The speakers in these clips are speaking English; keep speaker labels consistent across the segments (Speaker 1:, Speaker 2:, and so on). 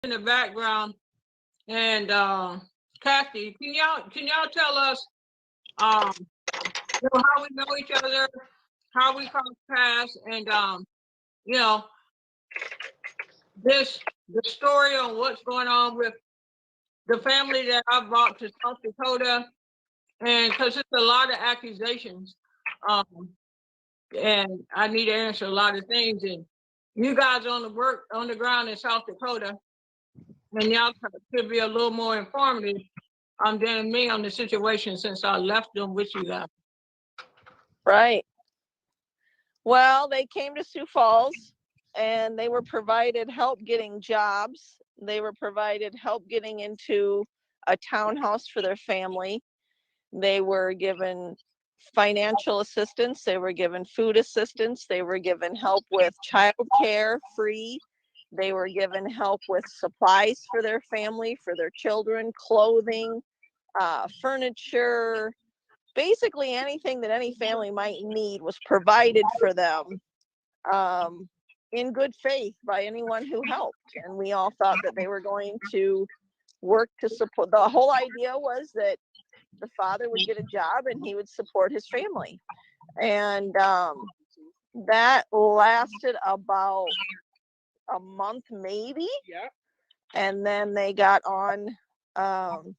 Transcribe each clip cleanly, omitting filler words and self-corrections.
Speaker 1: in the background. And Kathy, can y'all tell us um, how we know each other, how we cross paths, and you know, this the story on what's going on with the family that I brought to South Dakota, and because it's a lot of accusations, um, and I need to answer a lot of things. And you guys on the work on the ground in South Dakota, and y'all could be a little more informative than me on the situation since I left them with you guys.
Speaker 2: Right. Well, they came to Sioux Falls and they were provided help getting jobs. They were provided help getting into a townhouse for their family. They were given financial assistance. They were given food assistance. They were given help with childcare free. They were given help with supplies for their family, for their children, clothing, furniture, basically anything that any family might need was provided for them in good faith by anyone who helped. And we all thought that they were going to work to support. The whole idea was that the father would get a job and he would support his family. And that lasted about a month, maybe.
Speaker 1: Yeah.
Speaker 2: And then they got on the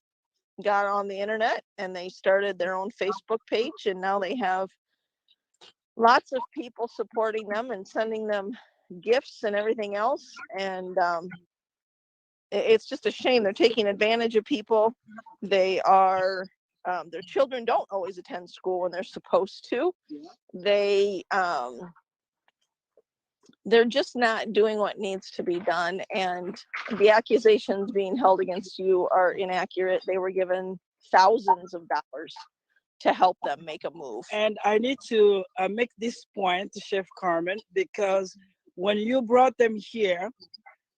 Speaker 2: internet and they started their own Facebook page, and now they have lots of people supporting them and sending them gifts and everything else. And it's just a shame. They're taking advantage of people. They are their children don't always attend school when they're supposed to. They're just not doing what needs to be done, and the accusations being held against you are inaccurate. They were given thousands of dollars to help them make a move.
Speaker 3: And I need to make this point, Chef Carmen, because when you brought them here,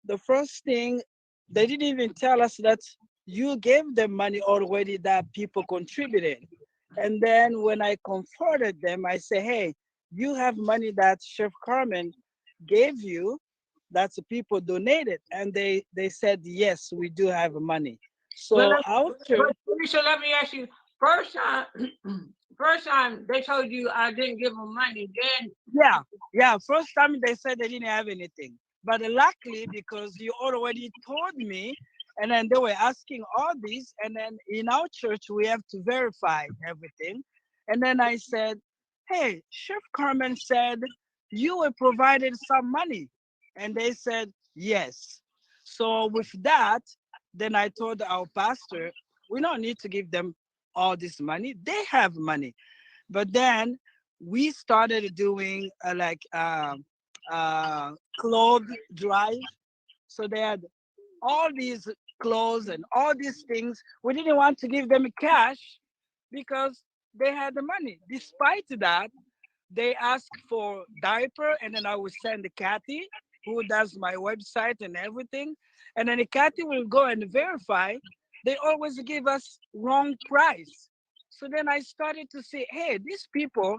Speaker 3: the first thing, they didn't even tell us that you gave them money already that people contributed. And then when I comforted them, I say, hey, you have money that Chef Carmen gave you, that's the people donated. And they said, yes, we do have money. So
Speaker 1: So let me ask you, first time, first time they told you I didn't give them money, then
Speaker 3: yeah, first time they said they didn't have anything. But luckily, because you already told me, and then they were asking all these, and then in our church, we have to verify everything. And then I said, hey, Chef Carmen said you were provided some money. And they said, yes. So with that, then I told our pastor, we don't need to give them all this money. They have money. But then we started doing clothes drive. So they had all these clothes and all these things. We didn't want to give them cash because they had the money. Despite that, they asked for diaper, and then I will send Kathy, who does my website and everything. And then Kathy will go and verify. They always give us wrong price. So then I started to say, hey, these people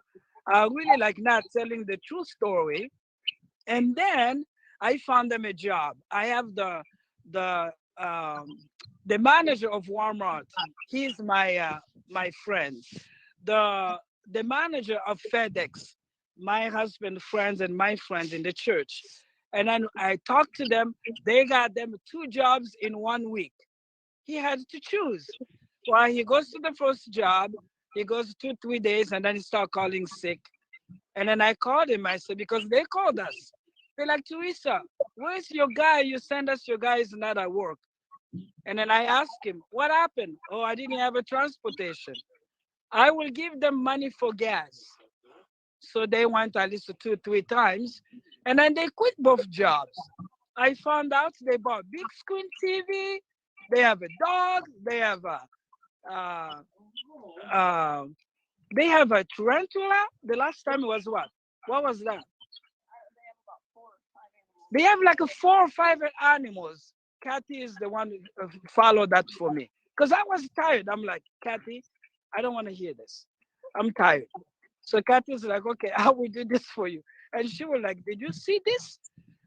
Speaker 3: are really like not telling the true story. And then I found them a job. I have the um, the manager of Walmart. He's my friend. The manager of FedEx, my husband friends and my friends in the church. And then I talked to them. They got them 2 jobs in 1 week. He had to choose. Well, he goes to the first job, he goes 2, 3 days, and then he start calling sick. And then I called him. I said, because they called us. They're like, Teresa, where's your guy? You send us your guy is not at work. And then I asked him, what happened? Oh, I didn't have a transportation. I will give them money for gas. So they went at least 2, 3 times. And then they quit both jobs. I found out they bought big screen TV. They have a dog. They have uh, uh, a tarantula. The last time was what? What was that? They have like a 4 or 5 animals. Kathy is the one who followed that for me. Because I was tired. I'm like, Kathy, I don't want to hear this. I'm tired. So Kathy's like, okay, I will do this for you. And she was like, did you see this?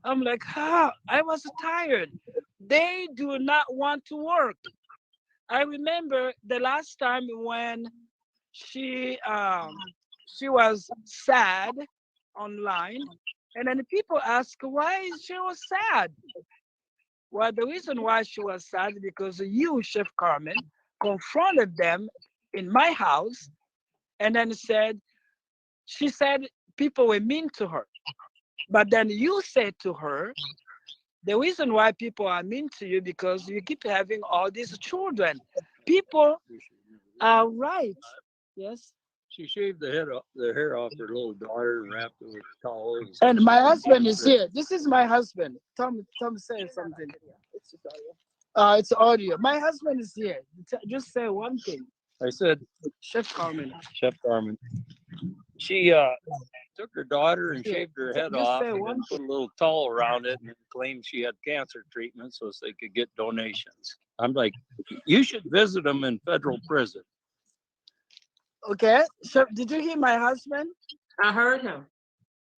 Speaker 3: I'm like, I was tired. They do not want to work. I remember the last time when she um she was sad online, and then people ask why she was sad. Well, the reason why she was sad is because you, Chef Carmen, confronted them in my house, and then she said people were mean to her. But then you said to her, the reason why people are mean to you because you keep having all these children. People are right. Yes.
Speaker 4: She shaved the hair off her little daughter and wrapped it with towels.
Speaker 3: And my husband is here. This is my husband. Tom, say something. It's audio. My husband is here. Just say one thing.
Speaker 4: I said,
Speaker 3: Chef Carmen.
Speaker 4: Chef Carmen, she took her daughter and
Speaker 3: Yeah.
Speaker 4: shaved her head
Speaker 3: Just
Speaker 4: off
Speaker 3: say
Speaker 4: and
Speaker 3: one
Speaker 4: then put a little towel around it and claimed she had cancer treatment so they could get donations. I'm like, you should visit them in federal prison.
Speaker 3: Okay. So did you hear my husband?
Speaker 1: I heard him.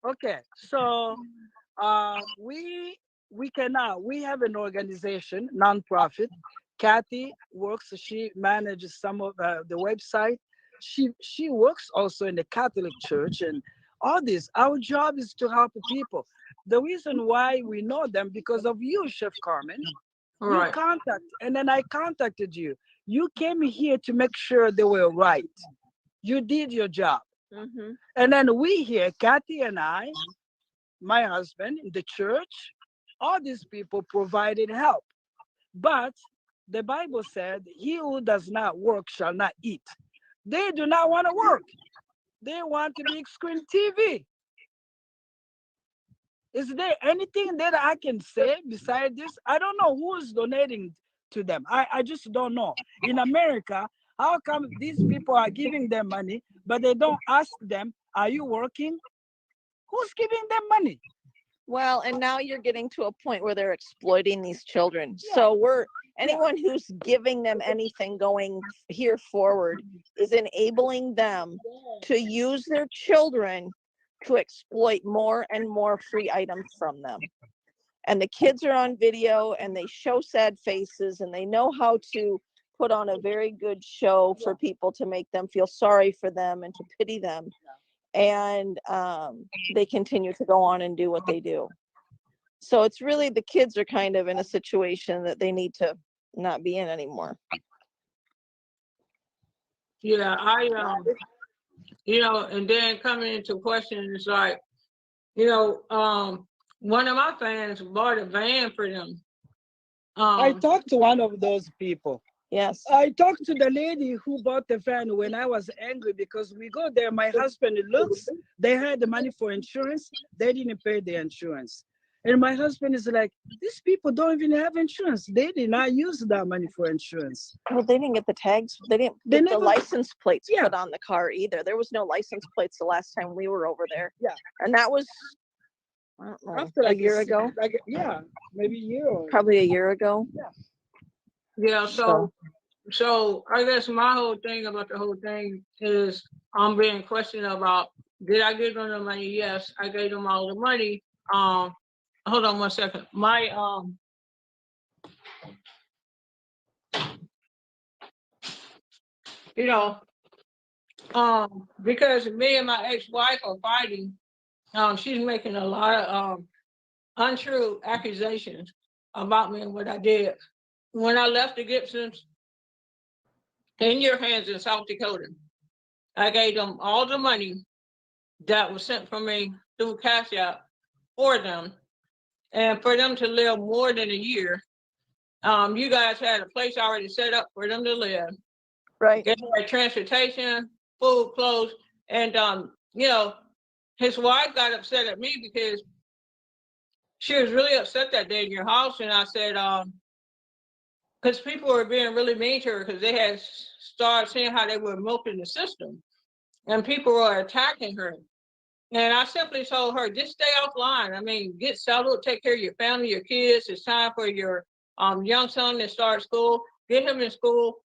Speaker 3: Okay. So we have an organization, nonprofit. Kathy works. She manages some of the website. She works also in the Catholic Church and all this. Our job is to help people. The reason why we know them because of you, Chef Carmen.
Speaker 1: All
Speaker 3: You
Speaker 1: right.
Speaker 3: and then I contacted you. You came here to make sure they were right. You did your job.
Speaker 2: Mm-hmm.
Speaker 3: And then we here, Kathy and I, my husband, in the church, all these people provided help. But the Bible said, he who does not work shall not eat. They do not want to work. They want to be screen TV. Is there anything that I can say beside this? I don't know who is donating to them. I just don't know. In America, how come these people are giving them money, but they don't ask them, are you working? Who's giving them money?
Speaker 2: Well, and now you're getting to a point where they're exploiting these children.
Speaker 3: Yeah.
Speaker 2: So anyone who's giving them anything going here forward is enabling them to use their children to exploit more and more free items from them. And the kids are on video and they show sad faces and they know how to put on a very good show for people to make them feel sorry for them and to pity them. And they continue to go on and do what they do. So it's really the kids are kind of in a situation that they need to not be in anymore.
Speaker 1: Yeah, and then coming into question is like, one of my fans bought a van for them.
Speaker 3: I talked to one of those people.
Speaker 2: Yes.
Speaker 3: I talked to the lady who bought the van when I was angry because we go there. My husband looks, they had the money for insurance. They didn't pay the insurance. And my husband is like, these people don't even have insurance. They did not use that money for insurance.
Speaker 2: Well, they didn't get the tags. They didn't get the license plates put on the car either. There was no license plates the last time we were over there.
Speaker 3: Yeah.
Speaker 2: And that was, I don't know,
Speaker 3: after
Speaker 2: a year ago.
Speaker 3: Maybe a year.
Speaker 2: Probably a year ago.
Speaker 1: Yeah, so I guess my whole thing about the whole thing is I'm being questioned about, did I give them the money? Yes, I gave them all the money. Hold on one second. Because me and my ex-wife are fighting, she's making a lot of untrue accusations about me and what I did. When I left the Gibsons in your hands in South Dakota, I gave them all the money that was sent from me through Cash App for them. And for them to live more than a year, you guys had a place already set up for them to live.
Speaker 2: Right.
Speaker 1: They had transportation, food, clothes, and his wife got upset at me because she was really upset that day in your house. And I said, because people were being really mean to her because they had started seeing how they were milking the system and people were attacking her. And I simply told her, just stay offline. I mean, get settled, take care of your family, your kids. It's time for your young son to start school. Get him in school.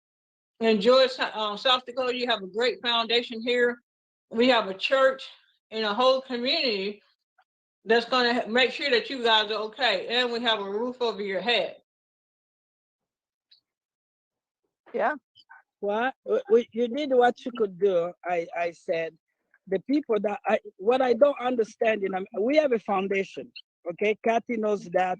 Speaker 1: Enjoy South Dakota. You have a great foundation here. We have a church and a whole community that's going to make sure that you guys are okay, and we have a roof over your head.
Speaker 2: Yeah.
Speaker 3: Well, you did what you could do. I said, the people that what I don't understand, we have a foundation. Okay, Kathy knows that.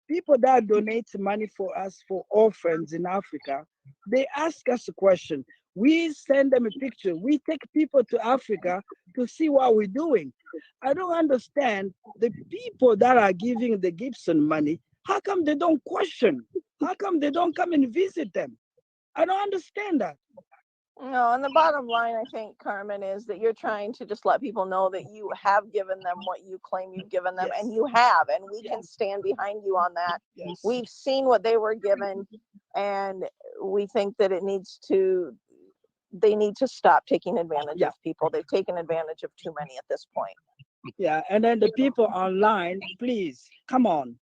Speaker 3: People that donate money for us for orphans in Africa, they ask us a question. We send them a picture. We take people to Africa to see what we're doing. I don't understand the people that are giving the Gibson money. How come they don't question? How come they don't come and visit them? I don't understand that.
Speaker 2: No, and the bottom line, I think, Carmen, is that you're trying to just let people know that you have given them what you claim you've given them, and you have, and we can stand behind you on that.
Speaker 3: Yes.
Speaker 2: We've seen what they were given, and we think that they need to stop taking advantage of people. They've taken advantage of too many at this point.
Speaker 3: Yeah, and then the people online, please, come on.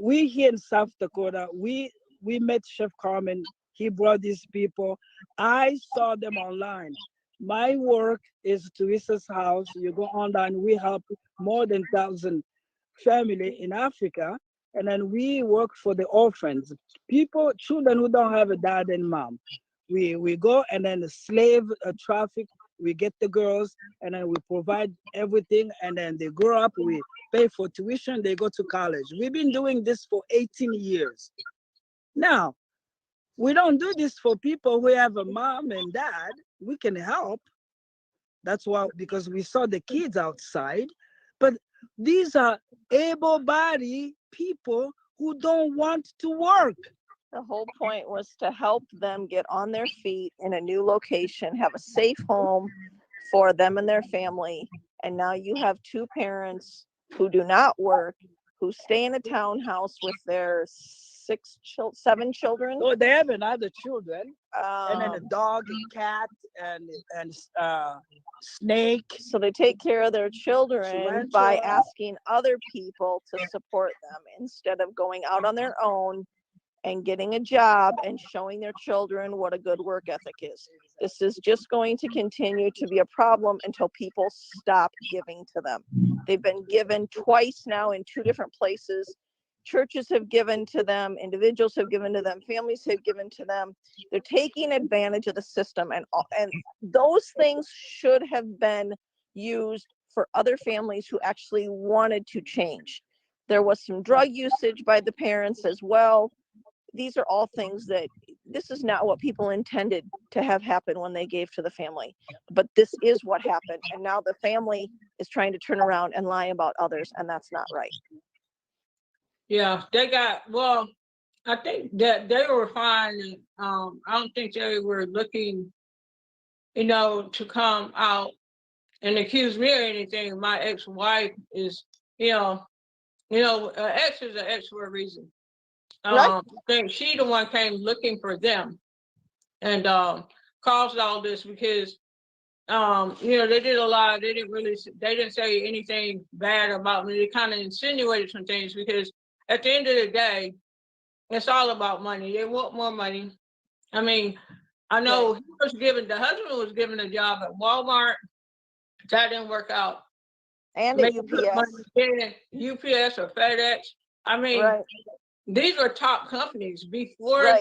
Speaker 3: We here in South Dakota, we met Chef Carmen. He brought these people. I saw them online. My work is Teresa's house. You go online, we help more than 1,000 family in Africa. And then we work for the orphans, people, children who don't have a dad and mom. We go and then the slave traffic, we get the girls and then we provide everything. And then they grow up, we pay for tuition, they go to college. We've been doing this for 18 years. Now, we don't do this for people who have a mom and dad. We can help. That's why, because we saw the kids outside. But these are able-bodied people who don't want to work.
Speaker 2: The whole point was to help them get on their feet in a new location, have a safe home for them and their family. And now you have two parents who do not work, who stay in a townhouse with their 7 children.
Speaker 3: Oh, they have another children, and then a dog, a cat, and snake.
Speaker 2: So they take care of their children by asking other people to support them instead of going out on their own and getting a job and showing their children what a good work ethic is. This is just going to continue to be a problem until people stop giving to them. They've been given twice now in 2 different places. Churches have given to them, individuals have given to them, families have given to them. They're taking advantage of the system, and those things should have been used for other families who actually wanted to change. There was some drug usage by the parents as well. These are all things that this is not what people intended to have happen when they gave to the family, but this is what happened. And now the family is trying to turn around and lie about others, and that's not right.
Speaker 1: Yeah, I think that they were fine. I don't think they were looking, to come out and accuse me of anything. My ex-wife is, an ex is an ex for a reason.
Speaker 2: Right.
Speaker 1: I think she the one came looking for them and caused all this because they did a lot. They didn't say anything bad about me. They kind of insinuated some things because at the end of the day, it's all about money. They want more money. I mean, I know the husband was given a job at Walmart. That didn't work out.
Speaker 2: And at UPS.
Speaker 1: UPS or FedEx. I mean, these were top companies before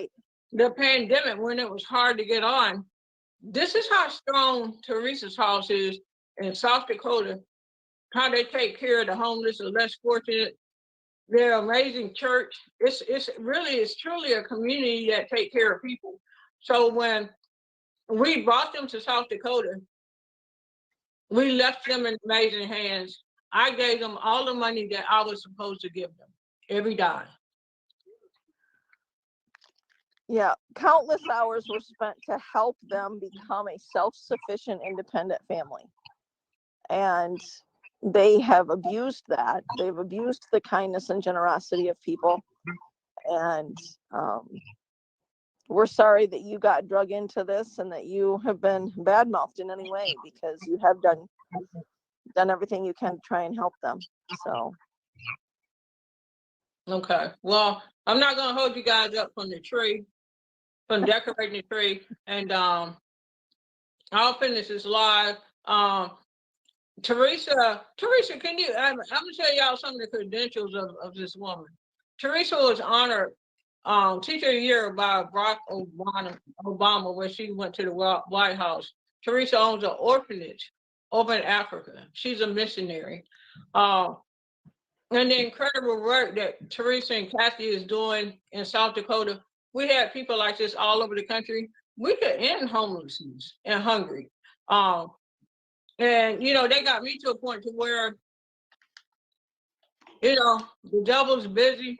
Speaker 1: the pandemic when it was hard to get on. This is how strong Teresa's house is in South Dakota, how they take care of the homeless and less fortunate. They're an amazing church. It's truly a community that take care of people. So when we brought them to South Dakota, we left them in amazing hands. I gave them all the money that I was supposed to give them, every dime.
Speaker 2: Yeah, countless hours were spent to help them become a self-sufficient, independent family. And they have abused that. They've abused the kindness and generosity of people. And we're sorry that you got drug into this and that you have been badmouthed in any way, because you have done everything you can to try and help them. So.
Speaker 1: Okay. Well, I'm not going to hold you guys up from decorating the tree. And I'll finish this live. Teresa, can you? I'm gonna tell y'all some of the credentials of this woman. Teresa was honored Teacher of the Year by Barack Obama when she went to the White House. Teresa owns an orphanage over in Africa. She's a missionary. And the incredible work that Teresa and Kathy is doing in South Dakota. We have people like this all over the country. We could end homelessness and hungry. And they got me to a point to where, the devil's busy.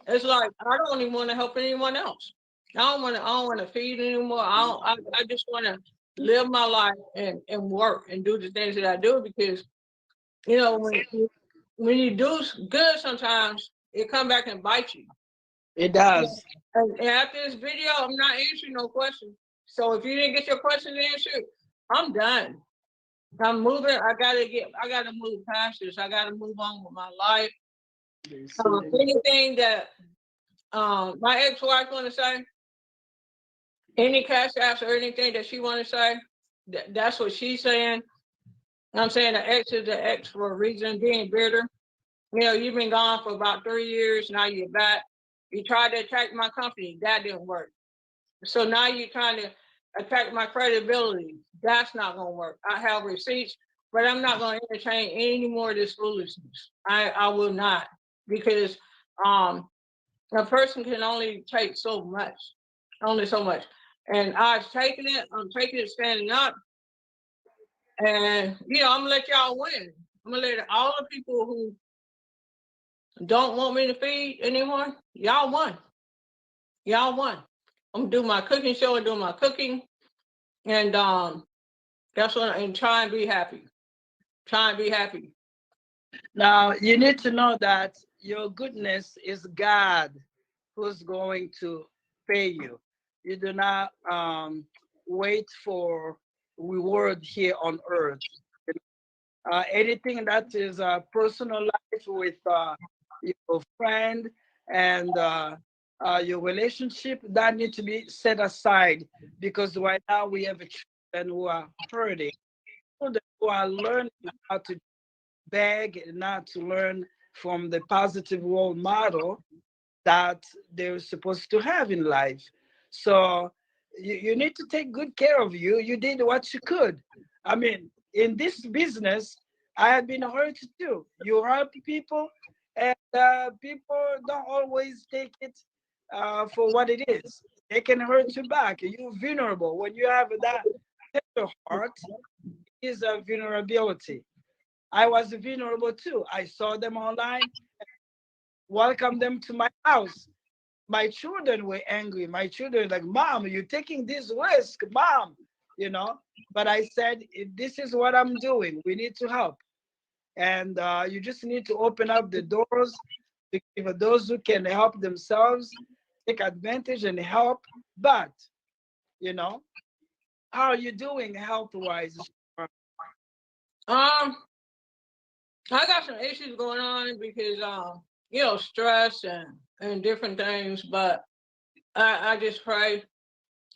Speaker 1: It's like I don't even want to help anyone else. I don't want to feed anymore. I just want to live my life and work and do the things that I do because when you do good sometimes it come back and bite you.
Speaker 3: It does.
Speaker 1: And after this video, I'm not answering no questions. So if you didn't get your questions answered, I'm done. I'm moving. I gotta move past this. I gotta move on with my life. Anything that my ex-wife want to say, any cash apps or anything that she want to say, that's what she's saying. I'm saying the ex is the ex for a reason, being bitter. You've been gone for about 3 years. Now you're back. You tried to attack my company. That didn't work. So now you're trying to attack my credibility. That's not going to work. I have receipts, but I'm not going to entertain any more of this foolishness. I will not, because a person can only take so much, only so much. And I've taken it. I'm taking it standing up. And, I'm going to let y'all win. I'm going to let all the people who don't want me to feed anymore, y'all won. Y'all won. I'm going to do my cooking show and do my cooking. And that's what, and try and be happy. Try and be happy.
Speaker 3: Now, you need to know that your goodness is God who's going to pay you. You do not wait for reward here on earth. Anything that is personal life with your friend and your relationship, that need to be set aside, because right now we have children who are hurting, children who are learning how to beg, not to learn from the positive role model that they're supposed to have in life. So you need to take good care of you. You did what you could. I mean, in this business, I have been hurt too. You help people, and people don't always take it for what it is. They can hurt you back. You're vulnerable. When you have that tender heart, it is a vulnerability. I was vulnerable too. I saw them online, welcomed them to my house. My children were angry. My children were like, Mom, you're taking this risk, Mom, But I said, if this is what I'm doing, we need to help. And you just need to open up the doors to give those who can help themselves, take advantage and help. But, how are you doing health-wise?
Speaker 1: I got some issues going on because stress and different things, but I just pray,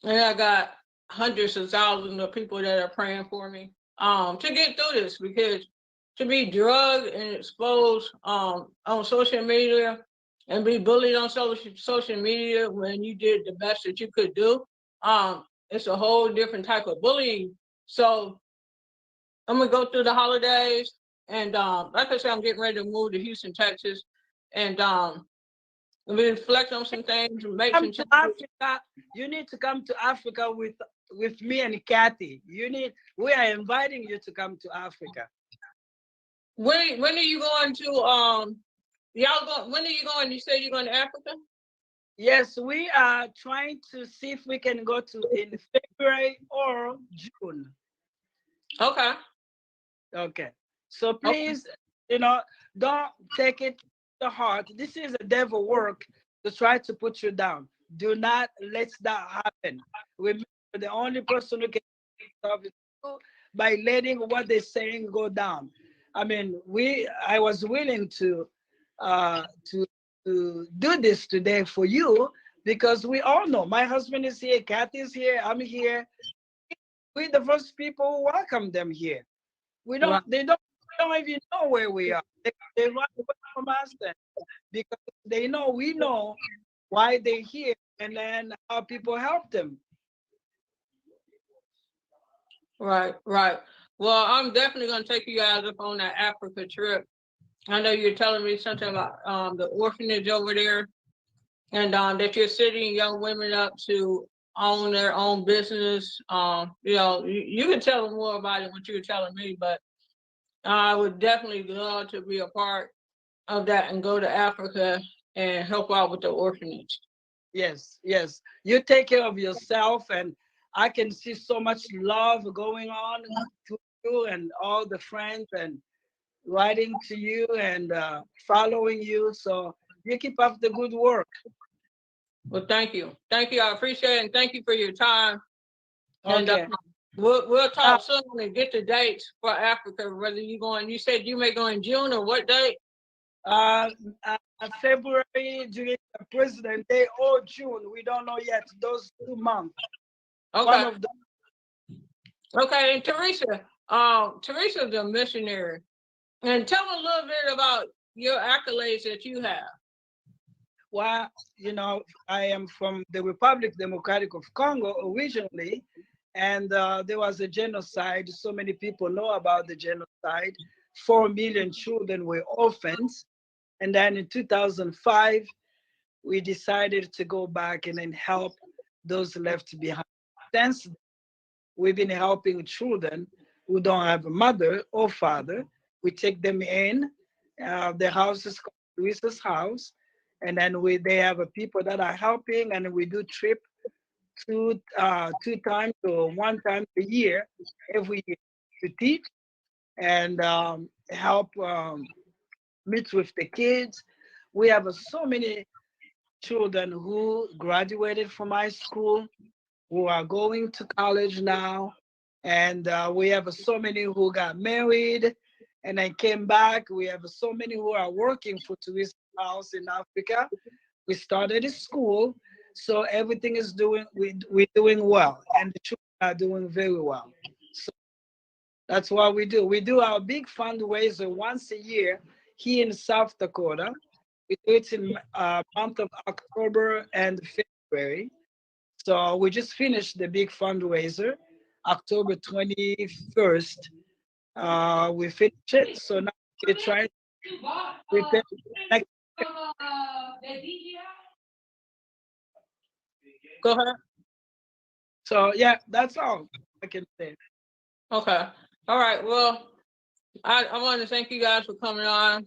Speaker 1: and I got hundreds of thousands of people that are praying for me to get through this, because to be drugged and exposed on social media and be bullied on social media when you did the best that you could do, it's a whole different type of bullying. So I'm gonna go through the holidays, and like I said, I'm getting ready to move to Houston, Texas, and reflect on some things and make some changes.
Speaker 3: Africa. You need to come to Africa with me and Kathy. We are inviting you to come to Africa.
Speaker 1: When are you going to when are you going? You said you're going to Africa?
Speaker 3: Yes, we are trying to see if we can go to in February or June.
Speaker 1: Okay.
Speaker 3: Okay. So please, don't take it to heart. This is a devil work to try to put you down. Do not let that happen. Remember, the only person who can stop it by letting what they're saying go down. I mean, I was willing to do this today for you, because we all know my husband is here, Kathy's here, I'm here. We're the first people who welcome them here. We
Speaker 1: Right.
Speaker 3: don't. They don't even know where we are. They run away from us then because they know we know why they're here and then how people help them.
Speaker 1: Right, right. Well, I'm definitely gonna take you guys up on that Africa trip. I know you're telling me something about the orphanage over there, and that you're setting young women up to own their own business. You know, you can tell them more about it what you were telling me, but I would definitely love to be a part of that and go to Africa and help out with the orphanage.
Speaker 3: Yes, yes. You take care of yourself, and I can see so much love going on to you and all the friends and writing to you and following you. So you keep up the good work.
Speaker 1: Well, thank you. Thank you. I appreciate it. And thank you for your time. And
Speaker 3: Okay.
Speaker 1: we'll
Speaker 3: Uh,
Speaker 1: talk soon and get the dates for Africa, whether you going, you said you may go in June or what date?
Speaker 3: uh, February during the President Day or June. We don't know yet. Those 2 months. One
Speaker 1: Okay.
Speaker 3: of the
Speaker 1: Okay. And Teresa, Teresa's a missionary. And tell me a little bit about your accolades that you have.
Speaker 3: well, I am from the Republic Democratic of Congo originally, and there was a genocide. So many people know about the genocide. 4 million children were orphans. And then in 2005, we decided to go back and then help those left behind. Since we've been helping children who don't have a mother or father. We take them in. The house is called Luis's house. And then they have a people that are helping, and we do trip two times or one time a year, every year, to teach and help meet with the kids. We have so many children who graduated from high school, who are going to college now. And we have so many who got married and then came back. We have so many who are working for Tourist House in Africa. We started a school, so everything is we're doing well, and the children are doing very well. So that's what we do. We do our big fundraiser once a year here in South Dakota. We do it in month of October and February. So we just finished the big fundraiser, October 21st. We finished it. So now we're trying to prepare next.
Speaker 1: Go ahead.
Speaker 3: So yeah, that's all I can say.
Speaker 1: Okay. All right. Well, I want to thank you guys for coming on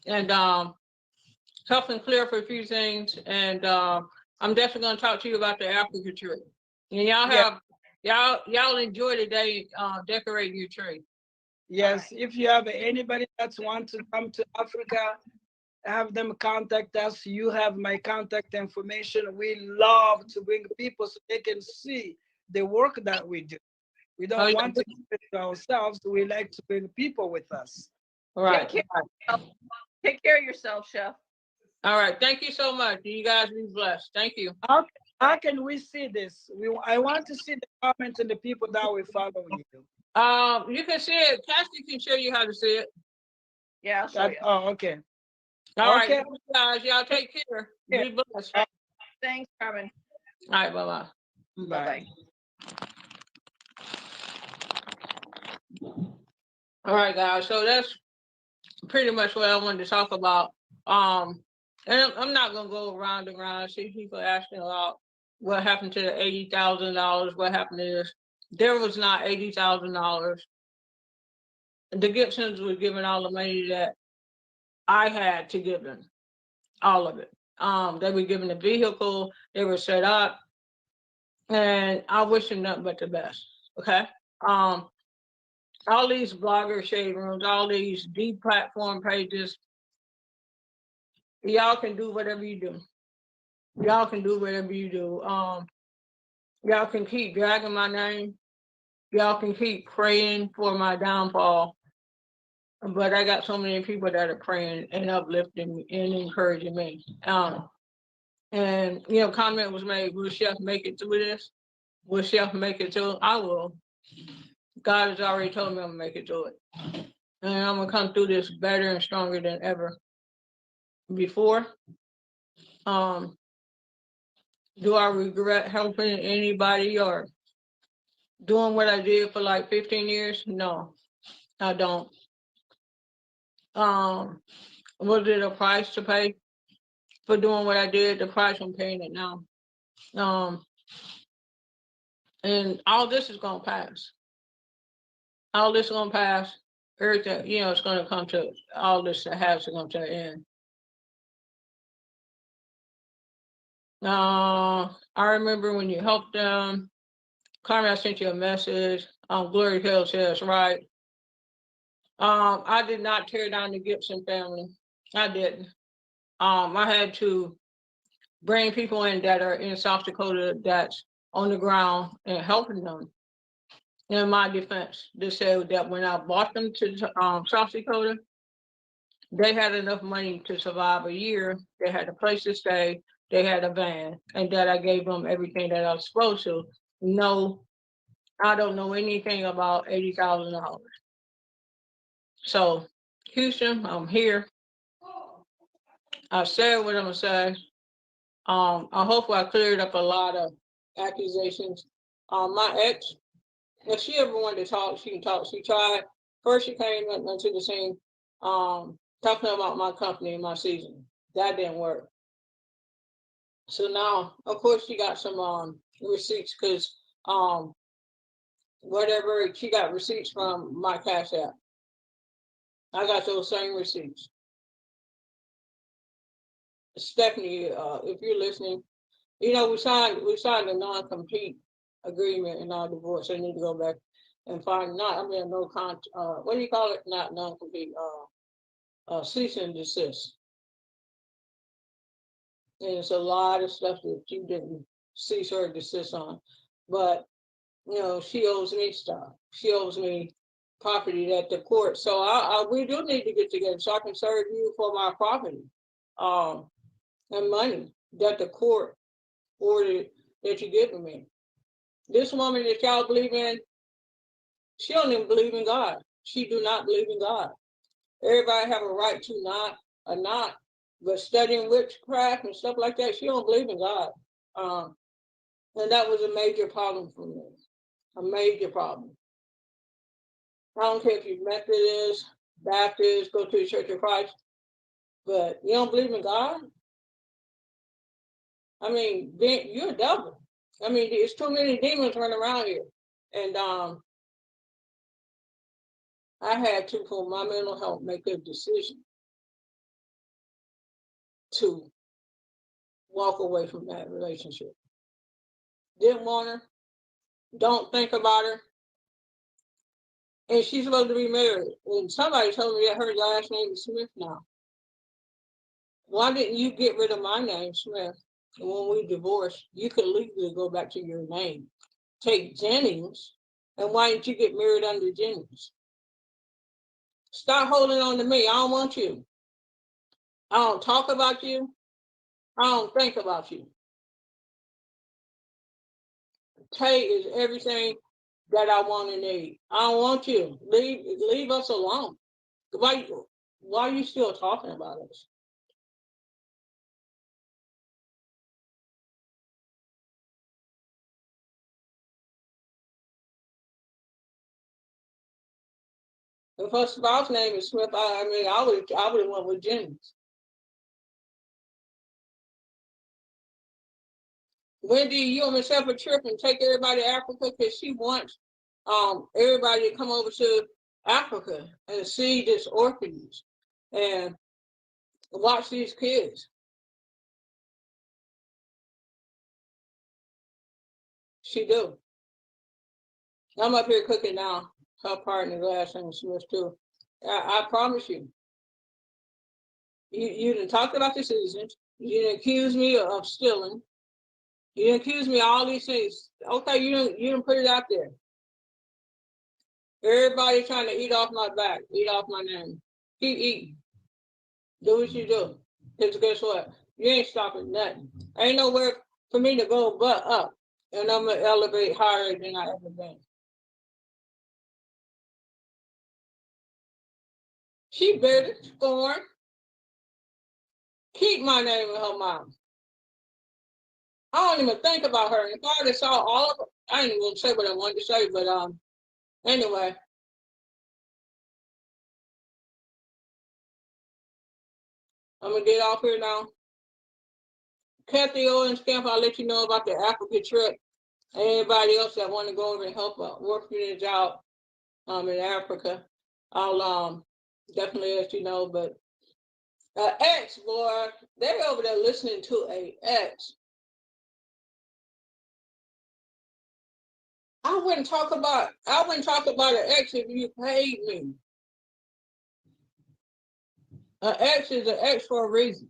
Speaker 1: and helping clear up a few things. And I'm definitely going to talk to you about the Africa tree. And y'all
Speaker 3: Yeah.
Speaker 1: have y'all enjoy the day decorating your tree.
Speaker 3: Yes. If you have anybody that wants to come to Africa, have them contact us. You have my contact information. We love to bring people so they can see the work that we do. We
Speaker 1: Oh,
Speaker 3: don't
Speaker 1: yeah.
Speaker 3: want to keep it to ourselves. We like to bring people with us.
Speaker 1: Right.
Speaker 2: Take care of yourself, Chef.
Speaker 1: All right. Thank you so much. You guys be blessed. Thank you.
Speaker 3: How can we see this? I want to see the comments and the people that will follow you.
Speaker 1: You can see it. Cassie can show you how to see it.
Speaker 2: Yeah, I'll show you.
Speaker 3: Oh, okay.
Speaker 1: All
Speaker 3: Okay.
Speaker 1: right, guys. Y'all take care.
Speaker 3: Yeah.
Speaker 1: Be blessed.
Speaker 2: Thanks, Carmen.
Speaker 1: All right. Bye-bye.
Speaker 3: Bye.
Speaker 1: All right, guys. So that's pretty much what I wanted to talk about. And I'm not gonna go around and around. I see people asking about what happened to the $80,000. What happened to this? There was not $80,000. The Gibsons were giving all the money that I had to give them, all of it. They were given a vehicle. They were set up, and I wish them nothing but the best. Okay. All these blogger shade rooms, all these deplatform pages, y'all can do whatever you do. Y'all can do whatever you do. Y'all can keep dragging my name. Y'all can keep praying for my downfall. But I got so many people that are praying and uplifting me and encouraging me. And comment was made, will Chef make it through this? Will Chef make it through? I will. God has already told me I'm gonna make it through it. And I'm gonna come through this better and stronger than ever before. Do I regret helping anybody or doing what I did for like 15 years? No, I don't. Was it a price to pay for doing what I did? The price I'm paying it now. And all this is gonna pass. All this is gonna pass. Everything, it's gonna come to all this that has to come to an end. I remember when you helped them. Carmen, I sent you a message. Glory Hill says, right. I did not tear down the Gibson family. I didn't. I had to bring people in that are in South Dakota that's on the ground and helping them. In my defense, they said that when I brought them to South Dakota, they had enough money to survive a year. They had a place to stay. They had a van, and that I gave them everything that I was supposed to. No, I don't know anything about $80,000. So, Houston, I'm here. I said what I'm gonna say. I hope I cleared up a lot of accusations. My ex, if she ever wanted to talk, she can talk. She tried. First, she came into the scene, talking about my company and my season. That didn't work. So now, of course, she got some receipts because whatever she got receipts from my Cash App. I got those same receipts. Stephanie, if you're listening, we signed a non-compete agreement in our divorce. I need to go back and find what do you call it? Not non-compete, cease and desist. And it's a lot of stuff that you didn't cease or desist on. But, she owes me stuff. She owes me property at the court. So we do need to get together so I can serve you for my property and money that the court ordered that you giving me. This woman that y'all believe in, she don't even believe in God. She do not believe in God. Everybody have a right to not, but studying witchcraft and stuff like that, she don't believe in God. And that was a major problem for me. A major problem. I don't care if you're Methodist, Baptist, go to the Church of Christ, but you don't believe in God? I mean, you're a devil. I mean, there's too many demons running around here. And I had to, for my mental health, make a decision to walk away from that relationship. Didn't want her, don't think about her. And she's supposed to be married. And somebody told me that her last name is Smith now. Why didn't you get rid of my name, Smith? And when we divorced, you could legally go back to your name. Take Jennings, and why didn't you get married under Jennings? Stop holding on to me. I don't want you. I don't talk about you. I don't think about you. Tay is everything that I want and need. I don't want you. Leave us alone. Why are you still talking about us? If her spouse name is Smith, I would have went with Jennings. Wendy, you and myself a trip and take everybody to Africa because she wants everybody to come over to Africa and see this orphanage and watch these kids. She do. I'm up here cooking now. Her partner last name is Smith too. I promise you. You didn't talk about the citizens. You didn't accuse me of stealing. You didn't accuse me of all these things. Okay, you didn't put it out there. Everybody trying to eat off my back, eat off my name. Keep eating. Do what you do. Because guess what? You ain't stopping nothing. Ain't nowhere for me to go but up. And I'm going to elevate higher than I ever been. She bitter, scorn. Keep my name in her mouth. I don't even think about her. If I already saw all of it, I ain't even gonna say what I wanted to say, but anyway. I'm gonna get off here now. Kathy Owens Camp, I'll let you know about the Africa trip. Anybody else that want to go over and help orphanages out in Africa, I'll definitely let you know. But ex, boy, they over there listening to a ex. I wouldn't talk about an ex if you paid me. An ex is an ex for a reason.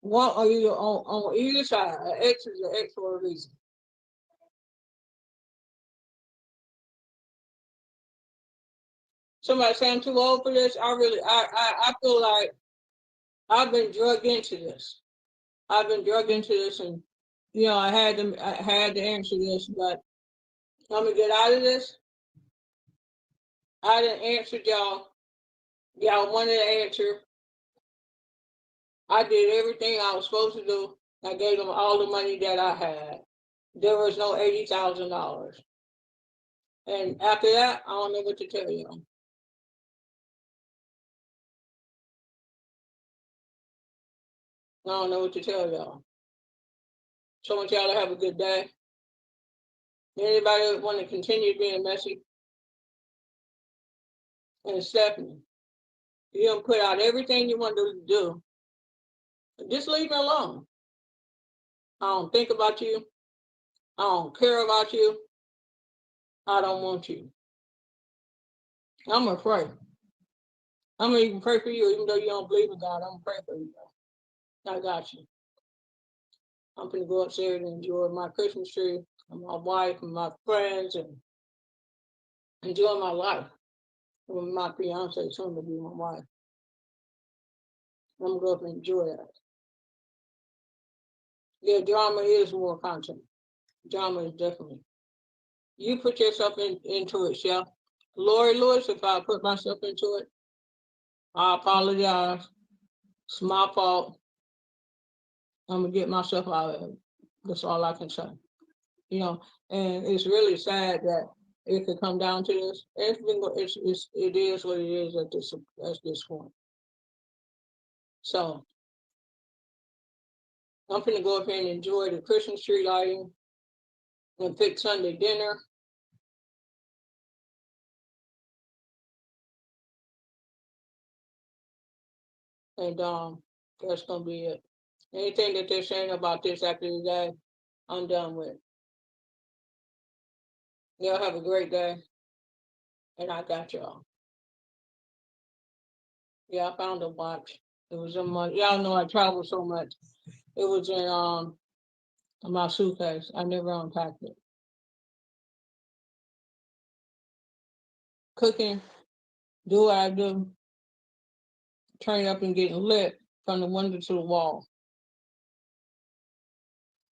Speaker 1: One or you on either side. An ex is an ex for a reason. Somebody say I'm too old for this. I feel like I've been drugged into this. I've been drugged into this, and I had to answer this, but I'm gonna get out of this. I didn't answer y'all. Y'all wanted to answer. I did everything I was supposed to do. I gave them all the money that I had. There was no $80,000. And after that, I don't know what to tell you. I don't know what to tell y'all. So I want y'all to have a good day. Anybody want to continue being messy? And Stephanie, you don't put out everything you want to do. Just leave me alone. I don't think about you. I don't care about you. I don't want you. I'm afraid. I'm gonna even pray for you, even though you don't believe in God. I'm gonna pray for you. I got you. I'm gonna go upstairs and enjoy my Christmas tree and my wife and my friends and enjoy my life with my fiance, soon to be my wife. I'm gonna go up and enjoy that. Yeah, drama is more content. Drama is definitely. You put yourself into it, Chef. Lori Lewis, if I put myself into it, I apologize. It's my fault. I'm gonna get myself out of it. That's all I can say. And it's really sad that it could come down to this. It is what it is at this point. So I'm gonna go up here and enjoy the Christmas tree lighting and pick Sunday dinner. And that's gonna be it. Anything that they're saying about this after that, I'm done with. Y'all have a great day. And I got y'all. Yeah, I found a watch. It was in my, y'all know I travel so much. It was in my suitcase. I never unpacked it. Cooking, do what I do, turn up and getting lit from the window to the wall.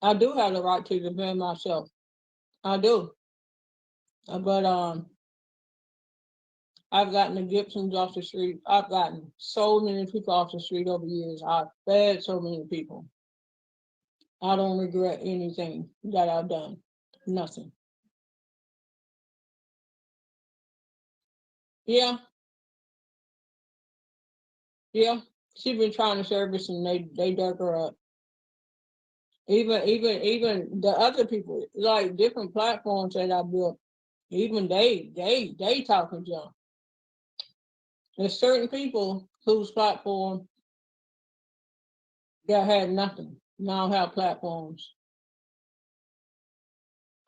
Speaker 1: I do have the right to defend myself. I do. But I've gotten the Gibsons off the street. I've gotten so many people off the street over the years. I've fed so many people. I don't regret anything that I've done. Nothing. Yeah. Yeah. She's been trying to service and they dug her up. Even the other people, like different platforms that I built, even they talking junk. There's certain people whose platform that had nothing now have platforms.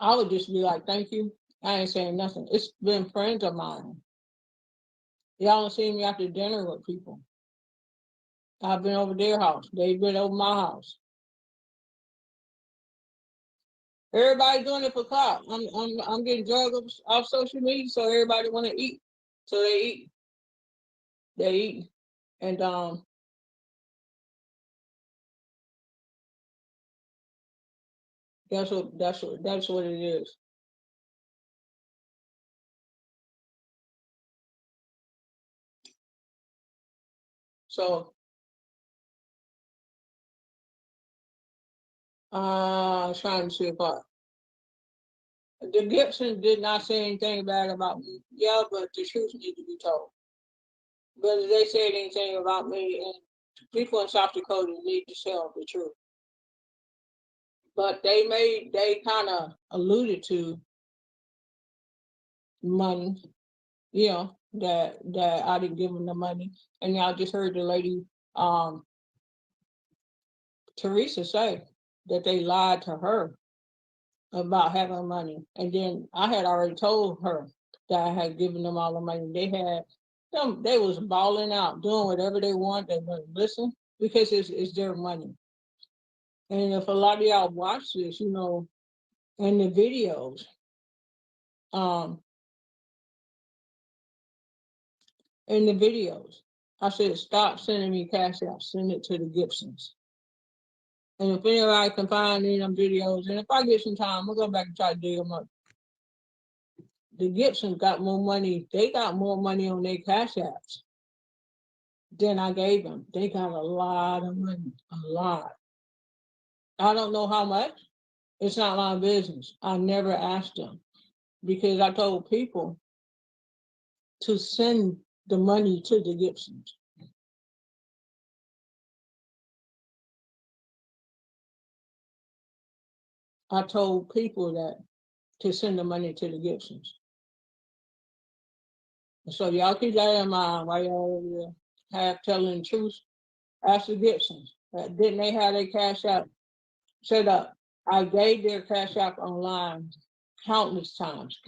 Speaker 1: I would just be like, thank you. I ain't saying nothing. It's been friends of mine. Y'all don't see me after dinner with people. I've been over their house. They've been over my house. Everybody doing it for clout. I'm getting drugged off social media, so everybody want to eat. So they eat. They eat. And that's what it is. So I was trying to see if the Gibson did not say anything bad about me. Yeah, but the truth needs to be told. But if they said anything about me, and people in South Dakota need to tell the truth. But they kind of alluded to money, you know, that I didn't give them the money. And y'all just heard the lady, Teresa, say that they lied to her about having money. And then I had already told her that I had given them all the money. They was balling out, doing whatever they want. They wouldn't listen because it's their money. And if a lot of y'all watch this, you know, in the videos, I said, stop sending me cash out, send it to the Gibsons. And if anybody can find any of them videos, and if I get some time, we'll go back and try to dig them up. The Gibsons got more money. They got more money on their cash apps than I gave them. They got a lot of money, a lot. I don't know how much. It's not my business. I never asked them because I told people to send the money to the Gibsons. I told people that to send the money to the Gibsons. So y'all keep that in mind while y'all over there have telling the truth. Ask the Gibsons. Didn't they have their cash app set up? I gave their cash app online countless times.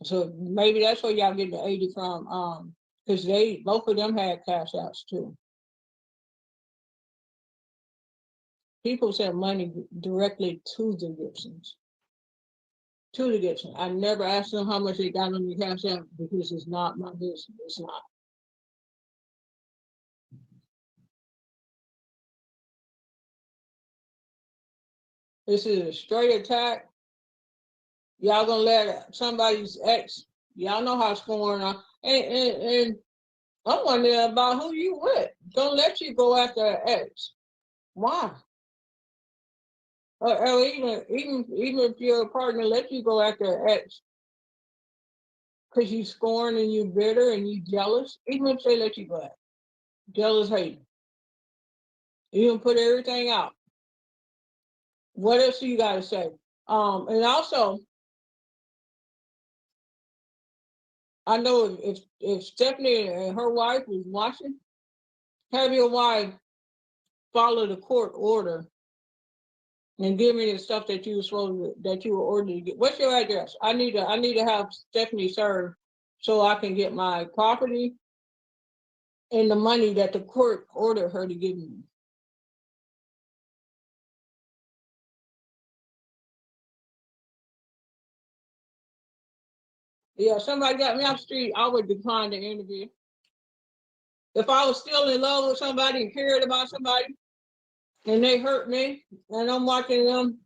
Speaker 1: So maybe that's where y'all get the 80 from. Because both of them had cash apps too. People sent money directly to the Gibsons. To the Gibsons. I never asked them how much they got on the cash app because it's not my business. It's not. This is a straight attack. Y'all gonna let somebody's ex, y'all know how it's going on. And I'm wondering about who you with. Don't let you go after an ex. Why? Or even if your partner let you go after an ex because you scorn and you bitter and you jealous, even if they let you go after. Jealous hating. You can put everything out. What else do you gotta say? And also I know if Stephanie and her wife was watching, have your wife follow the court order and give me the stuff that you were ordered to get. What's your address? I need to have Stephanie served so I can get my property and the money that the court ordered her to give me. Yeah, if somebody got me off the street, I would decline the interview. If I was still in love with somebody and cared about somebody and they hurt me and I'm watching them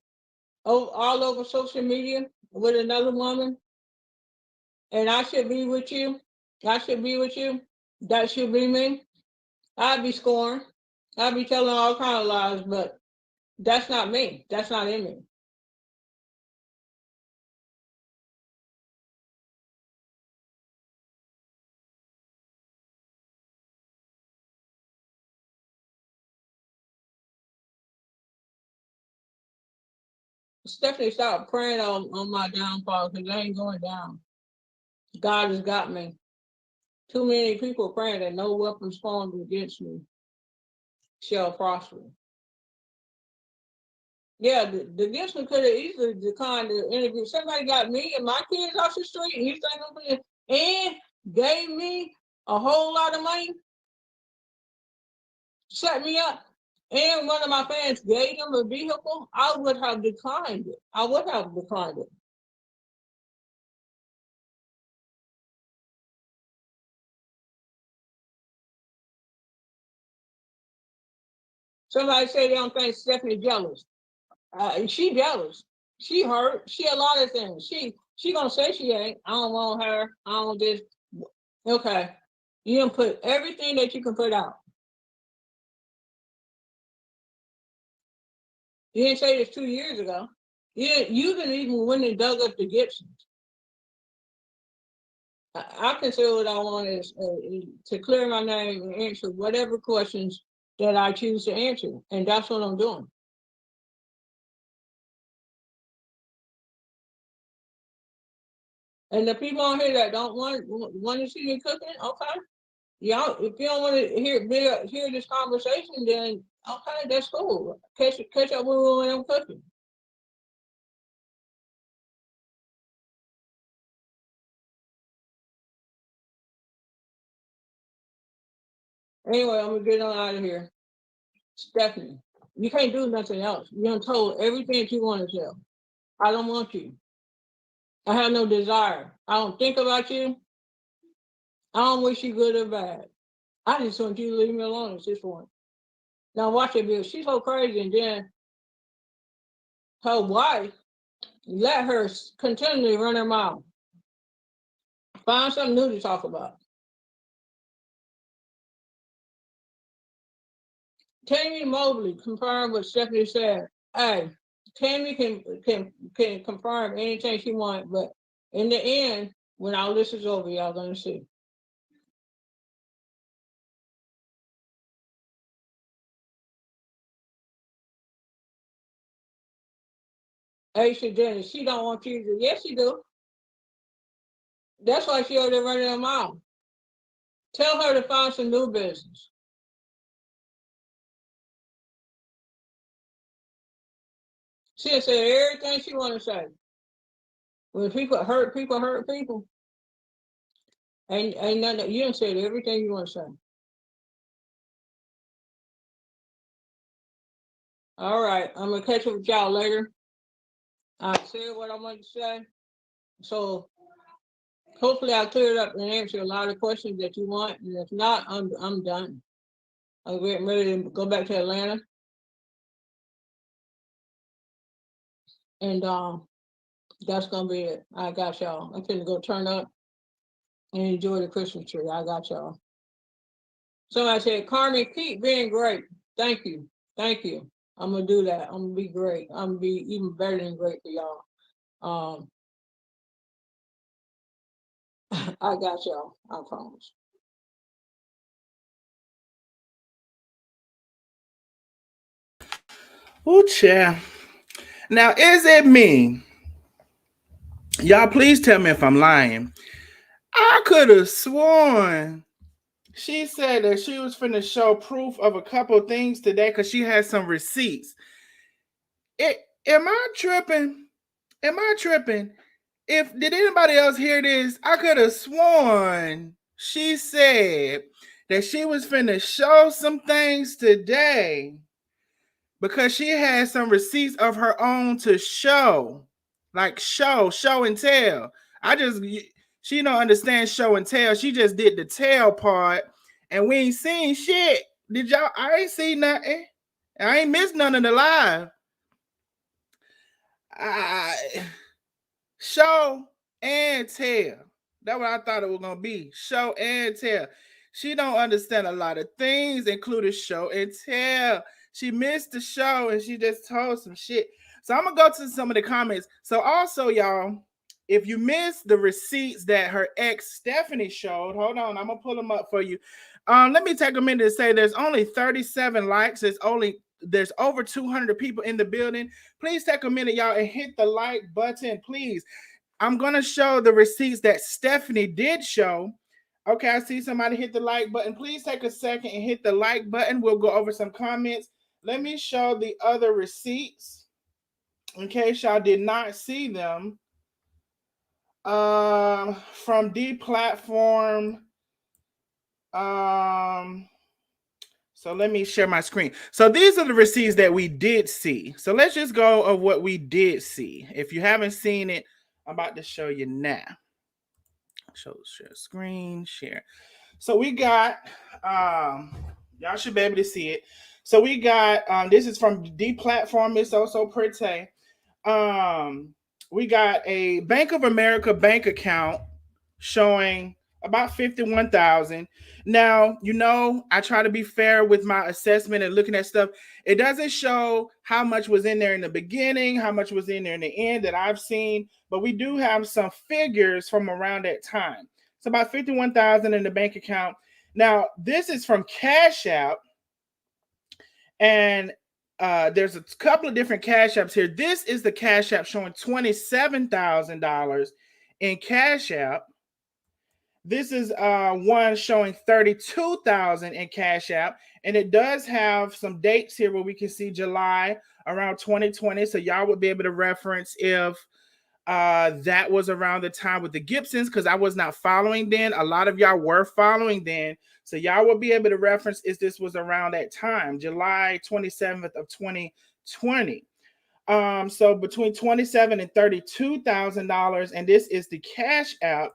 Speaker 1: all over social media with another woman and I should be with you, that should be me, I'd be scorned. I'd be telling all kinds of lies, but that's not me. That's not in me. Stephanie, stop praying on my downfall because I ain't going down. God has got me. Too many people praying that no weapons formed against me shall prosper. Yeah, the Gibson could have easily declined the interview. Somebody got me and my kids off the street and you think I'm gonna, and gave me a whole lot of money, set me up, and one of my fans gave them a vehicle, I would have declined it. Somebody say they don't think Stephanie jealous. She jealous. She hurt. She a lot of things. She gonna say she ain't. I don't want her. I don't this. Okay. You didn't put everything that you can put out. You didn't say this 2 years ago. You didn't even went and dug up the Gibsons. I can say what I want is to clear my name and answer whatever questions that I choose to answer. And that's what I'm doing. And the people on here that don't want to see me cooking, okay. Y'all, if you don't want to hear this conversation, then okay, that's cool. Catch up with me when I'm cooking. Anyway, I'm gonna get on out of here. Stephanie, you can't do nothing else. You done told everything that you want to tell. I don't want you. I have no desire. I don't think about you. I don't wish you good or bad. I just want you to leave me alone at this point. Now watch it, Bill. She's so crazy, and then her wife let her continually run her mouth. Find something new to talk about. Tammy Mobley confirmed what Stephanie said. Hey, Tammy can confirm anything she wants, but in the end, when all this is over, y'all gonna see. Aisha Dennis, she don't want you to. Yes, she do. That's why she over there running her mouth. Tell her to find some new business. She'll say everything she want to say. When people hurt people hurt people. Ain't nothing. You done said everything you want to say. All right, I'm gonna catch up with y'all later. I said what I wanted to say. So hopefully I cleared up and answered a lot of questions that you want. And if not, I'm done. I'm getting ready to go back to Atlanta. And that's gonna be it. I got y'all. I'm gonna go turn up and enjoy the Christmas tree. I got y'all. Somebody said, Carmen, keep being great. Thank you. Thank you. I'm gonna do that. I'm gonna be great. I'm gonna be even better than great for y'all. I got y'all. I promise.
Speaker 5: Oh, chair. Now, is it me? Y'all, please tell me if I'm lying. I could have sworn she said that she was finna show proof of a couple things today because she had some receipts. Am I tripping? Am I tripping? Did anybody else hear this? I could have sworn she said that she was finna show some things today because she had some receipts of her own to show. Like show and tell. She don't understand show and tell. She just did the tell part and we ain't seen shit. Did y'all? I ain't seen nothing. I ain't missed none of the live. Show and tell. That's what I thought it was gonna be. Show and tell. She don't understand a lot of things, including show and tell. She missed the show and she just told some shit. So I'm gonna go to some of the comments. So also, y'all, if you missed the receipts that her ex Stephanie showed, hold on, I'm gonna pull them up for you. Let me take a minute to say there's only 37 likes. There's over 200 people in the building. Please take a minute, y'all, and hit the like button, please. I'm going to show the receipts that Stephanie did show. Okay, I see somebody hit the like button. Please take a second and hit the like button. We'll go over some comments. Let me show the other receipts in case y'all did not see them. From D platform. So let me share my screen. So these are the receipts that we did see. So let's just go of what we did see. If you haven't seen it, I'm about to show you now. Share screen, share. So we got, y'all should be able to see it. So we got, this is from D platform. It's also pretty. We got a Bank of America bank account showing about 51,000. Now, I try to be fair with my assessment and looking at stuff. It doesn't show how much was in there in the beginning, how much was in there in the end that I've seen, but we do have some figures from around that time. It's about 51,000 in the bank account. Now, this is from Cash App, and there's a couple of different Cash Apps here. This is the Cash App showing $27,000 in Cash App. This is one showing 32,000 in Cash App, and it does have some dates here where we can see July around 2020. So y'all would be able to reference if that was around the time with the Gibsons, because I was not following then. A lot of y'all were following then, so y'all will be able to reference if this was around that time, July 27th of 2020. So between $27,000 and $32,000, and this is the Cash App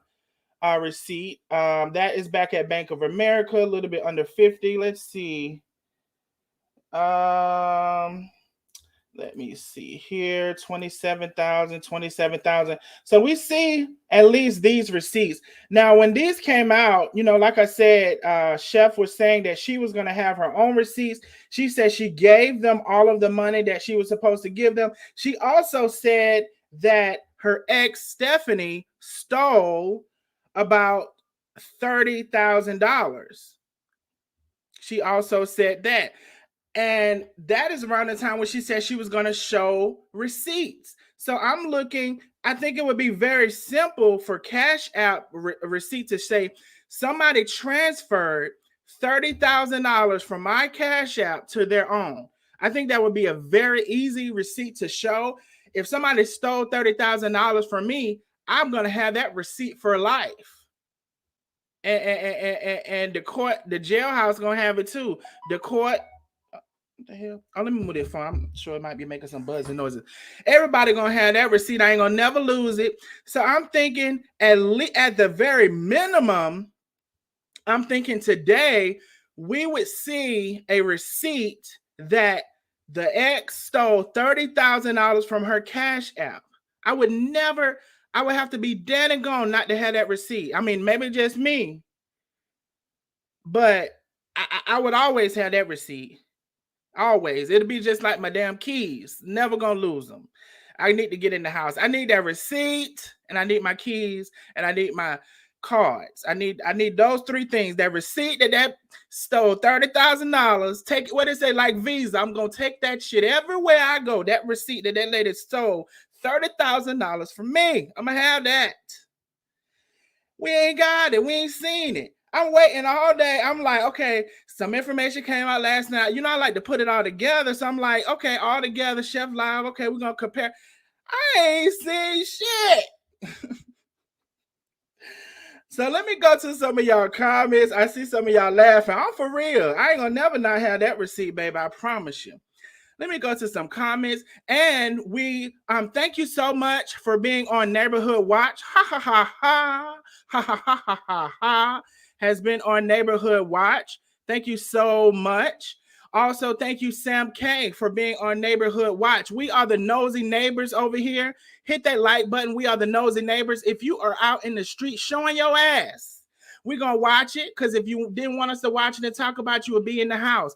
Speaker 5: receipt. That is back at Bank of America, a little bit under 50. Let's see. Let me see here. 27,000. So we see at least these receipts. Now, when these came out, like I said, Chef was saying that she was going to have her own receipts. She said she gave them all of the money that she was supposed to give them. She also said that her ex, Stephanie, stole about $30,000. She also said that. And that is around the time when she said she was going to show receipts. So I'm looking, I think it would be very simple for Cash App receipt to say somebody transferred $30,000 from my Cash App to their own. I think that would be a very easy receipt to show. If somebody stole $30,000 from me, I'm going to have that receipt for life. And the court, the jailhouse going to have it too. The court, what the hell? Oh, let me move this phone. I'm sure it might be making some buzzing noises. Everybody gonna have that receipt. I ain't gonna never lose it. So I'm thinking at the very minimum, I'm thinking today we would see a receipt that the ex stole $30,000 from her Cash App. I would have to be dead and gone not to have that receipt. I mean, maybe just me, but I would always have that receipt. Always. It'll be just like my damn keys. Never gonna lose them. I need to get in the house. I need that receipt, and I need my keys, and I need my cards. I need those three things. That receipt that stole $30,000. Take what it say like Visa. I'm gonna take that shit everywhere I go. That receipt that lady stole $30,000 from me. I'm gonna have that. We ain't got it. We ain't seen it. I'm waiting all day. I'm like, okay, some information came out last night. I like to put it all together. So I'm like, okay, all together, Chef Live. Okay, we're going to compare. I ain't seen shit. So let me go to some of y'all comments. I see some of y'all laughing. I'm for real. I ain't going to never not have that receipt, baby. I promise you. Let me go to some comments. And we thank you so much for being on Neighborhood Watch. Ha ha ha ha. Ha ha ha ha ha ha. Has been on Neighborhood Watch. Thank you so much. Also, thank you, Sam K, for being on Neighborhood Watch. We are the nosy neighbors over here. Hit that like button. We are the nosy neighbors. If you are out in the street showing your ass, we're going to watch it, because if you didn't want us to watch it and talk about you, would be in the house.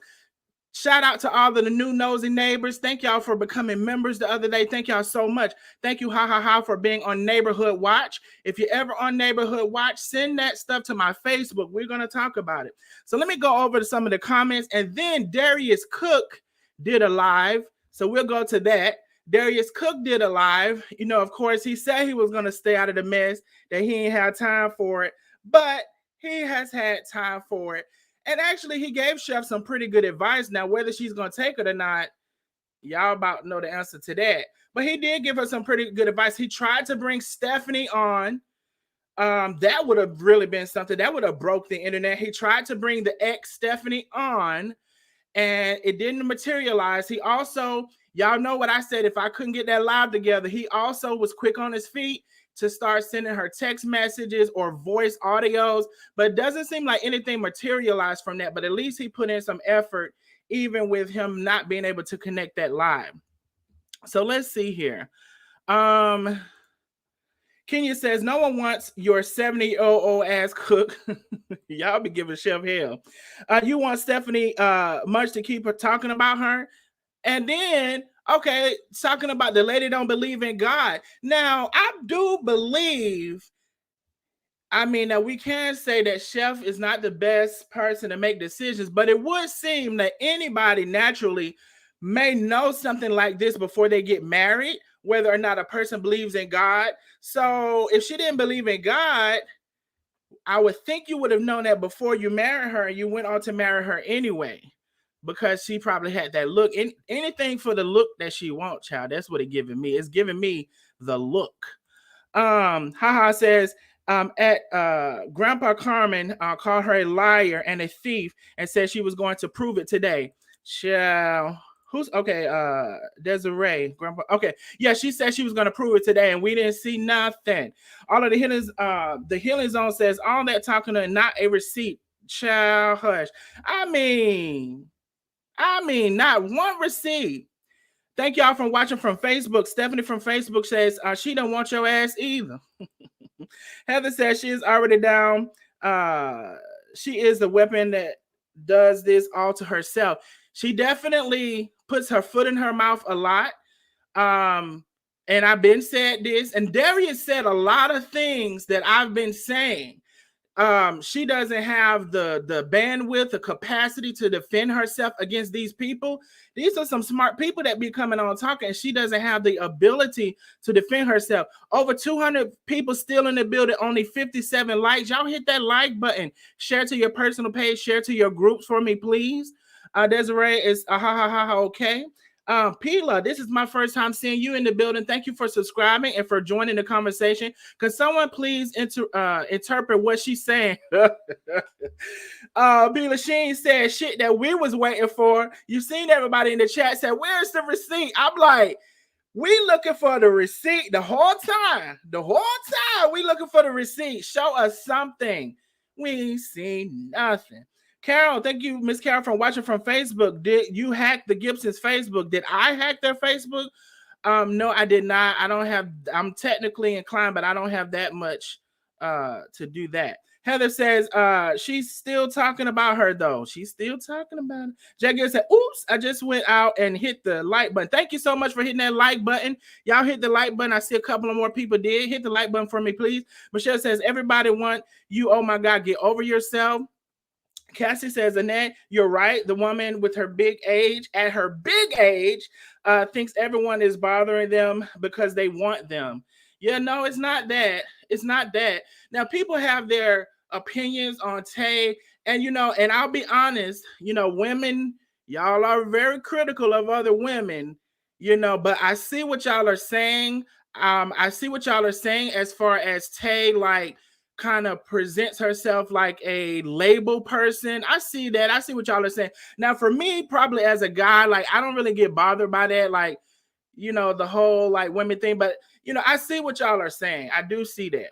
Speaker 5: Shout out to all of the new nosy neighbors. Thank y'all for becoming members the other day. Thank y'all so much. Thank you, ha ha ha, for being on Neighborhood Watch. If you're ever on Neighborhood Watch, send that stuff to my Facebook. We're going to talk about it. So let me go over to some of the comments. And then Darius Cook did a live. So we'll go to that. Darius Cook did a live. Of course, he said he was going to stay out of the mess, that he ain't had time for it. But he has had time for it. And actually, he gave Chef some pretty good advice. Now, whether she's going to take it or not, y'all about to know the answer to that. But he did give her some pretty good advice. He tried to bring Stephanie on. That would have really been something. That would have broke the internet. He tried to bring the ex Stephanie on, and it didn't materialize. He also, y'all know what I said, if I couldn't get that live together, he also was quick on his feet to start sending her text messages or voice audios, but it doesn't seem like anything materialized from that. But at least he put in some effort, even with him not being able to connect that live. So let's see here. Kenya says, no one wants your 70-year-old ass cook. Y'all be giving Chef hell. You want Stephanie much to keep her talking about her. And then, okay, talking about the lady don't believe in God. Now, I do believe, I mean, now we can say that Chef is not the best person to make decisions, but it would seem that anybody naturally may know something like this before they get married, whether or not a person believes in God. So if she didn't believe in God, I would think you would have known that before you married her, and you went on to marry her anyway, because she probably had that look. Anything for the look that she wants, child. That's what it's giving me. It's giving me the look. Haha says, at Grandpa Carmen called her a liar and a thief and said she was going to prove it today. Shall who's okay? Desiree, Grandpa. Okay, yeah, she said she was going to prove it today, and we didn't see nothing. All of the healing zone says all that talking and not a receipt. Child, hush. I mean, not one receipt. Thank y'all for watching from Facebook. Stephanie from Facebook says she don't want your ass either. Heather says she is already down. She is the weapon that does this all to herself. She definitely puts her foot in her mouth a lot. And I've been said this, and Darius said a lot of things that I've been saying. She doesn't have the bandwidth, the capacity to defend herself against these people. These are some smart people that be coming on talking, and she doesn't have the ability to defend herself. Over 200 people still in the building, only 57 likes. Y'all hit that like button, share to your personal page, share to your groups for me, please. Desiree is okay. Pila, this is my first time seeing you in the building. Thank you for subscribing and for joining the conversation. Can someone please interpret what she's saying? Pila Sheen said shit that we was waiting for. You seen everybody in the chat said, where's the receipt? I'm like, we looking for the receipt the whole time. The whole time we looking for the receipt. Show us something. We ain't seen nothing. Carol, thank you, Miss Carol, for watching from Facebook. Did you hack the Gibsons' Facebook? Did I hack their Facebook? No, I did not. I don't have, I'm technically inclined, but I don't have that much to do that. Heather says she's still talking about her, though. She's still talking about it. Jagger said, oops, I just went out and hit the like button. Thank you so much for hitting that like button. Y'all hit the like button. I see a couple of more people did. Hit the like button for me, please. Michelle says, everybody want you. Oh, my God, get over yourself. Cassie says, Annette, you're right. The woman with her big age, at her big age, thinks everyone is bothering them because they want them. Yeah, no, it's not that. It's not that. Now, people have their opinions on Tay, and, and I'll be honest, women, y'all are very critical of other women, but I see what y'all are saying. I see what y'all are saying as far as Tay, like, kind of presents herself like a label person. I see that. I see what y'all are saying. Now, for me, probably as a guy, like, I don't really get bothered by that, like, the whole like women thing, but I see what y'all are saying. I do see that.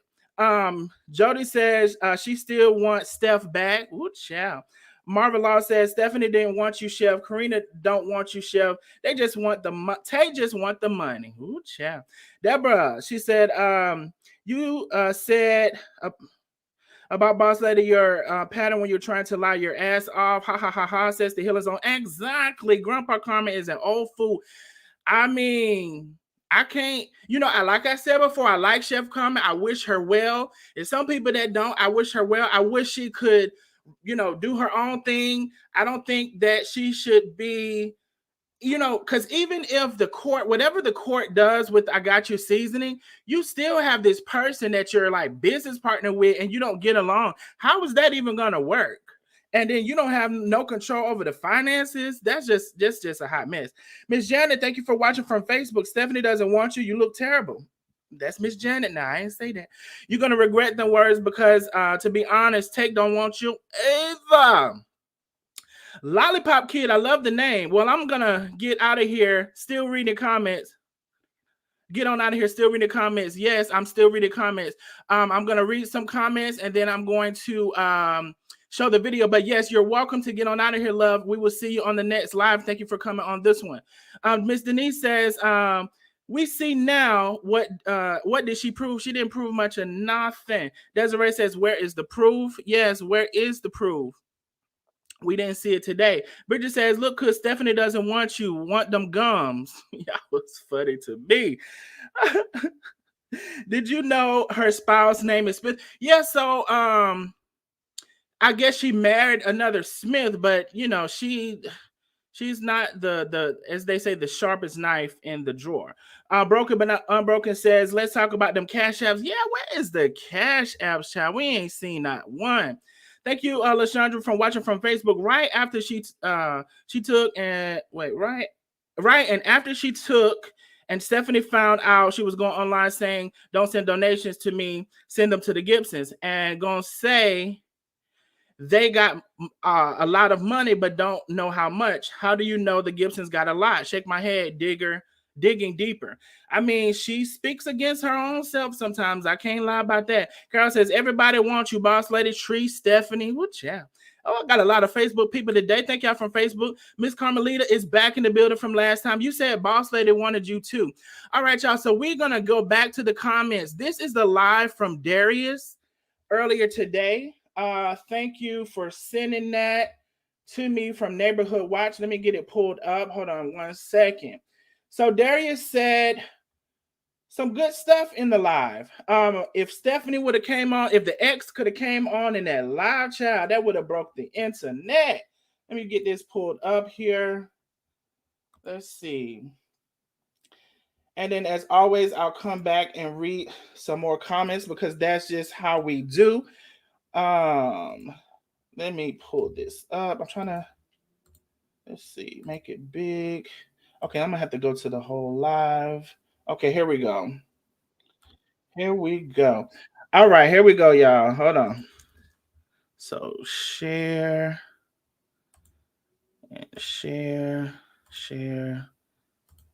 Speaker 5: Jody says she still wants Steph back. Ooh, child. Marvin Law says Stephanie didn't want you, Chef. Karina don't want you, Chef. They just want the Tay just want the money. Ooh, child. Deborah, she said, you said about boss lady, your pattern when you're trying to lie your ass off. Ha ha ha ha, says the Healer Zone. Exactly. Grandpa Carmen is an old fool. I mean, I can't, like I said before, I like Chef Carmen. I wish her well. There's some people that don't. I wish her well. I wish she could, do her own thing. I don't think that she should be, because even if the court, whatever the court does with I Got You seasoning, you still have this person that you're like business partner with and you don't get along. How is that even going to work? And then you don't have no control over the finances. That's just a hot mess. Miss Janet, thank you for watching from Facebook. Stephanie doesn't want you. You look terrible. That's Miss Janet now. I ain't say that. You're going to regret the words because, to be honest, Take don't want you either. Lollipop Kid, I love the name. Well, I'm gonna get out of here. Still reading comments. Get on out of here. Still reading comments. Yes, I'm still reading comments. I'm gonna read some comments and then I'm going to show the video. But yes, you're welcome to get on out of here, love. We will see you on the next live. Thank you for coming on this one. Miss Denise says, we see now what did she prove? She didn't prove much of nothing. Desiree says, where is the proof? Yes, where is the proof? We didn't see it today. Bridget says, look, cause Stephanie doesn't want you, want them gums. Y'all was funny to me. Did you know her spouse name is Smith? Yeah, so I guess she married another Smith, but you know, she's not the as they say, the sharpest knife in the drawer. Broken but not unbroken says, let's talk about them cash apps. Yeah, where is the cash apps, child? We ain't seen not one. Thank you, Lashandra, from watching from Facebook. Right after she took and wait, right, and after she took and Stephanie found out, she was going online saying, "Don't send donations to me, send them to the Gibsons," and gonna say they got a lot of money, but don't know how much. How do you know the Gibsons got a lot? Shake my head, digging deeper. I mean, she speaks against her own self sometimes. I can't lie about that. Carol says, everybody wants you, boss lady, Tree, Stephanie. What, yeah. Oh, I got a lot of Facebook people today. Thank y'all from Facebook. Miss Carmelita is back in the building from last time. You said boss lady wanted you too. All right, y'all. So we're going to go back to the comments. This is the live from Darius earlier today. Thank you for sending that to me from Neighborhood Watch. Let me get it pulled up. Hold on 1 second. So Darius said some good stuff in the live. If Stephanie would have came on, if the ex could have came on in that live, child, that would have broke the internet. Let me get this pulled up here. Let's see. And then as always, I'll come back and read some more comments because that's just how we do. Let me pull this up. I'm trying to, let's see, make it big. Okay, I'm gonna have to go to the whole live. Okay, here we go. Here we go. All right, here we go, y'all. Hold on. So share and share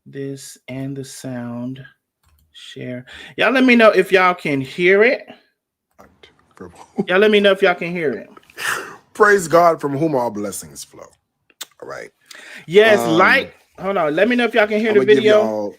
Speaker 5: this and the sound. Share. Y'all let me know if y'all can hear it. Y'all let me know if y'all can hear it.
Speaker 6: Praise God, from whom all blessings flow. All right.
Speaker 5: Yes, hold on. Let me know if y'all can hear the video.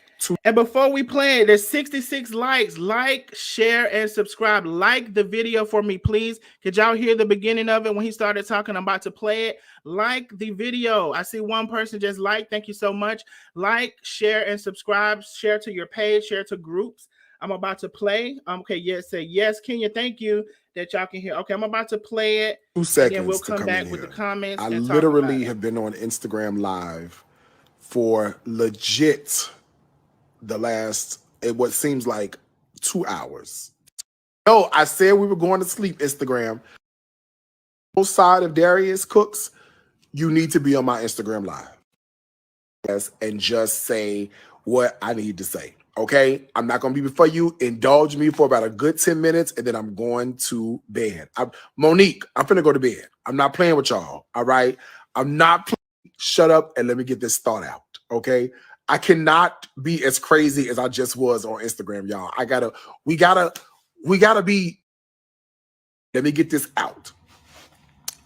Speaker 5: And before we play it, there's 66 likes. Like, share, and subscribe. Like the video for me, please. Could y'all hear the beginning of it when he started talking? I'm about to play it. Like the video. I see one person just like. Thank you so much. Like, share, and subscribe. Share to your page. Share to groups. I'm about to play. Okay, yes, say yes, Kenya. Thank you that y'all can hear. Okay, I'm about to play it.
Speaker 6: 2 seconds.
Speaker 5: And then we'll come back with the comments.
Speaker 6: I literally have been on Instagram Live for legit the last, what seems like 2 hours. No, I said we were going to sleep, Instagram. Both side of Darius Cooks, you need to be on my Instagram Live. Yes, and just say what I need to say. Okay, I'm not going to be before you. Indulge me for about a good 10 minutes, and then I'm going to bed. Monique, I'm finna go to bed. I'm not playing with y'all. All right, I'm not playing. Shut up and let me get this thought out. Okay, I cannot be as crazy as I just was on Instagram, y'all. We gotta be. Let me get this out.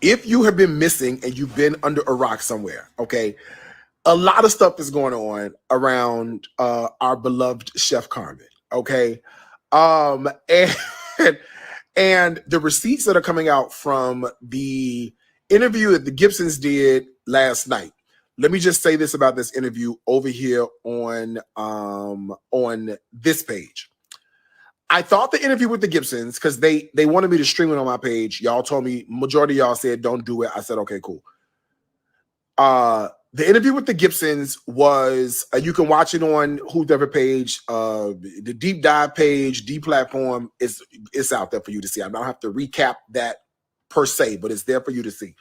Speaker 6: If you have been missing and you've been under a rock somewhere, okay. A lot of stuff is going on around our beloved Chef Carmen, okay? And the receipts that are coming out from the interview that the Gibsons did last night. Let me just say this about this interview over here on this page. I thought the interview with the Gibsons, because they wanted me to stream it on my page. Y'all told me, majority of y'all said don't do it. I said, okay, cool. The interview with the Gibsons was, you can watch it on whoever page, the deep dive page, D platform, it's out there for you to see. I don't have to recap that per se, but it's there for you to see.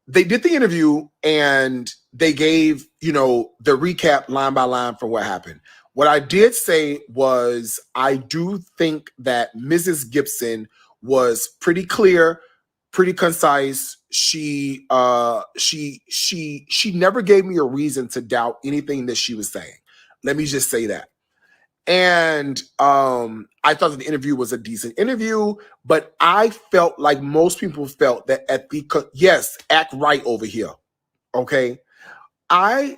Speaker 6: They did the interview and they gave, the recap line by line for what happened. What I did say was, I do think that Mrs. Gibson was pretty clear, pretty concise. She never gave me a reason to doubt anything that she was saying. Let me just say that. And I thought that the interview was a decent interview, but I felt like most people felt that yes, act right over here. Okay. I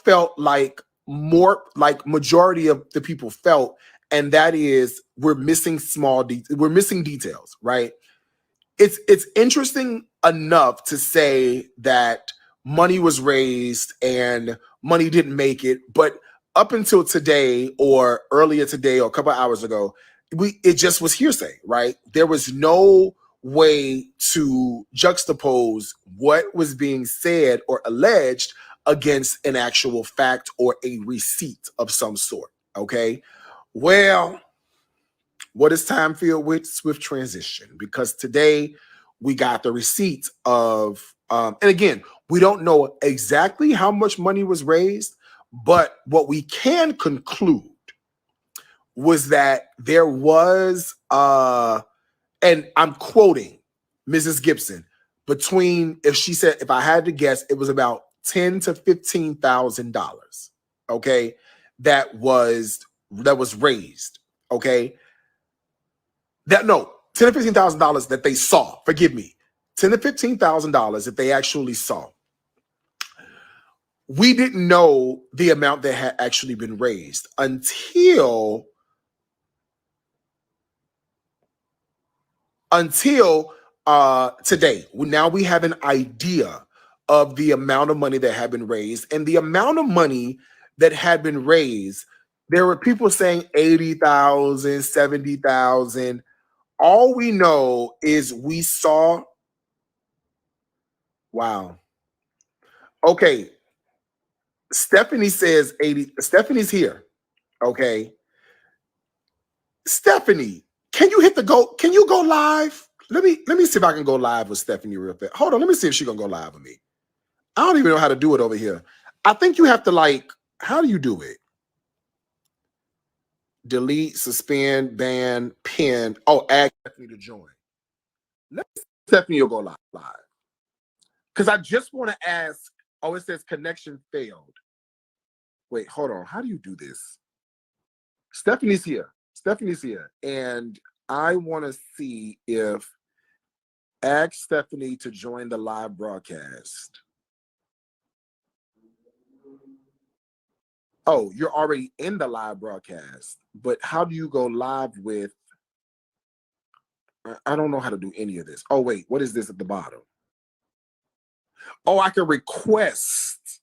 Speaker 6: felt like more like majority of the people felt, and that is we're missing we're missing details, right? It's interesting enough to say that money was raised and money didn't make it, but up until today or earlier today or a couple of hours ago, it just was hearsay, right? There was no way to juxtapose what was being said or alleged against an actual fact or a receipt of some sort. Okay. Well, what is time filled with swift transition? Because today we got the receipt of, and again, we don't know exactly how much money was raised, but what we can conclude was that there was, and I'm quoting Mrs. Gibson, between, if she said, if I had to guess, it was about $10,000 to $15,000. Okay, that was raised. Okay, that no, $10,000 to $15,000 that they saw. Forgive me, $10,000 to $15,000 that they actually saw. We didn't know the amount that had actually been raised until today. Now we have an idea of the amount of money that had been raised, and the amount of money that had been raised. There were people saying 80,000, 70,000. All we know is we saw. Wow. Okay. Stephanie says 80. Stephanie's here. Okay. Stephanie, can you can you go live? Let me see if I can go live with Stephanie real fast. Hold on, let me see if she's gonna go live with me. I don't even know how to do it over here. I think you have to how do you do it? Delete, suspend, ban, pin. Oh, add Stephanie to join. Let me see if Stephanie will go live. Because I just want to ask, oh, it says connection failed. Wait, hold on. How do you do this? Stephanie's here. And I want to see if ask Stephanie to join the live broadcast. Oh, you're already in the live broadcast, but how do you go live with? I don't know how to do any of this. Oh, wait, what is this at the bottom? Oh, I can request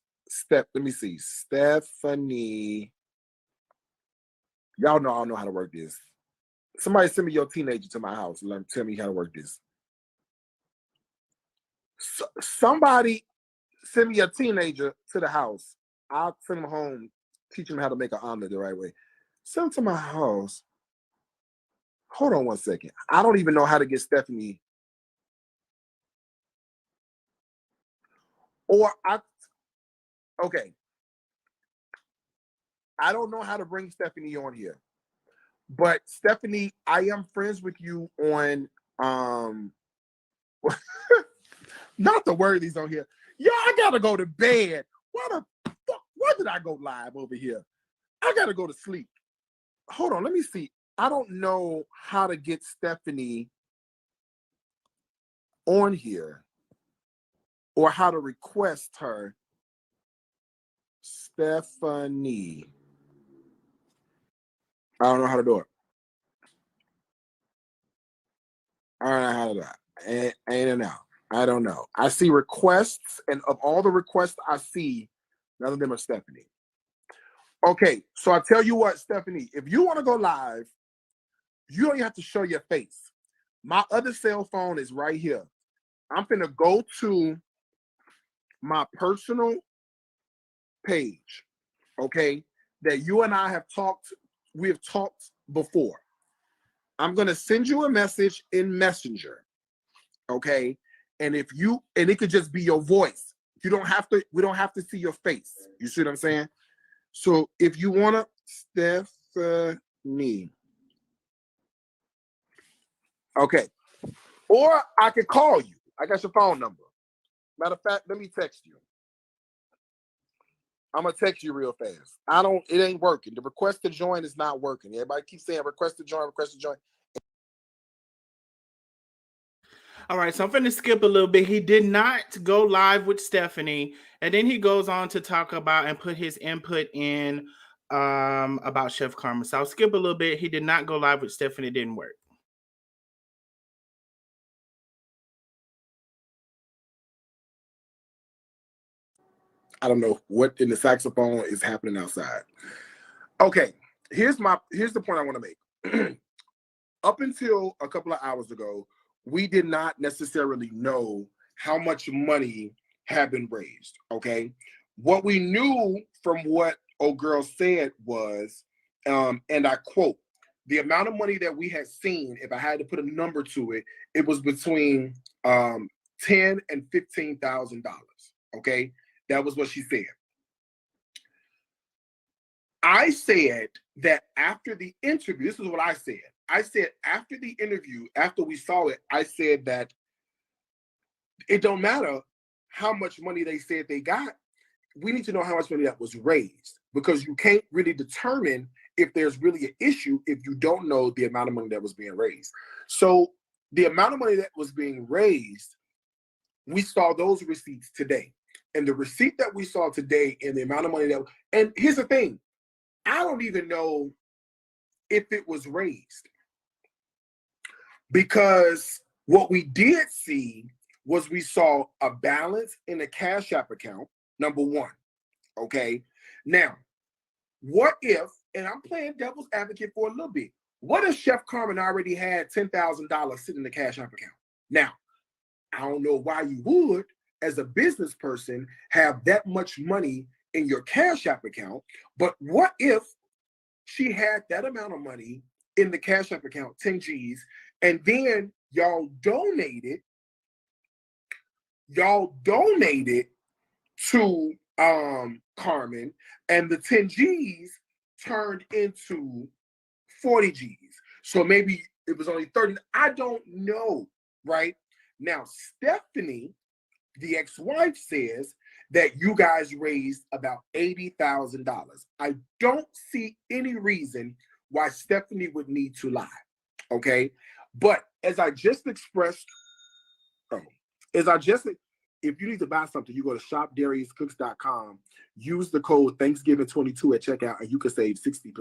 Speaker 6: let me see. Stephanie. Y'all know I don't know how to work this. Somebody send me your teenager to my house and tell me how to work this. Somebody send me a teenager to the house. I'll send them home, teach them how to make an omelet the right way. Send them to my house. Hold on one second. I don't even know how to get Stephanie. Okay. I don't know how to bring Stephanie on here. But Stephanie, I am friends with you on not the wordies on here. Yeah, I gotta go to bed. Why the fuck? Why did I go live over here? I gotta go to sleep. Hold on, let me see. I don't know how to get Stephanie on here or how to request her. Stephanie. I don't know how to do it. I don't know how to do it. I don't know. I see requests, and of all the requests I see, none of them are Stephanie. Okay, so I tell you what, Stephanie, if you want to go live, you don't even have to show your face. My other cell phone is right here. I'm finna go to my personal page, okay, that you and I have talked, we have talked before. I'm gonna send you a message in Messenger, okay? And it could just be your voice. We don't have to see your face. You see what I'm saying? So if you wanna, Stephanie. Okay. Or I could call you. I got your phone number. Matter of fact, let me text you. I'm gonna text you real fast. It ain't working. The request to join is not working. Everybody keeps saying request to join, request to join.
Speaker 5: All right, so I'm going to skip a little bit. He did not go live with Stephanie, and then he goes on to talk about and put his input in about Chef Carmen. So I'll skip a little bit. He did not go live with Stephanie. It didn't work.
Speaker 6: I don't know what in the saxophone is happening outside. Okay, here's the point I want to make. Up until a couple of hours ago, we did not necessarily know how much money had been raised. Okay, what we knew from what old girl said was, and I quote, the amount of money that we had seen, if I had to put a number to it, it was between $10,000 and $15,000. Okay, that was what she said. I said that after the interview, this is what I said. I said after the interview, after we saw it, I said that it don't matter how much money they said they got. We need to know how much money that was raised, because you can't really determine if there's really an issue if you don't know the amount of money that was being raised. So the amount of money that was being raised, we saw those receipts today. And the receipt that we saw today and the amount of money that, and here's the thing, I don't even know if it was raised, because what we did see was we saw a balance in the Cash App account, number one. Okay. Now, what if, and I'm playing devil's advocate for a little bit, what if Chef Carmen already had $10,000 sitting in the Cash App account? Now, I don't know why you would, as a business person, have that much money in your Cash App account, but what if she had that amount of money in the Cash App account, 10 G's, and then y'all donated to Carmen, and the 10 G's turned into 40 G's. So maybe it was only 30. I don't know, right? Now, Stephanie, the ex-wife, says that you guys raised about $80,000. I don't see any reason why Stephanie would need to lie, okay? But as I just expressed, if you need to buy something, you go to shopdariuscooks.com, use the code Thanksgiving22 at checkout, and you can save 60%,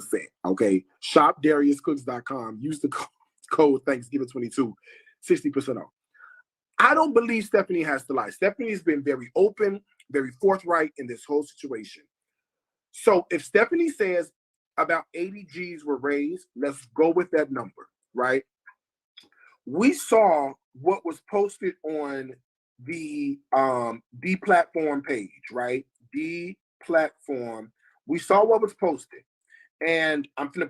Speaker 6: okay? Shopdariuscooks.com, use the code Thanksgiving22, 60% off. I don't believe Stephanie has to lie. Stephanie's been very open, very forthright in this whole situation. So if Stephanie says about 80 G's were raised, let's go with that number, right? We saw what was posted on the platform page, right? The platform. We saw what was posted, and I'm gonna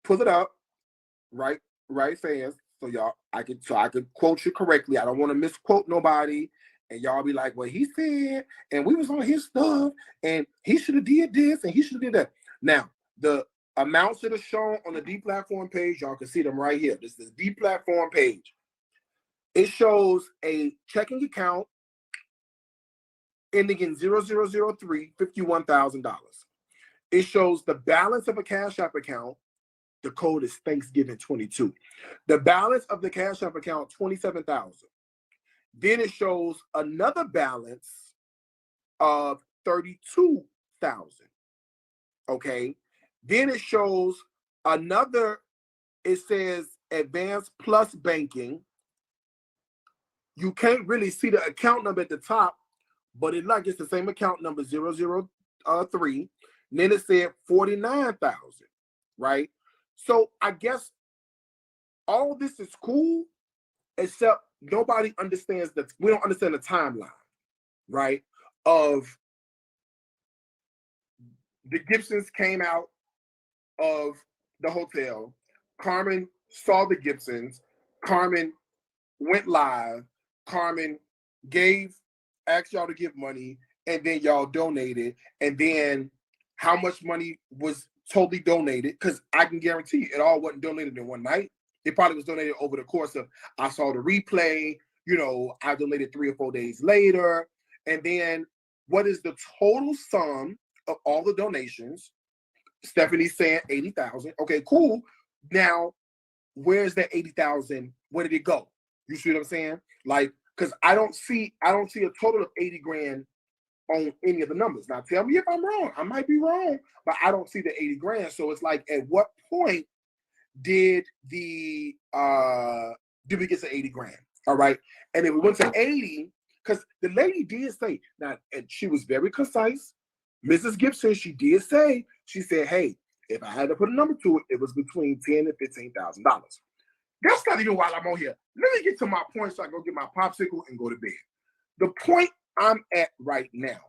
Speaker 6: pull it up, right fast, so y'all, I could quote you correctly. I don't want to misquote nobody, and y'all be like, well, he said, and we was on his stuff, and he should have did this, and he should have did that. Now, the amounts that are shown on the D platform page, y'all can see them right here. This is the D platform page. It shows a checking account ending in 0003, $51,000. It shows the balance of a Cash App account. The code is Thanksgiving22. The balance of the Cash App account, 27,000. Then it shows another balance of 32,000. Okay. Then it shows another, it says Advanced Plus Banking. You can't really see the account number at the top, but it's the same account number, 003. And then it said 49,000, right? So I guess all of this is cool, except nobody understands that we don't understand the timeline, right? Of the Gibsons came out of the hotel. Carmen saw the Gibsons. Carmen went live. Carmen asked y'all to give money, and then y'all donated. And then how much money was totally donated? Because I can guarantee you it all wasn't donated in one night. It probably was donated over the course of, I saw the replay, I donated 3 or 4 days later. And then what is the total sum of all the donations? Stephanie's saying 80,000. Okay, cool. Now, where's that 80,000? Where did it go? You see what I'm saying? Like, because I don't see a total of 80 grand on any of the numbers. Now tell me if I'm wrong. I might be wrong, but I don't see the 80 grand. So it's like, at what point did we get to 80 grand? All right. And if we went to 80, because the lady did say now, and she was very concise. Mrs. Gibson, she did say, she said, hey, if I had to put a number to it, it was between $10,000 and $15,000. That's not even while I'm on here. Let me get to my point so I go get my popsicle and go to bed. The point I'm at right now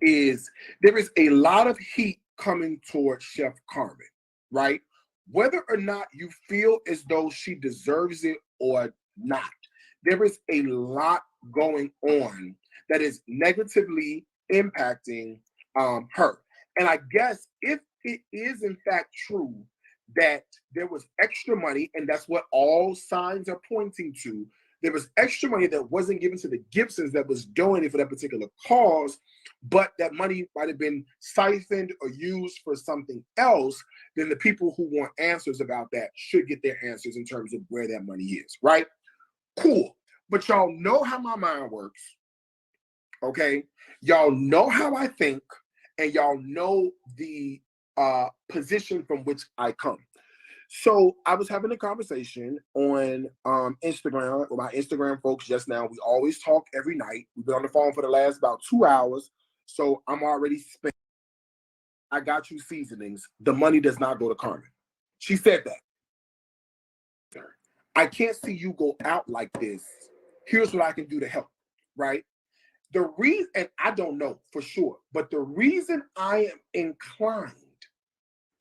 Speaker 6: is there is a lot of heat coming towards Chef Carmen, right? Whether or not you feel as though she deserves it or not, there is a lot going on that is negatively impacting her. And I guess if it is in fact true that there was extra money, and that's what all signs are pointing to, there was extra money that wasn't given to the Gibsons that was donated for that particular cause, but that money might have been siphoned or used for something else, then the people who want answers about that should get their answers in terms of where that money is, right? Cool. But y'all know how my mind works, okay? Y'all know how I think, and y'all know the position from which I come. So I was having a conversation on Instagram with my Instagram folks just now. We always talk every night. We've been on the phone for the last about 2 hours. So I'm already spent. I got you seasonings. The money does not go to Carmen. She said that. I can't see you go out like this. Here's what I can do to help, right? The reason, and I don't know for sure, but the reason I am inclined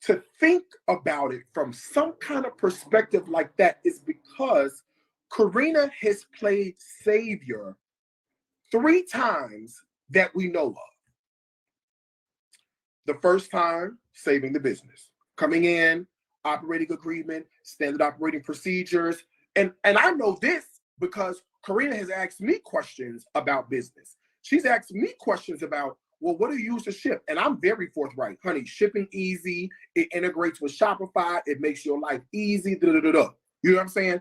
Speaker 6: to think about it from some kind of perspective like that is because Karina has played savior 3 times that we know of. The first time, saving the business, coming in, operating agreement, standard operating procedures. And I know this because Karina has asked me questions about business. She's asked me questions about, well, what do you use to ship? And I'm very forthright. Honey, shipping easy. It integrates with Shopify. It makes your life easy. Da, da, da, da. You know what I'm saying?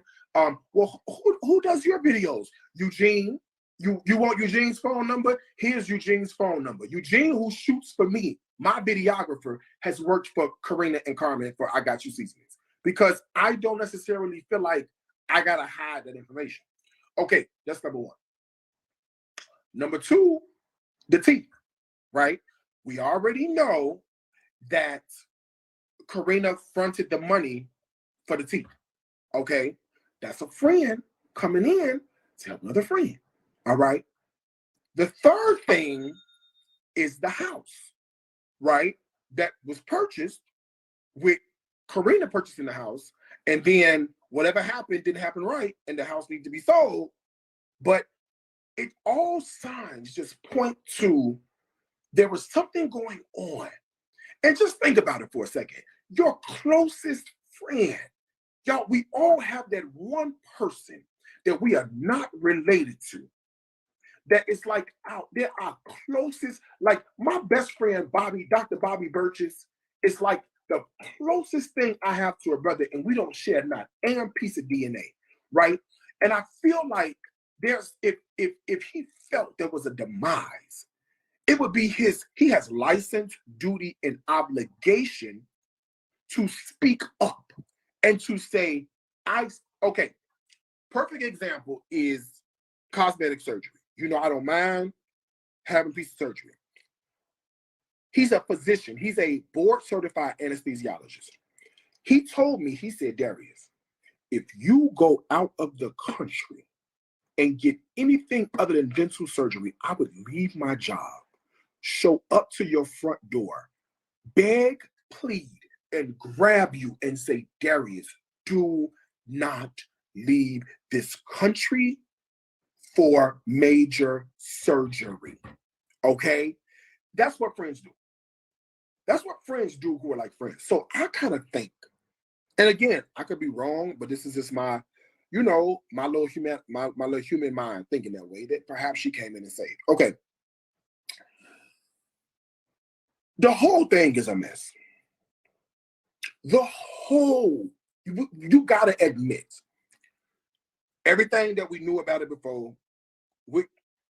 Speaker 6: Well, who does your videos? Eugene. You want Eugene's phone number? Here's Eugene's phone number. Eugene, who shoots for me, my videographer, has worked for Karina and Carmen for I Got You Seasonings, because I don't necessarily feel like I gotta hide that information. Okay, that's number 1. Number 2, the teeth, right? We already know that Karina fronted the money for the teeth. Okay, that's a friend coming in to help another friend. All right. The third thing is the house, right? That was purchased with Karina purchasing the house, and then whatever happened didn't happen right, and the house needed to be sold. But it all signs just point to there was something going on. And just think about it for a second. Your closest friend, y'all, we all have that one person that we are not related to. That is like they're our closest, like my best friend, Bobby, Dr. Bobby Burgess, is like the closest thing I have to a brother, and we don't share not a piece of DNA, right? And I feel like there's, if he felt there was a demise, it would be he has license, duty, and obligation to speak up and to say, okay, perfect example is cosmetic surgery. You know, I don't mind having a piece of surgery. He's a physician. He's a board certified anesthesiologist. He told me, he said, Darius, if you go out of the country and get anything other than dental surgery, I would leave my job, show up to your front door, beg, plead, and grab you and say, Darius, do not leave this country for major surgery. Okay? That's what friends do. That's what friends do who are like friends. So I kind of think, and again, I could be wrong, but this is just my, you know, my little human mind thinking that way, that perhaps she came in and said, okay, the whole thing is a mess. The whole, you gotta admit, everything that we knew about it before, with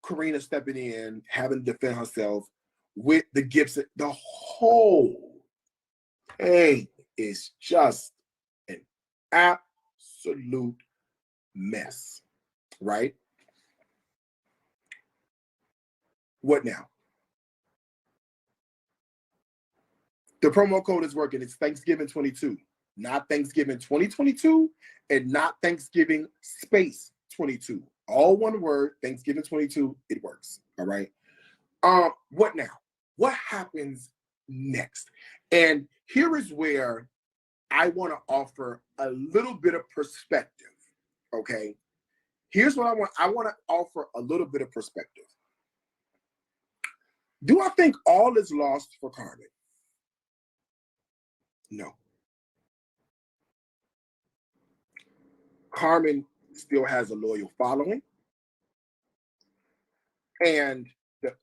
Speaker 6: Karina stepping in, having to defend herself, with the Gibson, the whole thing is just an absolute mess, right? What now? The promo code is working. It's Thanksgiving 22, not Thanksgiving 2022, and not Thanksgiving space 22. All one word, Thanksgiving 22, it works. All right. What now? What happens next? And here is where I want to offer a little bit of perspective. Okay. Here's what I want. I want to offer a little bit of perspective. Do I think all is lost for Carmen? No. Carmen still has a loyal following. And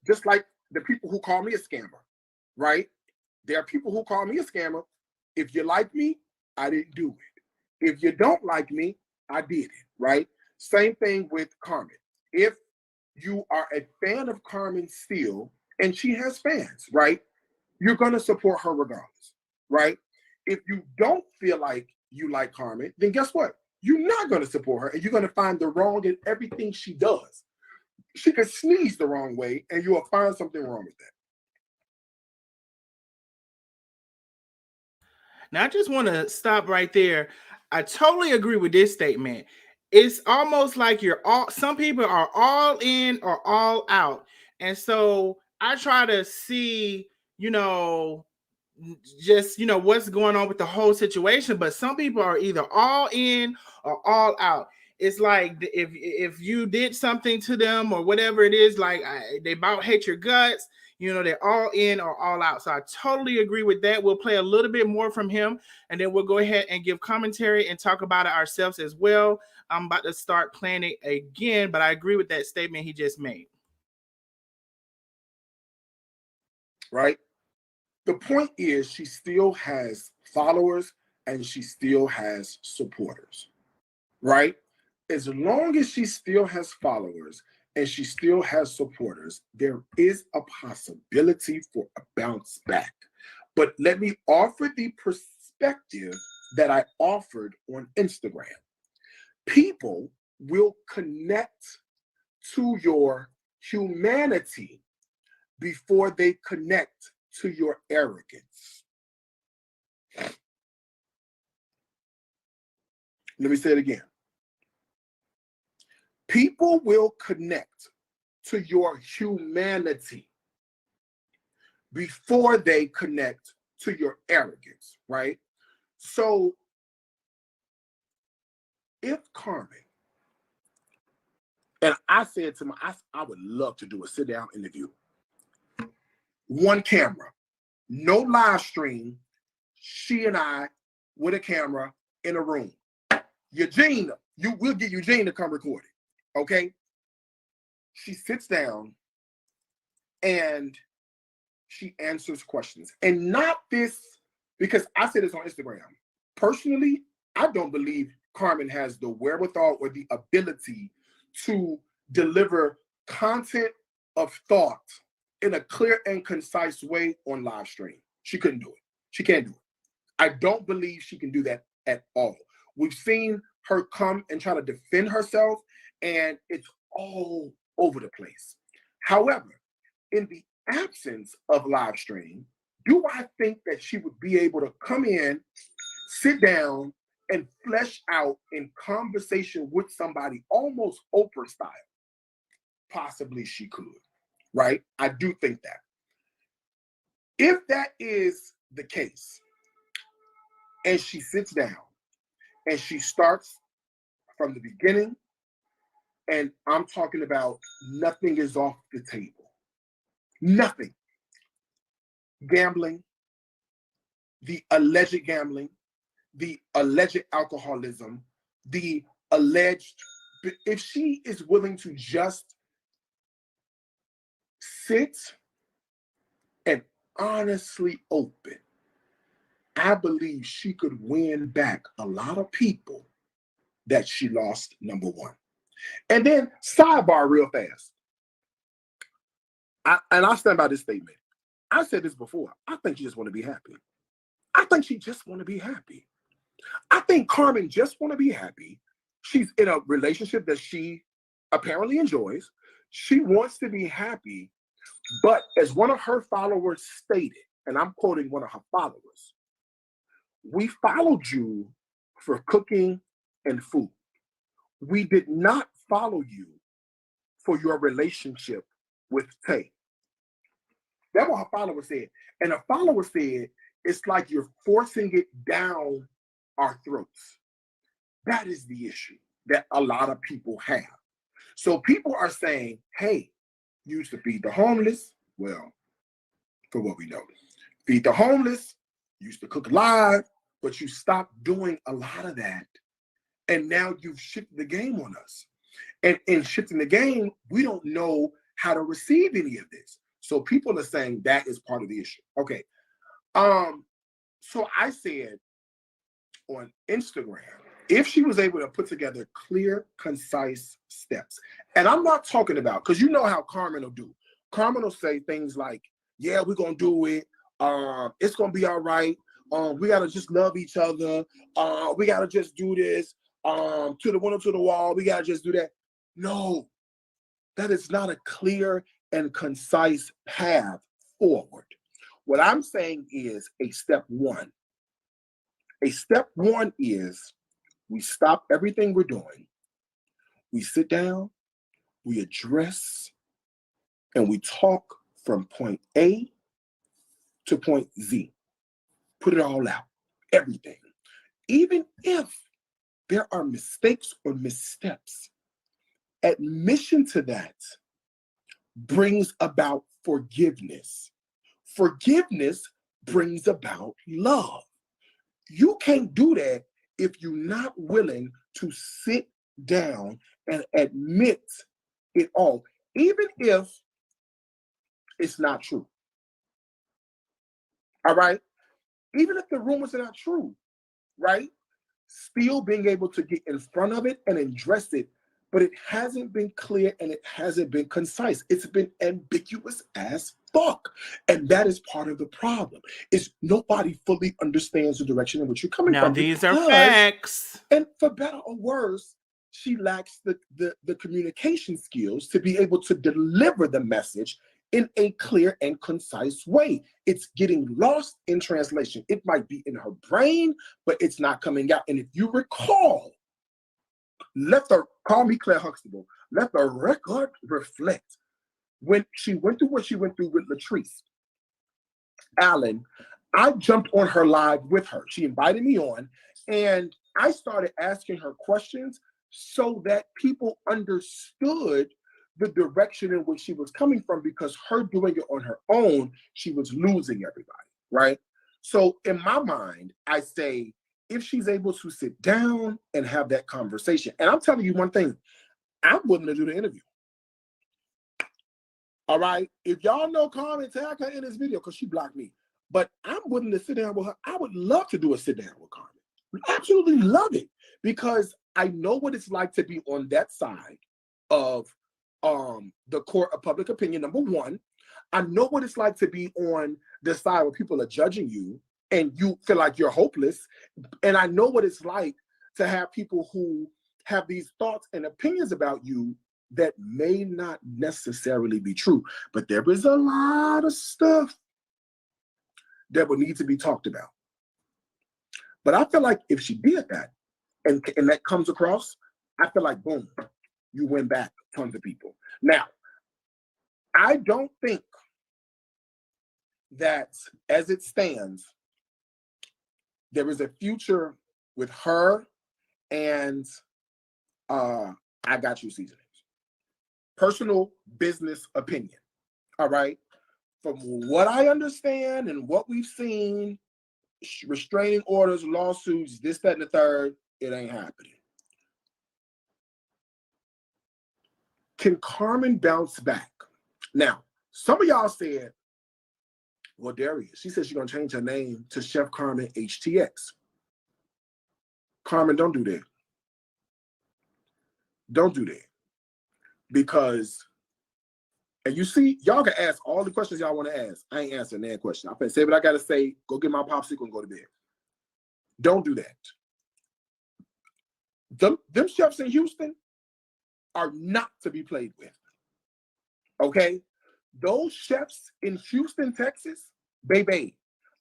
Speaker 6: just like the people who call me a scammer, right? There are people who call me a scammer. If you like me, I didn't do it. If you don't like me, I did it, right? Same thing with Carmen. If you are a fan of Carmen still, and she has fans, right? You're going to support her regardless, right? If you don't feel like you like Carmen, then guess what? You're not going to support her, and you're going to find the wrong in everything she does. She could sneeze the wrong way, and you will find something wrong with that.
Speaker 5: Now, I just want to stop right there. I totally agree with this statement. It's almost like some people are all in or all out. And so I try to see, just, what's going on with the whole situation. But some people are either all in or all out. It's like if you did something to them or whatever it is, like they about hate your guts, they're all in or all out. So I totally agree with that. We'll play a little bit more from him, and then we'll go ahead and give commentary and talk about it ourselves as well. I'm about to start playing it again, but I agree with that statement he just made.
Speaker 6: Right? The point is she still has followers and she still has supporters, right? As long as she still has followers and she still has supporters, there is a possibility for a bounce back. But let me offer the perspective that I offered on Instagram. People will connect to your humanity before they connect to your arrogance. Let me say it again. People will connect to your humanity before they connect to your arrogance, right? So if Carmen, and I said to I would love to do a sit down interview. One camera, no live stream, she and I with a camera in a room. Eugene, we'll get Eugene to come record it, okay? She sits down and she answers questions. And not this, because I said this on Instagram. Personally, I don't believe Carmen has the wherewithal or the ability to deliver content of thought in a clear and concise way on live stream. She couldn't do it. She can't do it. I don't believe she can do that at all. We've seen her come and try to defend herself, and it's all over the place. However, in the absence of live stream, do I think that she would be able to come in, sit down, and flesh out in conversation with somebody almost Oprah style? Possibly she could, right? I do think that. If that is the case, and she sits down and she starts from the beginning, and I'm talking about nothing is off the table. Nothing. Gambling, the alleged gambling, the alleged alcoholism, the alleged, if she is willing to just sit and honestly open, I believe she could win back a lot of people that she lost, number one. And then sidebar real fast. I stand by this statement. I said this before. I think she just want to be happy. I think she just want to be happy. I think Carmen just want to be happy. She's in a relationship that she apparently enjoys. She wants to be happy. But as one of her followers stated, and I'm quoting one of her followers, we followed you for cooking and food. We did not follow you for your relationship with Tay. That's what her follower said. And her follower said, it's like you're forcing it down our throats. That is the issue that a lot of people have. So people are saying, hey, you used to feed the homeless. Well, for what we know, feed the homeless, used to cook live, but you stopped doing a lot of that. And now you've shifted the game on us. And in shifting the game, we don't know how to receive any of this. So people are saying that is part of the issue. Okay. So I said on Instagram, if she was able to put together clear, concise steps, and I'm not talking about, because you know how Carmen will do. Carmen will say things like, yeah, we're going to do it. It's going to be all right. We got to just love each other. We got to just do this. To the window, to the wall. We got to just do that. No, that is not a clear and concise path forward. What I'm saying is a step one. A step one is we stop everything we're doing. We sit down, we address, and we talk from point A to point Z. Put it all out, everything. Even if there are mistakes or missteps, admission to that brings about forgiveness. Forgiveness brings about love. You can't do that if you're not willing to sit down and admit it all, even if it's not true. All right? Even if the rumors are not true, right? Still being able to get in front of it and address it, but it hasn't been clear and it hasn't been concise. It's been ambiguous as fuck. And that is part of the problem, is nobody fully understands the direction in which you're coming
Speaker 5: Now,
Speaker 6: from.
Speaker 5: these are facts.
Speaker 6: And for better or worse, she lacks the communication skills to be able to deliver the message in a clear and concise way. It's getting lost in translation. It might be in her brain, but it's not coming out. And if you recall, call me Claire Huxtable, let the record reflect. When she went through what she went through with Latrice Allen, I jumped on her live with her. She invited me on, and I started asking her questions so that people understood the direction in which she was coming from, because her doing it on her own, she was losing everybody, right? So in my mind, I say, if she's able to sit down and have that conversation, and I'm telling you one thing, I'm willing to do the interview. All right? If y'all know Carmen, tag her in this video because she blocked me. But I'm willing to sit down with her. I would love to do a sit down with Carmen. Absolutely love it, because I know what it's like to be on that side of the court of public opinion, number one. I know what it's like to be on the side where people are judging you and you feel like you're hopeless. And I know what it's like to have people who have these thoughts and opinions about you that may not necessarily be true. But there is a lot of stuff that would need to be talked about. But I feel like if she did that and that comes across, I feel like, boom, you win back tons of people. Now, I don't think that as it stands, there is a future with her and I Got You Seasonings. Personal business opinion. All right. From what I understand and what we've seen, restraining orders, lawsuits, this, that, and the third, it ain't happening. Can Carmen bounce back? Now, some of y'all said, well, Darius, she said she's going to change her name to Chef Carmen HTX. Carmen, don't do that. Don't do that. because, and you see, y'all can ask all the questions y'all want to ask. I ain't answering that question. I'm gonna say what I gotta say. Go get my popsicle and go to bed. Don't do that. Them chefs in Houston are not to be played with. Okay, those chefs in Houston, Texas, baby.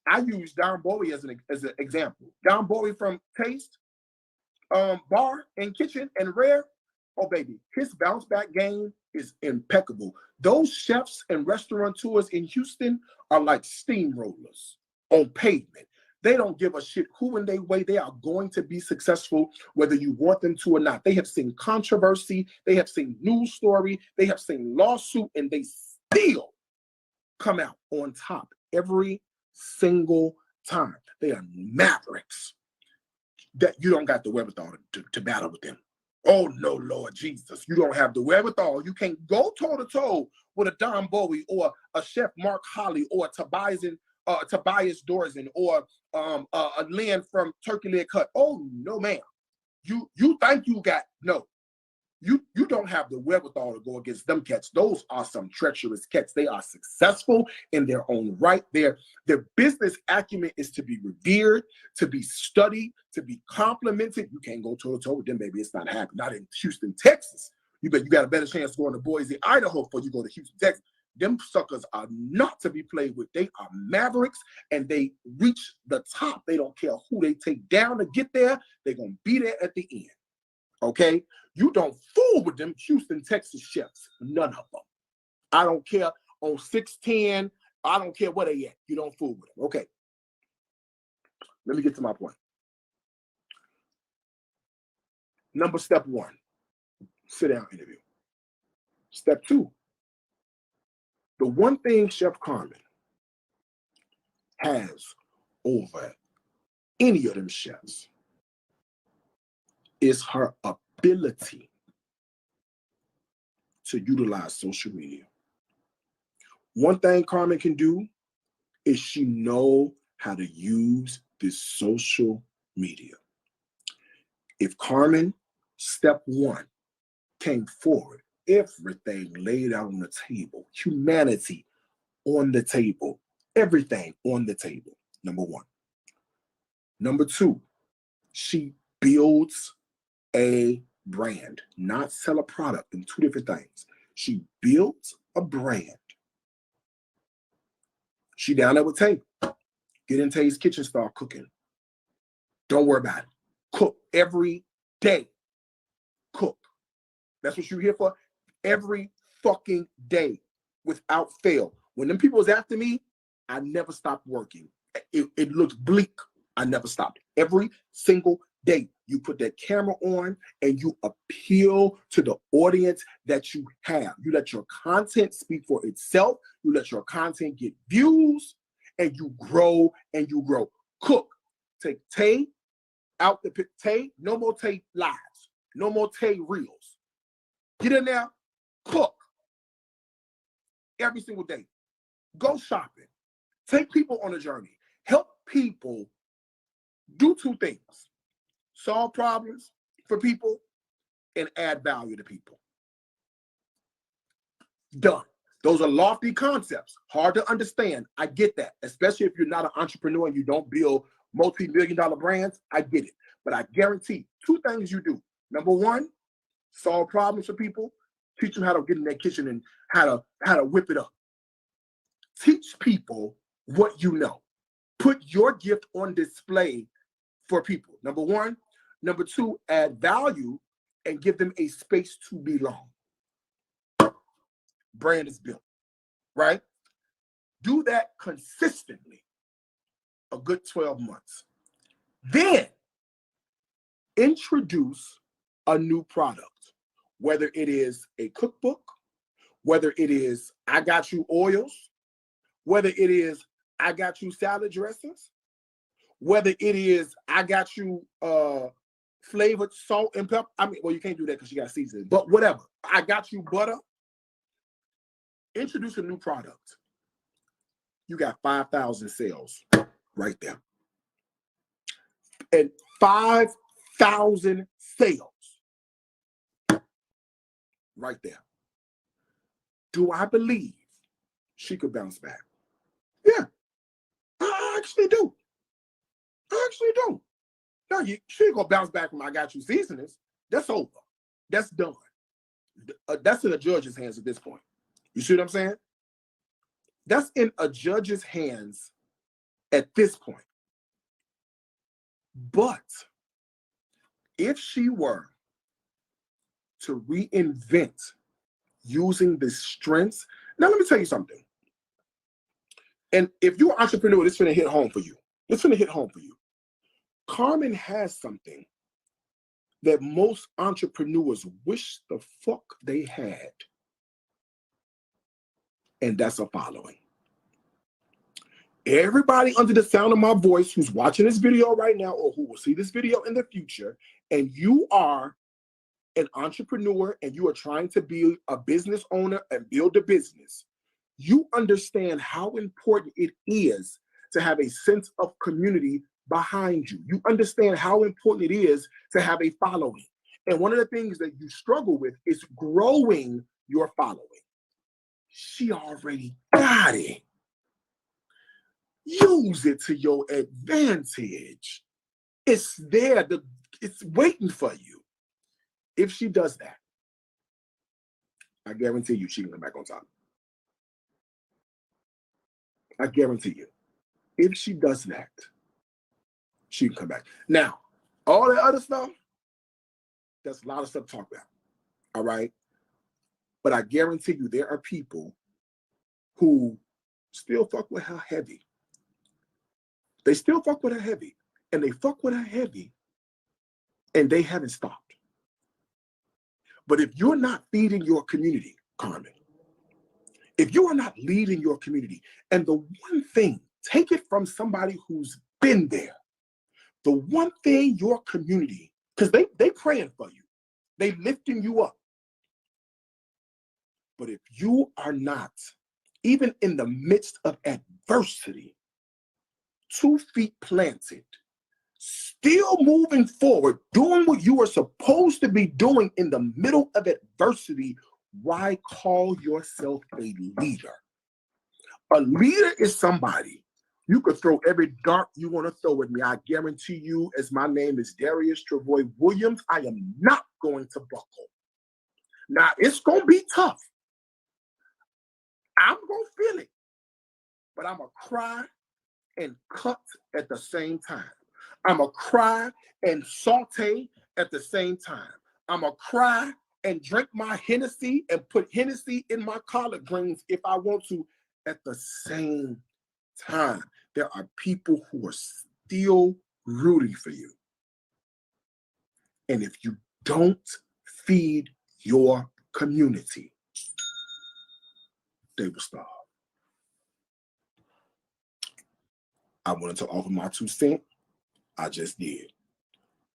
Speaker 6: I use Don Bowie as an example. Don Bowie from Taste, Bar and Kitchen and Rare. Oh baby, his bounce back game is impeccable. Those chefs and restaurateurs in Houston are like steamrollers on pavement. They don't give a shit who in their way. They are going to be successful whether you want them to or not. They have seen controversy. They have seen news story. They have seen lawsuit, and they still come out on top every single time. They are mavericks. That you don't got the wherewithal to battle with them. Oh no, Lord Jesus, you don't have the wherewithal. You can't go toe to toe with a Don Bowie or a Chef Mark Holly or Tobias Dorzen or a Lynn from Turkey Leg Cut. Oh no, ma'am. You think you got no. You don't have the wherewithal to go against them cats. Those are some treacherous cats. They are successful in their own right. Their business acumen is to be revered, to be studied, to be complimented. You can't go toe to toe with them, baby. It's not happening. Not in Houston, Texas. You got a better chance going to Boise, Idaho before you go to Houston, Texas. Them suckers are not to be played with. They are mavericks, and they reach the top. They don't care who they take down to get there. They're going to be there at the end. Okay? You don't fool with them Houston, Texas chefs. None of them. I don't care on 610. I don't care where they at. You don't fool with them. Okay. Let me get to my point. Step 1, sit down interview. Step 2, the one thing Chef Carmen has over any of them chefs is her ability to utilize social media. One thing Carmen can do is she know how to use this social media. If Carmen, step 1, came forward, everything laid out on the table, humanity on the table, everything on the table, number 1. Number 2, she builds a brand, not sell a product, and 2 different things. She built a brand. She down there with Tay. Get in Tay's kitchen, start cooking. Don't worry about it. Cook every day. Cook. That's what you're here for. Every fucking day, without fail. When them people was after me, I never stopped working. It looked bleak. I never stopped. Every single day, you put that camera on and you appeal to the audience that you have. You let your content speak for itself. You let your content get views, and you grow and you grow. Cook. Take Tay out the pit. Tay, no more Tay lives. No more Tay reels. Get in there, cook every single day. Go shopping. Take people on a journey. Help people do 2 things. Solve problems for people and add value to people. Done. Those are lofty concepts, hard to understand. I get that, especially if you're not an entrepreneur and you don't build multi-million-dollar brands. I get it. But I guarantee 2 things you do. Number 1, solve problems for people. Teach them how to get in their kitchen and how to whip it up. Teach people what you know. Put your gift on display for people. Number 1. Number 2, add value and give them a space to belong. Brand is built, right? Do that consistently, a good 12 months. Then introduce a new product, whether it is a cookbook, whether it is I got you oils, whether it is I got you salad dressings, whether it is I got you flavored salt and pepper. I mean, well, you can't do that because you got seasoning, but whatever. I got you butter. Introduce a new product. You got 5,000 sales right there. And 5,000 sales right there. Do I believe she could bounce back? Yeah, I actually do. I actually do. No, she ain't gonna bounce back from I Got You seasonings. That's over. That's done. That's in a judge's hands at this point. You see what I'm saying? That's in a judge's hands at this point. But if she were to reinvent using the strengths, now let me tell you something. And if you're an entrepreneur, this is gonna hit home for you. It's gonna hit home for you. Carmen has something that most entrepreneurs wish the fuck they had. And that's a following. Everybody under the sound of my voice who's watching this video right now or who will see this video in the future, and you are an entrepreneur and you are trying to be a business owner and build a business, you understand how important it is to have a sense of community behind you. You understand how important it is to have a following. And one of the things that you struggle with is growing your following. She already got it. Use it to your advantage. It's there. It's waiting for you. If she does that, I guarantee you she can come back on top. I guarantee you. If she does that, she can come back. Now, all the other stuff, there's a lot of stuff to talk about. All right? But I guarantee you there are people who still fuck with her heavy. They still fuck with her heavy. And they fuck with her heavy. And they haven't stopped. But if you're not feeding your community, Carmen, if you are not leading your community, and the one thing, take it from somebody who's been there, the one thing your community, because they praying for you, they lifting you up. But if you are not, even in the midst of adversity, 2 feet planted, still moving forward, doing what you are supposed to be doing in the middle of adversity, why call yourself a leader? A leader is somebody, you could throw every dart you want to throw at me. I guarantee you, as my name is Darius Travoy Williams, I am not going to buckle. Now, it's going to be tough. I'm going to feel it. But I'm going to cry and cut at the same time. I'm going to cry and saute at the same time. I'm going to cry and drink my Hennessy and put Hennessy in my collard greens if I want to at the same time. There are people who are still rooting for you. And if you don't feed your community, they will starve. I wanted to offer my 2 cents. I just did.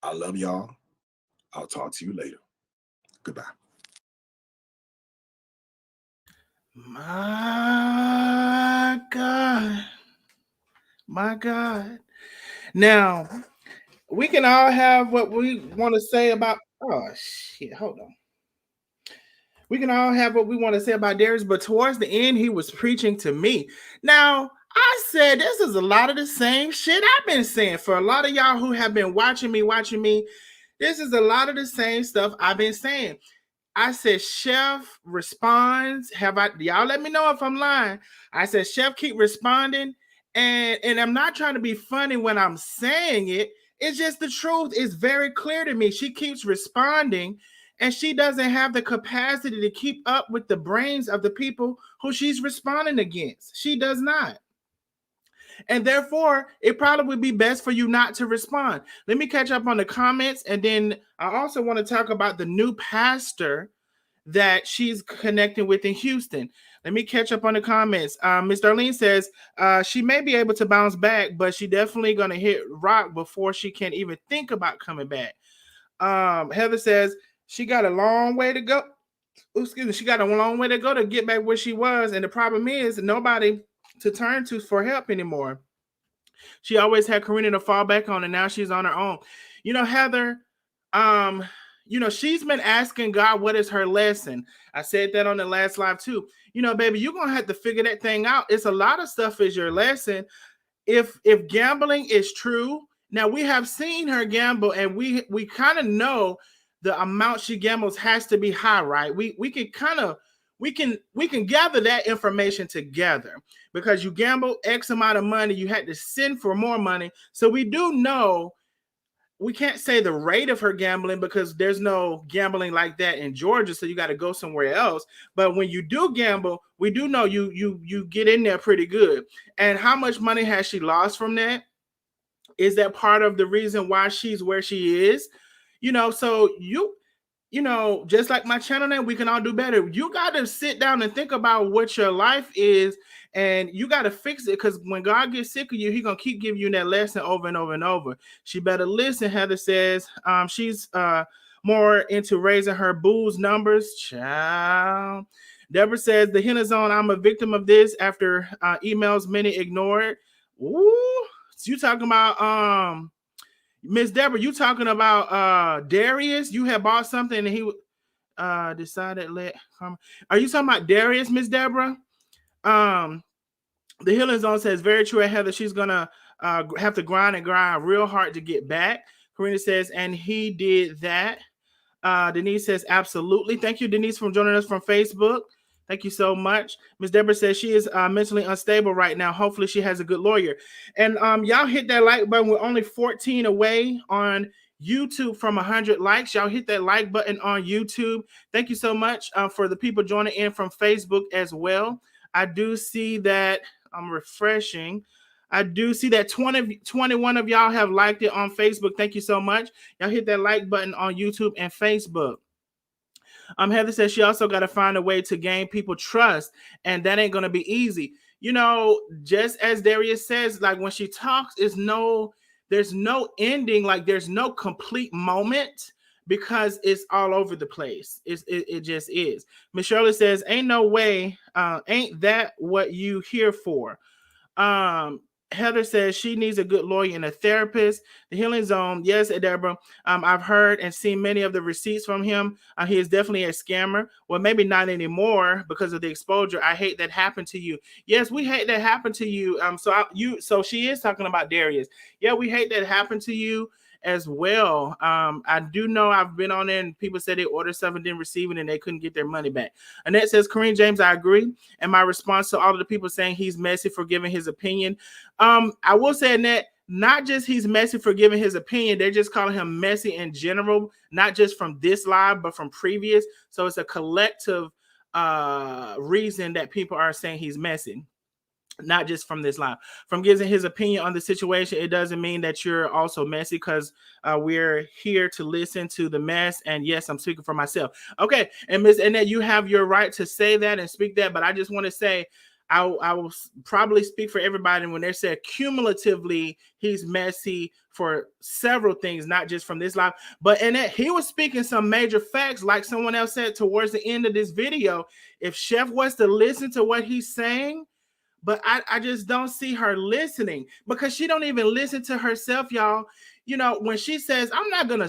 Speaker 6: I love y'all. I'll talk to you later. Goodbye.
Speaker 5: My God. My God. Now, we can all have what we want to say about, oh, shit, hold on. We can all have what we want to say about Darius, but towards the end, he was preaching to me. Now, I said this is a lot of the same shit I've been saying. For a lot of y'all who have been watching me, this is a lot of the same stuff I've been saying. I said, Chef responds. Y'all let me know if I'm lying. I said, Chef keep responding. And I'm not trying to be funny when I'm saying it. It's just the truth. It's very clear to me. She keeps responding, and she doesn't have the capacity to keep up with the brains of the people who she's responding against. She does not. And therefore, it probably would be best for you not to respond. Let me catch up on the comments. And then I also want to talk about the new pastor that she's connecting with in Houston. Let me catch up on the comments. Miss Darlene says she may be able to bounce back, but she definitely going to hit rock before she can even think about coming back. Heather says she got a long way to go. Excuse me, she got a long way to go to get back where she was. And the problem is nobody to turn to for help anymore. She always had Karina to fall back on, and now she's on her own. You know, Heather, she's been asking God, what is her lesson? I said that on the last live too. Baby, you're gonna have to figure that thing out. It's a lot of stuff is your lesson. If gambling is true, now we have seen her gamble, and we kind of know the amount she gambles has to be high, right? We can kind of we can gather that information together, because you gamble X amount of money, you had to send for more money. So we do know, we can't say the rate of her gambling because there's no gambling like that in Georgia, so you got to go somewhere else. But when you do gamble, we do know you get in there pretty good. And how much money has she lost from that? Is that part of the reason why she's where she is? So just like my channel name, we can all do better. You got to sit down and think about what your life is, and you got to fix it, because when God gets sick of you, He's gonna keep giving you that lesson over and over and over. She better listen. Heather says she's more into raising her booze numbers. Child. Deborah says the Henna Zone, I'm a victim of this after emails many ignored. Ooh, so you talking about Miss Deborah, you talking about Darius? You had bought something and he decided let Carmen. Are you talking about Darius, Miss Deborah? The Healing Zone says very true, Heather. She's gonna have to grind and grind real hard to get back. Karina says, and he did that. Denise says, absolutely. Thank you, Denise, for joining us from Facebook. Thank you so much. Miss Deborah says she is mentally unstable right now. Hopefully she has a good lawyer. And y'all hit that like button. We're only 14 away on YouTube from 100 likes. Y'all hit that like button on YouTube. Thank you so much for the people joining in from Facebook as well. I do see that I'm refreshing. I do see that 21 of y'all have liked it on Facebook. Thank you so much. Y'all hit that like button on YouTube and Facebook. Heather says she also got to find a way to gain people trust, and that ain't going to be easy. Just as Darius says, like when she talks, there's no ending, like there's no complete moment, because it's all over the place. It just is. Miss Shirley says, ain't no way, ain't that what you here for? Heather says she needs a good lawyer and a therapist. The Healing Zone, yes, Deborah. I've heard and seen many of the receipts from him. He is definitely a scammer. Well, maybe not anymore because of the exposure. I hate that happened to you. Yes, we hate that happened to you. So she is talking about Darius. Yeah, we hate that happened to you as well. I do know I've been on there and people said they ordered something, didn't receive it, and they couldn't get their money back. Annette says, Kareem James, I agree. And my response to all of the people saying he's messy for giving his opinion. I will say, Annette, not just he's messy for giving his opinion, they're just calling him messy in general, not just from this live, but from previous. So it's a collective reason that people are saying he's messy. Not just from this live. From giving his opinion on the situation, it doesn't mean that you're also messy, because we're here to listen to the mess. And yes, I'm speaking for myself. Okay, and Miss Annette, you have your right to say that and speak that, but I just want to say I will probably speak for everybody when they say cumulatively he's messy for several things, not just from this live. But Annette, he was speaking some major facts, like someone else said towards the end of this video. If Chef was to listen to what he's saying, but I just don't see her listening, because she don't even listen to herself, y'all. When she says, I'm not gonna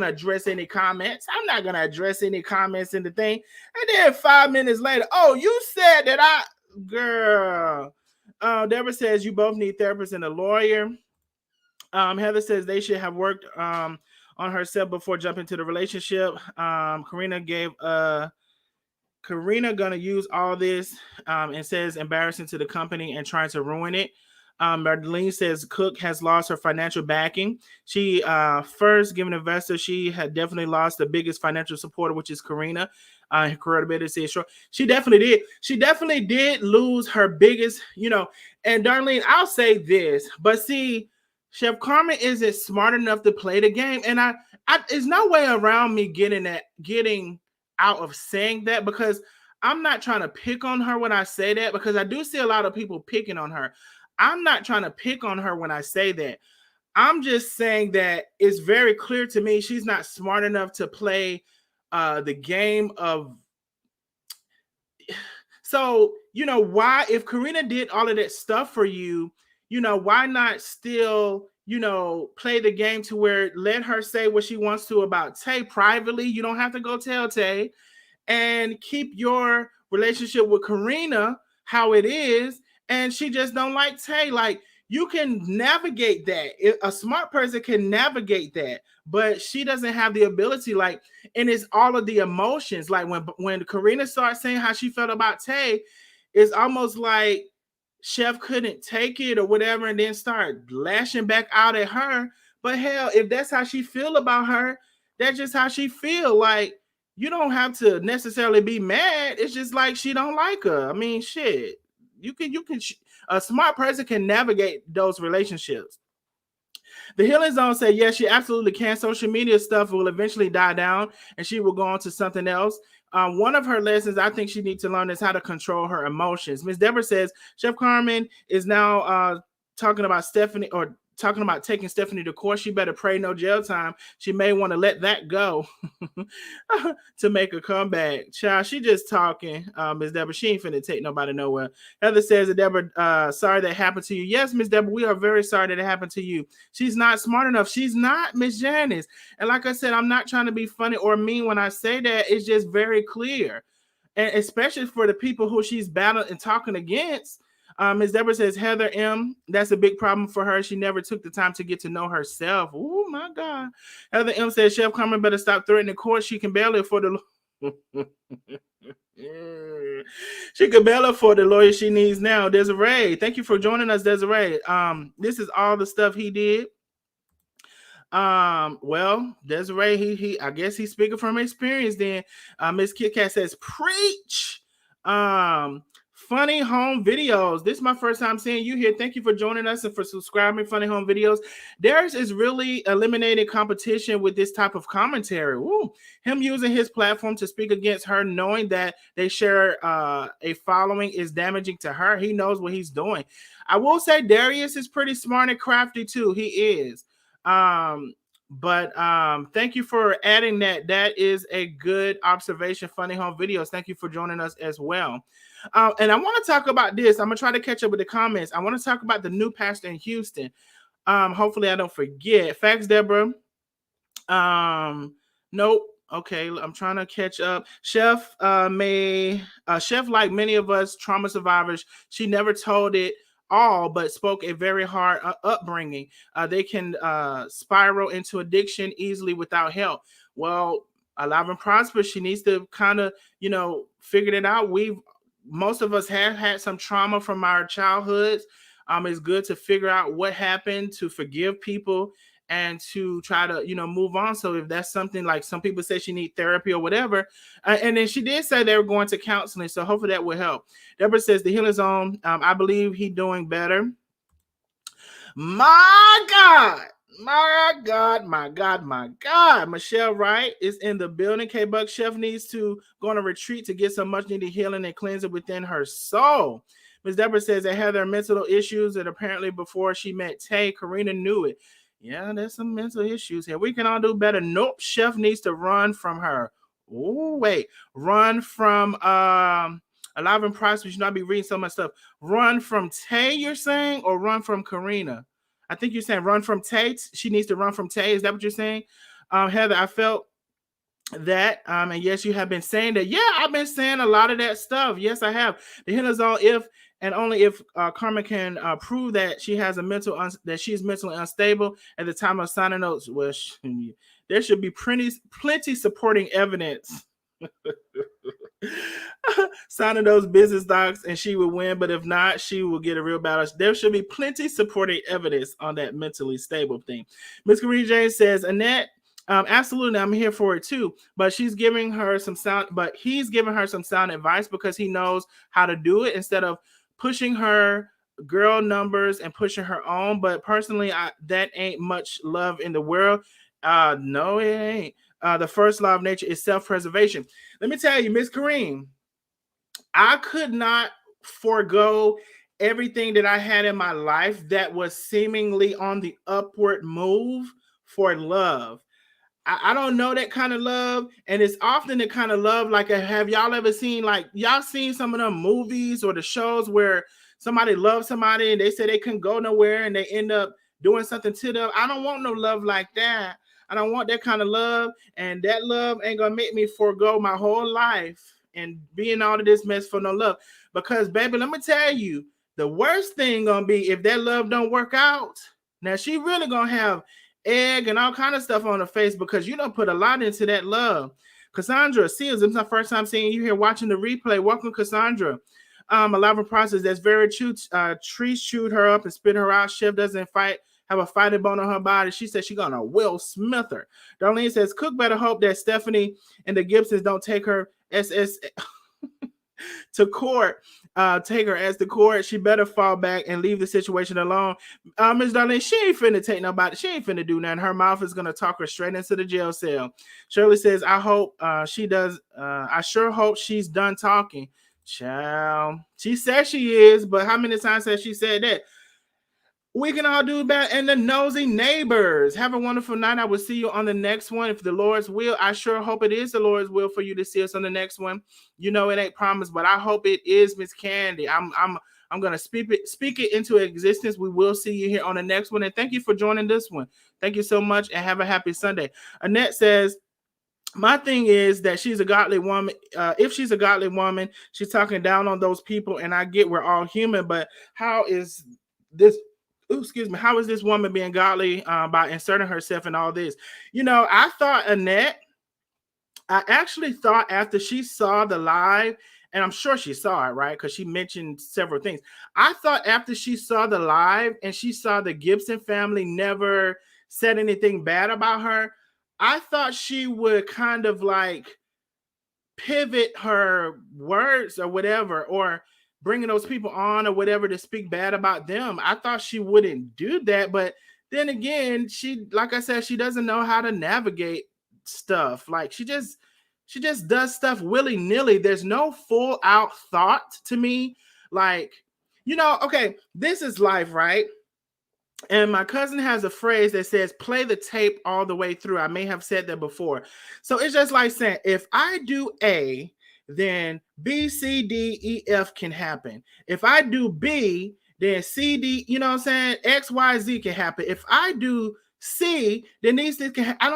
Speaker 5: address any comments. I'm not gonna address any comments in the thing. And then 5 minutes later, oh, you said that girl. Deborah says you both need therapists and a lawyer. Heather says they should have worked on herself before jumping to the relationship. Karina gonna use all this and says embarrassing to the company and trying to ruin it. Marlene says Cook has lost her financial backing. She first given investor, she had definitely lost the biggest financial supporter, which is Karina. Her credibility is short. She definitely did. She definitely did lose her biggest, And Darlene, I'll say this, but see, Chef Carmen isn't smart enough to play the game, and I there's no way around me getting out of saying that, because I'm not trying to pick on her when I say that, because I do see a lot of people picking on her. I'm not trying to pick on her when I say that. I'm just saying that it's very clear to me she's not smart enough to play the game of. So, why, if Karina did all of that stuff for you, why not still, play the game to where let her say what she wants to about Tay privately. You don't have to go tell Tay, and keep your relationship with Karina how it is. And she just don't like Tay. Like, you can navigate that. A smart person can navigate that, but she doesn't have the ability. Like, and it's all of the emotions. Like when Karina starts saying how she felt about Tay, it's almost like Chef couldn't take it or whatever, and then start lashing back out at her. But hell, if that's how she feel about her, that's just how she feel. Like, you don't have to necessarily be mad. It's just like she don't like her. I mean, shit. You can. A smart person can navigate those relationships. The Healing Zone said, yes, she absolutely can. Social media stuff will eventually die down and she will go on to something else. One of her lessons I think she needs to learn is how to control her emotions. Miss Deborah says, Chef Carmen is now talking about Stephanie, or talking about taking Stephanie to court. She better pray no jail time. She may want to let that go to make a comeback. Child, she just talking. Miss Deborah, she ain't finna take nobody nowhere. Heather says, Deborah, sorry that happened to you. Yes, Miss Deborah, we are very sorry that it happened to you. She's not smart enough. She's not, Miss Janice. And like I said, I'm not trying to be funny or mean when I say that. It's just very clear. And especially for the people who she's battling and talking against. Ms. Deborah says, Heather M., that's a big problem for her. She never took the time to get to know herself. Oh, my God. Heather M. says, Chef Carmen better stop threatening the court. She can barely afford the she can barely afford the lawyer she needs now. Desiree, thank you for joining us, Desiree. This is all the stuff he did. Well, Desiree, he I guess he's speaking from experience then. Miss Kit Kat says, preach. Funny Home Videos. This is my first time seeing you here. Thank you for joining us and for subscribing. Funny Home Videos. Theirs is really eliminating competition with this type of commentary. Ooh. Him using his platform to speak against her, knowing that they share a following, is damaging to her. He knows what he's doing. I will say Darius is pretty smart and crafty too. He is. But thank you for adding that. That is a good observation. Funny Home Videos. Thank you for joining us as well. And I want to talk about this. I'm gonna try to catch up with the comments. I want to talk about the new pastor in Houston. Hopefully I don't forget. Facts, Deborah. Nope. Okay, I'm trying to catch up. Chef, Chef, like many of us trauma survivors, she never told it all, but spoke a very hard upbringing. They can spiral into addiction easily without help. Well, Alive and Prosper, she needs to kind of, figure it out. Most of us have had some trauma from our childhoods. It's good to figure out what happened, to forgive people, and to try to, move on. So if that's something, like some people say she need therapy or whatever, and then she did say they were going to counseling. So hopefully that will help. Deborah says the Healing Zone, I believe he's doing better. My God. My God, my God, my God. Michelle Wright is in the building. K-Buck Chef needs to go on a retreat to get some much needed healing and cleansing within her soul. Ms. Deborah says that had their mental issues, and apparently before she met Tay, Karina knew it. Yeah, there's some mental issues here. We can all do better. Nope, Chef needs to run from her. Oh, wait. Run from Alive and Price. We should not be reading so much stuff. Run from Tay, you're saying, or run from Karina? I think you're saying run from Tay. She needs to run from Tay. Is that what you're saying? Heather, I felt that. And yes, you have been saying that. Yeah, I've been saying a lot of that stuff. Yes, I have. The Healing Zone, if and only if Carmen can prove that she has that she's mentally unstable at the time of signing notes. Well, there should be plenty supporting evidence. Signing those business docs and she will win, but if not, she will get a real battle. There should be plenty supporting evidence on that mentally stable thing. Miss Karina James says, Annette, absolutely, I'm here for it too. But he's giving her some sound advice because he knows how to do it instead of pushing her girl numbers and pushing her own. But personally, that ain't much love in the world. No, it ain't. The first law of nature is self-preservation. Let me tell you, Miss Kareem, I could not forego everything that I had in my life that was seemingly on the upward move for love. I don't know that kind of love, and it's often the kind of love like, have y'all ever seen, like, y'all seen some of them movies or the shows where somebody loves somebody and they say they couldn't go nowhere and they end up doing something to them. I don't want no love like that. I don't want that kind of love. And that love ain't gonna make me forego my whole life and be in all of this mess for no love. Because baby, let me tell you, the worst thing gonna be if that love don't work out. Now she really gonna have egg and all kind of stuff on her face because you don't put a lot into that love. Cassandra Seals, this is my first time seeing you here watching the replay. Welcome, Cassandra. A lot of process that's very true. Trees chewed her up and spit her out. Chef doesn't have a fighting bone on her body. She said she's gonna Will Smith her. Darlene says Cook better hope that Stephanie and the Gibsons don't take her SS to court. Take her as the court. She better fall back and leave the situation alone. Ms. Darlene, she ain't finna take nobody. She ain't finna do nothing. Her mouth is gonna talk her straight into the jail cell. Shirley says, I hope she does. I sure hope she's done talking. Child. She says she is, but how many times has she said that? We can all do that. And the nosy neighbors. Have a wonderful night. I will see you on the next one. If the Lord's will, I sure hope it is the Lord's will for you to see us on the next one. You know it ain't promised, but I hope it is, Miss Candy. I'm gonna speak it into existence. We will see you here on the next one. And thank you for joining this one. Thank you so much and have a happy Sunday. Annette says, my thing is that she's a godly woman. If she's a godly woman, she's talking down on those people, and I get we're all human, but how is this? Excuse me. How is this woman being godly by inserting herself in all this? You know, I thought Annette. I actually thought after she saw the live, and I'm sure she saw it, right? Because she mentioned several things. I thought after she saw the live and she saw the Gibson family never said anything bad about her, I thought she would kind of like pivot her words or whatever, or bringing those people on or whatever to speak bad about them. I thought she wouldn't do that, but then again, she, like I said, she doesn't know how to navigate stuff. Like she just does stuff willy-nilly. There's no full out thought to me. Like, you know, okay, this is life, right? And my cousin has a phrase that says, play the tape all the way through. I may have said that before. So it's just like saying, if I do A, then B, C, D, E, F can happen. If I do B, then C, D, you know what I'm saying? X, Y, Z can happen. If I do C, then these things can I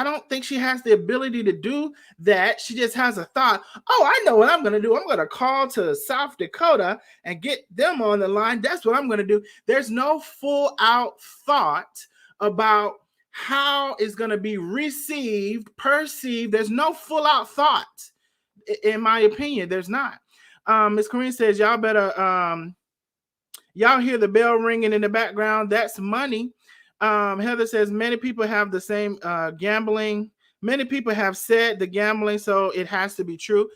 Speaker 5: don't think she has the ability to do that. She just has a thought. Oh, I know what I'm going to do. I'm going to call to South Dakota and get them on the line. That's what I'm going to do. There's no full out thought about how it's going to be received, perceived. There's no full out thought, in my opinion. There's not. Ms. Corrine says, y'all better, y'all hear the bell ringing in the background. That's money. Heather says, many people have the same gambling. Many people have said the gambling, so it has to be true.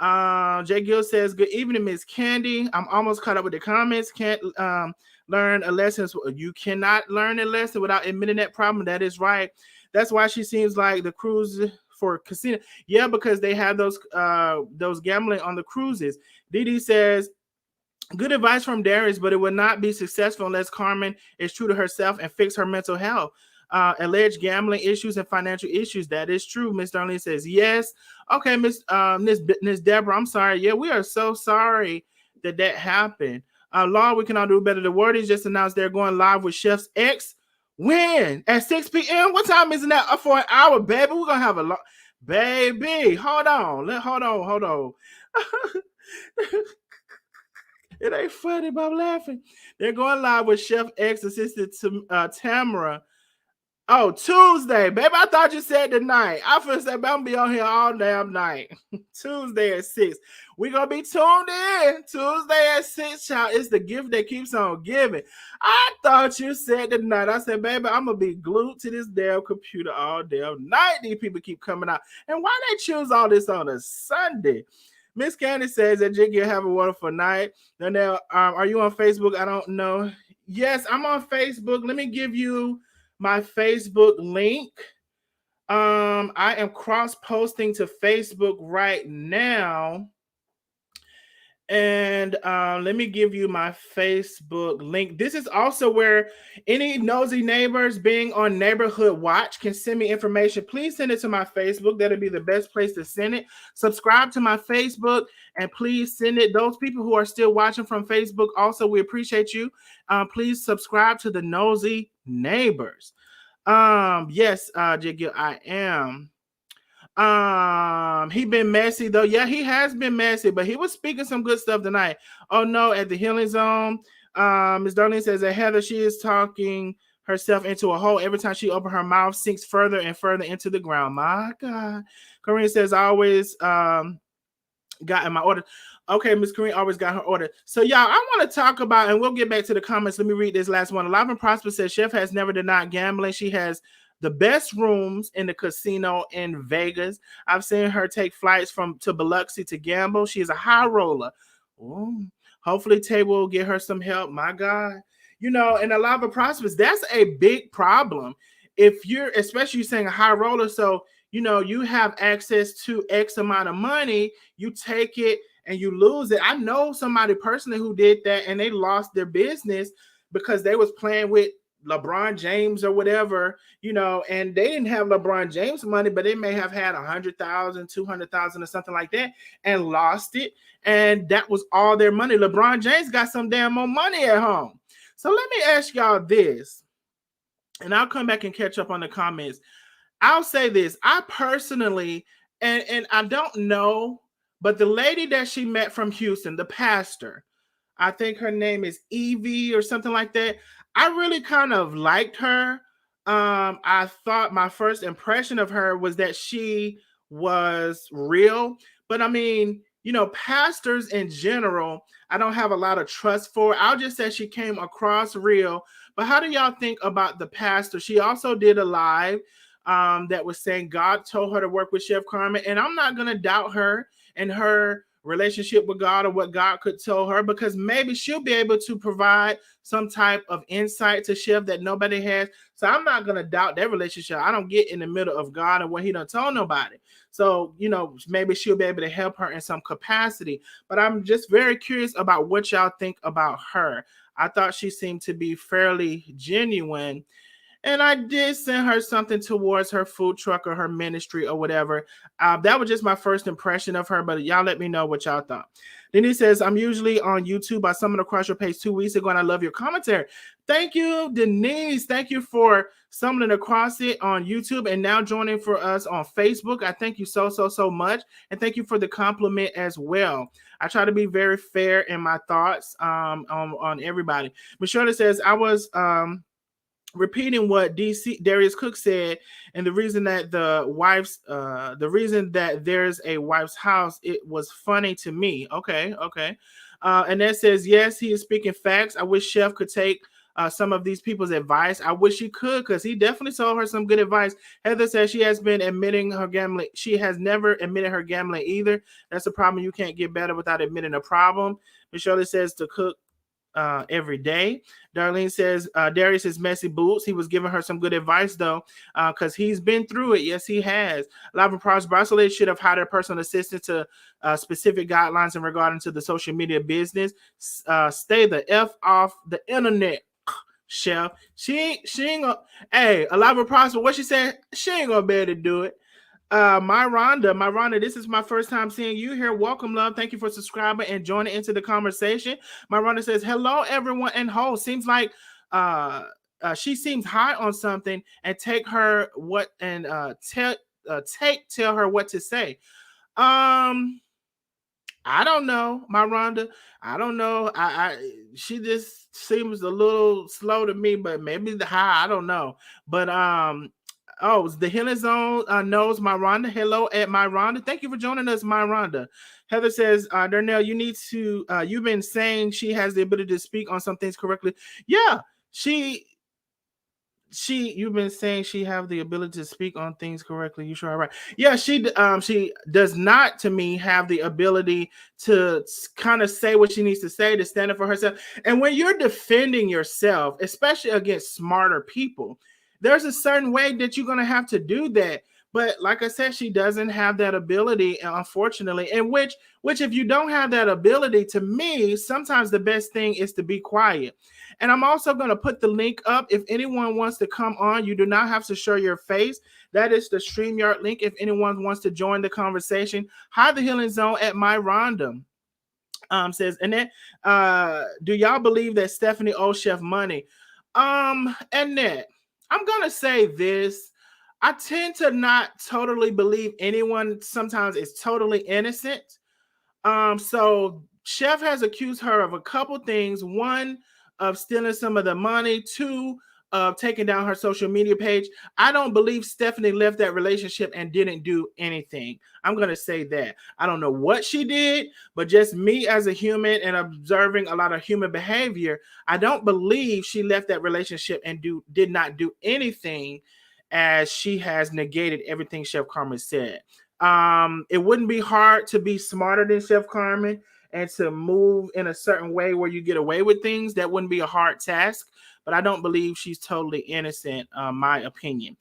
Speaker 5: Jay Gill says, good evening, Miss Candy. I'm almost caught up with the comments. Can't learn a lesson. You cannot learn a lesson without admitting that problem. That is right. That's why she seems like the cruise for casino. Yeah, because they have those gambling on the cruises. Dee says, good advice from Darius, but it will not be successful unless Carmen is true to herself and fix her mental health. Alleged gambling issues and financial issues. That is true. Miss Darlene says yes. Okay, Miss Deborah, I'm sorry. Yeah, we are so sorry that happened. Law, we can all do better. The word is just announced they're going live with Chef's X. When? At 6 p.m.? What time is that? Up for an hour, baby. We're going to have a lot. Baby, hold on. Hold on. It ain't funny, but I'm laughing. They're going live with Chef X assistant to Tamara. Oh, Tuesday, baby. I thought you said tonight. I feel like I'm gonna be on here all damn night. Tuesday at 6. We're gonna be tuned in. Tuesday at 6, child. It's the gift that keeps on giving. I thought you said tonight. I said, baby, I'm gonna be glued to this damn computer all damn night. These people keep coming out. And why they choose all this on a Sunday? Miss Candy says that Jiggy have a wonderful night. Now, are you on Facebook? I don't know. Yes, I'm on Facebook. Let me give you my Facebook link. I am cross-posting to Facebook right now. And let me give you my Facebook link. This is also where any nosy neighbors being on Neighborhood Watch can send me information. Please send it to my Facebook. That'll be the best place to send it. Subscribe to my Facebook and please send it. Those people who are still watching from Facebook, also, we appreciate you. Please subscribe to the Nosy Neighbors. Yes, Jiggy, I am. He been messy though. Yeah, he has been messy, but he was speaking some good stuff tonight. Oh no, at the healing zone. Miss Darlene says that Heather, she is talking herself into a hole. Every time she opens her mouth, sinks further and further into the ground. My God. Corinne says, I always got in my order. Okay, Miss Kareem always got her order. So, y'all, I want to talk about, and we'll get back to the comments. Let me read this last one. Alive and Prosper says, Chef has never denied gambling. She has the best rooms in the casino in Vegas. I've seen her take flights to Biloxi to gamble. She is a high roller. Ooh. Hopefully, Tay will get her some help. My God. You know, and Alive and Prosper, that's a big problem. If you're, especially you saying a high roller, so you know, you have access to X amount of money, you take it and you lose it. I know somebody personally who did that and they lost their business because they was playing with LeBron James or whatever, you know, and they didn't have LeBron James money, but they may have had 100,000, 200,000 or something like that and lost it. And that was all their money. LeBron James got some damn more money at home. So let me ask y'all this, and I'll come back and catch up on the comments. I'll say this. I personally, and I don't know, but the lady that she met from Houston, the pastor, I think her name is Evie or something like that. I really kind of liked her. I thought my first impression of her was that she was real. But I mean, you know, pastors in general, I don't have a lot of trust for. I'll just say she came across real. But how do y'all think about the pastor? She also did a live that was saying God told her to work with Chef Carmen. And I'm not going to doubt her and her relationship with God or what God could tell her, because maybe she'll be able to provide some type of insight to Chef that nobody has. So I'm not going to doubt that relationship. I don't get in the middle of God and what he done told nobody. So, you know, maybe she'll be able to help her in some capacity. But I'm just very curious about what y'all think about her. I thought she seemed to be fairly genuine. And I did send her something towards her food truck or her ministry or whatever. That was just my first impression of her, but y'all let me know what y'all thought. Then he says, I'm usually on YouTube. I summoned across your page 2 weeks ago, and I love your commentary. Thank you, Denise. Thank you for summoning across it on YouTube and now joining for us on Facebook. I thank you so much. And thank you for the compliment as well. I try to be very fair in my thoughts on everybody. Michelle says, I was... repeating what DC Darius Cook said, and the reason that the reason that there's a wife's house, it was funny to me. Okay. And that says, yes, he is speaking facts. I wish Chef could take some of these people's advice. I wish he could, because he definitely told her some good advice. Heather says she has been admitting her gambling. She has never admitted her gambling either. That's a problem. You can't get better without admitting a problem. Michelle says to cook every day. Darlene says Darius is messy boots. He was giving her some good advice though, because he's been through it. Yes, he has. Lava Pros Barcelona should have hired a personal assistant to specific guidelines in regarding to the social media business. Stay the F off the internet, Chef. She ain't gonna. Hey, Lava Prosper, what she said? She ain't gonna be able to do it. My Rhonda, this is my first time seeing you here. Welcome, love. Thank you for subscribing and joining into the conversation. My Rhonda says, hello, everyone, and ho. Seems like she seems high on something, and take her what and tell her what to say. I don't know, my Rhonda. I don't know. She just seems a little slow to me, but maybe the high. I don't know. But oh, the Healing Zone knows my Rhonda. Hello at my Rhonda. Thank you for joining us, my Rhonda. Heather says, Darnell, you need to. You've been saying she has the ability to speak on some things correctly. Yeah, you've been saying she have the ability to speak on things correctly. You sure are right. Yeah, she does not, to me, have the ability to kind of say what she needs to say, to stand up for herself. And when you're defending yourself, especially against smarter people, there's a certain way that you're going to have to do that. But like I said, she doesn't have that ability, unfortunately. And which if you don't have that ability, to me, sometimes the best thing is to be quiet. And I'm also going to put the link up. If anyone wants to come on, you do not have to show your face. That is the StreamYard link. If anyone wants to join the conversation, hi, the Healing Zone at My Rhonda. Says Annette, do y'all believe that Stephanie owes Chef money? Annette, I'm gonna say this. I tend to not totally believe anyone sometimes is totally innocent. So Chef has accused her of a couple things. One, of stealing some of the money. Two, of taking down her social media page. I don't believe Stephanie left that relationship and didn't do anything. I'm going to say that. I don't know what she did, but just me as a human and observing a lot of human behavior, I don't believe she left that relationship and did not do anything, as she has negated everything Chef Carmen said. It wouldn't be hard to be smarter than Chef Carmen and to move in a certain way where you get away with things. That wouldn't be a hard task, but I don't believe she's totally innocent, my opinion.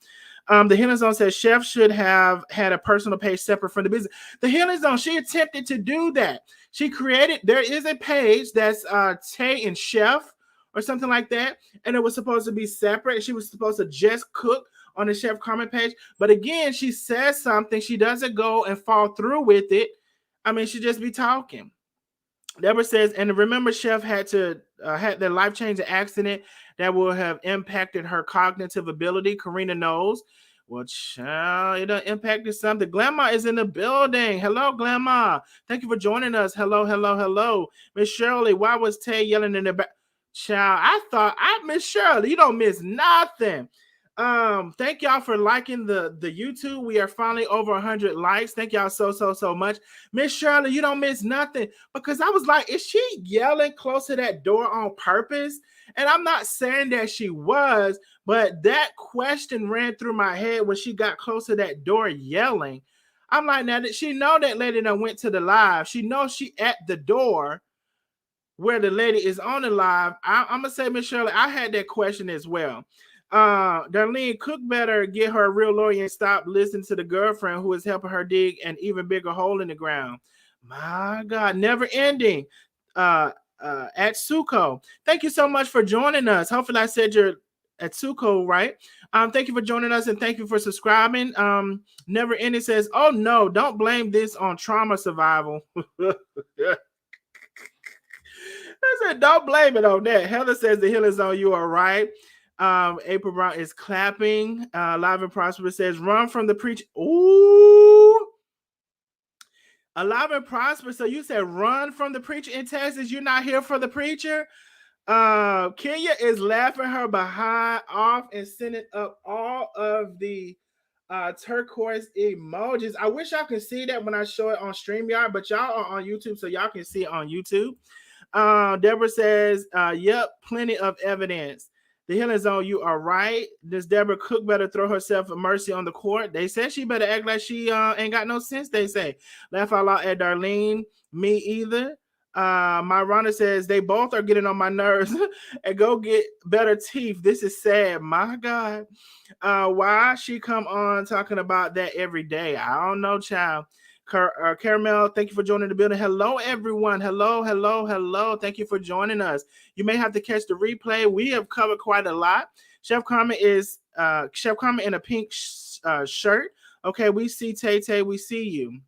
Speaker 5: The Healing Zone says Chef should have had a personal page separate from the business. The Healing Zone, she attempted to do that. She created, there is a page that's Tay and Chef or something like that, and it was supposed to be separate. She was supposed to just cook on the Chef Carmen page. But again, she says something. She doesn't go and fall through with it. I mean, she just be talking. Deborah says, and remember, Chef had the life-changing accident that will have impacted her cognitive ability. Karina knows. Well, child, it done impacted something. Grandma is in the building. Hello, Grandma. Thank you for joining us. Hello, hello, hello. Miss Shirley, why was Tay yelling in the back? Child, Miss Shirley, you don't miss nothing. Thank y'all for liking the YouTube. We are finally over 100 likes. Thank y'all so much. Miss Shirley, you don't miss nothing, because I was like, is she yelling close to that door on purpose? And I'm not saying that she was, but that question ran through my head when she got close to that door yelling. I'm like, now that she know that lady that went to the live, she knows she at the door where the lady is on the live. I'm gonna say, Miss Shirley, I had that question as well. Darlene, Cook better get her a real lawyer and stop listening to the girlfriend who is helping her dig an even bigger hole in the ground. My God, never ending. Atsuko, thank you so much for joining us. Hopefully I said your Atsuko right. Thank you for joining us and thank you for subscribing. Never ending says, oh no, don't blame this on trauma survival. I said, don't blame it on that. Heather says the Healing Zone, you are right. April Brown is clapping. Live and Prosperous says, run from the preacher. Ooh. Alive and Prosperous. So you said run from the preacher in Texas. You're not here for the preacher. Kenya is laughing her behind off and sending up all of the turquoise emojis. I wish y'all could see that when I show it on StreamYard, but y'all are on YouTube, so y'all can see it on YouTube. Deborah says, yep, plenty of evidence. The Healing Zone, you are right. This Deborah Cook better throw herself a mercy on the court. They said she better act like she ain't got no sense, they say. Laugh out loud at Darlene. Me either. My Rhonda says, they both are getting on my nerves. And go get better teeth. This is sad. My God. Why she come on talking about that every day? I don't know, child. Caramel, thank you for joining the building. Hello, everyone. Hello. Thank you for joining us. You may have to catch the replay. We have covered quite a lot. Chef Carmen in a pink shirt. Okay, we see Tay. We see you.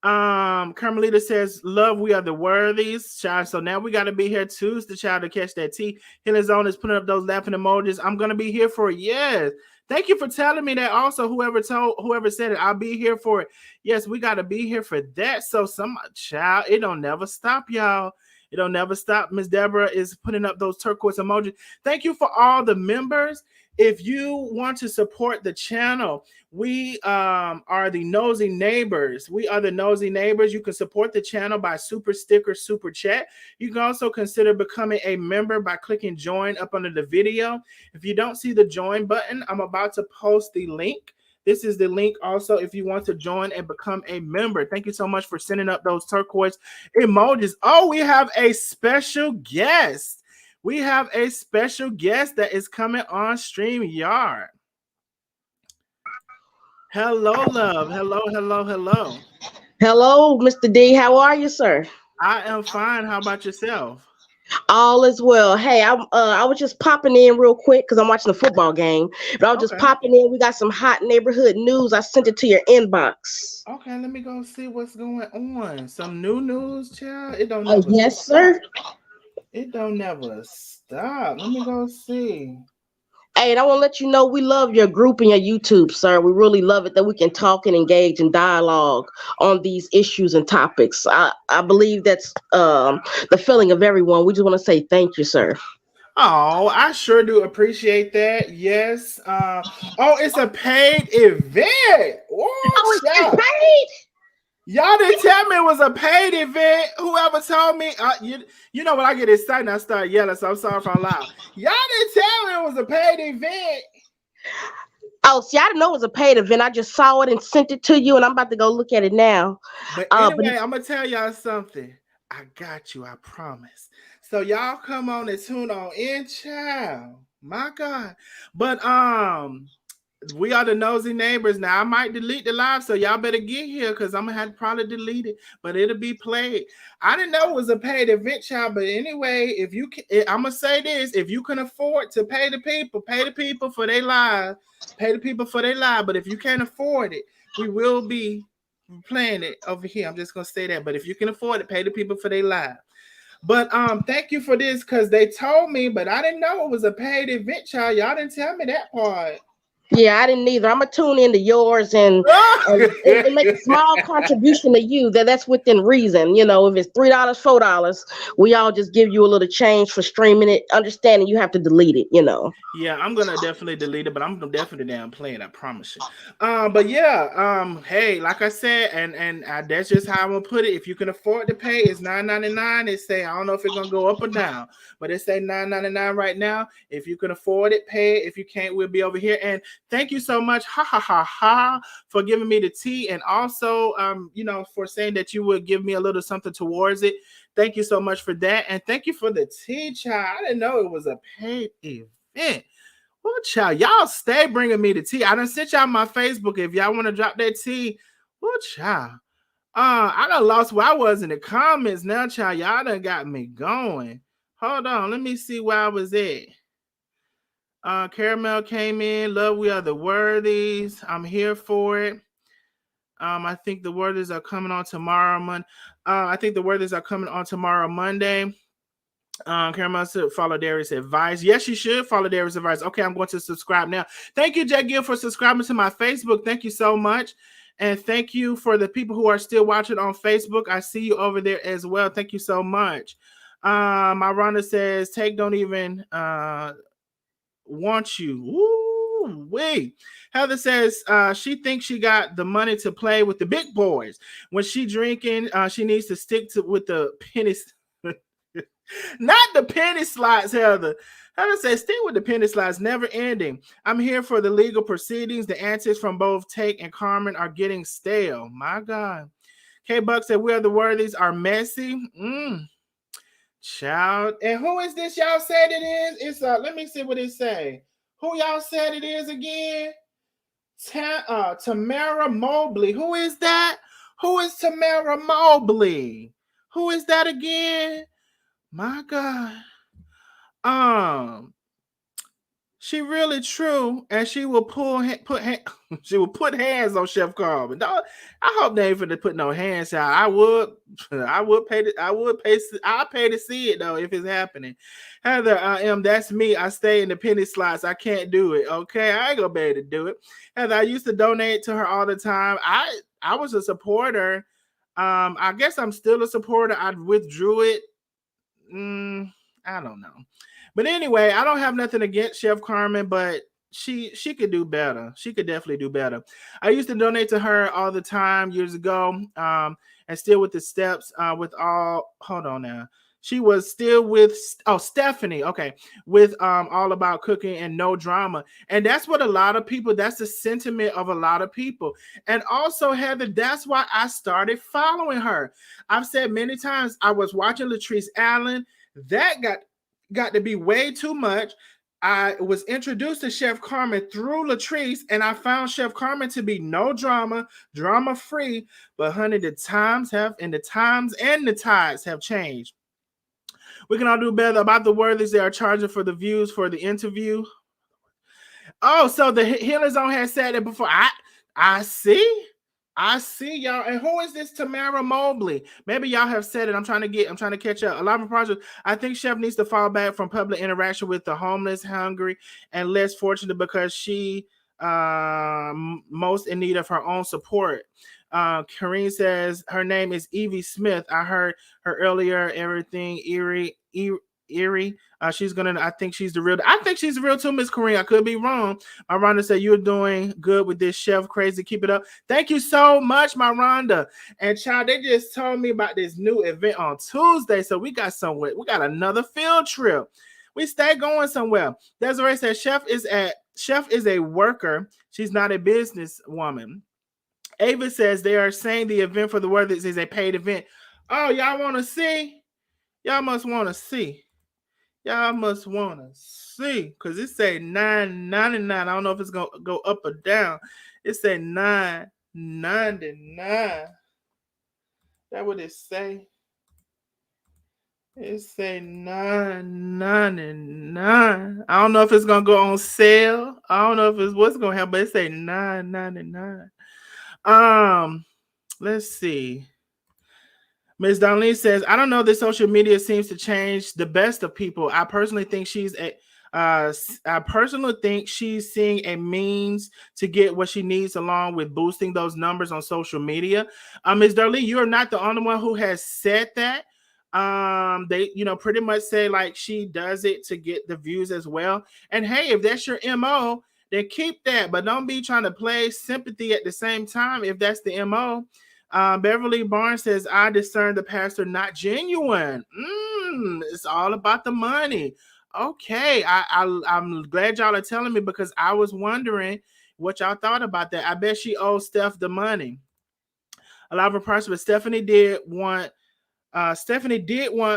Speaker 5: Carmelita says, love, we are the worthies, child. So now we got to be here Tuesday, child, to catch that tea. Healing Zone is putting up those laughing emojis. I'm gonna be here for it. Yes. Thank you for telling me that. Also, whoever said it, I'll be here for it. Yes, we got to be here for that. So some child, it don't never stop, y'all. It don't never stop. Miss Deborah is putting up those turquoise emojis. Thank you for all the members. If you want to support the channel, we are the Nosy Neighbors. We are the Nosy Neighbors. You can support the channel by super sticker, super chat. You can also consider becoming a member by clicking join up under the video. If you don't see the join button, I'm about to post the link. This is the link also if you want to join and become a member. Thank you so much for sending up those turquoise emojis. Oh, we have a special guest. We have a special guest that is coming on StreamYard. Hello, love. Hello, hello, hello.
Speaker 7: Hello, Mr. D. How are you, sir?
Speaker 5: I am fine. How about yourself?
Speaker 7: All is well. Hey, I was just popping in real quick because I'm watching the football game. But I was just
Speaker 5: Okay.
Speaker 7: popping in. We got some hot neighborhood news. I sent it to your inbox.
Speaker 5: Okay, let me go see what's going on. Some new news, child. It don't never
Speaker 7: Yes,
Speaker 5: stop.
Speaker 7: sir.
Speaker 5: It don't never stop. Let me go see.
Speaker 7: Hey, and I want to let you know we love your group and your YouTube, sir. We really love it that we can talk and engage in dialogue on these issues and topics. I believe that's the feeling of everyone. We just want to say thank you, sir.
Speaker 5: Oh, I sure do appreciate that. Yes. Oh, it's a paid event.
Speaker 7: Oh,
Speaker 5: Watch
Speaker 7: it's
Speaker 5: out.
Speaker 7: paid.
Speaker 5: Y'all didn't tell me it was a paid event. Whoever told me, you know when I get excited, I start yelling. So I'm sorry if I'm loud. Y'all didn't tell me it was a paid event.
Speaker 7: Oh, see, I didn't know it was a paid event. I just saw it and sent it to you, and I'm about to go look at it now.
Speaker 5: But
Speaker 7: But
Speaker 5: anyway, I'm gonna tell y'all something. I got you. I promise. So y'all come on and tune on in, child. My God. But we are the nosy neighbors. Now I might delete the live, so y'all better get here because I'm gonna have to probably delete it, but it'll be played. I didn't know it was a paid event, child. But anyway, if you can, I'm gonna say this: if you can afford to pay the people for their live, pay the people for their live. But if you can't afford it, we will be playing it over here. I'm just gonna say that. But if you can afford it, pay the people for their live. But thank you for this because they told me, but I didn't know it was a paid event, child. Y'all didn't tell me that part.
Speaker 7: yeah, I didn't either. I'm gonna tune into yours and make a small contribution to you. That's within reason. You know, if it's $3, $4, we all just give you a little change for streaming it. Understanding you have to delete it. You know.
Speaker 5: Yeah, I'm gonna definitely delete it, but I'm definitely down playing. I promise you. But yeah, hey, like I said, that's just how I'm gonna put it. If you can afford to pay, it's $9.99. It say I don't know if it's gonna go up or down, but it say $9.99 right now. If you can afford it, pay it. If you can't, we'll be over here. And thank you so much, ha ha ha ha, for giving me the tea, and also for saying that you would give me a little something towards it. Thank you so much for that, and thank you for the tea, child. I didn't know it was a paid event. Well, child, y'all stay bringing me the tea. I done sent y'all my Facebook. If y'all want to drop that tea, well, child. I done lost where I was in the comments now, child. Y'all done got me going. Hold on, let me see where I was at. Caramel came in. Love, we are the worthies. I'm here for it. I think the worthies are coming on tomorrow, I think the worthies are coming on tomorrow, Monday. Caramel said follow Darius' advice. Yes, you should follow Darius' advice. Okay, I'm going to subscribe now. Thank you, Jay Gill, for subscribing to my Facebook. Thank you so much. And thank you for the people who are still watching on Facebook. I see you over there as well. Thank you so much. My Rhonda says, Take don't even want you. Ooh, wait. Heather says she thinks she got the money to play with the big boys. When she drinking, she needs to stick to with the pennies. Not the penny slots, Heather. Heather says, stick with the penny slots, never ending. I'm here for the legal proceedings. The answers from both Take and Carmen are getting stale. My God. K Buck said, we are the worthies are messy. Child. And who is this y'all said it is? It's let me see what it say. Who y'all said it is again? Tamara Mobley. Who is that? Who is Tamara Mobley? Who is that again? My God. She really true, and she will she will put hands on Chef Carmen. I hope they ain't finna put no hands out. I'll pay to see it though if it's happening. Heather, that's me. I stay in the penny slots. I can't do it. Okay, I ain't gonna be able to do it. Heather, I used to donate to her all the time. I was a supporter. I guess I'm still a supporter. I withdrew it. I don't know. But anyway, I don't have nothing against Chef Carmen, but she could do better. She could definitely do better. I used to donate to her all the time years ago, and still with the steps with all. Hold on now. She was still with Stephanie, okay, with All About Cooking and No Drama. And that's what a lot of people, that's the sentiment of a lot of people. And also, Heather, that's why I started following her. I've said many times I was watching Latrice Allen. That got to be way too much. I was introduced to Chef Carmen through Latrice, and I found Chef Carmen to be no drama, drama free. But honey, the times and the tides have changed. We can all do better about the worthies they are charging for the views for the interview. Oh, so the Healing Zone has said it before. I see. I see y'all. And who is this Tamara Mobley? Maybe y'all have said it. I'm trying to catch up. A lot of projects. I think Chef needs to fall back from public interaction with the homeless, hungry, and less fortunate because she most in need of her own support. Kareen says her name is Evie Smith. I heard her earlier. Everything eerie. I think she's the real. I think she's the real too, Miss Kareem. I could be wrong. My Rhonda said you're doing good with this chef. Crazy, keep it up. Thank you so much, my Rhonda. And child, they just told me about this new event on Tuesday. So we got another field trip. We stay going somewhere. Desiree said chef is a worker. She's not a business woman. Ava says they are saying the event for the Worthies is a paid event. Oh, y'all want to see? Y'all must want to see. Y'all must want to see, because it say $9.99. I don't know if it's going to go up or down. It say $9.99. That what it say? It say $9.99. I don't know if it's going to go on sale. I don't know if it's what's going to happen, but it say $9.99. Let's see. Ms. Darlene says, I don't know, this social media seems to change the best of people. I personally think she's seeing a means to get what she needs along with boosting those numbers on social media. Ms. Darlene, you are not the only one who has said that. They, pretty much say like she does it to get the views as well. And hey, if that's your MO, then keep that, but don't be trying to play sympathy at the same time if that's the MO. Beverly Barnes says, I discern the pastor not genuine. It's all about the money. Okay, I'm glad y'all are telling me, because I was wondering what y'all thought about that. I bet she owes Steph the money. A lot of her parts, but Stephanie did want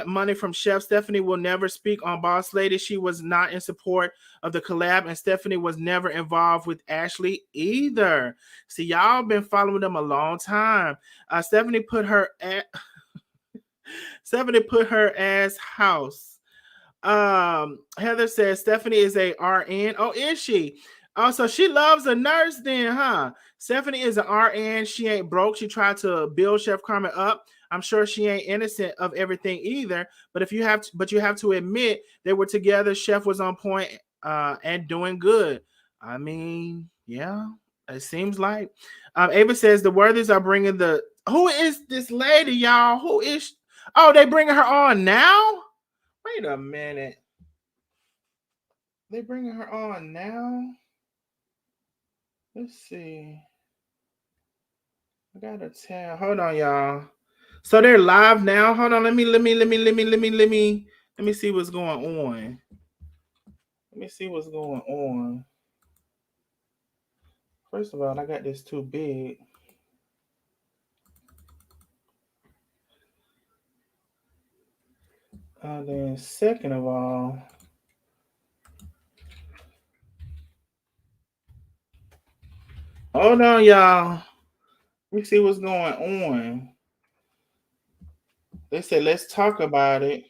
Speaker 5: money from Chef. Stephanie will never speak on Boss Lady. She was not in support of the collab, and Stephanie was never involved with Ashley either. See, y'all been following them a long time. Stephanie put her ass house. Heather says Stephanie is a RN. Oh, is she? Oh, so she loves a nurse then, huh? Stephanie is an RN. She ain't broke. She tried to build Chef Carmen up. I'm sure she ain't innocent of everything either. But you have to admit they were together. Chef was on point and doing good. I mean, yeah, it seems like. Ava says the Worthies are bringing the. Who is this lady, y'all? Who is? Oh, they bringing her on now? Wait a minute. They bringing her on now? Let's see. I gotta tell. Hold on, y'all. So they're live now. Hold on. Let me see what's going on. Let me see what's going on. First of all, I got this too big. Then second of all, hold on, y'all. Let me see what's going on. They said, let's talk about it.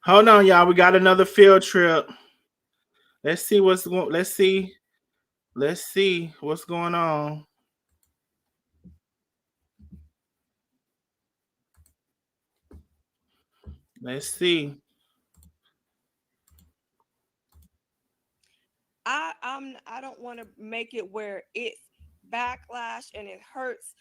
Speaker 5: Hold on, y'all. We got another field trip. Let's see what's going. Let's see what's going on. Let's see.
Speaker 8: I don't want to make it where it's backlash and it hurts,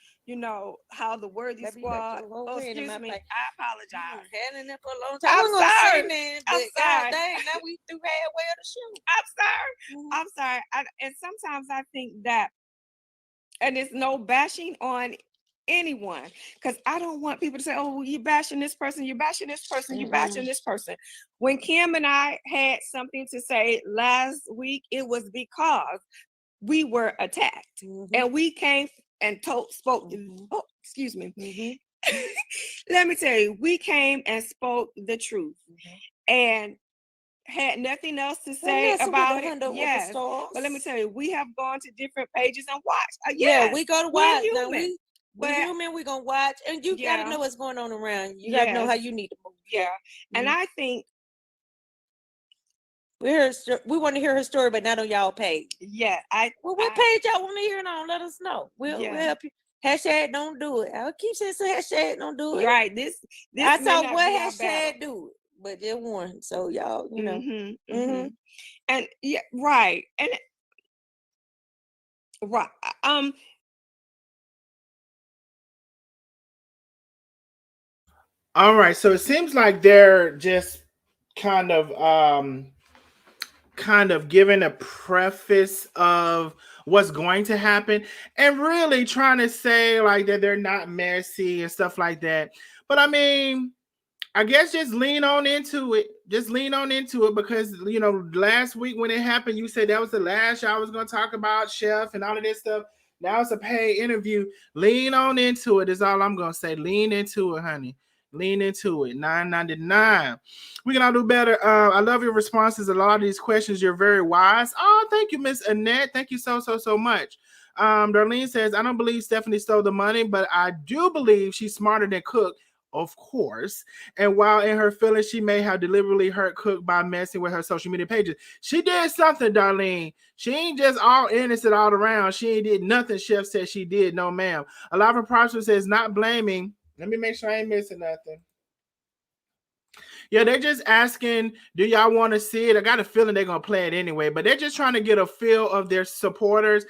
Speaker 8: how the Worthy Squad. Oh, excuse me. I apologize.
Speaker 9: Handling it for a long time.
Speaker 8: I'm sorry.
Speaker 9: Man,
Speaker 8: I'm sorry.
Speaker 9: dang, now we threw halfway of the show.
Speaker 8: I'm sorry. I'm sorry. And sometimes I think that, and it's no bashing on anyone, because I don't want people to say, oh, you're bashing this person, you're bashing this person, you're bashing this person. When Kim and I had something to say last week, it was because we were attacked, and we came and spoke. Oh, excuse me. Let me tell you, we came and spoke the truth, and had nothing else to say about it. Yes, but let me tell you, we have gone to different pages and watched.
Speaker 9: Yeah, we go to watch.
Speaker 8: We're
Speaker 9: Now
Speaker 8: human.
Speaker 9: we're human. We're gonna watch, and you gotta know what's going on around you. You gotta know how you need to move.
Speaker 8: Yeah, and I think
Speaker 9: we want to hear her story, but not on y'all page.
Speaker 8: Yeah,
Speaker 9: what page y'all want to hear it on? Let us know. We'll help you. Hashtag don't do it. I'll keep saying hashtag don't do it.
Speaker 8: Right. This
Speaker 9: I saw what hashtag do it, but it won. So y'all, you know.
Speaker 8: And yeah, right. And right.
Speaker 5: All right. So it seems like they're just kind of giving a preface of what's going to happen and really trying to say like that they're not messy and stuff like that. But I mean, I guess just lean on into it. Just lean on into it because, you know, last week when it happened, you said that was the last show I was going to talk about Chef and all of this stuff. Now it's a paid interview. Lean on into it is all I'm going to say. Lean into it, honey. Lean into it. $9.99. We can all do better. I love your responses. A lot of these questions, you're very wise. Oh, thank you, Miss Annette. Thank you so much. Darlene says, I don't believe Stephanie stole the money, but I do believe she's smarter than Cook. Of course. And while in her feelings, she may have deliberately hurt Cook by messing with her social media pages. She did something, Darlene. She ain't just all innocent all around. She ain't did nothing Chef said she did. No, ma'am. A lot of Prosper says not blaming. Let me make sure I ain't missing nothing. Yeah, they're just asking, do y'all want to see it? I got a feeling they're going to play it anyway, but they're just trying to get a feel of their supporters.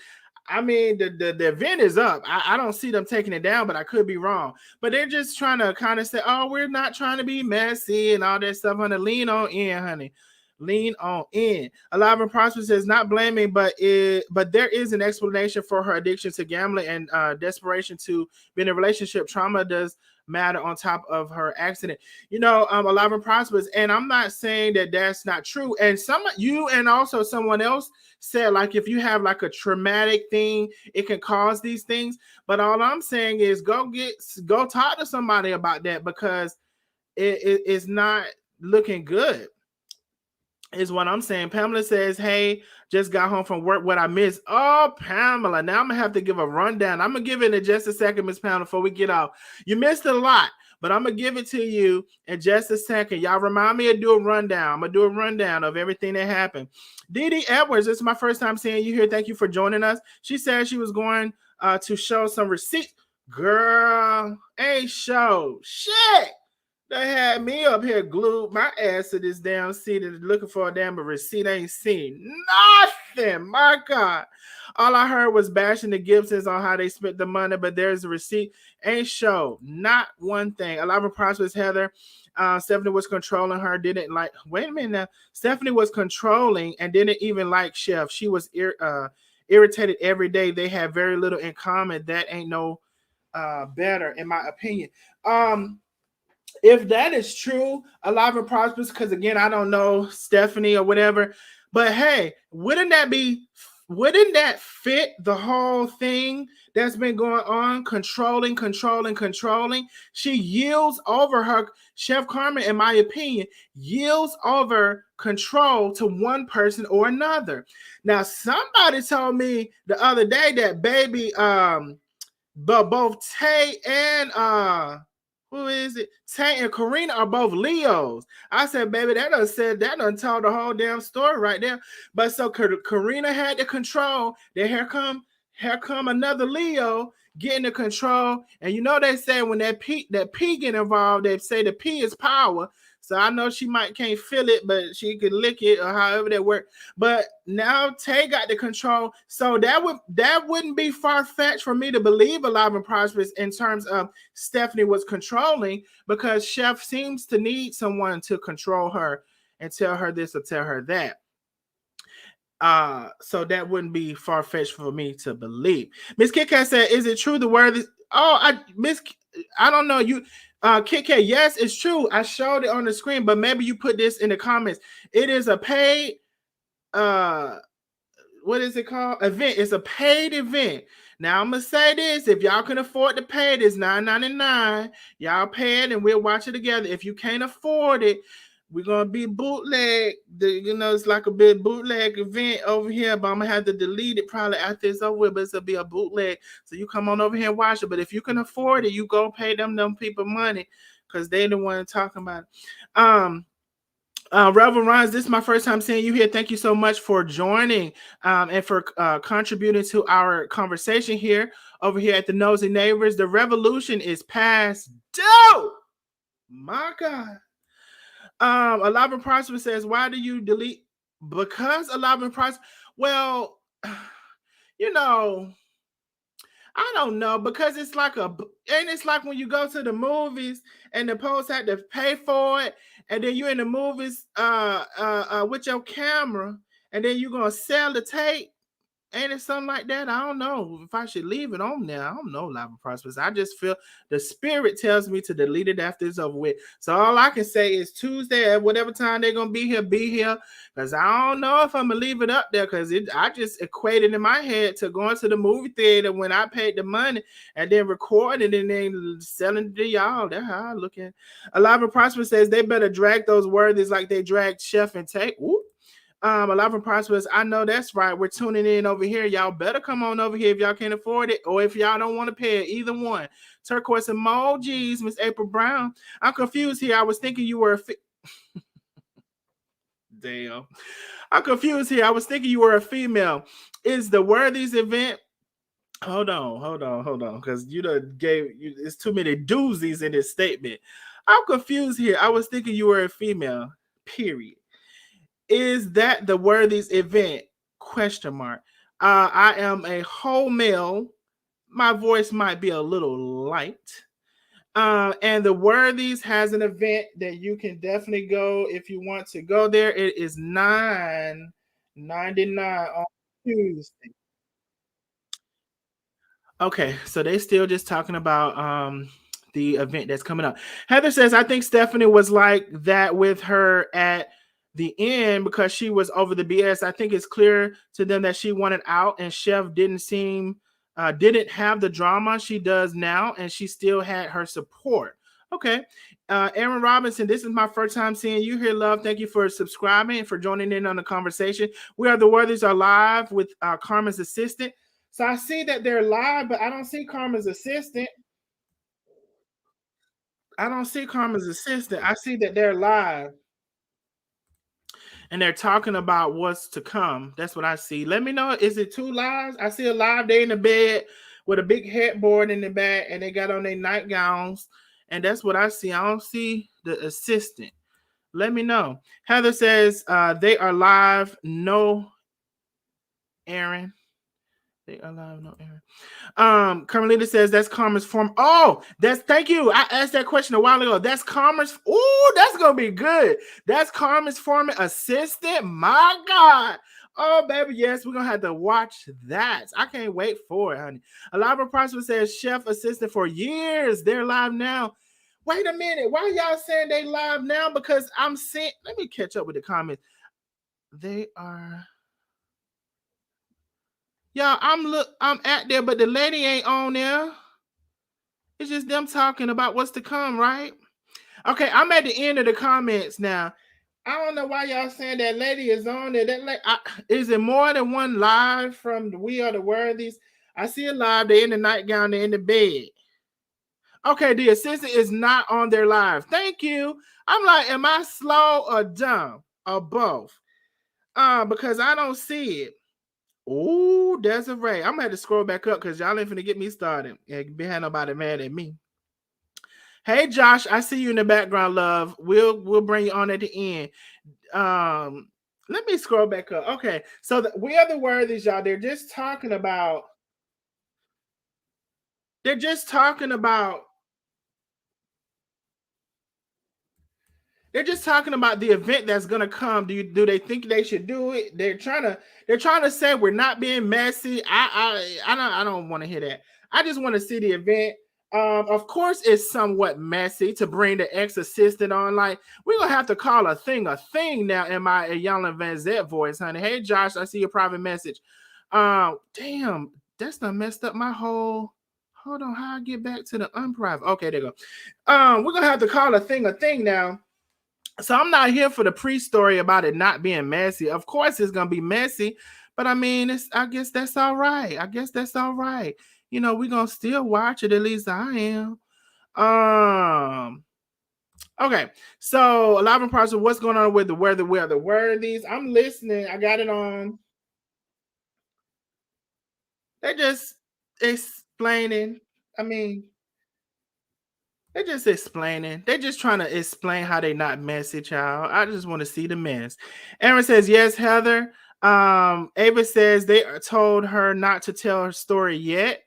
Speaker 5: I mean, the event is up. I don't see them taking it down, but I could be wrong. But they're just trying to kind of say, oh, we're not trying to be messy and all that stuff, honey. Lean on in, honey. Lean on in. Alive and Prosper says, not blaming, but there is an explanation for her addiction to gambling and desperation to be in a relationship. Trauma does matter on top of her accident. You know, Alive and Prosperous, and I'm not saying that that's not true. And some you and also someone else said, like, if you have like a traumatic thing, it can cause these things. But all I'm saying is go talk to somebody about that because it's not looking good. Is what I'm saying. Pamela says, hey, just got home from work. What I missed? Oh, Pamela. Now I'm going to have to give a rundown. I'm going to give it in just a second, Miss Pamela, before we get off. You missed a lot, but I'm going to give it to you in just a second. Y'all remind me to do a rundown. I'm going to do a rundown of everything that happened. Dee Edwards, this is my first time seeing you here. Thank you for joining us. She said she was going to show some receipts. Girl, ain't show shit. They had me up here glued my ass to this damn seat and looking for a damn receipt. I ain't seen nothing. My God. All I heard was bashing the Gibsons on how they spent the money, but there's a receipt. Ain't show. Not one thing. A lot of prosperous Heather. Stephanie was controlling her. Didn't like. Wait a minute now. Stephanie was controlling and didn't even like Chef. She was irritated every day. They had very little in common. That ain't no better, in my opinion. If that is true, Alive and Prosperous, because again, I don't know Stephanie or whatever, but hey, wouldn't that fit the whole thing that's been going on? Controlling. She yields over her, Chef Carmen, in my opinion, yields over control to one person or another. Now, somebody told me the other day that baby, but both Tay and who is it? Tay and Karina are both Leos. I said, baby, that done told the whole damn story right there. But so Karina had the control. Then here come another Leo getting the control. And you know they say when that P get involved, they say the P is power. So I know she can't feel it, but she could lick it or however that works. But now Tay got the control. So that wouldn't be far-fetched for me to believe Alive and Prosperous in terms of Stephanie was controlling, because Chef seems to need someone to control her and tell her this or tell her that. So that wouldn't be far-fetched for me to believe. Miss Kit Kat said, is it true the word Oh, I don't know you. Kit Kat, yes, it's true. I showed it on the screen, but maybe you put this in the comments. It is a paid what is it called? Event. It's a paid event. Now I'm gonna say this: if y'all can afford to pay it, it's $9.99. Y'all pay it, and we'll watch it together. If you can't afford it, we're gonna be bootleg. It's like a big bootleg event over here, but I'm gonna have to delete it probably after it's over with. But it's gonna be a bootleg, so you come on over here and watch it. But if you can afford it, you go pay them people money, because they the one talking about it. Reverend Rons, this is my first time seeing you here. Thank you so much for joining and for contributing to our conversation here over here at the Nosy Neighbors. The revolution is past due. My God. Alive and Prosper says, why do you delete? Because Alive and Prosper, well, you know, I don't know, because it's like it's like when you go to the movies and the post had to pay for it, and then you're in the movies with your camera, and then you're gonna sell the tape. Ain't it something like that? I don't know if I should leave it on there. I don't know, Live and Prosperous. I just feel the spirit tells me to delete it after it's over with. So all I can say is Tuesday at whatever time they're gonna be here. Because I don't know if I'm gonna leave it up there, because I just equated in my head to going to the movie theater when I paid the money and then recording and then selling it to y'all. That's how I look at it. Alive and Prosperous says they better drag those worthies like they dragged Chef and Tate. Whoop. Alive and Prosperous, I know that's right. We're tuning in over here. Y'all better come on over here if y'all can't afford it, or if y'all don't want to pay it. Either one. Turquoise emojis, Miss April Brown. I'm confused here. I was thinking you were damn. I'm confused here. I was thinking you were a female. Is the Worthies event? Hold on, because you done it's too many doozies in this statement. I'm confused here. I was thinking you were a female. Period. Is that the Worthies event? Question mark. I am a whole male. My voice might be a little light. And the Worthies has an event that you can definitely go if you want to go there. It is $9.99 on Tuesday. Okay, so they still just talking about the event that's coming up. Heather says, I think Stephanie was like that with her at the end because she was over the BS. I think it's clear to them that she wanted out, and Chef didn't have the drama she does now, and she still had her support. Okay. Aaron Robinson, this is my first time seeing you here, love. Thank you for subscribing and for joining in on the conversation. We Are the Worthies are live with Carmen's assistant. So I see that they're live, but I don't see Carmen's assistant. I don't see Carmen's assistant. I see that they're live. And they're talking about what's to come. That's what I see. Let me know. Is it two lives? I see a live. They in the bed with a big headboard in the back, and they got on their nightgowns. And that's what I see. I don't see the assistant. Let me know. Heather says they are live. No, Aaron. They are live. No, Aaron. Carmelita says that's Karma's form. Oh, thank you. I asked that question a while ago. That's Karma's. Ooh, that's gonna be good. That's Karma's former assistant. My God. Oh, baby, yes, we're gonna have to watch that. I can't wait for it, honey. Alive Prosper says chef assistant for years. They're live now. Wait a minute. Why y'all saying they live now? Because I'm seeing. Let me catch up with the comments. They are. Y'all, I'm at there, but the lady ain't on there. It's just them talking about what's to come, right? Okay, I'm at the end of the comments now. I don't know why y'all saying that lady is on there. Is it more than one live from the We Are the Worthies? I see a live. They're in the nightgown. They're in the bed. Okay, the assistant is not on their live. Thank you. I'm like, am I slow or dumb or both? Because I don't see it. Oh, Desiree. I'm gonna have to scroll back up because y'all ain't finna get me started. And be had nobody mad at me. Hey Josh, I see you in the background, love. We'll bring you on at the end. Let me scroll back up. Okay, so We Are the Worthies, y'all. They're just talking about. They're just talking about the event that's gonna come. Do they think they should do it? They're trying to say we're not being messy. I don't want to hear that. I just want to see the event. Of course, it's somewhat messy to bring the ex-assistant on. Like, we're gonna have to call a thing now in my Iyanla Vanzette voice, honey. Hey Josh, I see your private message. Damn, that's done messed up my whole. Hold on, how I get back to the unprivate? Okay, there you go. We're gonna have to call a thing now. So I'm not here for the pre-story about it not being messy. Of course it's gonna be messy, but I mean, I guess that's all right. We're gonna still watch it, at least I am. Okay, so a lot of parts of what's going on with the weather. Where are these? I'm listening. I got it on. They're just explaining. I mean, they're just explaining. They're just trying to explain how they not messy, child. I just want to see the mess. Aaron says, yes, Heather. Ava says they told her not to tell her story yet.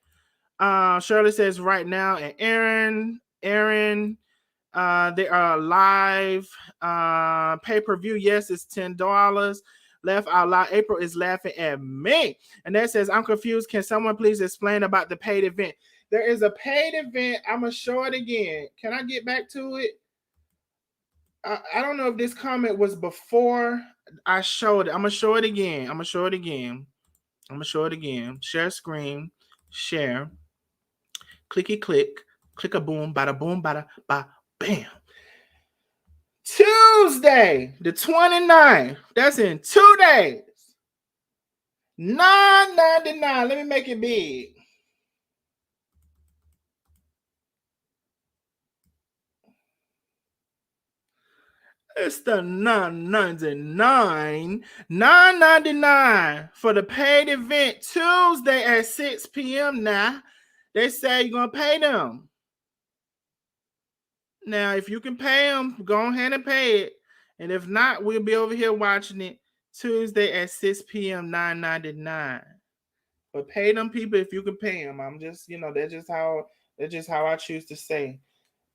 Speaker 5: Shirley says right now, and Aaron, they are live pay-per-view. Yes, it's $10. Left out loud. April is laughing at me. And that says, I'm confused. Can someone please explain about the paid event? There is a paid event. I'm going to show it again. Can I get back to it? I don't know if this comment was before I showed it. I'm going to show it again. Share screen. Share. Clicky click. Click a boom. Bada boom. Bada ba bam. Tuesday, the 29th. That's in 2 days. $9.99. Let me make it big. It's the $9.99 for the paid event Tuesday at 6 p.m. Now, they say you're going to pay them. Now, if you can pay them, go ahead and pay it. And if not, we'll be over here watching it Tuesday at 6 p.m. $9.99. But pay them people if you can pay them. I'm just, that's just how I choose to say,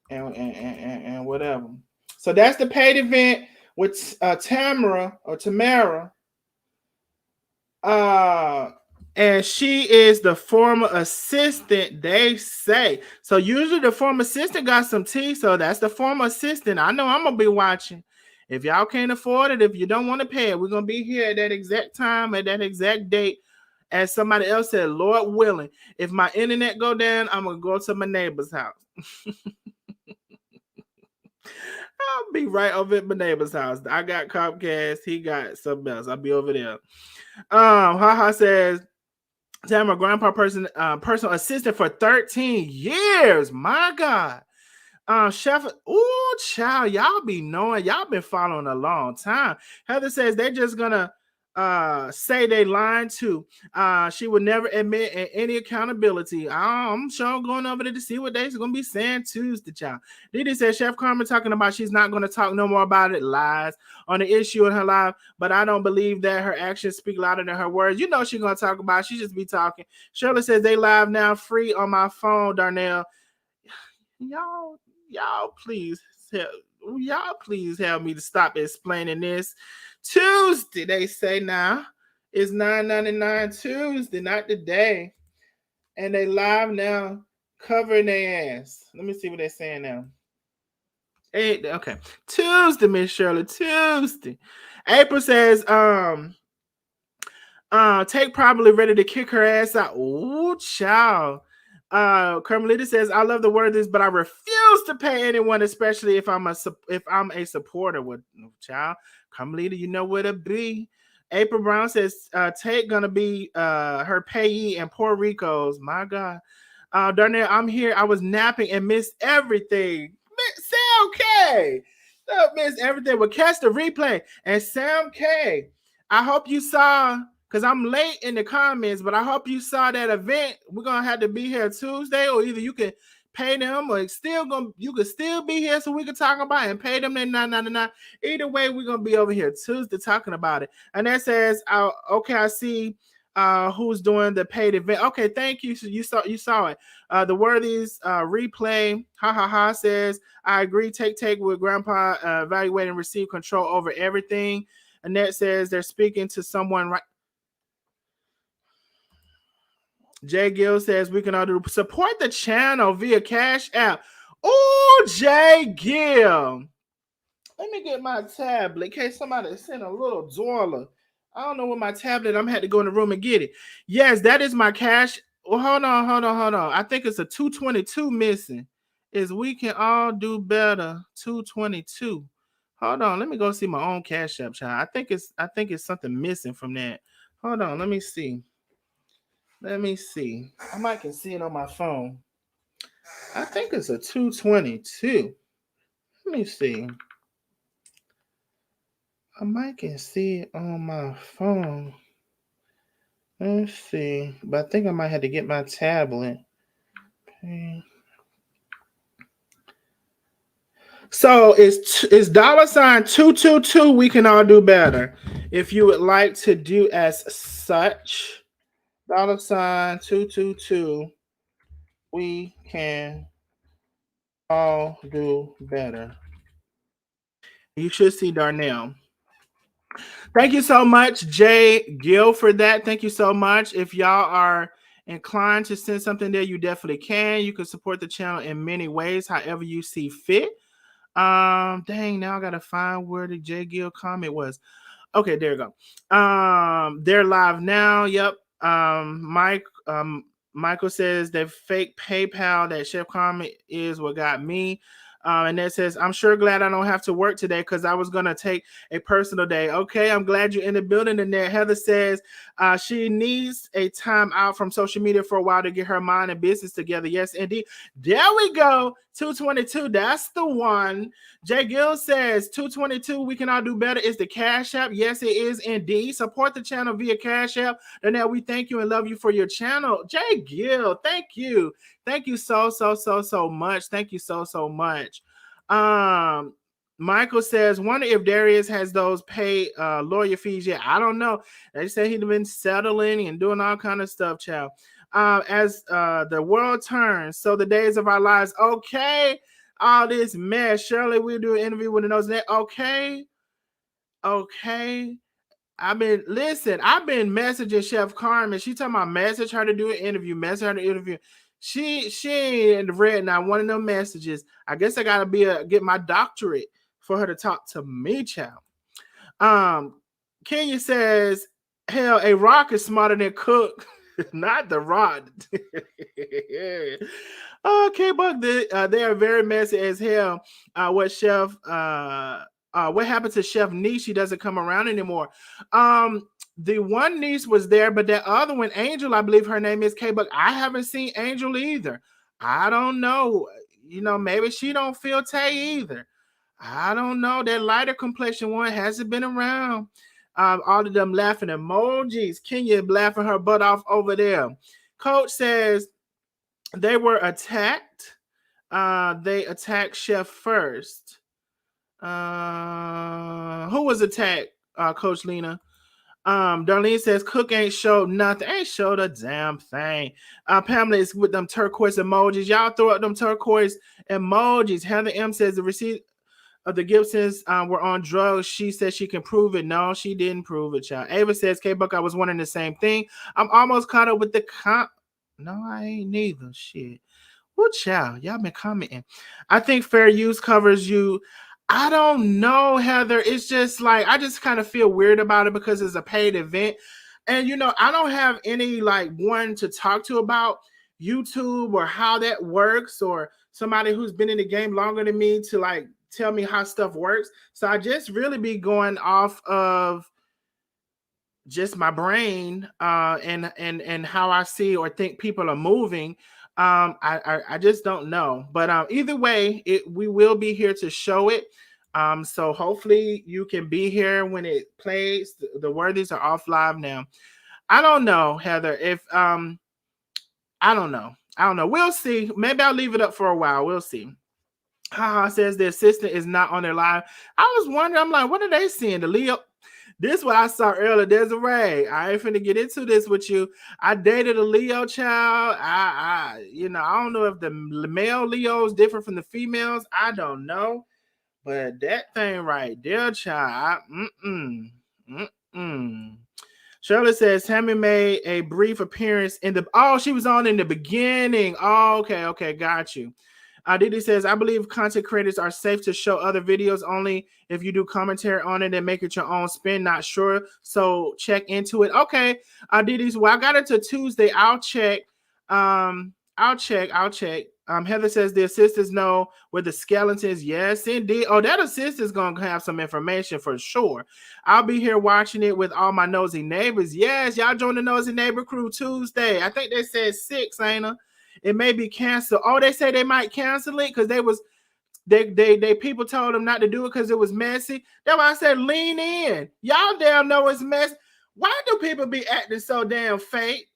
Speaker 5: and whatever. So that's the paid event with Tamara. And she is the former assistant, they say. So usually the former assistant got some tea. So that's the former assistant. I know I'm going to be watching. If y'all can't afford it, if you don't want to pay it, we're going to be here at that exact time, at that exact date. As somebody else said, Lord willing, if my internet go down, I'm going to go to my neighbor's house. I'll be right over at my neighbor's house. I got Comcast. He got something else. I'll be over there. Haha says, Tamara, grandpa personal assistant for 13 years. My God. Chef, ooh, child, y'all be knowing. Y'all been following a long time. Heather says they're just gonna say they lying too. She would never admit any accountability. I'm sure I'm going over there to see what they're gonna be saying Tuesday, child. Didi says Chef Carmen talking about she's not gonna talk no more about it. Lies on the issue in her life, but I don't believe that her actions speak louder than her words. You know she's gonna talk about it. She just be talking. Shirley says they live now free on my phone, Darnell. Y'all please help me to stop explaining this. Tuesday, they say now. It's $9.99 Tuesday, not today. And they live now covering their ass. Let me see what they're saying now. Okay. Tuesday, Miss Shirley. Tuesday. April says, Take probably ready to kick her ass out. Ooh, child. Carmelita says, I love the word this, but I refuse to pay anyone, especially if I'm a supporter with child. Carmelita, you know where to be. April Brown says, Tate gonna be her payee in Puerto Rico's. My God. Darnell, I'm here. I was napping and missed everything. Sam K. Missed everything. But catch the replay. And Sam K, I hope you saw, because I'm late in the comments, but I hope you saw that event. We're gonna have to be here Tuesday, or either you can pay them, or you can still be here so we can talk about it and pay them their $9.99. Either way, we're gonna be over here Tuesday talking about it. And that says, okay, I see who's doing the paid event. Okay, thank you. So you saw it. The Worthies replay. Ha ha ha says, I agree. Take with Grandpa, evaluate and receive control over everything. Annette says they're speaking to someone right. Jay Gill says we can all do support the channel via Cash App. Oh, Jay Gill. Let me get my tablet in case somebody sent a little dollar. I don't know where my tablet. I'm had to go in the room and get it. Yes, that is my cash. Well, hold on. I think it's a 222 missing. Is we can all do better. 222. Hold on. Let me go see my own cash app, child. I think it's something missing from that. Hold on. Let me see. I might can see it on my phone. I think it's a 222. Let me see. I might can see it on my phone. Let's see. But I think I might have to get my tablet. Okay. So it's $222. We can all do better. If you would like to do as such, $222. We can all do better. You should see Darnell. Thank you so much, Jay Gill, for that. Thank you so much. If y'all are inclined to send something there, you definitely can. You can support the channel in many ways, however you see fit. Dang, now I gotta find where the Jay Gill comment was. Okay, there you go. They're live now. Yep. Michael says that fake PayPal that Chef Carmen is what got me. And that says, I'm sure glad I don't have to work today because I was going to take a personal day. Okay, I'm glad you're in the building. And there, Heather says she needs a time out from social media for a while to get her mind and business together. Yes, indeed. There we go. 222. That's the one. Jay Gill says 222. We can all do better. Is the Cash App? Yes, it is indeed. Support the channel via Cash App. And now we thank you and love you for your channel. Jay Gill, thank you. Thank you so much. Thank you so much. Michael says, wonder if Darius has those paid lawyer fees yet. I don't know. They say he'd been settling and doing all kind of stuff, child. As the world turns, so the days of our lives. Okay, all this mess. Shirley, we'll do an interview with the nose net. Okay. I've been messaging Chef Carmen. She told me message her to do an interview. She ain't read not one of them messages. I guess I gotta get my doctorate for her to talk to me, child. Kenya says, hell, a rock is smarter than Cook. Not the rod. Okay, but they are very messy as hell. What happened to Chef Niche? She doesn't come around anymore. The one niece was there, but that other one, Angel, I believe her name is K-Buck. I haven't seen Angel either. I don't know. Maybe she don't feel Tay either. I don't know. That lighter complexion one hasn't been around. All of them laughing emojis. Kenya laughing her butt off over there. Coach says they were attacked. They attacked Chef first. Who was attacked? Coach Lena. Darlene says Cook ain't showed nothing. Ain't showed a damn thing. Pamela is with them turquoise emojis. Y'all throw up them turquoise emojis. Heather M says the receipt of the Gibsons were on drugs. She says she can prove it. No, she didn't prove it, child. Ava says, K-Buck, I was wondering the same thing. I'm almost caught up with the No, I ain't neither. Shit. Well, child, y'all been commenting. I think fair use covers you. I don't know, Heather. It's just like, I just kind of feel weird about it because it's a paid event. And, I don't have any one to talk to about YouTube or how that works, or somebody who's been in the game longer than me to tell me how stuff works. So I just really be going off of just my brain and how I see or think people are moving. I just don't know. But either way, we will be here to show it. So hopefully you can be here when it plays. The Worthies are off live now. I don't know, Heather. If I don't know. We'll see. Maybe I'll leave it up for a while. We'll see. Haha says the assistant is not on their live. I was wondering, I'm like, what are they seeing? The Leo This what I saw earlier. There's a Ray. I ain't finna get into this with you. I dated a Leo child. I don't know if the male Leo is different from the females. I don't know. But that thing right there, child. Shirley says Tammy made a brief appearance in the. Oh, she was on in the beginning. Oh, okay, got you. Didi says, I believe content creators are safe to show other videos only if you do commentary on it and make it your own spin. Not sure, so check into it. Okay, Didi's. Well, I got it to Tuesday. I'll check. I'll check. Heather says the assistants know where the skeletons. Yes, indeed. Oh, that assistant's gonna have some information for sure. I'll be here watching it with all my nosy neighbors. Yes, y'all join the nosy neighbor crew Tuesday. I think they said 6, ain't it? It may be canceled. Oh, they say they might cancel it because they people told them not to do it because it was messy. That's why I said lean in. Y'all damn know it's messy. Why do people be acting so damn fake?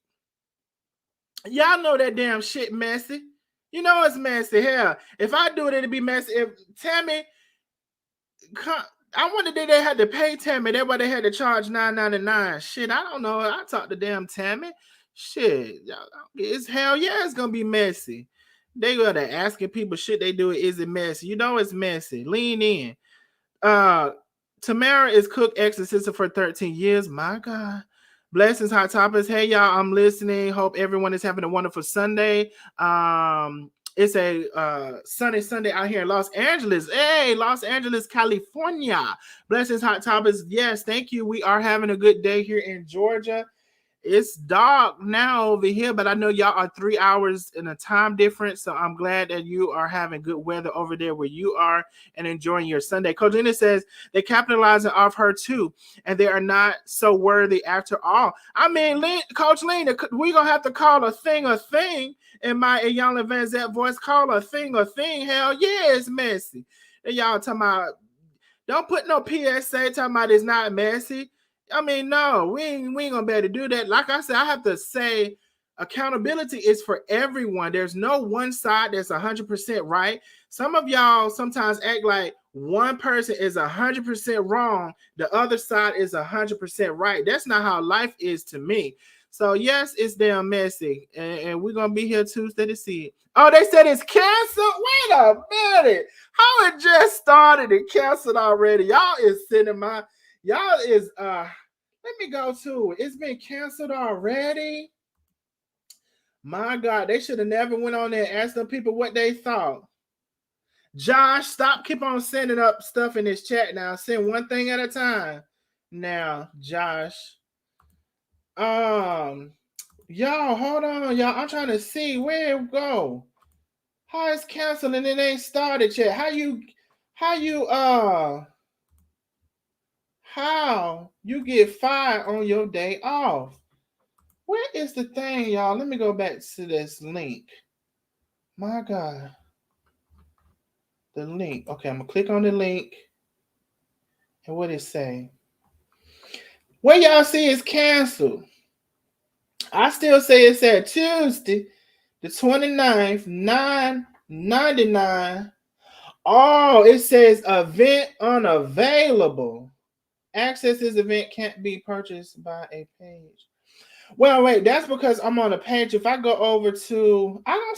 Speaker 5: Y'all know that damn shit messy. You know it's messy. Hell, if I do it, it'd be messy. If Tammy, I wonder did they had to pay Tammy. That's why they had to charge $9.99. Shit, I don't know. I talked to damn Tammy. Shit, it's hell yeah, it's gonna be messy. They go there asking people shit they do. Is it messy? You know it's messy. Lean in. Tamara is cook ex assistant for 13 years. My God. Blessings, Hot Topics. Hey y'all, I'm listening. Hope everyone is having a wonderful Sunday. It's a sunny Sunday out here in Los Angeles. Hey, Los Angeles, California. Blessings, Hot Topics. Yes, thank you. We are having a good day here in Georgia. It's dark now over here, but I know y'all are 3 hours in a time difference, so I'm glad that you are having good weather over there where you are and enjoying your Sunday. Coach Lena says they're capitalizing off her too, and they are not so worthy after all. I mean, Coach Lena, we're going to have to call a thing, in my Ayanna Van Zant voice. Call a thing. Hell yeah, it's messy. And y'all talking about, don't put no PSA talking about it's not messy. I mean, no, we ain't gonna be able to do that. Like I said, I have to say accountability is for everyone. There's no one side that's 100% right. Some of y'all sometimes act like one person is 100% wrong, the other side is 100% right. That's not how life is to me. So yes, it's damn messy, and we're gonna be here Tuesday to see it. Oh, they said it's canceled. Wait a minute, how it just started and canceled already? Y'all is sending my, y'all is let me go to it. It's been canceled already. My God, they should have never went on there and asked them people what they thought. Josh, stop, keep on sending up stuff in this chat now. Send one thing at a time. Now, Josh. Y'all, hold on, y'all. I'm trying to see where it go. How it's canceled and it ain't started yet? How you get fired on your day off? Where is the thing, y'all? Let me go back to this link. My God. The link. Okay, I'm going to click on the link. And what it say? Where y'all see it's canceled. I still say it's at Tuesday, the 29th, $9.99. Oh, it says event unavailable. Access this event can't be purchased by a page. Well, wait, that's because I'm on a page. If I go over to, I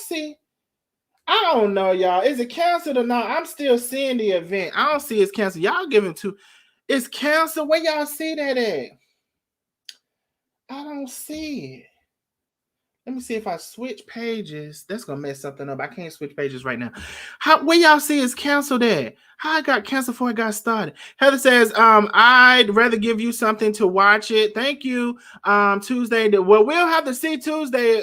Speaker 5: don't know, y'all. Is it canceled or not? I'm still seeing the event. I don't see it's canceled. Y'all giving to, it's canceled. Where y'all see that at? I don't see it. Let me see if I switch pages. That's gonna mess something up. I can't switch pages right now. Where y'all see it's canceled at? How it got canceled before it got started? Heather says, I'd rather give you something to watch it. Thank you. Tuesday. Well, we'll have to see Tuesday.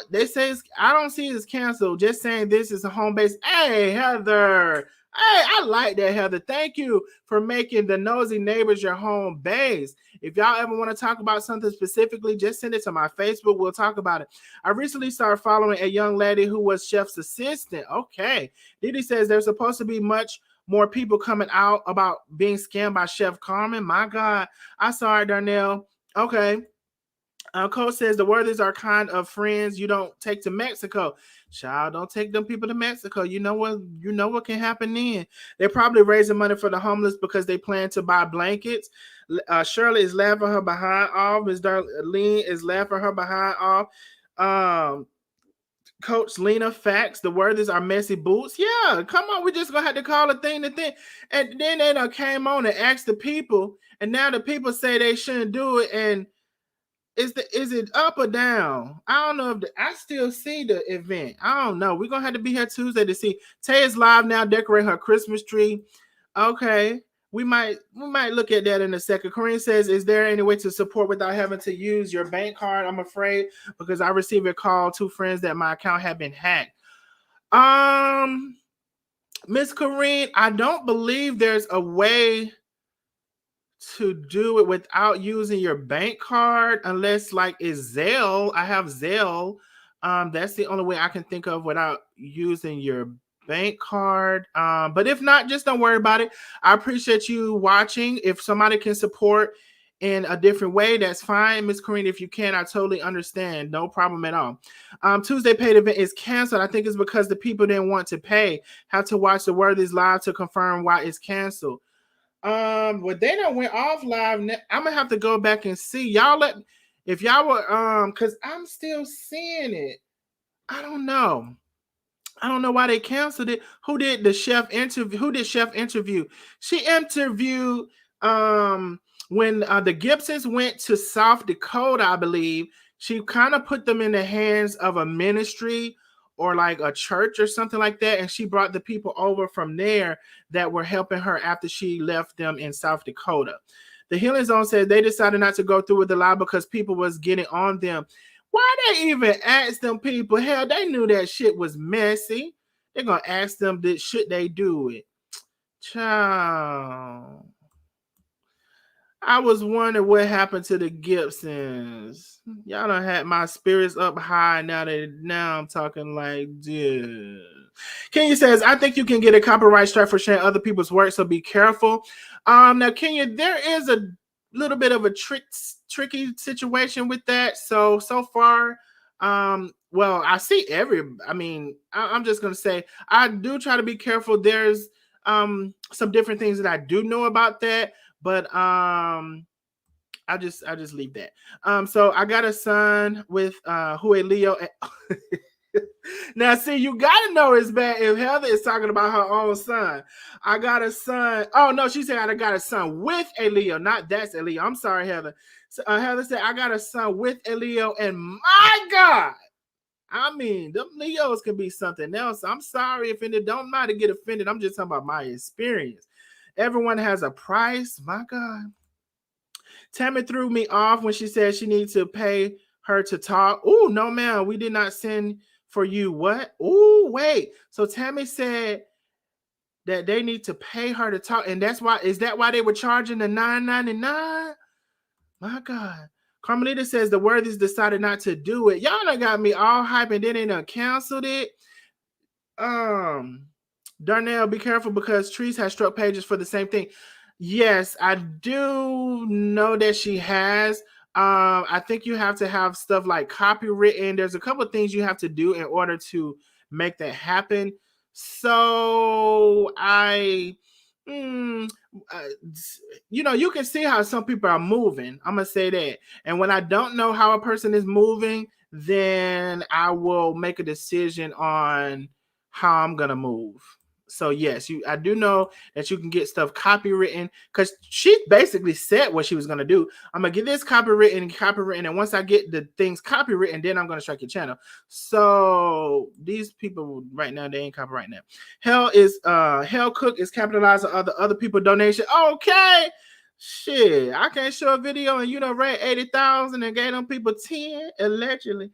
Speaker 5: They say I don't see it's canceled. Just saying this is a home base. Hey, Heather. Hey, I like that, Heather. Thank you for making the nosy neighbors your home base. If y'all ever want to talk about something specifically, just send it to my Facebook. We'll talk about it. I recently started following a young lady who was chef's assistant. Okay. Didi says there's supposed to be much more people coming out about being scammed by Chef Carmen. My God. I saw it, Darnell. Okay. Coach says the Worthies are kind of friends you don't take to Mexico. Child, don't take them people to Mexico. You know what? You know what can happen then. They're probably raising money for the homeless because they plan to buy blankets. Shirley is laughing her behind off. Miss Darlene is laughing her behind off. Coach Lena, facts. The Worthies are messy boots. Yeah, come on. We just gonna have to call a thing the thing. And then they done came on and asked the people, and now the people say they shouldn't do it. And is it up or down? I don't know if I still see the event. I don't know. We're gonna have to be here Tuesday to see. Tay is live now, decorating her Christmas tree. Okay. We might look at that in a second. Corinne says, is there any way to support without having to use your bank card? I'm afraid because I received a call, 2 friends that my account had been hacked. Miss Corinne, I don't believe there's a way to do it without using your bank card unless like it's Zelle. I have Zelle. That's the only way I can think of without using your bank card. But if not, just don't worry about it. I appreciate you watching. If somebody can support in a different way, that's fine. Miss Corinne, if you can, I totally understand. No problem at all. Tuesday paid event is canceled. I think it's because the people didn't want to pay. Have to watch the Worthies live to confirm why it's canceled. Well, they done went off live. I'm gonna have to go back and see. Y'all if y'all were because I'm still seeing it. I don't know. I don't know why they canceled it. Who did the chef interview? Who did chef interview? She interviewed when the Gibsons went to South Dakota, I believe. She kind of put them in the hands of a ministry or like a church or something like that, and she brought the people over from there that were helping her after she left them in South Dakota. The Healing Zone said they decided not to go through with the lie because people was getting on them. Why they even ask them people? Hell, they knew that shit was messy. They're gonna ask them that should they do it. Child. I was wondering what happened to the Gibsons. Y'all done had my spirits up high. Now I'm talking like, dude. Kenya says, I think you can get a copyright strike for sharing other people's work, so be careful. Now, Kenya, there is a little bit of a tricky situation with that. So far, well, I see I'm just gonna say I do try to be careful. There's some different things that I do know about that. But I just leave that. So I got a son with who a Leo. Now, see, you gotta know it's bad if Heather is talking about her own son. I got a son. Oh no, she said I got a son with a Leo, not that's a Leo. I'm sorry, Heather. So, Heather said I got a son with a Leo, and my God, I mean, them Leos can be something else. I'm sorry if it don't matter to get offended. I'm just talking about my experience. Everyone has a price. My God. Tammy threw me off when she said she needs to pay her to talk. Oh, no, ma'am. We did not send for you. What? Oh, wait. So Tammy said that they need to pay her to talk. And that's why, is that why they were charging the $9.99? My God. Carmelita says the Worthies decided not to do it. Y'all done got me all hype and then they done canceled it. Darnell, be careful because Trees has struck pages for the same thing. Yes, I do know that she has. I think you have to have stuff like copywritten. There's a couple of things you have to do in order to make that happen. So you can see how some people are moving. I'm gonna say that. And when I don't know how a person is moving, then I will make a decision on how I'm gonna move. So yes, I do know that you can get stuff copywritten because she basically said what she was gonna do. I'm gonna get this copywritten, and once I get the things copywritten, then I'm gonna strike your channel. So these people right now, they ain't copyrighting that. Hell Cook is capitalizing other people donation. Okay. Shit, I can't show a video and rate 80,000 and gave them people 10 allegedly.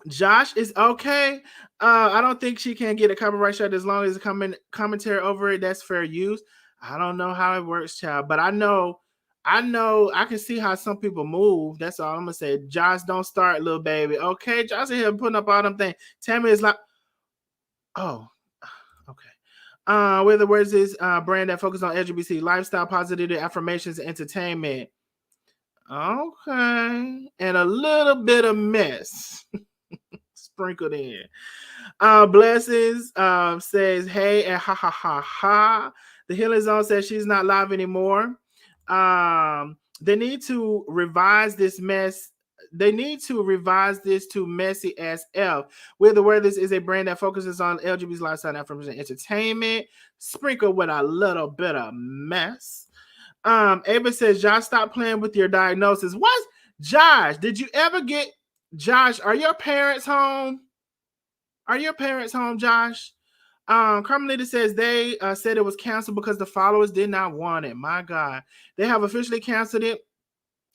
Speaker 5: Josh is okay. I don't think she can get a copyright strike as long as a commentary over it. That's fair use. I don't know how it works, child, but I know I can see how some people move. That's all I'm gonna say. Josh, don't start, little baby. Okay, Josh is here putting up all them things. Tammy is like, oh, okay. Where the words is brand that focus on LGBT lifestyle, positivity, affirmations, and entertainment. Okay. And a little bit of mess sprinkled in. Blessings says, hey, and ha ha ha ha. The Healing Zone says she's not live anymore. They need to revise this mess. They need to revise this to messy as F. Where the Word is a brand that focuses on LGBT's lifestyle, affirmation, and entertainment, sprinkled with a little bit of mess. Ava says, Josh, stop playing with your diagnosis. What? Josh, did you ever get Josh? Are your parents home? Are your parents home, Josh? Carmelita says they said it was canceled because the followers did not want it. My God, they have officially canceled it,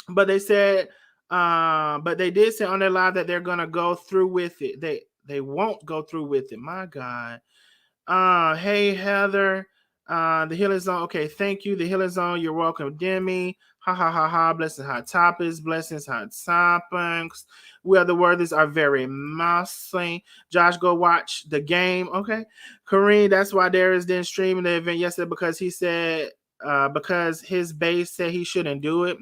Speaker 5: but they said, but they did say on their live that they're gonna go through with it. They won't go through with it. My God. Hey Heather, the Healing Zone. Okay, thank you. The Healing Zone. You're welcome, Demi. Ha ha ha ha. Blessings, hot topics. Blessings, hot topics. We are the worthies are very mostly. Josh, go watch the game. Okay, Kareem. That's why Darius didn't stream the event yesterday because he said because his base said he shouldn't do it.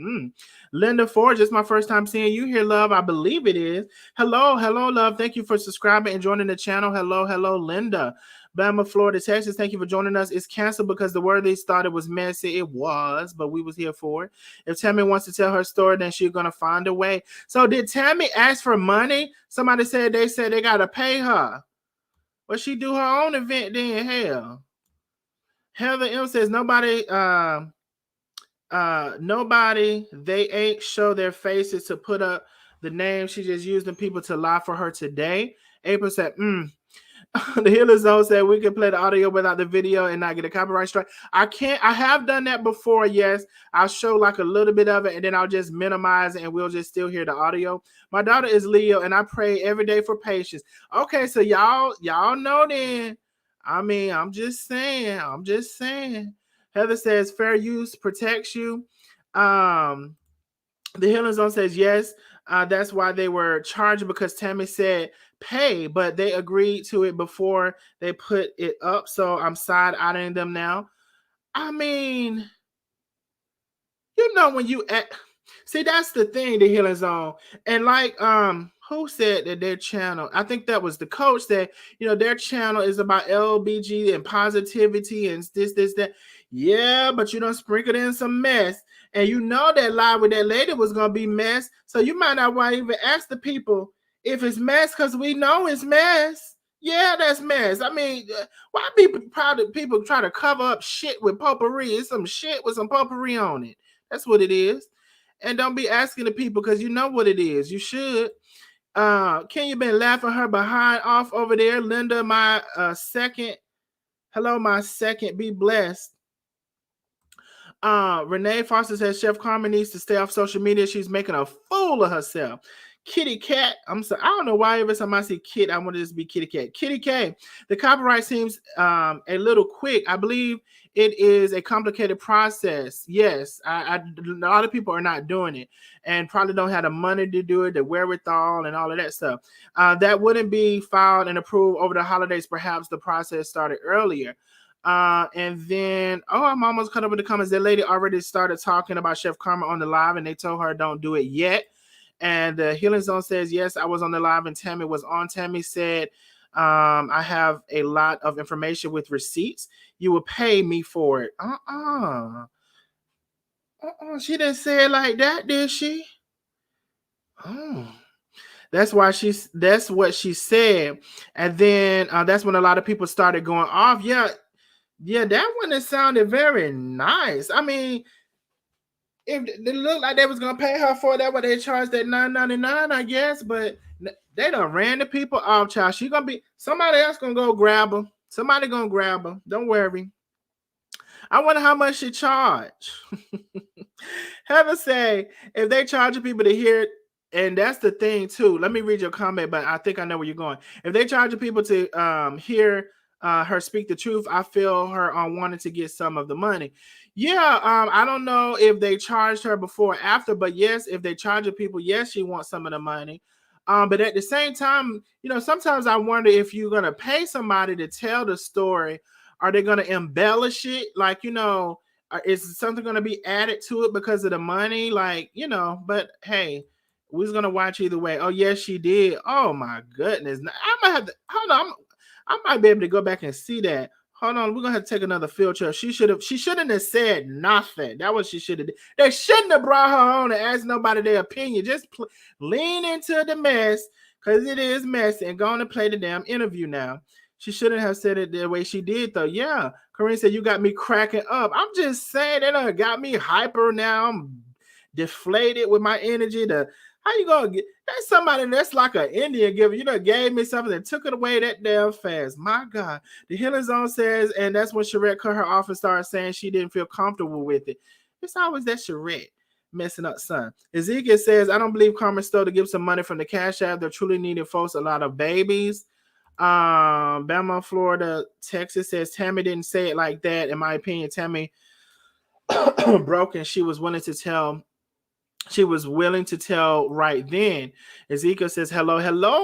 Speaker 5: Linda Ford, it's my first time seeing you here, love. I believe it is. Hello, love. Thank you for subscribing and joining the channel. Hello, Linda. Bama, Florida, Texas. Thank you for joining us. It's canceled because the word they thought it was messy. It was, but we was here for it. If Tammy wants to tell her story, then she's gonna find a way. So did Tammy ask for money? Somebody said they gotta pay her. Well, she do her own event then. Hell. Heather M says nobody they ain't show their faces to put up the name. She just used them people to lie for her today. April said, The Healer Zone said we can play the audio without the video and not get a copyright strike. I can't. I have done that before. Yes, I'll show like a little bit of it and then I'll just minimize it and we'll just still hear the audio. My daughter is Leo and I pray every day for patience. Okay, so y'all know then. I mean, I'm just saying. Heather says fair use protects you. The Healing Zone says yes. That's why they were charged because Tammy said pay, but they agreed to it before they put it up. So I'm side-eyeing them now. I mean, you know when you see that's the thing, the Healing Zone, and like who said that their channel? I think that was the coach that their channel is about LBG and positivity and this that. Yeah, but you don't sprinkle in some mess, and you know that live with that lady was gonna be mess. So you might not want to even ask the people if it's mess because we know it's mess. Yeah, that's mess. I mean, why people try to cover up shit with potpourri? It's some shit with some potpourri on it. That's what it is. And don't be asking the people because you know what it is. You should. Ken, you been laughing her behind off over there. Linda, my second. Hello, my second. Be blessed. Renee Foster says Chef Carmen needs to stay off social media. She's making a fool of herself. Kitty Cat. I'm sorry. I don't know why every time I see Kit, I want to just be Kitty Cat. Kitty K. The copyright seems a little quick. I believe it is a complicated process. Yes, a lot of people are not doing it and probably don't have the money to do it, the wherewithal, and all of that stuff. That wouldn't be filed and approved over the holidays. Perhaps the process started earlier. And then, I'm almost caught up with the comments. That lady already started talking about Chef Carmen on the live, and they told her don't do it yet. And the Healing Zone says, yes, I was on the live and Tammy was on. Tammy said, I have a lot of information with receipts. You will pay me for it. She didn't say it like that, did she? Oh. That's what she said. And then that's when a lot of people started going off. Yeah, that one it sounded very nice. I mean, if it looked like they was gonna pay her for that, what they charged that $9.99, I guess, but they done ran the people off, child. She gonna be somebody else gonna go grab her. Somebody gonna grab her. Don't worry. I wonder how much she charge. Heather say if they charge people to hear it, and that's the thing too. Let me read your comment, but I think I know where you're going. If they charge people to hear her speak the truth, I feel her on wanting to get some of the money. Yeah, I don't know if they charged her before or after, but yes, if they charge people, yes, she wants some of the money. But at the same time, sometimes I wonder if you're gonna pay somebody to tell the story, are they gonna embellish it? Like, is something going to be added to it because of the money? Like, you know, but hey, we was going to watch either way. Oh, yes, she did. Oh, my goodness. Now, I might have to, hold on. I might be able to go back and see that. Hold on, we're going to have to take another field trip. She shouldn't have said nothing. That was what she should have did. They shouldn't have brought her on and asked nobody their opinion. Just lean into the mess because it is messy and go on and play the damn interview now. She shouldn't have said it the way she did, though. Yeah, Corinne said, you got me cracking up. I'm just saying, it got me hyper now. I'm deflated with my energy. How you gonna get that's somebody that's like an Indian giver? You know, gave me something that took it away that damn fast. My God. The Healing Zone says, and that's when Sherette cut her off and started saying she didn't feel comfortable with it. It's always that Sherette messing up, son. Ezekiel says, I don't believe Carmen stole to give some money from the Cash App. They're truly needing folks a lot of babies. Bama, Florida, Texas says Tammy didn't say it like that. In my opinion, Tammy broken. She was willing to tell right then. Ezekiel says, hello,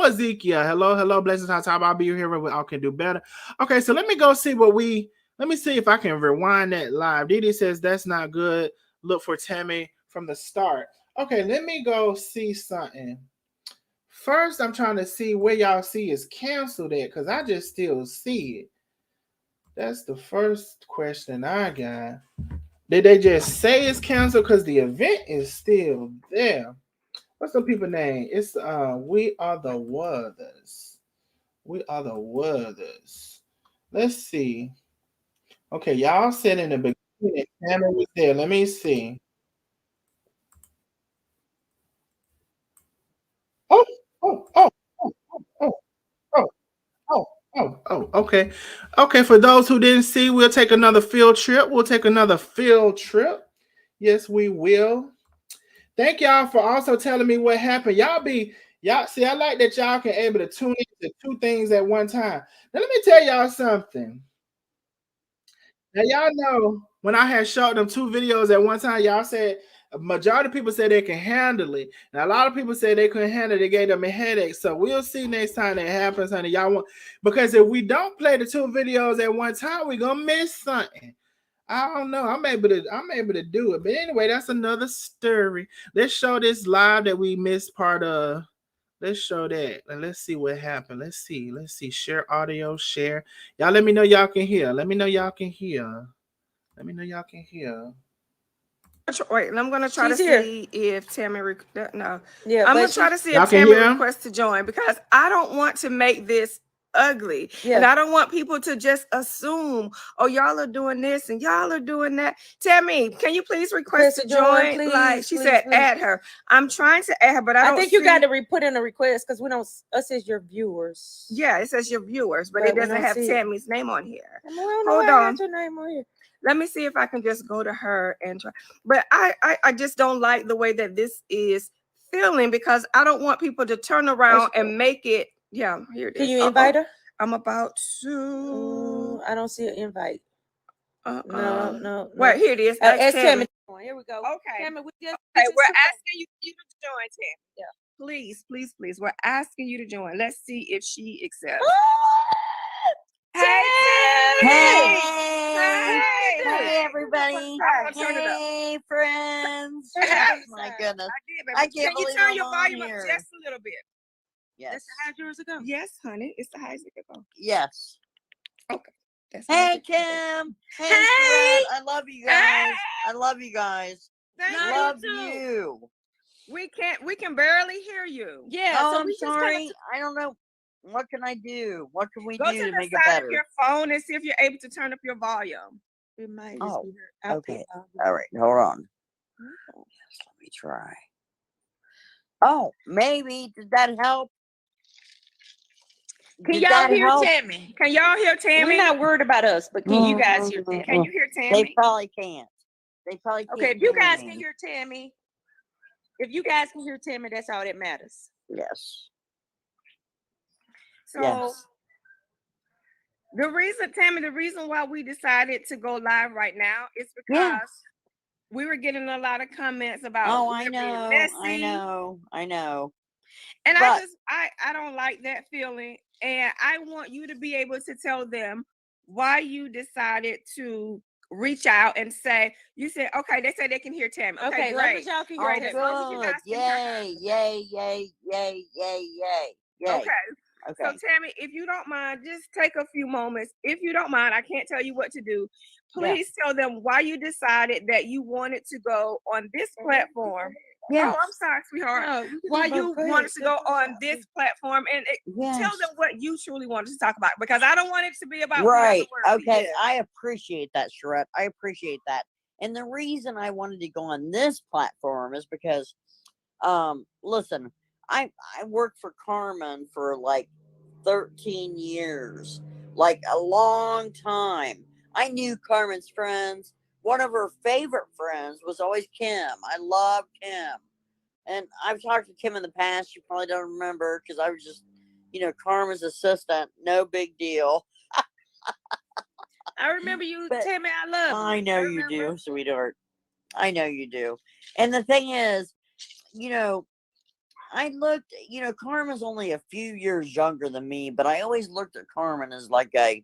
Speaker 5: Ezekiel. Hello, blessings on top. I'll be here when we all can do better. Okay, so let me go see let me see if I can rewind that live. Didi says, that's not good. Look for Tammy from the start. Okay, let me go see something. First, I'm trying to see where y'all see is canceled at, because I just still see it. That's the first question I got. Did they just say it's canceled because the event is still there? What's some people's name? It's We Are the Wuthers. We Are the Wuthers. Let's see. Okay, y'all said in the beginning, Hannah was there. Let me see. Oh, oh, oh, oh, oh, oh, oh, oh, oh, okay. Okay, for those who didn't see, we'll take another field trip. Yes, we will. Thank y'all for also telling me what happened. Y'all see, I like that y'all can able to tune into two things at one time. Now let me tell y'all something. Now y'all know when I had shot them two videos at one time, y'all said a majority of people say they can handle it. Now a lot of people say they couldn't handle it, they gave them a headache. So we'll see next time that happens, honey. Y'all want because if we don't play the two videos at one time, we're gonna miss something. I don't know. I'm able to do it. But anyway, that's another story. Let's show this live that we missed part of. Let's show that. And let's see what happened. Let's see. Share audio, share. Y'all let me know y'all can hear. Let me know y'all can hear.
Speaker 8: Wait, I'm gonna try
Speaker 9: She's
Speaker 8: to
Speaker 9: here.
Speaker 8: see if Tammy. No,
Speaker 9: Yeah,
Speaker 8: I'm
Speaker 9: but
Speaker 8: gonna try to see
Speaker 5: Y'all
Speaker 8: if
Speaker 5: can
Speaker 8: Tammy
Speaker 5: hear?
Speaker 8: requests to join because I don't want to make this ugly,
Speaker 9: Yeah.
Speaker 8: and I don't want people to just assume, oh, y'all are doing this and y'all are doing that. Tammy, can you please request to join?
Speaker 9: please,
Speaker 8: Like she
Speaker 9: please,
Speaker 8: said,
Speaker 9: please.
Speaker 8: add her. I'm trying to add her, but I don't
Speaker 9: think you got
Speaker 8: see-
Speaker 9: to put in a request because we don't. Us as your viewers.
Speaker 8: Yeah, it says your viewers, but
Speaker 9: But
Speaker 8: it
Speaker 9: we
Speaker 8: doesn't
Speaker 9: don't
Speaker 8: have
Speaker 9: see it.
Speaker 8: Tammy's name on here.
Speaker 9: We don't
Speaker 8: Hold
Speaker 9: know I
Speaker 8: on.
Speaker 9: had your name on here.
Speaker 8: Let me see if I can just go to her and try. But I just don't like the way that this is feeling because I don't want people to turn around and make it. Yeah, here it is.
Speaker 9: Can you invite her?
Speaker 8: I'm about to.
Speaker 9: I don't see an invite. No.
Speaker 8: Wait, here it is.
Speaker 9: Ask Tammy. Here we go.
Speaker 8: Okay.
Speaker 9: Tammy,
Speaker 8: Okay, we're asking you to join, Tammy. Yeah. Please. We're asking you to join. Let's see if she accepts. Hey, Tammy!
Speaker 10: Hey, everybody. Hey, friends. Oh, my goodness. I can't
Speaker 8: Can you
Speaker 10: believe
Speaker 8: turn
Speaker 10: I'm
Speaker 8: your
Speaker 10: on
Speaker 8: volume up
Speaker 10: here.
Speaker 8: just a little bit?
Speaker 10: Yes.
Speaker 8: That's the highest yours ago. Yes, honey. It's the highest it could go.
Speaker 10: Yes.
Speaker 8: Okay. That's
Speaker 10: Hey, Kim. Hey, Sherette. I love you guys. I love you guys. Love you.
Speaker 8: We can barely hear you.
Speaker 9: Yeah.
Speaker 10: Oh,
Speaker 9: So
Speaker 10: I'm
Speaker 9: we
Speaker 10: sorry. I don't know. What can I do? What can we
Speaker 8: Go
Speaker 10: do
Speaker 8: to
Speaker 10: to
Speaker 8: the
Speaker 10: make it
Speaker 8: side of
Speaker 10: better?
Speaker 8: your phone and see if you're able to turn up your volume.
Speaker 9: It might
Speaker 10: Oh,
Speaker 9: be her
Speaker 10: okay. All right. Hold on. Yes, let me try. Oh, maybe. Did that help?
Speaker 9: Can
Speaker 10: Did
Speaker 9: y'all
Speaker 10: that
Speaker 9: hear
Speaker 10: help?
Speaker 9: Tammy?
Speaker 8: Can y'all hear Tammy?
Speaker 9: We're not worried about us, but can you guys hear Tammy?
Speaker 8: Can you hear
Speaker 10: They
Speaker 8: Tammy?
Speaker 10: probably can't. They probably can't.
Speaker 9: Okay, if you
Speaker 10: hear
Speaker 9: guys
Speaker 10: me.
Speaker 9: can hear Tammy, that's all that matters.
Speaker 10: Yes.
Speaker 8: So
Speaker 10: Yes.
Speaker 8: the reason why we decided to go live right now is because
Speaker 10: Yeah.
Speaker 8: we were getting a lot of comments about
Speaker 10: Oh, I
Speaker 8: we're being
Speaker 10: know.
Speaker 8: messy.
Speaker 10: I know.
Speaker 8: And
Speaker 10: But
Speaker 8: I don't like that feeling. And I want you to be able to tell them why you decided to reach out and say, you said, okay, they say they can hear Tammy. Okay,
Speaker 9: as long
Speaker 8: great.
Speaker 9: as y'all can
Speaker 8: All
Speaker 9: hear
Speaker 8: right,
Speaker 9: her.
Speaker 8: as long as you
Speaker 10: Good.
Speaker 8: guys can hear her.
Speaker 10: Yay, yay, yay, yay, yay, yay, yay.
Speaker 8: Okay. So
Speaker 10: Okay.
Speaker 8: Tammy, if you don't mind, just take a few moments. If you don't mind, I can't tell you what to do. Please tell them why you decided that you wanted to go on this platform.
Speaker 10: Yeah.
Speaker 8: Oh, I'm sorry, sweetheart.
Speaker 9: No, you can
Speaker 8: Why
Speaker 9: do
Speaker 8: you
Speaker 9: both. Go
Speaker 8: wanted
Speaker 9: ahead.
Speaker 8: to go on this platform and tell them what you truly wanted to talk about, because I don't want it to be about
Speaker 10: Right.
Speaker 8: whatever.
Speaker 10: Okay.
Speaker 8: Yeah.
Speaker 10: I appreciate that, Sherette. I appreciate that. And the reason I wanted to go on this platform is because, listen, I worked for Carmen for like 13 years, like a long time. I knew Carmen's friends. One of her favorite friends was always Kim. I love Kim. And I've talked to Kim in the past. You probably don't remember because I was just, Carmen's assistant. No big deal.
Speaker 9: I remember you,
Speaker 10: But
Speaker 9: Tammy. I love you.
Speaker 10: I know you do, sweetheart. I know you do. And the thing is, I looked, Carmen's only a few years younger than me, but I always looked at Carmen as like a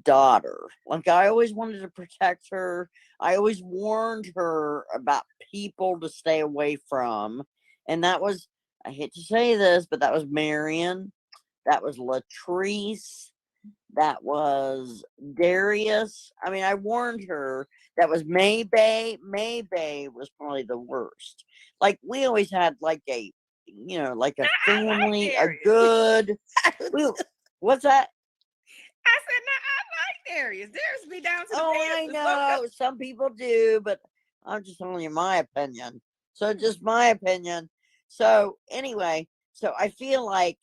Speaker 10: daughter. Like I always wanted to protect her. I always warned her about people to stay away from. And that was, I hate to say this, but that was Marion. That was Latrice. That was Darius. I mean, I warned her. That was Maybay. Maybay was probably the worst. Like we always had like a, like a family, a good. What's that?
Speaker 8: I said, no, I like Darius. Darius be down to the
Speaker 10: I know some people do, but I'm just telling you my opinion. So just my opinion. So anyway, so I feel like,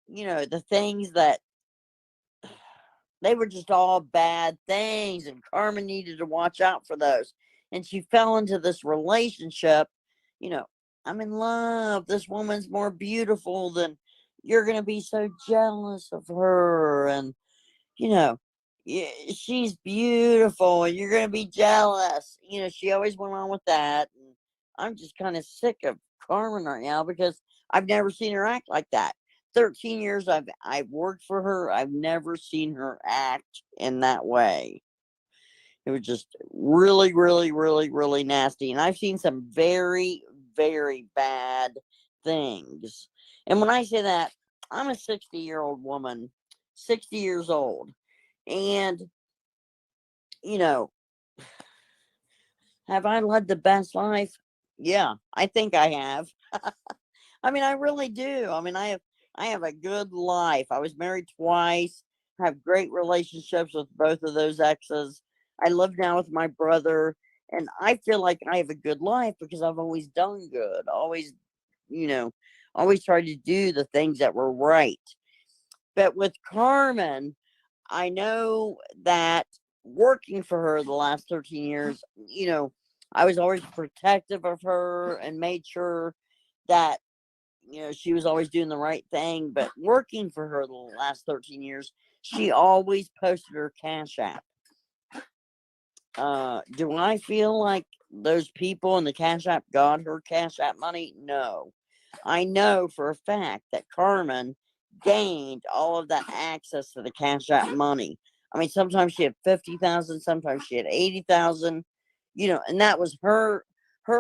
Speaker 10: the things that they were just all bad things, and Carmen needed to watch out for those. And she fell into this relationship. I'm in love. This woman's more beautiful than you're going to be so jealous of her. And, she's beautiful and you're going to be jealous. She always went on with that. And I'm just kind of sick of Carmen right now because I've never seen her act like that. 13 years I've worked for her. I've never seen her act in that way. It was just really, really, really, really nasty. And I've seen some very, very bad things. And when I say that, I'm a 60-year-old woman, 60 years old. And, have I led the best life? Yeah, I think I have. I mean, I really do. I mean, I have a good life. I was married twice, have great relationships with both of those exes. I live now with my brother, and I feel like I have a good life because I've always done good. Always tried to do the things that were right. But with Carmen, I know that working for her the last 13 years, I was always protective of her and made sure that she was always doing the right thing. But working for her the last 13 years, she always posted her Cash App. Do I feel like those people in the Cash App got her Cash App money? No. I know for a fact that Carmen gained all of that access to the Cash App money. I mean, sometimes she had 50,000, sometimes she had 80,000, and that was her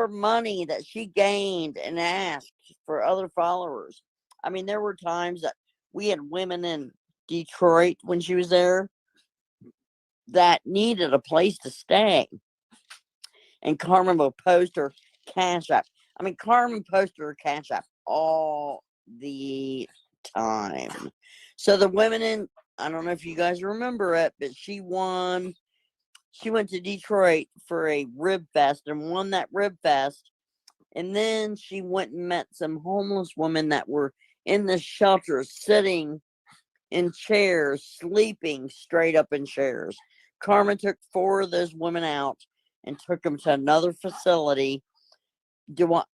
Speaker 10: money that she gained and asked for other followers. I mean, there were times that we had women in Detroit when she was there that needed a place to stay. And Carmen will post her Cash App. I mean, Carmen posted her Cash App all the time. So the women in, I don't know if you guys remember it, but she won. She went to Detroit for a rib fest and won that rib fest. And then she went and met some homeless women that were in the shelter sitting in chairs, sleeping straight up in chairs. Carmen took 4 of those women out and took them to another facility.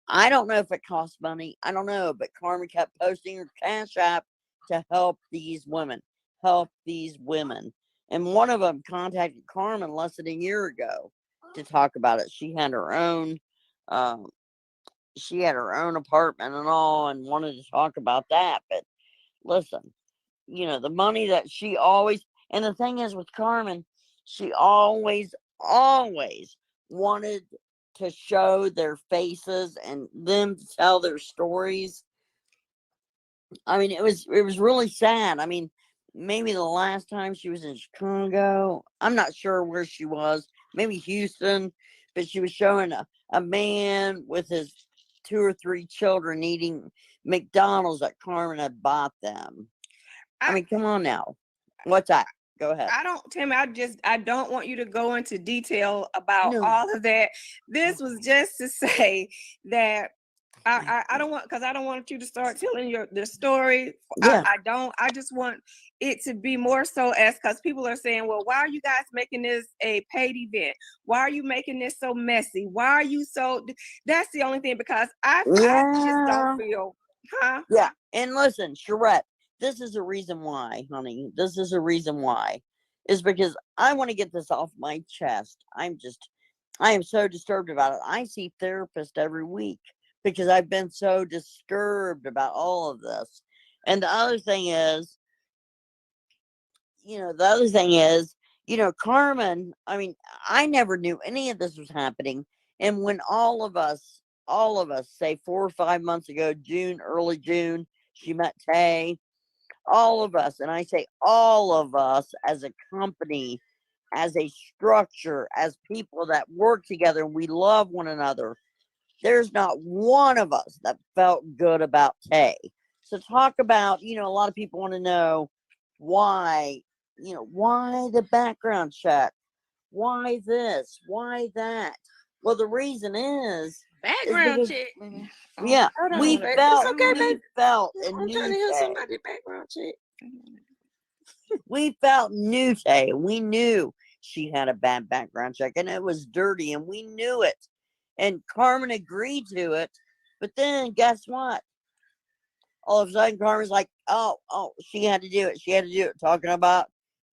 Speaker 10: I don't know if it cost money. I don't know, but Carmen kept posting her Cash App to help these women. And one of them contacted Carmen less than a year ago to talk about it. She had her own apartment and all, and wanted to talk about that. But listen, the money that she always, and the thing is with Carmen, She always wanted to show their faces and them to tell their stories. I mean, it was really sad. I mean, maybe the last time she was in Chicago, I'm not sure where she was, maybe Houston, but she was showing a man with his 2 or 3 children eating McDonald's that Carmen had bought them. I mean, come on now. What's that? Go ahead.
Speaker 8: Tammy, I don't want you to go into detail about
Speaker 10: No.
Speaker 8: all of that. This was just to say that I don't want, because I don't want you to start telling the story.
Speaker 10: Yeah.
Speaker 8: I just want it to be more so as, because people are saying, well, why are you guys making this a paid event? Why are you making this so messy? Why are you so, that's the only thing, because I just don't feel, huh?
Speaker 10: Yeah. And listen, Charette, this is a reason why, honey. This is a reason why. Is because I want to get this off my chest. I am so disturbed about it. I see therapists every week because I've been so disturbed about all of this. And the other thing is, Carmen, I mean, I never knew any of this was happening. And when all of us, say 4 or 5 months ago, early June, she met Tay, all of us, and I say all of us as a company, as a structure, as people that work together, and we love one another. There's not one of us that felt good about Tay. So talk about, a lot of people want to know why, why the background check? Why this? Why that? Well, the reason is
Speaker 9: Background
Speaker 10: because,
Speaker 9: check.
Speaker 10: yeah,
Speaker 9: Hold on,
Speaker 10: we
Speaker 9: baby.
Speaker 10: felt,
Speaker 9: It's okay,
Speaker 10: we
Speaker 9: baby.
Speaker 10: felt a
Speaker 9: I'm
Speaker 10: new
Speaker 9: trying to hear
Speaker 10: Tay.
Speaker 9: somebody background check.
Speaker 10: We felt new Tay. We knew she had a bad background check and it was dirty and we knew it. And Carmen agreed to it. But then guess what? All of a sudden Carmen's like, oh, she had to do it. She had to do it. Talking about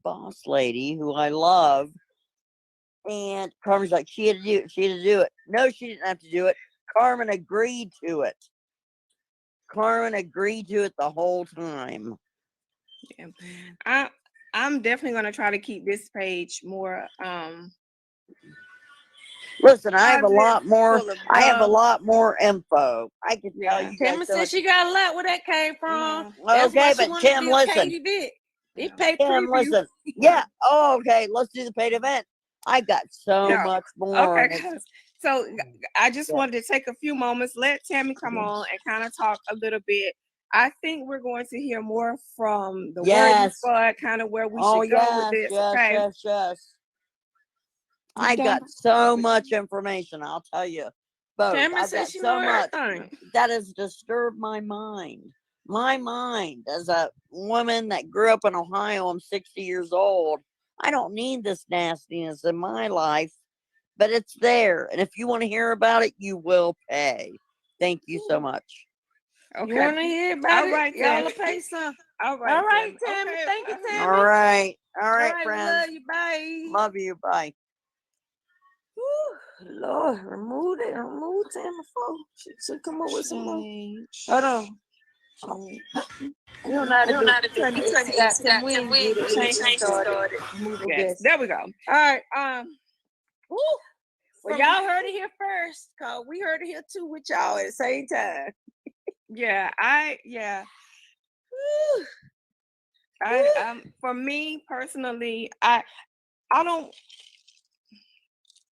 Speaker 10: boss lady who I love. And Carmen's like, she had to do it. She had to do it. No, she didn't have to do it. Carmen agreed to it. Carmen agreed to it the whole time.
Speaker 8: Yeah. I'm definitely going to try to keep this page more
Speaker 10: listen, I have a lot more.
Speaker 8: full of
Speaker 10: I have a
Speaker 8: love.
Speaker 10: lot more info. I can tell you guys.
Speaker 9: Kim said she got a lot where that came from. That's
Speaker 10: Okay,
Speaker 9: why she
Speaker 10: but
Speaker 9: wanted to
Speaker 10: Kim,
Speaker 9: be a
Speaker 10: listen.
Speaker 9: paid event. It paid
Speaker 10: Kim,
Speaker 9: preview.
Speaker 10: listen. Yeah. Oh, okay. Let's do the paid event. I got so much more.
Speaker 8: Okay, so I just wanted to take a few moments, let Tammy come on and kind of talk a little bit. I think we're going to hear more from the word squad, kind of where we should go with this.
Speaker 10: Yes. I got so much information. I'll tell you both.
Speaker 9: Tammy
Speaker 10: I've
Speaker 9: said
Speaker 10: got
Speaker 9: she
Speaker 10: so
Speaker 9: know
Speaker 10: much
Speaker 9: everything.
Speaker 10: that has disturbed my mind. My mind, as a woman that grew up in Ohio, I'm 60 years old. I don't need this nastiness in my life, but it's there. And if you want to hear about it, you will pay. Thank you so much.
Speaker 9: Okay. You want to hear about it? Y'all will pay some.
Speaker 8: All right,
Speaker 9: Tammy.
Speaker 8: Okay.
Speaker 9: Thank you, Tammy.
Speaker 10: All right, friends.
Speaker 9: Love you. Bye.
Speaker 10: Love you. Bye.
Speaker 9: Whew, Lord, remove Tammy phone. She should come up with some more. Hold on. You don't know how to do. Turn the AC out. Tim, we ain't get it. Change started.
Speaker 8: Yes, there we go. All right.
Speaker 9: Woo. Well, y'all heard it here first, cause we heard it here too with y'all at the same time.
Speaker 8: For me personally, I don't.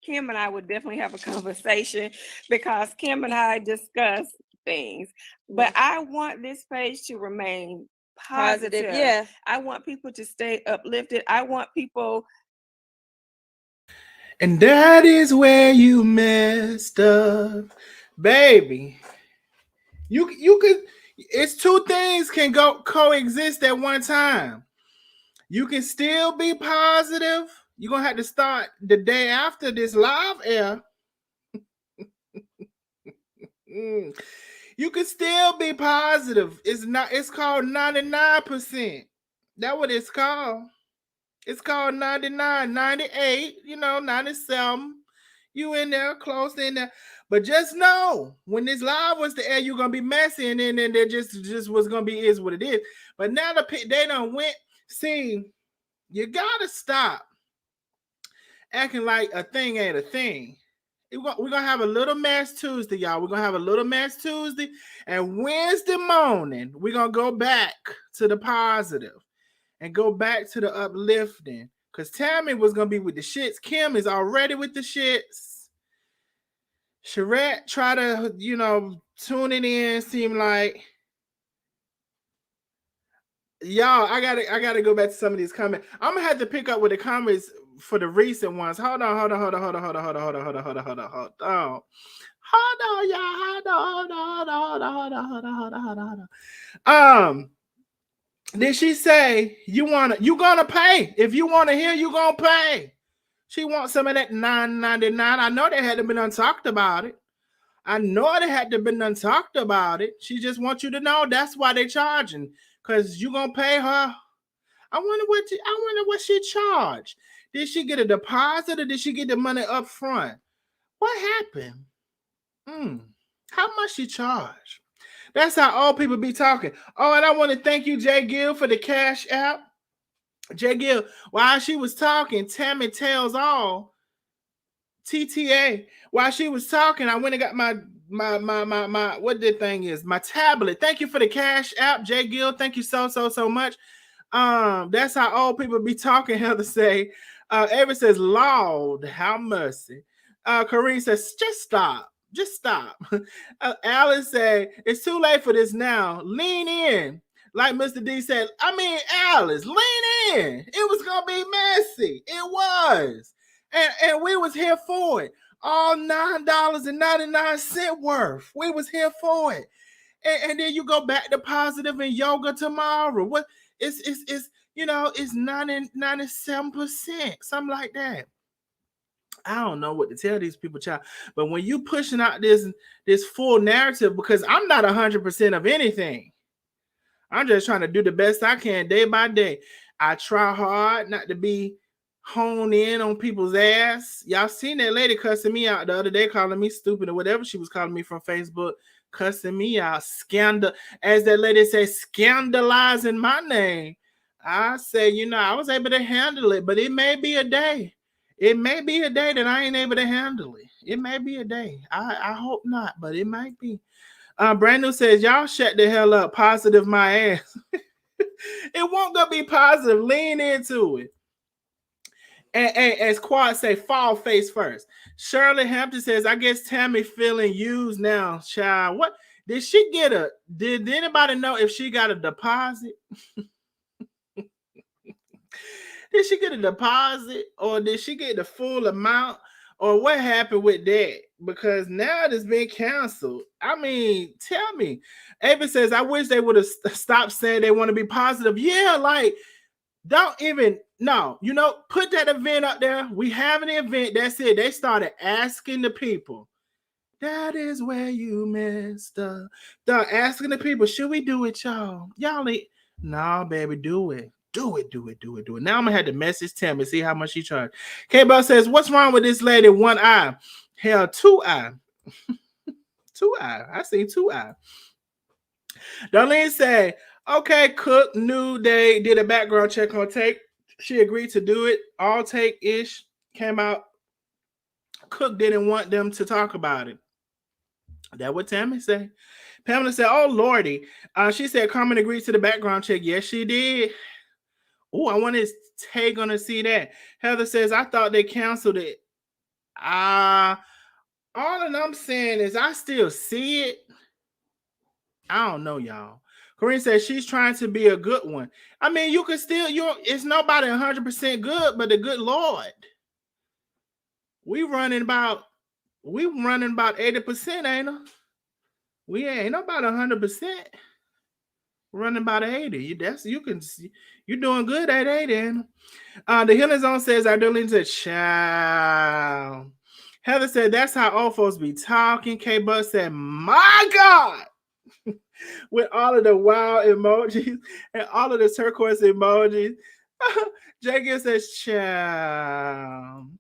Speaker 8: Kim and I would definitely have a conversation because Kim and I discuss things, but I want this page to remain positive.
Speaker 9: Yeah.
Speaker 8: I want people to stay uplifted. I want people.
Speaker 5: And that is where you messed up, baby. You could. It's two things can go coexist at one time. You can still be positive. You're gonna have to start the day after this live air. You can still be positive. It's called 99%. That's what it's called. It's called 99, 98, 97. You in there, close in there. But just know when this live was the air, you're gonna be messy, and then there just what's gonna be is what it is. But now they done went. See, you gotta stop acting like a thing ain't a thing. We're gonna have a little mess Tuesday, y'all. We're gonna have a little mess Tuesday, and Wednesday morning, we're gonna go back to the positive and go back to the uplifting. Because Tammy was gonna be with the shits. Kim is already with the shits. Charette try to, tune it in, seem like y'all, I gotta go back to some of these comments. I'm gonna have to pick up with the comments for the recent ones. Hold on, y'all. Did she say you gonna pay? If you wanna hear, you gonna pay. She wants some of that $9.99. I know they had to be done talked about it. She just wants you to know that's why they charging. Cause you gonna pay her. I wonder what she charged. Did she get a deposit or did she get the money up front? What happened? How much she charged? That's how old people be talking. Oh, and I want to thank you, Jay Gill, for the Cash App. Jay Gill, while she was talking, Tammy tells all TTA. While she was talking, I went and got my what the thing is, my tablet. Thank you for the Cash App, Jay Gill. Thank you so much. That's how old people be talking. Heather say, Ever says, Lord, how mercy. Corrine says, just stop. Alice said, it's too late for this now. Lean in. Like Mr. D said, Alice, lean in. It was going to be messy. It was. And we was here for it. All $9.99 worth. We was here for it. And then you go back to positive and yoga tomorrow. What? It's 97%, something like that. I don't know what to tell these people, child. But when you pushing out this full narrative, because I'm not 100% of anything. I'm just trying to do the best I can day by day. I try hard not to be honed in on people's ass. Y'all seen that lady cussing me out the other day, calling me stupid or whatever she was calling me from Facebook, cussing me out, as that lady said, scandalizing my name. I say, I was able to handle it, but it may be a day. It may be a day that I ain't able to handle it. It may be a day. I hope not, but it might be. Brand New says, y'all shut the hell up. Positive my ass. It won't gonna be positive. Lean into it. And as Quad say, fall face first. Shirley Hampton says, I guess Tammy feeling used now, child. What did she get did anybody know if she got a deposit? Did she get a deposit or did she get the full amount? Or what happened with that? Because now it's been canceled. Tell me. Ava says, I wish they would have stopped saying they want to be positive. Yeah, like, don't even, no, put that event up there. We have an event. That's it. They started asking the people. That is where you messed up. They're asking the people, should we do it, y'all? No, baby, do it. Do it. Now I'm gonna have to message Tammy, see how much she charged. K-Bell says, what's wrong with this lady? One eye. Hell, two eye. Two eye. I see two eye. Darlene said, okay, Cook knew they did a background check on tape. She agreed to do it. All take-ish came out. Cook didn't want them to talk about it. That's what Tammy said. Pamela said, oh, Lordy. She said Carmen agreed to the background check. Yes, she did. Oh, I wanted Tay gonna see that. Heather says, I thought they canceled it. All that I'm saying is I still see it. I don't know, y'all. Corinne says she's trying to be a good one. You can still, it's nobody 100% good, but the good Lord. We running about 80%, ain't it? We ain't about 100%. Running about 80. You're doing good at 80. Ain't the Healing Zone says, our Darlene said, child. Heather said, that's how old folks be talking. K-Buzz said, my God. With all of the wild emojis and all of the turquoise emojis. Jake says, child.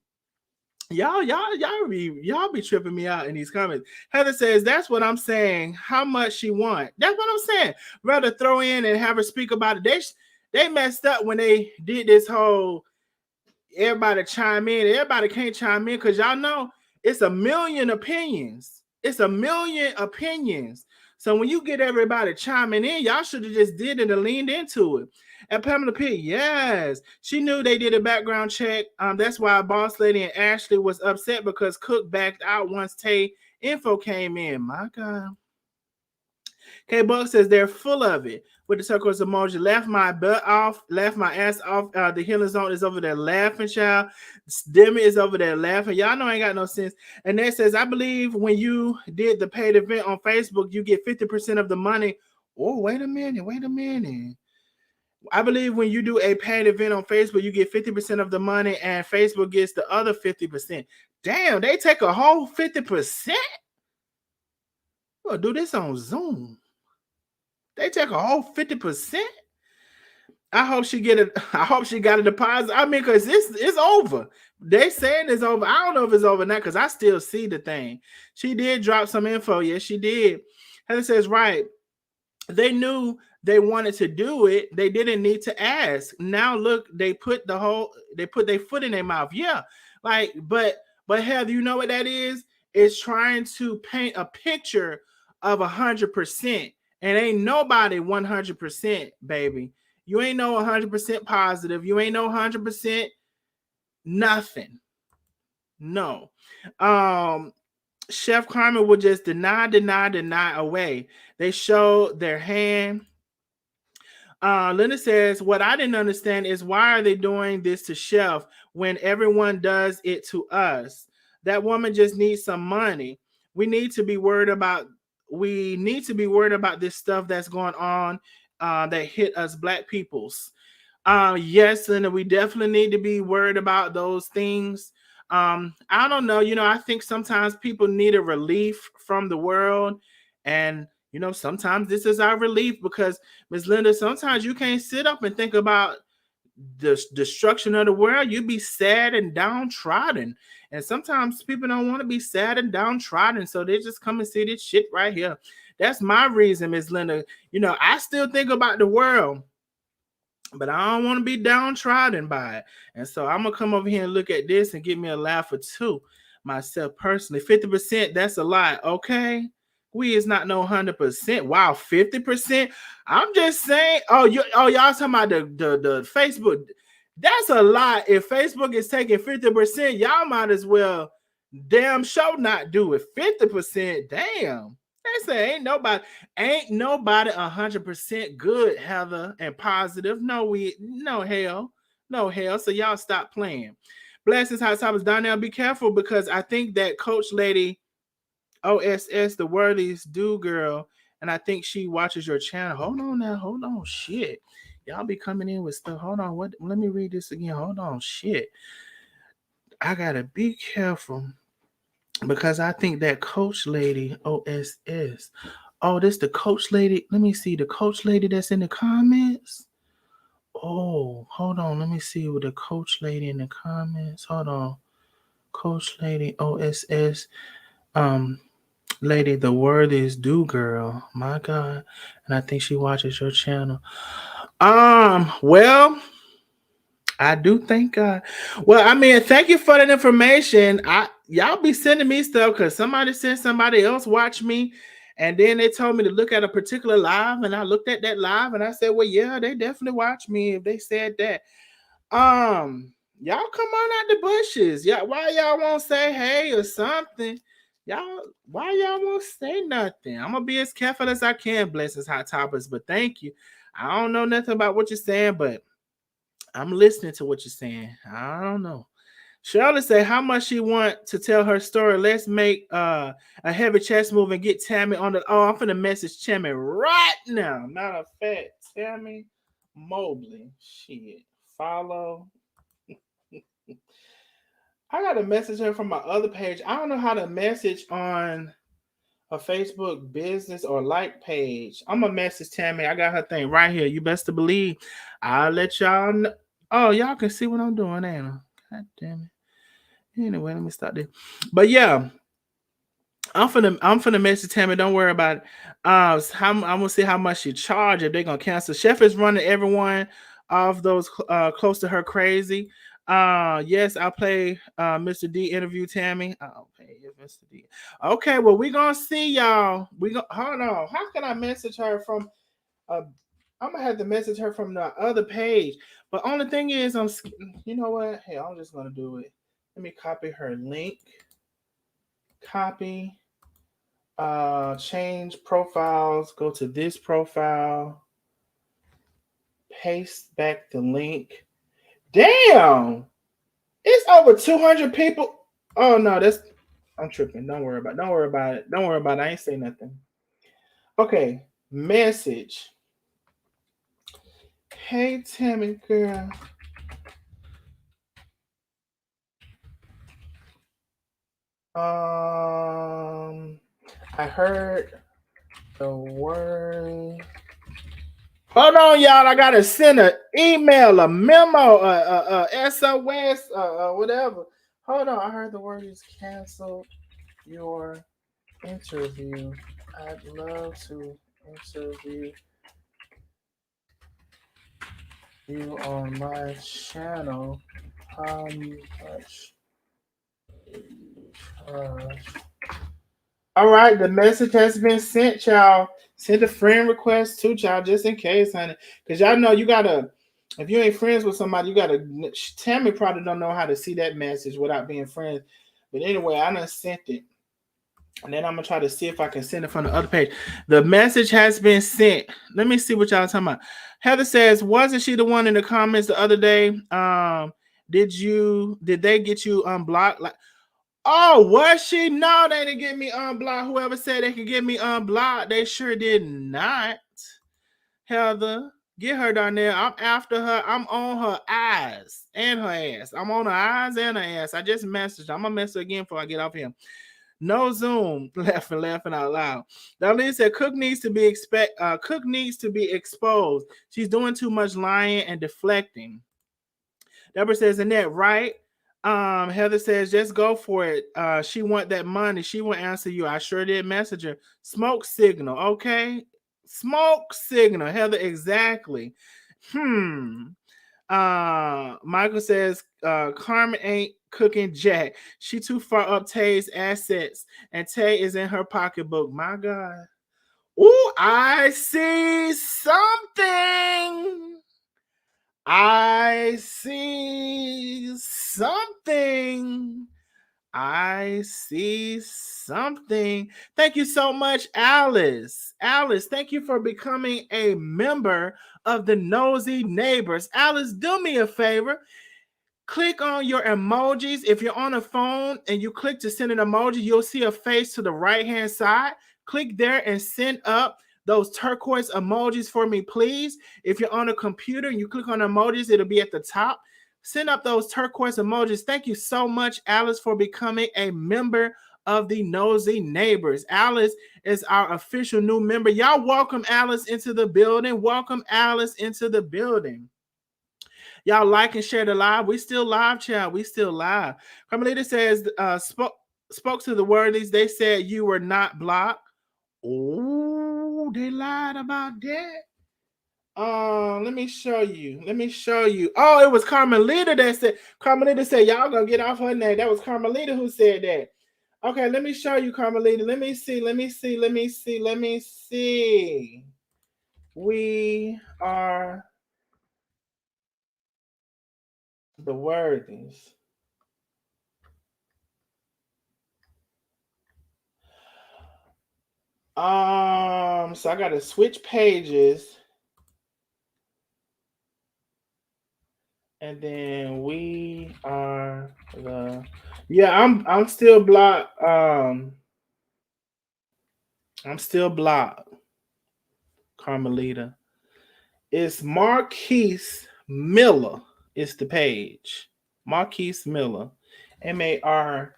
Speaker 5: Y'all be tripping me out in these comments. Heather says, that's what I'm saying. How much she want? That's what I'm saying. Rather throw in and have her speak about it. They messed up when they did this whole, everybody chime in. Everybody can't chime in because y'all know it's a million opinions. It's a million opinions. So when you get everybody chiming in, y'all should have just did it and leaned into it. And Pamela P, yes, she knew they did a background check. That's why Boss Lady and Ashley was upset because Cook backed out once Tay info came in. My God. K Buck says they're full of it with the turquoise emoji. Laugh my butt off, laugh my ass off. The healing zone is over there laughing, child. Demi is over there laughing. Y'all know I ain't got no sense. And that says, I believe when you did the paid event on Facebook, you get 50% of the money. Oh, wait a minute. I believe when you do a paid event on Facebook, you get 50% of the money and Facebook gets the other 50%. Damn, they take a whole 50%? We'll do this on Zoom. They take a whole 50%. I hope she get it. I hope she got a deposit. I mean, because it's over. They saying it's over. I don't know if it's over now because I still see the thing. She did drop some info. Yes, she did. Heather says, right. They knew they wanted to do it. They didn't need to ask. Now look, they put their foot in their mouth. Yeah. Like, but Heather, you know what that is? It's trying to paint a picture of 100%. And ain't nobody 100%, baby. You ain't no 100% positive. You ain't no 100% nothing. No. Chef Carmen will just deny away. They show their hand. Linda says, what I didn't understand is why are they doing this to Chef when everyone does it to us? That woman just needs some money. We need to be worried about this stuff that's going on that hit us black peoples. Yes, Linda, we definitely need to be worried about those things. I don't know, I think sometimes people need a relief from the world, and sometimes this is our relief because Miss Linda, sometimes you can't sit up and think about the destruction of the world. You'd be sad and downtrodden, and sometimes people don't want to be sad and downtrodden, so they just come and see this shit right here. That's my reason, Miss Linda. I still think about the world, but I don't want to be downtrodden by it. And so I'm going to come over here and look at this and give me a laugh or two myself personally. 50%, that's a lot, okay? We is not no 100%. Wow, 50%? I'm just saying, y'all talking about the Facebook. That's a lot. If Facebook is taking 50%, y'all might as well damn sure not do it. 50%, damn. They say ain't nobody 100% good, Heather, and positive. No hell. So y'all stop playing. Blessings, Hot Topics, Donnell. Be careful because I think that Coach Lady OSS, the worthies do girl, and I think she watches your channel. Hold on, shit. Y'all be coming in with stuff. Hold on, what? Let me read this again. Hold on, shit. I gotta be careful because I think that Coach Lady OSS. Oh, this the Coach Lady. Let me see the Coach Lady that's in the comments. Oh, hold on. Let me see with the Coach Lady in the comments. Hold on. Coach Lady OSS. Lady, the word is do girl. My God. And I think she watches your channel. Well, I do thank God. Well, I mean, thank you for that information. Y'all be sending me stuff because somebody said somebody else watch me, and then they told me to look at a particular live, and I looked at that live, and I said, well, yeah, they definitely watch me if they said that. Y'all come on out the bushes. Yeah, why y'all won't say hey or something? Why y'all won't say nothing? I'm gonna be as careful as I can, blessings, Hot Topics. But thank you. I don't know nothing about what you're saying, but I'm listening to what you're saying. I don't know. Charlotte say how much she want to tell her story. Let's make a heavy chest move and get Tammy on the. Oh, I'm finna message Tammy right now. Matter of fact, Tammy Mobley. Shit. Follow. I gotta message her from my other page. I don't know how to message on a Facebook business or like page. I'm gonna message Tammy. I got her thing right here. You best to believe. I'll let y'all know. Oh, y'all can see what I'm doing, ain't I? God damn it. Anyway, let me stop this. But yeah, I'm finna message Tammy. Don't worry about it. I'm gonna see how much she charge if they're gonna cancel. Chef is running everyone off those close to her crazy. Yes, I'll play Mr. D interview Tammy. Okay, Mr. D. Okay, well, we gonna see y'all. We gonna hold on. How can I message her from I'm gonna have to message her from the other page. But only thing is you know what? Hey, I'm just gonna do it. Let me copy her link. Copy. Change profiles. Go to this profile. Paste back the link. Damn! It's over 200 people. Oh no, I'm tripping. Don't worry about it. Don't worry about it. Don't worry about it. I ain't say nothing. Okay. Message. Hey Tammy girl. I heard the word. Hold on, y'all. I gotta send an email, a memo, SOS, whatever. Hold on. I heard the word is canceled your interview. I'd love to interview you on my channel. How much? All right, the message has been sent, y'all. Send a friend request to y'all just in case, honey. Because y'all know you gotta, if you ain't friends with somebody, you gotta. Tammy probably don't know how to see that message without being friends. But anyway, I done sent it. And then I'm gonna try to see if I can send it from the other page. The message has been sent. Let me see what y'all talking about. Heather says, wasn't she the one in the comments the other day? Did they get you unblocked? Like, oh, was she? No, they didn't get me unblocked. Whoever said they could get me unblocked, they sure did not. Heather, get her down there. I'm after her. I'm on her eyes and her ass. I'm on her eyes and her ass. I just messaged her. I'm gonna mess her again before I get off here. No Zoom. Laughing out loud. Darlene said Cook needs to be exposed. She's doing too much lying and deflecting. Deborah says, Annette, right? Heather says, just go for it. She want that money. She will answer you. I sure did message her. Smoke signal, okay? Smoke signal, Heather, exactly. Michael says, Carmen ain't cooking jack. She too far up Tay's assets, and Tay is in her pocketbook. My God. Ooh, I see something. I see something. I see something. Thank you so much, Alice. Alice, thank you for becoming a member of the Nosy Neighbors. Alice, do me a favor. Click on your emojis. If you're on a phone and you click to send an emoji, you'll see a face to the right-hand side. Click there and send up those turquoise emojis for me, please. If you're on a computer and you click on emojis, it'll be at the top. Send up those turquoise emojis. Thank you so much, Alice, for becoming a member of the Nosy Neighbors. Alice is our official new member. Y'all welcome Alice into the building. Welcome Alice into the building. Y'all like and share the live. We still live, child. We still live. Carmelita says, spoke to the worthies. They said you were not blocked. Oh, they lied about that. Let me show you. Let me show you. Oh, it was Carmelita that said, Carmelita said, y'all gonna get off her name. That was Carmelita who said that. Okay, let me show you, Carmelita. Let me see. Let me see. Let me see. Let me see. We are the worthies. So I gotta switch pages. And then we are I'm still blocked. I'm still blocked, Carmelita. It's Marquise Miller. It's the page. Marquise Miller. MARQUIS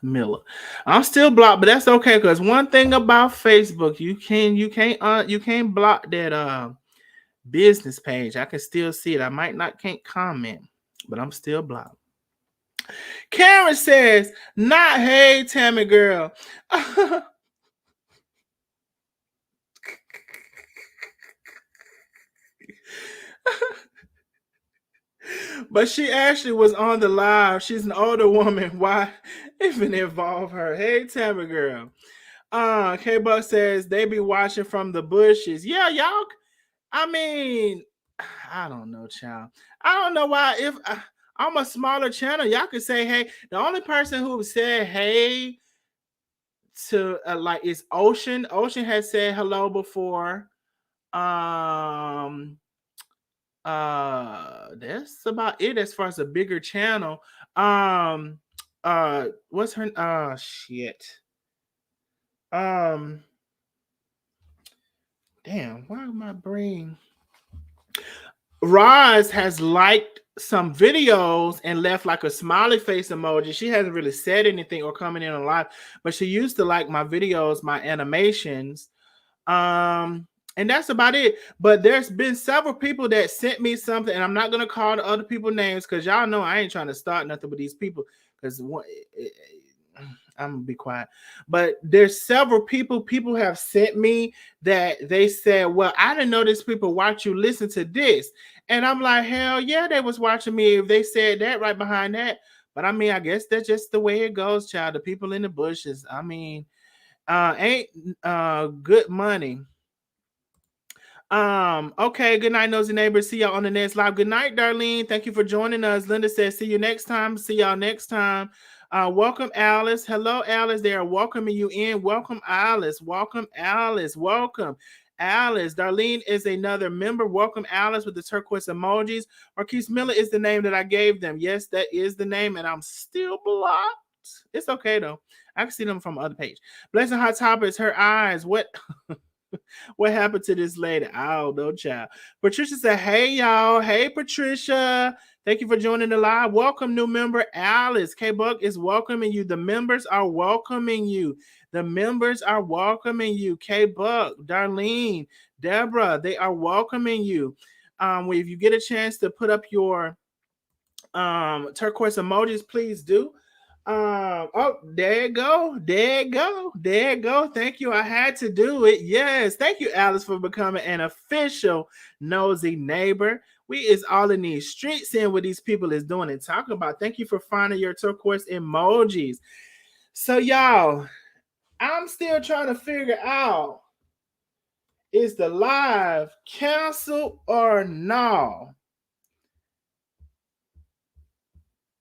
Speaker 5: Miller. I'm still blocked, but that's okay because one thing about Facebook, you can't block that business page. I can still see it. I can't comment, but I'm still blocked. Karen says, not hey Tammy girl. But she actually was on the live. She's an older woman. Why even involve her? Hey, Tammy girl. K Buck says they be watching from the bushes. Yeah, y'all. I mean, I don't know, child. I don't know why. If I'm a smaller channel, y'all could say hey. The only person who said hey to like is Ocean. Ocean has said hello before. Um, that's about it as far as a bigger channel. What's her? Shit. Um, damn. Why am I brain? Roz has liked some videos and left like a smiley face emoji. She hasn't really said anything or coming in on live, but she used to like my videos, my animations. And that's about it. But there's been several people that sent me something, and I'm not gonna call the other people names because y'all know I ain't trying to start nothing with these people because I'm gonna be quiet. But there's several people have sent me that they said, well, I didn't know these people watch you listen to this. And I'm like, hell yeah, they was watching me if they said that right behind that. But I mean, I guess that's just the way it goes, child. The people in the bushes. I mean, ain't good money. Okay, good night, nosy neighbors. See y'all on the next live. Good night, Darlene. Thank you for joining us. Linda says, see you next time. See y'all next time. Welcome, Alice. Hello, Alice. They are welcoming you in. Welcome, Alice. Welcome, Alice. Welcome, Alice. Darlene is another member. Welcome, Alice, with the turquoise emojis. Marquise Miller is the name that I gave them. Yes, that is the name, and I'm still blocked. It's okay, though. I can see them from the other page. Blessing Hot Topics, her eyes. What? What happened to this lady? I don't know, child. Patricia said, hey, y'all. Hey, Patricia. Thank you for joining the live. Welcome, new member Alice. K-Buck is welcoming you. The members are welcoming you. The members are welcoming you. K-Buck, Darlene, Deborah, they are welcoming you. If you get a chance to put up your turquoise emojis, please do. Oh, there you go. There you go. There you go. Thank you. I had to do it. Yes. Thank you, Alice, for becoming an official nosy neighbor. We is all in these streets seeing what these people is doing and talking about. Thank you for finding your turquoise emojis. So, y'all, I'm still trying to figure out, is the live canceled or no?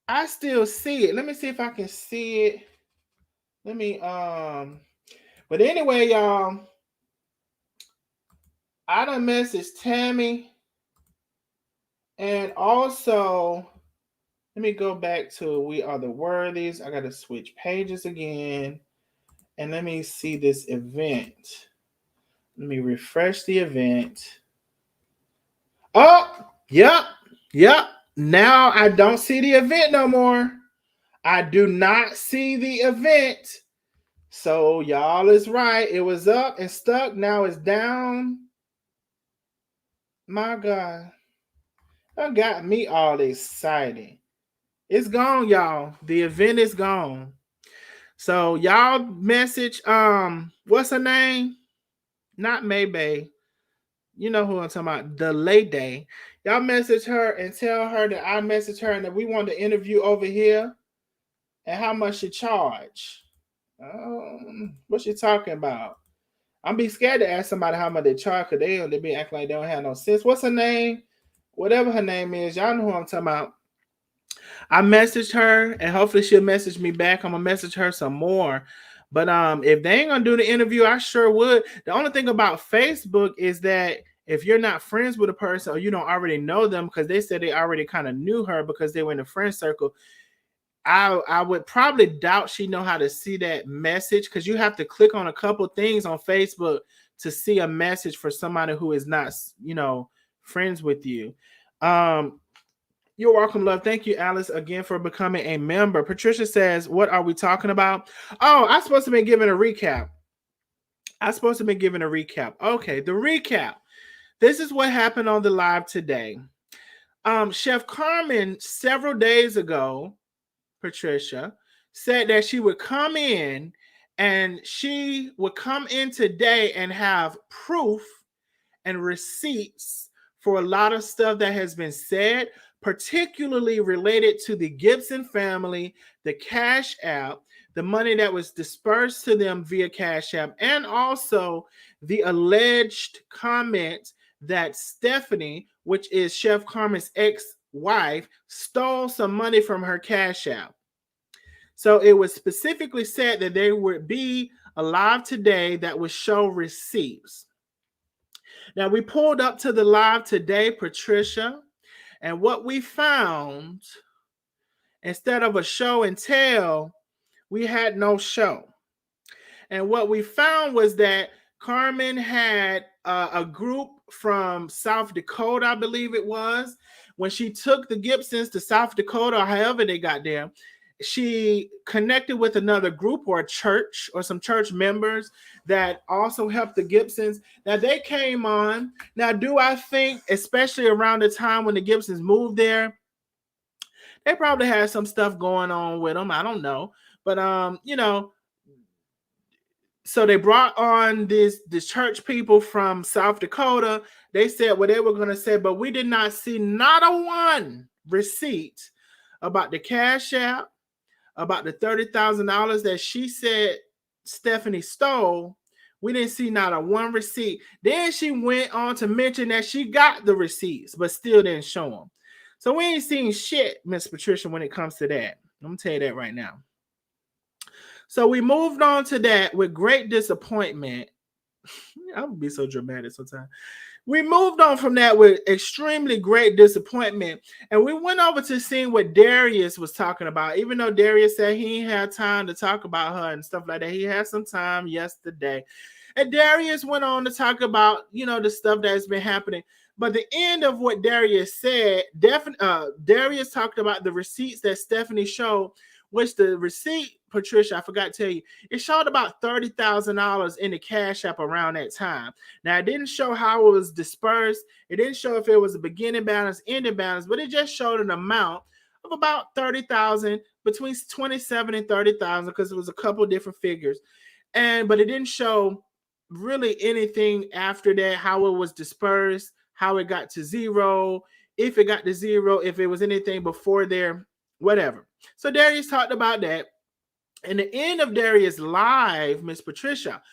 Speaker 5: I still see it. Let me see if I can see it. Let me but anyway, y'all, I done messaged Tammy, and also let me go back to We Are the Worthies. I gotta switch pages again, and let me see this event. Let me refresh the event. Oh, yep. Now I don't see the event no more. I do not see the event. So y'all is right. It was up and stuck. Now it's down. My God. That got me all excited. It's gone, y'all. The event is gone. So y'all message what's her name? Not Maybay. You know who I'm talking about. The lady. Y'all message her and tell her that I messaged her and that we want to interview over here and how much she charge. What she talking about? I'm be scared to ask somebody how much they charge because they be acting like they don't have no sense. What's her name? Whatever her name is, y'all know who I'm talking about. I messaged her and hopefully she'll message me back. I'm gonna message her some more. But if they ain't gonna do the interview, I sure would. The only thing about Facebook is that if you're not friends with a person or you don't already know them, because they said they already kind of knew her because they were in the friend circle, I would probably doubt she know how to see that message because you have to click on a couple things on Facebook to see a message for somebody who is not, friends with you. You're welcome, love. Thank you, Alice, again for becoming a member. Patricia says, what are we talking about? Oh, I'm supposed to be giving a recap. Okay, the recap. This is what happened on the live today. Chef Carmen, several days ago, Patricia, said that she would come in and she would come in today and have proof and receipts for a lot of stuff that has been said. particularly related to the Gibson family, the Cash App, the money that was dispersed to them via Cash App, and also the alleged comment that Stephanie, which is Chef Carmen's ex-wife, stole some money from her Cash App. So it was specifically said that there would be a live today that would show receipts. Now we pulled up to the live today, Patricia, and what we found, instead of a show and tell, we had no show. And what we found was that Carmen had a group from South Dakota, I believe it was. When she took the Gibsons to South Dakota, or however they got there, she connected with another group or a church or some church members that also helped the Gibsons. Now they came on. Now, do I think, especially around the time when the Gibsons moved there, they probably had some stuff going on with them. I don't know. But so they brought on this church people from South Dakota. They said what they were going to say, but we did not see not a one receipt about the Cash App, about the $30,000 that she said Stephanie stole. We didn't see not a one receipt. Then she went on to mention that she got the receipts, but still didn't show them. So we ain't seen shit, Miss Patricia, when it comes to that. I'm going to tell you that right now. So we moved on to that with great disappointment. I would be so dramatic sometimes. We moved on from that with extremely great disappointment. And we went over to seeing what Darius was talking about. Even though Darius said he ain't had time to talk about her and stuff like that, he had some time yesterday. And Darius went on to talk about, the stuff that's been happening. But the end of what Darius said, Darius talked about the receipts that Stephanie showed, which the receipt, Patricia, I forgot to tell you, it showed about $30,000 in the Cash App around that time. Now, it didn't show how it was dispersed. It didn't show if it was a beginning balance, ending balance, but it just showed an amount of about $30,000, between $27,000 and $30,000, because it was a couple different figures. But it didn't show really anything after that, how it was dispersed, how it got to zero, if it got to zero, if it was anything before there, whatever. So Darius talked about that. In the end of Darius' live, Miss Patricia,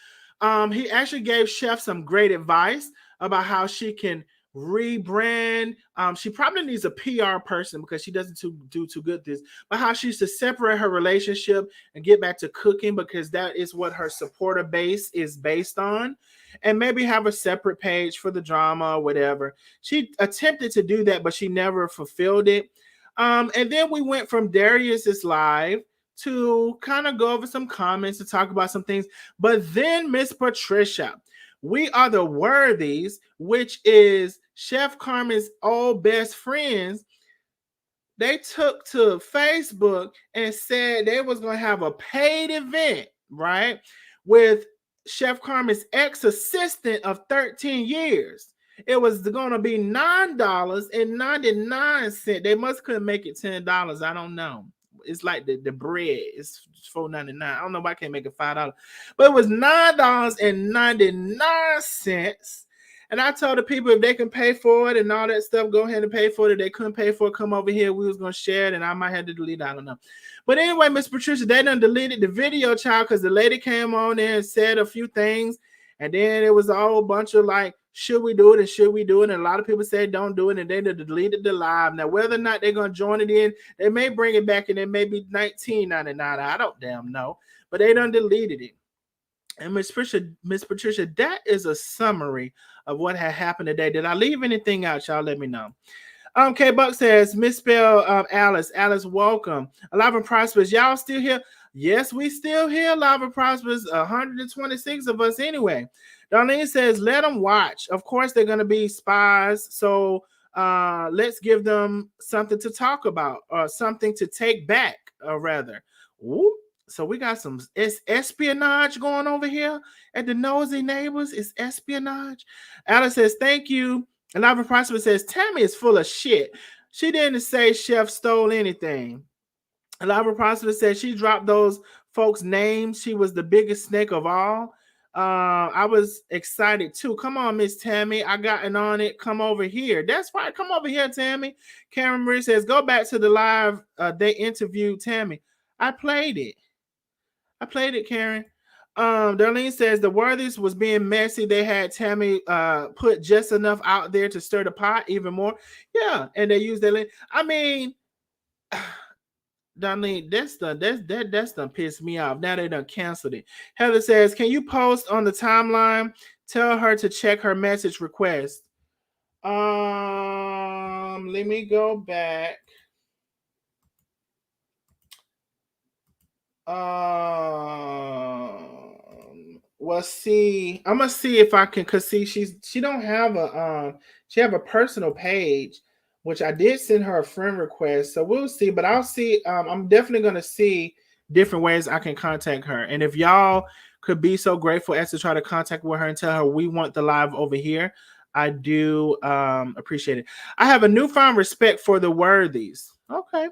Speaker 5: he actually gave Chef some great advice about how she can rebrand. She probably needs a PR person because she doesn't do too good at this, but how she's to separate her relationship and get back to cooking, because that is what her supporter base is based on, and maybe have a separate page for the drama or whatever. She attempted to do that, but she never fulfilled it. And then we went from Darius's live to kind of go over some comments to talk about some things. But then Miss Patricia, We Are the Worthies, which is Chef Carmen's old best friends, they took to Facebook and said they was going to have a paid event, right, with Chef Carmen's ex-assistant of 13 years. It was going to be $9.99. They must couldn't make it $10. I don't know. It's like the bread. It's $4.99. I don't know why I can't make it $5. But it was $9.99. And I told the people if they can pay for it and all that stuff, go ahead and pay for it. If they couldn't pay for it, come over here. We was going to share it, and I might have to delete it. I don't know. But anyway, Miss Patricia, they done deleted the video, child, because the lady came on there and said a few things. And then it was a whole bunch of like, should we do it and should we do it? And a lot of people said don't do it, and they deleted the live. Now, whether or not they're going to join it in, they may bring it back, and it may be $19.99. I don't damn know. But they done deleted it. And Miss Patricia, that is a summary of what had happened today. Did I leave anything out? Y'all let me know. K Buck says, misspell Alice. Alice, welcome. Alive and Prosperous. Y'all still here? Yes, we still here. Alive and Prosperous. 126 of us anyway. Darlene says, let them watch. Of course, they're going to be spies. So let's give them something to talk about, or something to take back, or rather. Ooh. So we got some espionage going over here at the Nosy Neighbors. It's espionage. Alice says, thank you. And Lava Prosper says, Tammy is full of shit. She didn't say Chef stole anything. And Lava Prosper says she dropped those folks' names. She was the biggest snake of all. I was excited too. Come on, Miss Tammy. I gotten on it. Come over here. That's right. Come over here, Tammy. Karen Marie says, go back to the live. They interviewed Tammy. I played it. Karen. Darlene says the Worthies was being messy. They had Tammy put just enough out there to stir the pot even more. Yeah, and they used that link. I mean, Darlene, that's done pissed me off. Now they done canceled it. Heather says, can you post on the timeline? Tell her to check her message request. Let me go back. Well, see, I'm gonna see if I can, cause see, she don't have a she have a personal page, which I did send her a friend request, so we'll see. But I'll see. I'm definitely gonna see different ways I can contact her, and if y'all could be so grateful as to try to contact with her and tell her we want the live over here, I do appreciate it. I have a newfound respect for the Worthies. Okay.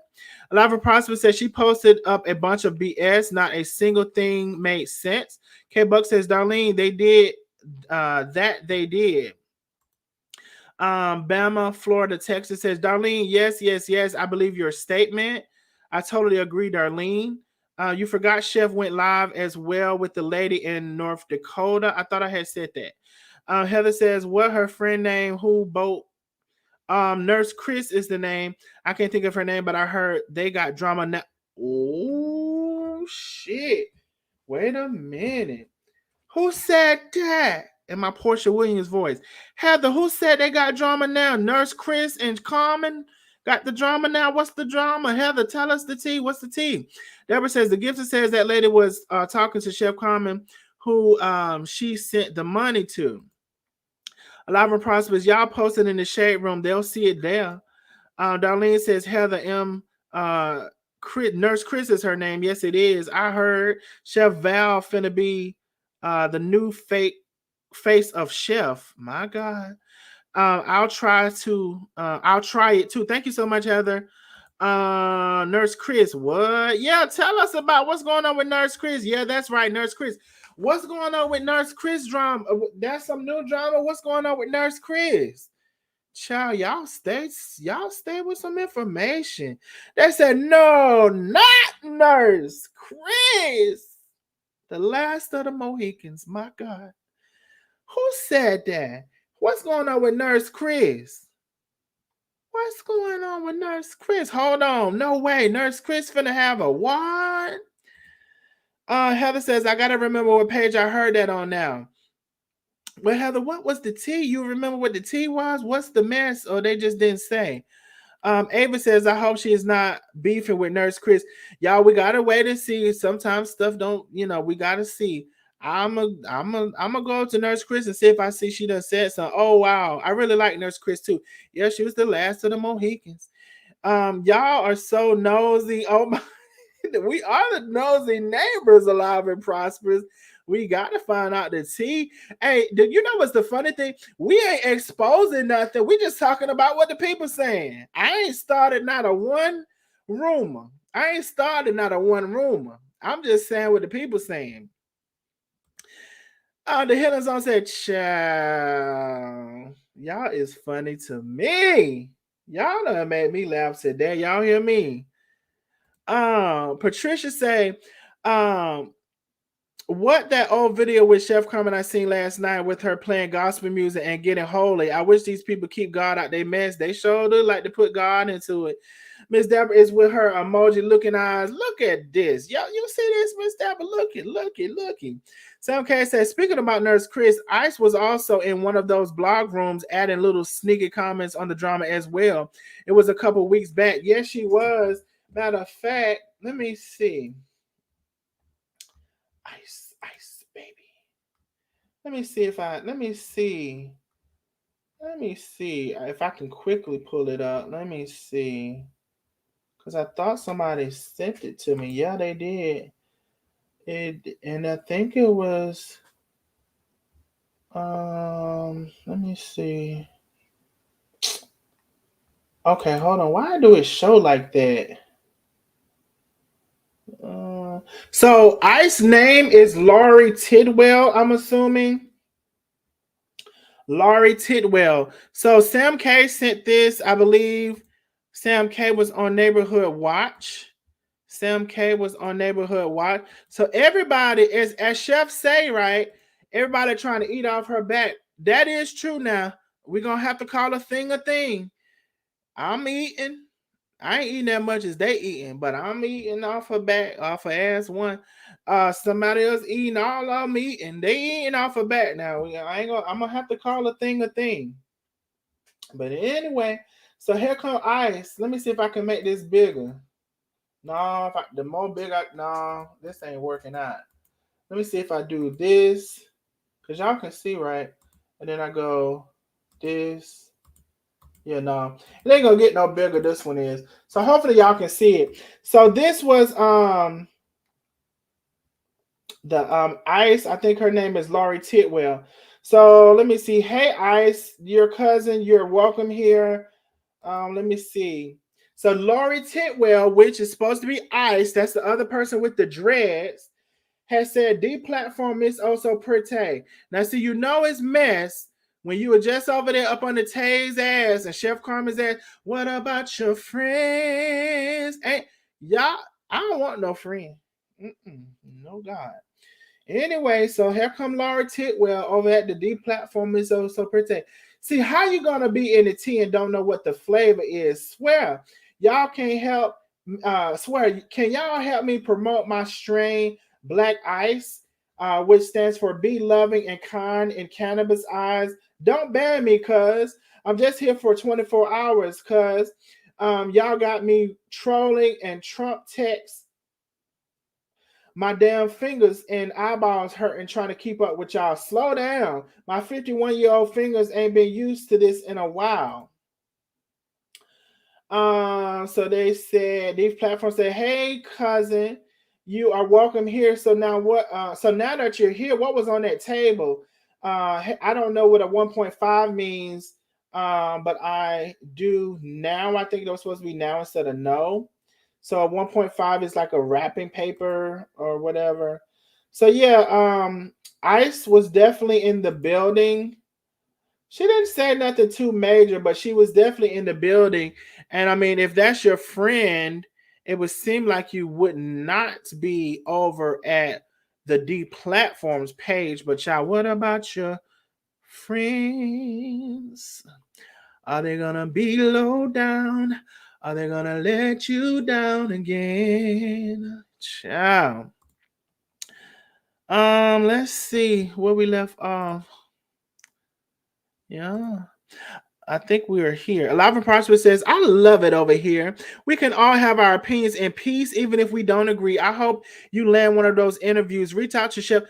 Speaker 5: Lava Prosper says she posted up a bunch of BS. Not a single thing made sense. K Buck says, Darlene, they did that. They did. Bama, Florida, Texas says, Darlene, yes. I believe your statement. I totally agree, Darlene. You forgot Chef went live as well with the lady in North Dakota. I thought I had said that. Heather says, what her friend name? Who both? Nurse Chris is the name. I can't think of her name, but I heard they got drama now. Oh shit! Wait a minute. Who said that? In my Portia Williams voice. Heather, who said they got drama now? Nurse Chris and Carmen got the drama now. What's the drama? Heather, tell us the tea. What's the tea? Deborah says the gifter says that lady was talking to Chef Carmen, who she sent the money to. Alive and Prosperous, y'all posted in the shade room. They'll see it there. Darlene says Heather M. Nurse Chris is her name. Yes, it is. I heard Chef Val finna be the new fake face of Chef. My God. I'll try it too. Thank you so much, Heather. Nurse Chris, what? Yeah, tell us about what's going on with Nurse Chris. Yeah, that's right, Nurse Chris. What's going on with Nurse Chris drama? That's some new drama. What's going on with Nurse Chris? Child, y'all stay with some information. They said, no, not Nurse Chris. The last of the Mohicans. My God. Who said that? What's going on with Nurse Chris? What's going on with Nurse Chris? Hold on. No way. Nurse Chris finna have a what? Heather says, I gotta remember what page I heard that on now. Well, Heather, what was the tea? You remember what the tea was? What's the mess? Or they just didn't say. Ava says, I hope she is not beefing with Nurse Chris. Y'all, we gotta wait and see. Sometimes stuff don't, we gotta see. I'm a go to Nurse Chris and see if I see she done said something. Oh wow, I really like Nurse Chris too. Yeah, she was the last of the Mohicans. Y'all are so nosy. Oh my, we are the nosy neighbors, alive and prosperous. We got to find out the tea. Hey, do you know what's the funny thing? We ain't exposing nothing. We just talking about what the people saying. I ain't started not a one rumor. I'm just saying what the people saying. The Hidden Zone said, child, y'all is funny to me. Y'all done made me laugh today. Y'all hear me? Patricia say, what that old video with Chef Carmen I seen last night with her playing gospel music and getting holy. I wish these people keep God out their mess. They sure do like to put God into it. Miss Deborah is with her emoji looking eyes. Look at this. Y'all, you see this, Miss Deborah? Looking. Sam K says, speaking about Nurse Chris, Ice was also in one of those blog rooms adding little sneaky comments on the drama as well. It was a couple weeks back. Yes, she was. Matter of fact, let me see. Ice, baby. Let me see if I can quickly pull it up. Let me see. Because I thought somebody sent it to me. Yeah, they did. And I think it was let me see. Okay, hold on. Why do it show like that? So Ice's name is Laurie Tidwell, I'm assuming. Laurie Tidwell. So Sam K sent this, I believe. Sam K was on Neighborhood Watch. Sam K was on Neighborhood Watch. So everybody is, as Chef say, right? Everybody trying to eat off her back. That is true now. We're going to have to call a thing a thing. I'm eating. I ain't eating that much as they eating, but I'm eating off her back, off her ass one. Somebody else eating all of them eating. They eating off her back now. I'm gonna have to call a thing a thing. But anyway, so here come Ice. Let me see if I can make this bigger. No, the more bigger, no, this ain't working out. Let me see if I do this, cause y'all can see, right? And then I go this. Yeah, no, it ain't gonna get no bigger. This one is. So hopefully y'all can see it. So this was the Ice. I think her name is Laurie Tidwell. So let me see. Hey Ice, your cousin, you're welcome here. Let me see. So Laurie Tidwell, which is supposed to be Ice, that's the other person with the dreads, has said the platform is also pretty. Now, see, you know it's mess when you were just over there up on the Tay's ass and Chef Carmen's ass. What about your friends? Ain't y'all? I don't want no friend. No God. Anyway, so here come Laura Tidwell over at the D platform is so pretty. See, how you gonna be in the tea and don't know what the flavor is? Swear, y'all can't help. Swear, can y'all help me promote my strain Black Ice, which stands for Be Loving and Kind in Cannabis Eyes? Don't ban me, cuz I'm just here for 24 hours, cuz y'all got me trolling and Trump text my damn fingers and eyeballs hurting trying to keep up with y'all. Slow down. My 51-year-old fingers ain't been used to this in a while. So they said, these platforms say, hey cousin, you are welcome here. So now what? So now that you're here, what was on that table? I don't know what a 1.5 means, but I do now. I think it was supposed to be now instead of no. So 1.5 is like a wrapping paper or whatever. So yeah, Ice was definitely in the building. She didn't say nothing too major, but she was definitely in the building. And I mean, if that's your friend, it would seem like you would not be over at the D platforms page. But y'all, what about your friends? Are they gonna be low down? Are they gonna let you down again? Ciao. Let's see where we left off. Yeah. I think we are here. Alive and Prosperous says, I love it over here. We can all have our opinions in peace, even if we don't agree. I hope you land one of those interviews. Reach out to Chef.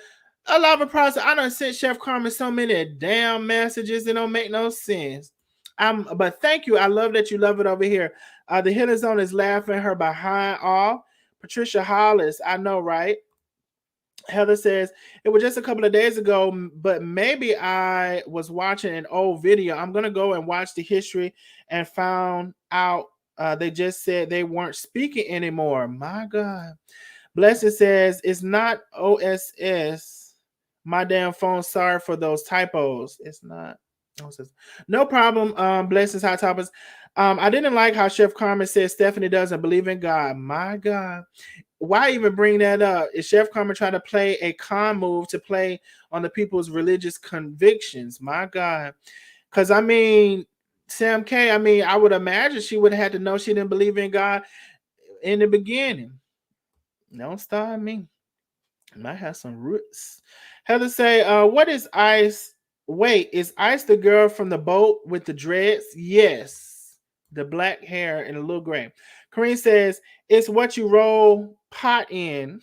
Speaker 5: Alive and Prosperous, I done sent Chef Carmen so many damn messages that don't make no sense. But thank you. I love that you love it over here. The Healer Zone is laughing her behind off. Patricia Hollis, I know, right? Heather says, it was just a couple of days ago, but maybe I was watching an old video. I'm going to go and watch the history and found out they just said they weren't speaking anymore. My God. Blessed says, it's not OSS. My damn phone. Sorry for those typos. It's not. No problem. Blessings, Hot Topics. I didn't like how Chef Carmen said Stephanie doesn't believe in God. My God. Why even bring that up? Is Chef Carmen trying to play a con move to play on the people's religious convictions? My God. Because I mean, Sam K, I mean, I would imagine she would have had to know she didn't believe in God in the beginning. Don't start me. Might have some roots. Heather say, what is Ice? Wait, is Ice the girl from the boat with the dreads? Yes. The black hair and a little gray. Corinne says, it's what you roll pot in.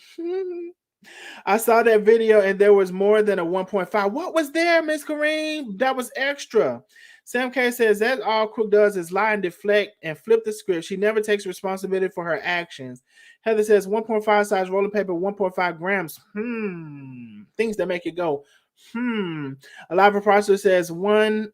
Speaker 5: I saw that video and there was more than a 1.5. What was there, Miss Kareem? That was extra. Sam K says that all Crook does is lie and deflect and flip the script. She never takes responsibility for her actions. Heather says 1.5 size rolling paper, 1.5 grams. Things that make it go. Alive Processor says one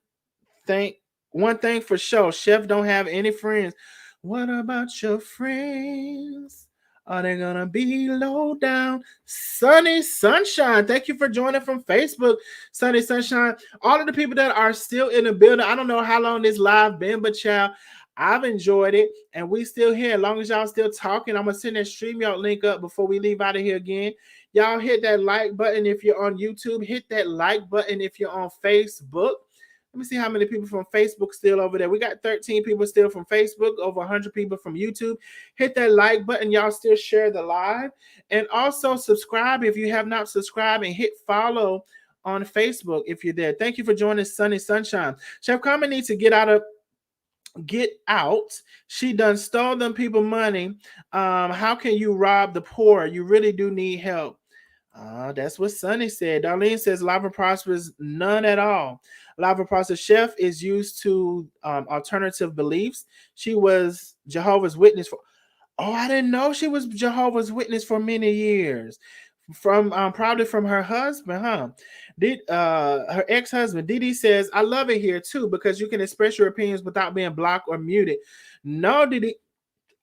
Speaker 5: thing for sure. Chef don't have any friends. What about your friends? Are they gonna be low down? Sunny Sunshine. Thank you for joining from Facebook, Sunny Sunshine. All of the people that are still in the building. I don't know how long this live been, but child, I've enjoyed it, and we still here. As long as y'all still talking, I'm gonna send that StreamYard link up before we leave out of here again. Y'all hit that like button if you're on YouTube. Hit that like button if you're on Facebook. Let me see how many people from Facebook still over there. We got 13 people still from Facebook, over 100 people from YouTube. Hit that like button. Y'all still share the live. And also subscribe if you have not subscribed, and hit follow on Facebook if you're there. Thank you for joining Sunny Sunshine. Chef Carmen needs to get out. She done stole them people money. How can you rob the poor? You really do need help. That's what Sunny said. Darlene says Lava Prosper's none at all. Lava Prosper chef is used to alternative beliefs. She was Jehovah's Witness for. Oh, I didn't know she was Jehovah's Witness for many years. From probably from her husband, huh? Did her ex-husband Didi says, I love it here too because you can express your opinions without being blocked or muted. No, Didi,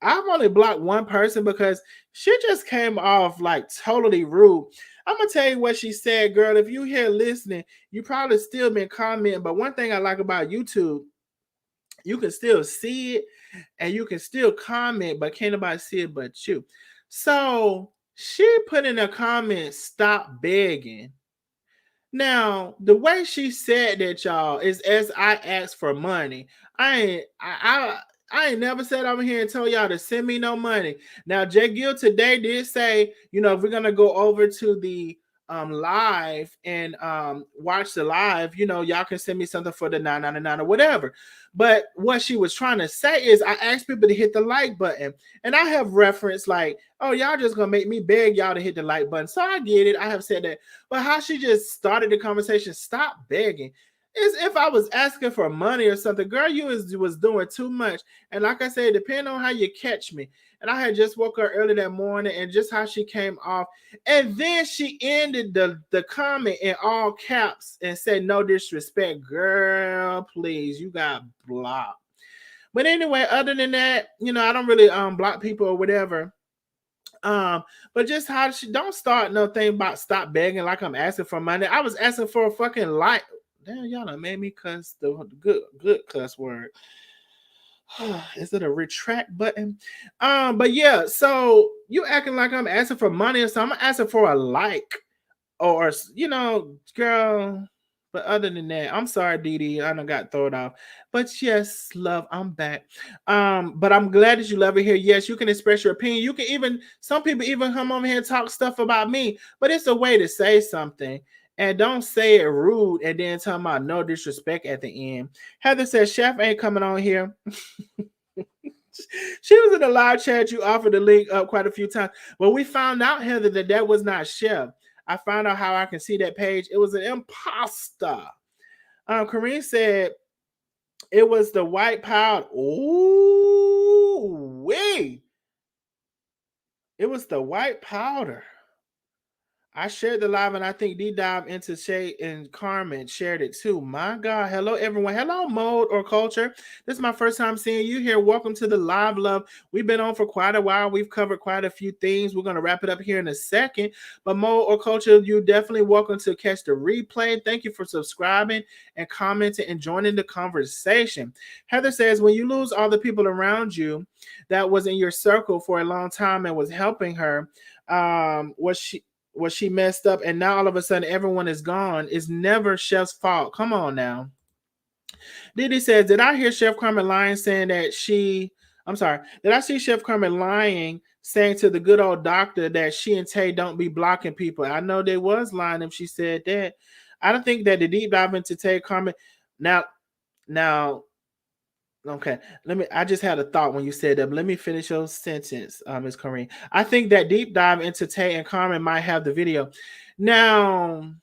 Speaker 5: I've only blocked one person because she just came off like totally rude. I'm gonna tell you what she said, girl. If you here listening, you probably still been commenting. But one thing I like about YouTube, you can still see it and you can still comment, but can't nobody see it but you. So she put in a comment, stop begging. Now, the way she said that, y'all, is as I asked for money. I ain't never said over here and told y'all to send me no money. Now, Jay Gill today did say, if we're gonna go over to the live and watch the live, y'all can send me something for the $9.99 or whatever. But what she was trying to say is I asked people to hit the like button. And I have referenced like, oh, y'all just gonna make me beg y'all to hit the like button. So I get it. I have said that. But how she just started the conversation, stop begging. Is if I was asking for money or something, girl, you was doing too much. And like I said, depending on how you catch me. And I had just woke up early that morning, and just how she came off. And then she ended the comment in all caps and said, no disrespect, girl, please, you got blocked. But anyway, other than that, I don't really block people or whatever. But just how she don't start nothing about stop begging like I'm asking for money. I was asking for a fucking like. Damn, y'all done made me cuss the good cuss word. Is it a retract button? But yeah, so you acting like I'm asking for money or something. I'm asking for a like, or girl. But other than that, I'm sorry, Didi. I done got thrown off. But yes, love, I'm back. But I'm glad that you love it here. Yes, you can express your opinion. You can even, some people even come over here and talk stuff about me. But it's a way to say something. And don't say it rude and then talk about no disrespect at the end. Heather says, Chef ain't coming on here. She was in the live chat. You offered the link up quite a few times. But we found out, Heather, that was not Chef. I found out how I can see that page. It was an imposter. Kareem said it was the white powder. Ooh, wait. It was the white powder. I shared the live, and I think D-Dive into Shay and Carmen shared it too. My God. Hello, everyone. Hello, Mode or Culture. This is my first time seeing you here. Welcome to the live, love. We've been on for quite a while. We've covered quite a few things. We're going to wrap it up here in a second. But Mode or Culture, you're definitely welcome to catch the replay. Thank you for subscribing and commenting and joining the conversation. Heather says, when you lose all the people around you that was in your circle for a long time and was helping her, was she messed up, and now all of a sudden everyone is gone, is never Chef's fault. Come on now. Didi says, did I hear Chef Carmen lying saying that did I see Chef Carmen lying saying to the good old doctor that she and Tay don't be blocking people? I know they was lying if she said that. I don't think that the deep dive into Tay Carmen now okay, I just had a thought when you said that. But let me finish your sentence, Ms. Corrine. I think that deep dive into Tay and Carmen might have the video. Now,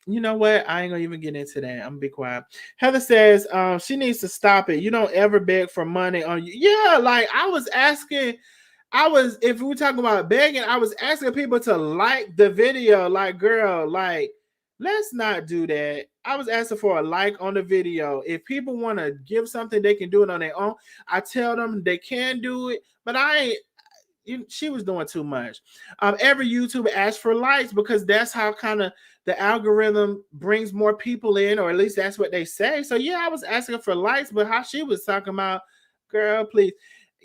Speaker 5: you know what? I ain't gonna even get into that. I'm gonna be quiet. Heather says she needs to stop it. You don't ever beg for money on you. Yeah, like if we were talking about begging, I was asking people to like the video. Like, girl, like, let's not do that. I was asking for a like on the video. If people want to give something, they can do it on their own. I tell them they can do it, but I ain't. she was doing too much. Every YouTuber asks for likes because that's how kind of the algorithm brings more people in, or at least that's what they say. So yeah, I was asking for likes, but how she was talking about, girl, please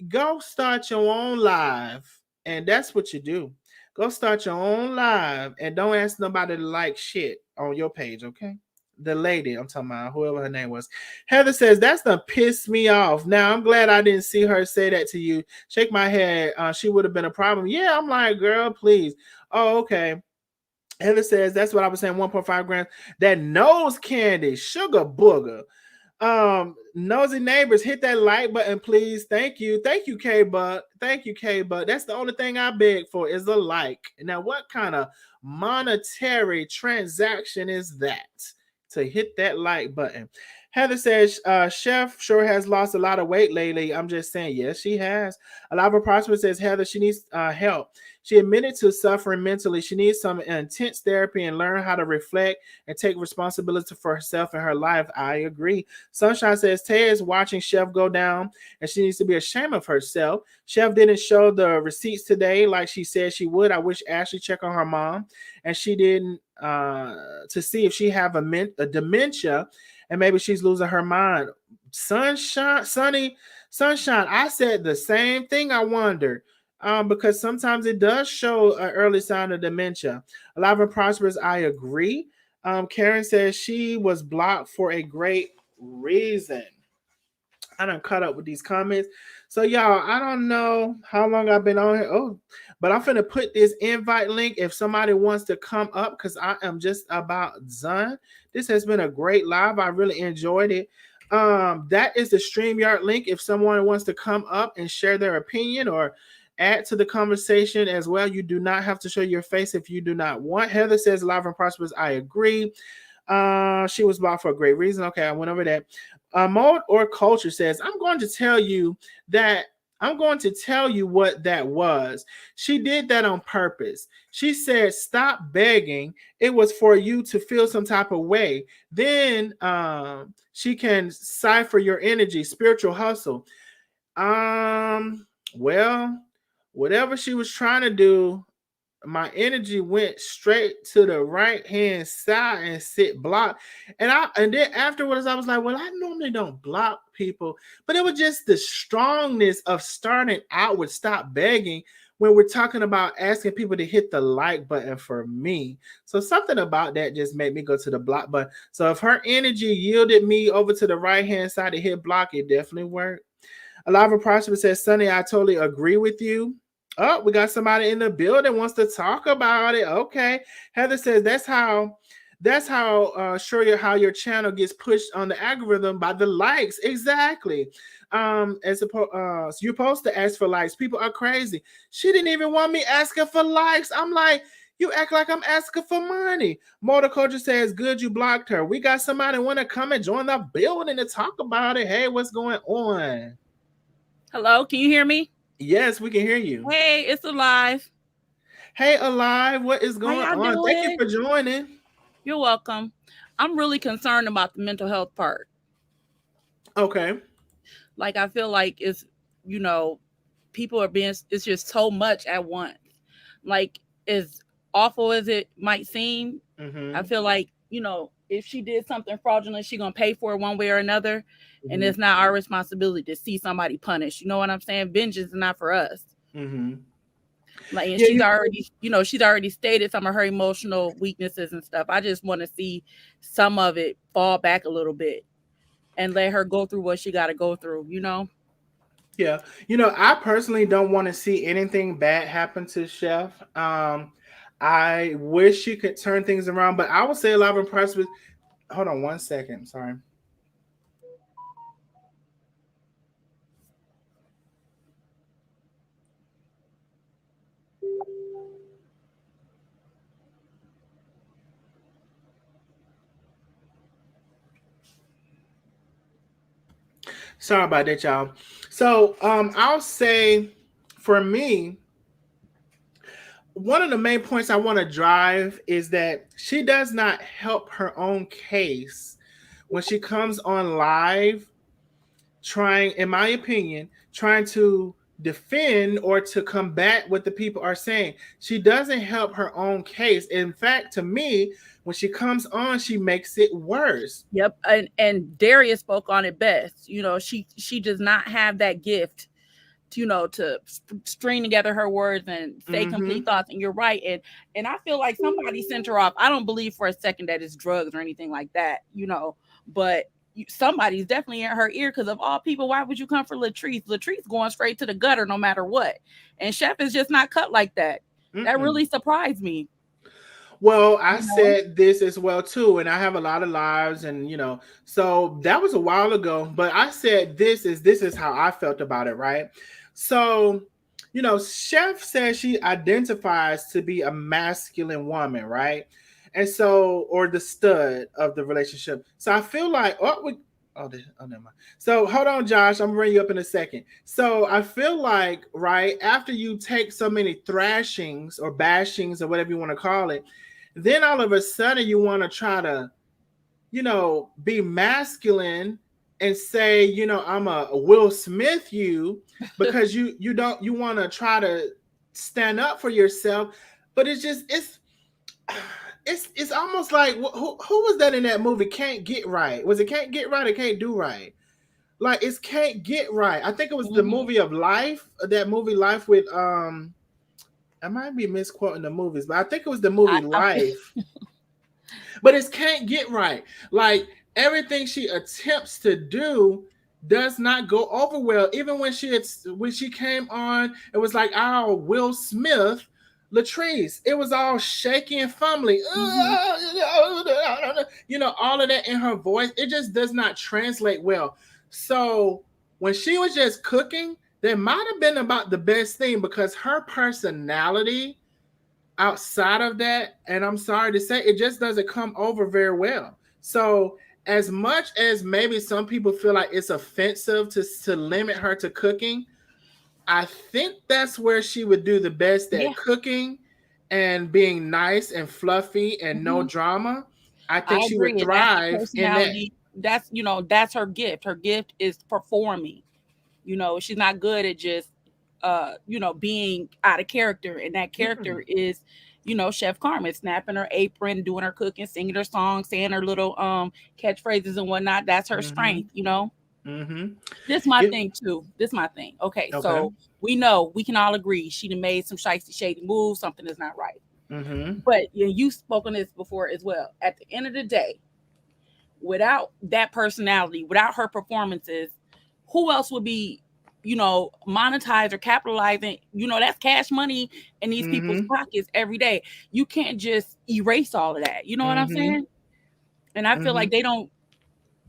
Speaker 5: go start your own live, and that's what you do. Go start your own live, and don't ask nobody to like shit on your page, okay? The lady I'm talking about, whoever her name was, Heather says that's done pissed me off. Now I'm glad I didn't see her say that to you. Shake my head. She would have been a problem. Yeah, I'm like, girl, please. Oh, okay. Heather says that's what I was saying. 1.5 grams. That nose candy, sugar booger. Nosy neighbors, hit that like button, please. Thank you, K Bud. Thank you, K Bud. That's the only thing I beg for is a like. Now, what kind of monetary transaction is that to hit that like button? Heather says, Chef sure has lost a lot of weight lately. I'm just saying, yes, she has. Alava Prosper says, Heather, she needs help. She admitted to suffering mentally. She needs some intense therapy and learn how to reflect and take responsibility for herself and her life. I agree. Sunshine says Taya is watching Chef go down and she needs to be ashamed of herself. Chef didn't show the receipts today like she said she would. I wish Ashley checked on her mom and she didn't to see if she have a dementia and maybe she's losing her mind. Sunshine, I said the same thing. I wondered. Because sometimes it does show an early sign of dementia. Alive and Prosperous, I agree. Karen says she was blocked for a great reason. I done caught up with these comments. So y'all, I don't know how long I've been on here. Oh, but I'm finna put this invite link if somebody wants to come up because I am just about done. This has been a great live. I really enjoyed it. That is the StreamYard link if someone wants to come up and share their opinion or add to the conversation as well. You do not have to show your face if you do not want. Heather says live and prosperous. I agree. She was bought for a great reason. Okay, I went over that. Mode or culture says, I'm going to tell you what that was. She did that on purpose. She said, stop begging. It was for you to feel some type of way. Then she can cipher your energy, spiritual hustle. Well, whatever she was trying to do, my energy went straight to the right hand side and sit blocked. And then afterwards, I was like, well, I normally don't block people, but it was just the strongness of starting out with stop begging when we're talking about asking people to hit the like button for me. So something about that just made me go to the block button. So if her energy yielded me over to the right hand side to hit block, it definitely worked. Alive and Prosperous says, Sonny, I totally agree with you. Oh, we got somebody in the building wants to talk about it. Okay. Heather says show you how your channel gets pushed on the algorithm by the likes. Exactly. You're supposed to ask for likes. People are crazy. She didn't even want me asking for likes. I'm like, you act like I'm asking for money. Motor Culture says, good, you blocked her. We got somebody want to come and join the building to talk about it. Hey, what's going on?
Speaker 11: Hello, can you hear me?
Speaker 5: Yes, we can hear you.
Speaker 11: Hey, it's Alive.
Speaker 5: Hey, Alive, what is going on?
Speaker 11: Doing?
Speaker 5: Thank you for joining.
Speaker 11: You're welcome. I'm really concerned about the mental health part.
Speaker 5: Okay.
Speaker 11: Like, I feel like it's, people are being, it's just so much at once. Like, as awful as it might seem, I feel like, if she did something fraudulent, she's going to pay for it one way or another. And it's not our responsibility to see somebody punished. You know what I'm saying? Vengeance is not for us. Like, and she's already stated some of her emotional weaknesses and stuff. I just want to see some of it fall back a little bit and let her go through what she got to go through,
Speaker 5: Yeah. I personally don't want to see anything bad happen to Chef. I wish she could turn things around, but I would say Alive and Prosperous. Hold on one second. Sorry. Sorry about that, y'all. So I'll say for me, one of the main points I want to drive is that she does not help her own case when she comes on live trying, in my opinion, trying to defend or to combat what the people are saying. She doesn't help her own case. In fact, to me, when she comes on, she makes it worse.
Speaker 11: Yep, and Darius spoke on it best. You know, she does not have that gift, to string together her words and say complete thoughts. And you're right. And I feel like somebody sent her off. I don't believe for a second that it's drugs or anything like that, but somebody's definitely in her ear, because of all people, why would you come for Latrice? Latrice going straight to the gutter no matter what. And Chef is just not cut like that. That really surprised me.
Speaker 5: Well, I said this as well too, and I have a lot of lives, and so that was a while ago. But I said this is how I felt about it, right? So, Chef says she identifies to be a masculine woman, right? And so, or the stud of the relationship. So I feel like, never mind. So hold on, Josh. I'm gonna bring you up in a second. So I feel like, right after you take so many thrashings or bashings or whatever you want to call it, then all of a sudden you want to try to, be masculine and say, I'm a Will Smith you, because you want to try to stand up for yourself. But it's almost like, who was that in that movie? Can't Get Right. Was it Can't Get Right or Can't Do Right? Like, it's Can't Get Right. I think it was the movie of Life, that movie Life with I might be misquoting the movies, but I think it was the movie Life. But it's Can't Get Right. Like, everything she attempts to do does not go over well. Even when she came on, it was like, oh, Will Smith, Latrice. It was all shaky and fumbly. All of that in her voice. It just does not translate well. So when she was just cooking, that might have been about the best thing, because her personality outside of that, and I'm sorry to say, it just doesn't come over very well. So as much as maybe some people feel like it's offensive to limit her to cooking, I think that's where she would do the best at cooking and being nice and fluffy and no drama. I think she would thrive in that.
Speaker 11: That's her gift. Her gift is performing. She's not good at just being out of character. And that character is, Chef Carmen, snapping her apron, doing her cooking, singing her songs, saying her little catchphrases and whatnot. That's her strength, This my thing too. This my thing. Okay, so we know, we can all agree she done made some shady moves. Something is not right. But you spoke on this before as well. At the end of the day, without that personality, without her performances, who else would be, monetized or capitalizing? That's cash money in these people's pockets every day. You can't just erase all of that. You know what I'm saying? And I feel like they don't,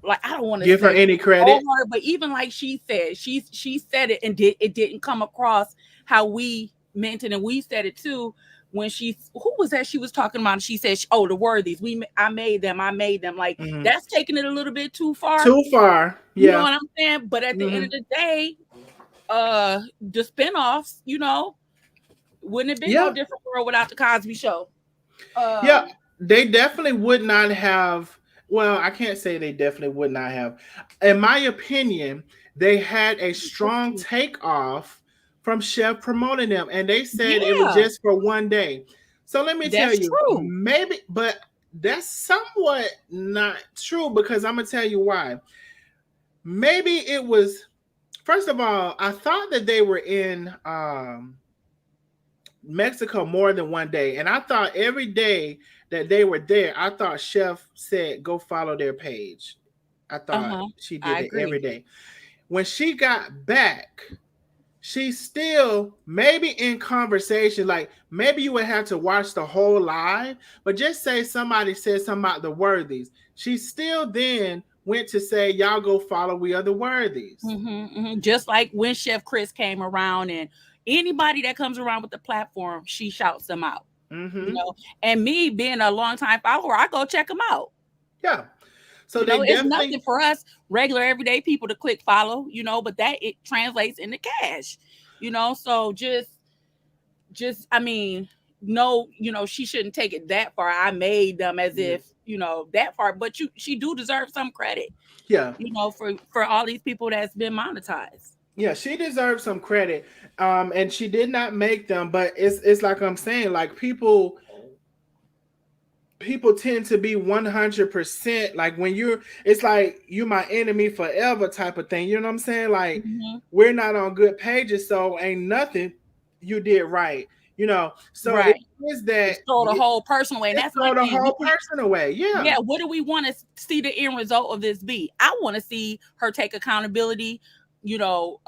Speaker 11: like, I don't want to
Speaker 5: give her any credit.
Speaker 11: But even like she said, she said it, and it didn't come across how we meant it, and we said it too. When who was that she was talking about? She said, "Oh, the worthies. I made them. Like, that's taking it a little bit too far.
Speaker 5: Too far. Yeah.
Speaker 11: You know what I'm saying? But at the end of the day, the spinoffs, wouldn't have been no different world without the Cosby Show.
Speaker 5: They definitely would not have. Well, I can't say they definitely would not have. In my opinion, they had a strong takeoff from Chef promoting them, and they said it was just for one day. So let me tell you, maybe, but that's somewhat not true, because I'm gonna tell you why. Maybe it was, first of all, I thought that they were in Mexico more than one day, and I thought every day that they were there, I thought Chef said go follow their page. I thought she did it every day. When she got back, she still, maybe in conversation, like maybe you would have to watch the whole live, but just say somebody said something about the worthies. She still then went to say, y'all go follow We Are the Worthies.
Speaker 11: Just like when Chef Chris came around, and anybody that comes around with the platform, she shouts them out. And me being a longtime follower, I go check them out.
Speaker 5: Yeah.
Speaker 11: So it's nothing for us regular everyday people to click follow, but that it translates into cash, so just I mean, no, she shouldn't take it that far. I made them as if, that far, but she do deserve some credit.
Speaker 5: Yeah.
Speaker 11: For all these people that's been monetized.
Speaker 5: Yeah, she deserves some credit. And she did not make them, but it's like I'm saying, like people tend to be 100%, like when you're, it's like you my enemy forever type of thing, you know what I'm saying? Like
Speaker 11: Hmm.
Speaker 5: we're not on good pages, so ain't nothing you did right, so it
Speaker 11: Right.
Speaker 5: is that
Speaker 11: Just throw the whole person away. And
Speaker 5: just
Speaker 11: that's my
Speaker 5: throw the
Speaker 11: thing. We
Speaker 5: whole
Speaker 11: can't,
Speaker 5: person away. Yeah.
Speaker 11: yeah, what do we want to see the end result of this be? I want to see her take accountability, go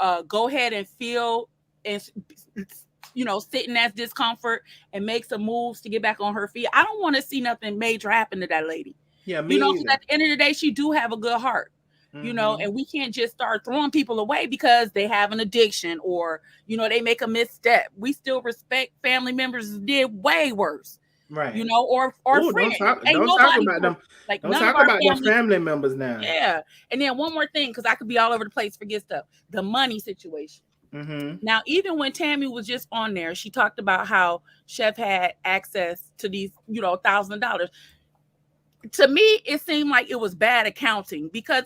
Speaker 11: ahead and feel and sit in that discomfort and make some moves to get back on her feet. I don't want to see nothing major happen to that lady.
Speaker 5: Yeah, me
Speaker 11: Because
Speaker 5: either.
Speaker 11: at the end of the day, she do have a good heart.
Speaker 5: Mm-hmm.
Speaker 11: And we can't just start throwing people away because they have an addiction or they make a misstep. We still respect family members who did way worse,
Speaker 5: Right.
Speaker 11: or
Speaker 5: Oh,
Speaker 11: friends.
Speaker 5: don't
Speaker 11: Ain't
Speaker 5: talk
Speaker 11: nobody
Speaker 5: about them.
Speaker 11: like
Speaker 5: Don't
Speaker 11: none of
Speaker 5: talk
Speaker 11: our
Speaker 5: about them
Speaker 11: family.
Speaker 5: family members now.
Speaker 11: Yeah. And then one more thing, because I could be all over the place, forget stuff. The money situation.
Speaker 5: Mm-hmm.
Speaker 11: Now, even when Tammy was just on there, she talked about how Chef had access to these, $1,000. To me, it seemed like it was bad accounting because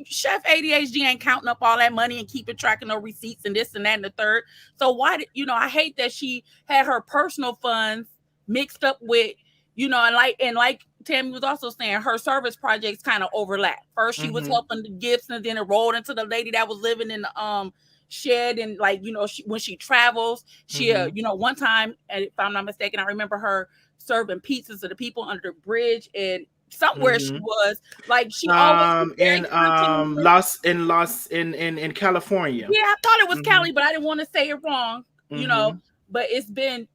Speaker 11: Chef ADHD ain't counting up all that money and keeping track of no receipts and this and that and the third. So why did I hate that she had her personal funds mixed up with, and like Tammy was also saying, her service projects kind of overlap. First she was
Speaker 5: Mm-hmm.
Speaker 11: helping the Gibson, then it rolled into the lady that was living in the shed, and when she travels, she
Speaker 5: Mm-hmm.
Speaker 11: one time, if I'm not mistaken, I remember her serving pizzas to the people under the bridge, and somewhere she
Speaker 5: Mm-hmm.
Speaker 11: was like, she always was very
Speaker 5: In
Speaker 11: spontaneous.
Speaker 5: Lost in California.
Speaker 11: Yeah, I thought it was
Speaker 5: Mm-hmm.
Speaker 11: Cali, but I didn't want to say it wrong,
Speaker 5: Mm-hmm.
Speaker 11: but it's been,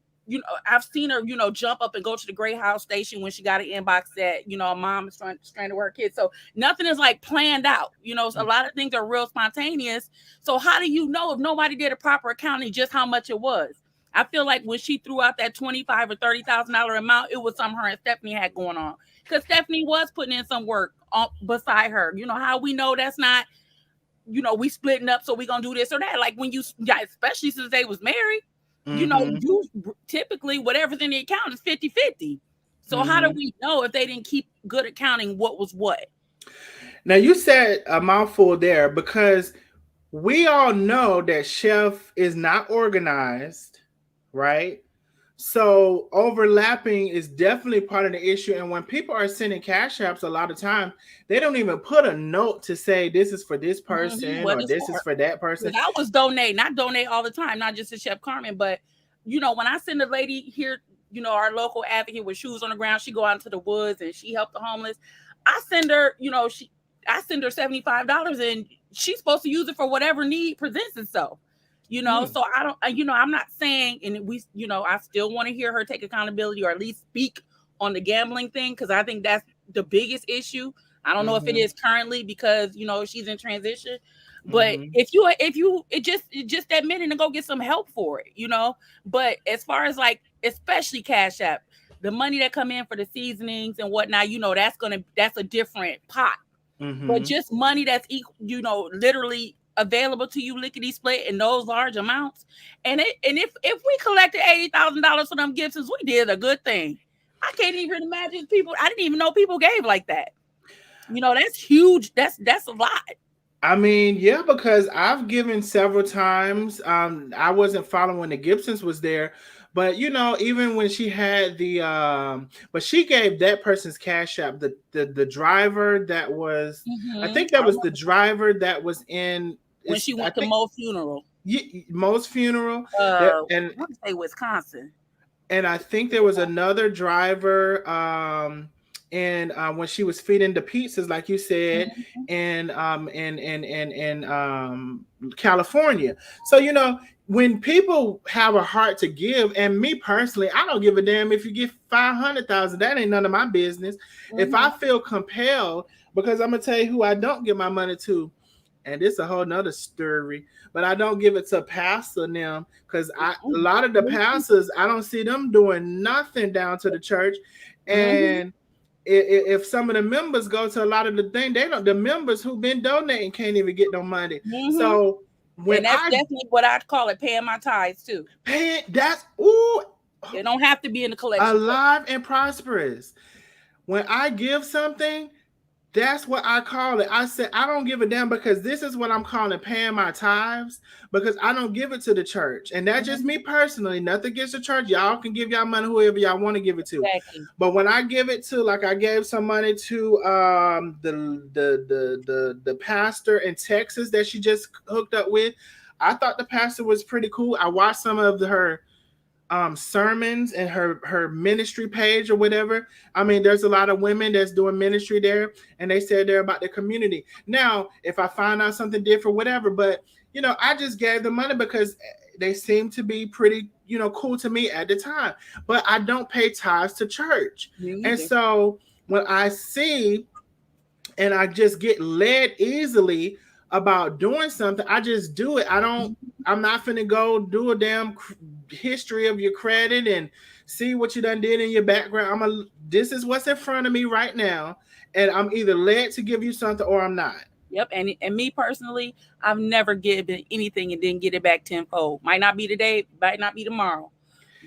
Speaker 11: I've seen her, jump up and go to the Gray House station when she got an inbox that, a mom is trying to work kids. So nothing is like planned out, so a lot of things are real spontaneous. So how do you know if nobody did a proper accounting just how much it was? I feel like when she threw out that $25,000 or $30,000 amount, it was something her and Stephanie had going on. Because Stephanie was putting in some work beside her. You know how we know that's not, we splitting up, so we gonna do this or that. Like when yeah, especially since they was married,
Speaker 5: Mm-hmm.
Speaker 11: you typically whatever's in the account is 50-50. So how do
Speaker 5: Mm-hmm.
Speaker 11: we know if they didn't keep good accounting what was what?
Speaker 5: Now you said a mouthful there because we all know that Chef is not organized, right? So overlapping is definitely part of the issue. And when people are sending cash apps, a lot of times they don't even put a note to say this is for this person
Speaker 11: What
Speaker 5: or
Speaker 11: is
Speaker 5: this is
Speaker 11: for?
Speaker 5: for that person.
Speaker 11: I was I donate all the time, not just to Chef Carmen, but when I send a lady here, our local advocate with shoes on the ground, she go out into the woods and she helped the homeless. I send her, I send her $75 and she's supposed to use it for whatever need presents itself. So I don't, I'm not saying, and I still want to hear her take accountability or at least speak on the gambling thing because I think that's the biggest issue. I don't know if it
Speaker 5: Mm-hmm.
Speaker 11: is currently because she's in transition, but
Speaker 5: Mm-hmm.
Speaker 11: if you just admit it and go get some help for it. But as far as like especially Cash App, the money that come in for the seasonings and whatnot, that's a different pot. But
Speaker 5: Mm-hmm.
Speaker 11: just money that's equal, literally available to you lickety split in those large amounts. And if we collected $80,000 for them Gibsons, we did a good thing. I can't even imagine people. I didn't even know people gave like that. That's huge. That's a lot.
Speaker 5: I mean, yeah, because I've given several times. I wasn't following when the Gibsons was there, but even when she had but she gave that person's cash app. The driver that was, I think that
Speaker 11: I
Speaker 5: was
Speaker 11: remember
Speaker 5: the driver that was in.
Speaker 11: when
Speaker 5: It's
Speaker 11: she
Speaker 5: I
Speaker 11: went to
Speaker 5: think
Speaker 11: Mo's funeral.
Speaker 5: Mo's funeral. That
Speaker 11: I
Speaker 5: and
Speaker 11: want to say Wisconsin.
Speaker 5: and I think there was another driver, and when she was feeding the pizzas, like you said,
Speaker 11: Mhm.
Speaker 5: in California. So when people have a heart to give, and me personally, I don't give a damn if you get 500,000. That ain't none of my business. If I
Speaker 11: Mhm.
Speaker 5: feel compelled, because I'm gonna tell you who I don't give my money to, and it's a whole nother story. But I don't give it to pastor them because a lot of the pastors I don't see them doing nothing down to the church.
Speaker 11: Mhm.
Speaker 5: And if some of the members go to a lot of the thing, they don't. The members who've been donating can't even get no money.
Speaker 11: Mhm.
Speaker 5: So when
Speaker 11: And that's
Speaker 5: I
Speaker 11: definitely what I'd call it, paying my tithes too.
Speaker 5: pay it, that's ooh
Speaker 11: It don't have to be in the collection plate.
Speaker 5: alive and prosperous. When I give something, That's what I call it. I said, I don't give a damn because this is what I'm calling paying my tithes because I don't give it to the church. And that's just me personally. Nothing against the church. Y'all can give y'all money whoever y'all want to give it to.
Speaker 11: Exactly.
Speaker 5: But when I give it to, like I gave some money to the pastor in Texas that she just hooked up with, I thought the pastor was pretty cool. I watched some of her sermons and her ministry page or whatever. I mean, there's a lot of women that's doing ministry there, and they said they're about the community. Now, if I find out something different, whatever, but I just gave the money because they seem to be pretty, cool to me at the time. But I don't pay tithes to church. And so when I see and I just get led easily about doing something, I just do it. I'm not finna go do a damn history of your credit and see what you done did in your background. This is what's in front of me right now, and I'm either led to give you something or I'm not.
Speaker 11: Yep. And me personally, I've never given anything and didn't get it back tenfold. Might not be today, might not be tomorrow.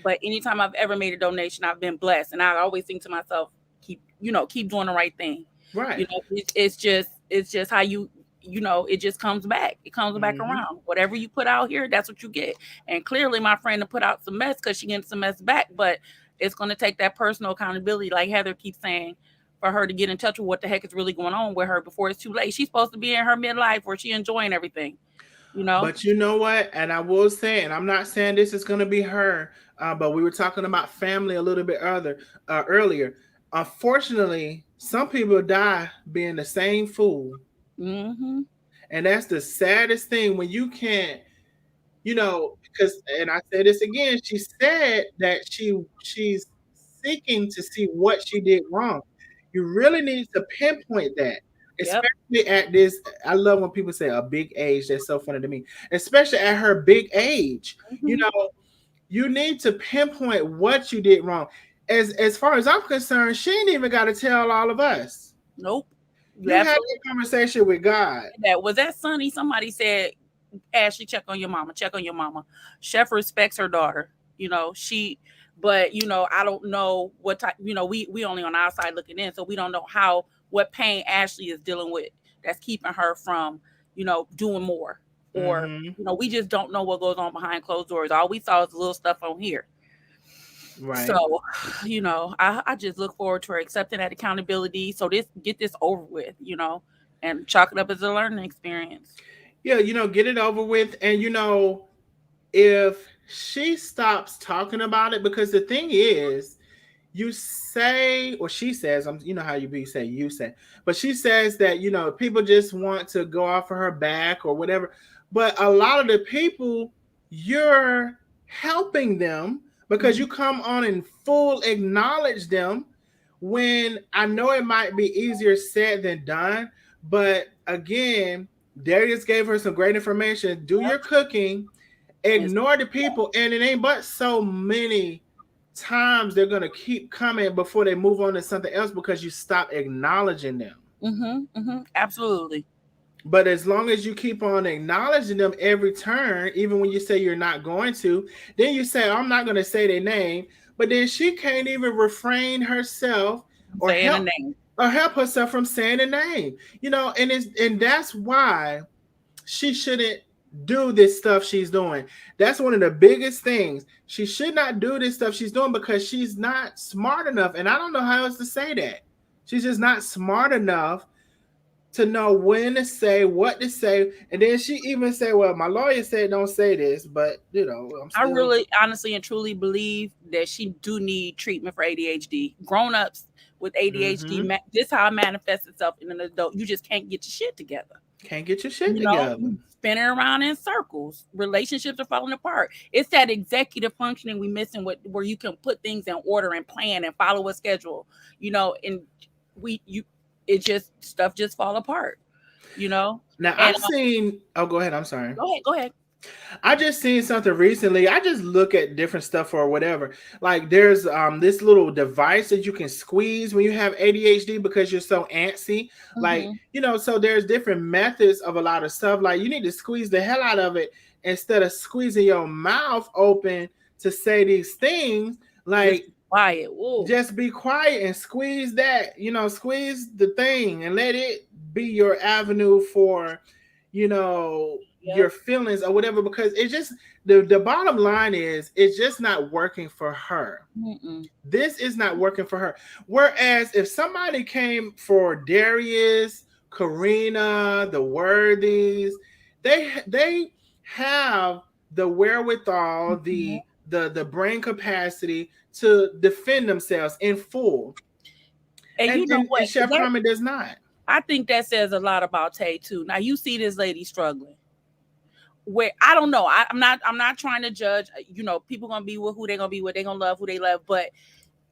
Speaker 11: But anytime I've ever made a donation, I've been blessed. And I always think to myself, keep doing the right thing.
Speaker 5: Right.
Speaker 11: It's just how it just comes back. It comes back around. Whatever you put out here, that's what you get. And clearly my friend to put out some mess because she gets some mess back. But it's going to take that personal accountability, like Heather keeps saying, for her to get in touch with what the heck is really going on with her before it's too late. She's supposed to be in her midlife where she's enjoying everything.
Speaker 5: But you know what? And I will say, and I'm not saying this is going to be her, but we were talking about family a little bit earlier. Unfortunately, some people die being the same fool. And that's the saddest thing when you can't, because, and I say this again, she said that she's seeking to see what she did wrong. You really need to pinpoint that. Especially at this, I love when people say a big age. That's so funny to me. Especially at her big age, you need to pinpoint what you did wrong. As far as I'm concerned, she ain't even got to tell all of us.
Speaker 11: Nope.
Speaker 5: You had a conversation with God.
Speaker 11: Was that Sunny? Somebody said, Ashley, check on your mama. Check on your mama. Chef respects her daughter. But I don't know what type. We only on our side looking in, so we don't know what pain Ashley is dealing with that's keeping her from doing more, or we just don't know what goes on behind closed doors. All we saw is little stuff on here.
Speaker 5: Right.
Speaker 11: So, I just look forward to her accepting that accountability. So get this over with, and chalk it up as a learning experience.
Speaker 5: Yeah, get it over with. And if she stops talking about it, because the thing is, you say, or she says, how you say, but she says that, people just want to go off of her back or whatever. But a lot of the people, you're helping them because you come on and full acknowledge them, when I know it might be easier said than done. But again, Darius gave her some great information. Do your cooking, ignore the people, and it ain't but so many times they're gonna keep coming before they move on to something else because you stop acknowledging them.
Speaker 11: Absolutely.
Speaker 5: But as long as you keep on acknowledging them every turn, even when you say you're not going to, then you say, I'm not going to say their name, but then she can't even refrain herself or help herself from saying the name. And that's why she shouldn't do this stuff she's doing. That's one of the biggest things. She should not do this stuff she's doing because she's not smart enough. And I don't know how else to say that. She's just not smart enough to know when to say, what to say. And then she even said, well, my lawyer said don't say this, but
Speaker 11: I really honestly and truly believe that she do need treatment for ADHD. Grown-ups with ADHD, this is how it manifests itself in an adult. You just can't get your shit together.
Speaker 5: Can't get your shit together.
Speaker 11: Spinning around in circles. Relationships are falling apart. It's that executive functioning we missing where you can put things in order and plan and follow a schedule. Stuff just fall apart.
Speaker 5: Now I've seen. Oh, go ahead. I'm sorry.
Speaker 11: Go ahead.
Speaker 5: I just seen something recently. I just look at different stuff or whatever. Like there's this little device that you can squeeze when you have ADHD because you're so antsy. Like, so there's different methods of a lot of stuff. Like you need to squeeze the hell out of it instead of squeezing your mouth open to say these things. Like
Speaker 11: quiet. Whoa.
Speaker 5: Just be quiet and squeeze that, squeeze the thing and let it be your avenue for, your feelings or whatever, because it's just the bottom line is it's just not working for her.
Speaker 11: Mm-mm.
Speaker 5: This is not working for her. Whereas if somebody came for Darius, Karina, the Worthies, they have the wherewithal, the brain capacity to defend themselves in full.
Speaker 11: And you know
Speaker 5: And
Speaker 11: what?
Speaker 5: Chef Carmen does not.
Speaker 11: I think that says a lot about Tay too. Now you see this lady struggling. Where I don't know. I'm not trying to judge. People gonna be with who they're gonna be with. They're gonna love who they love. But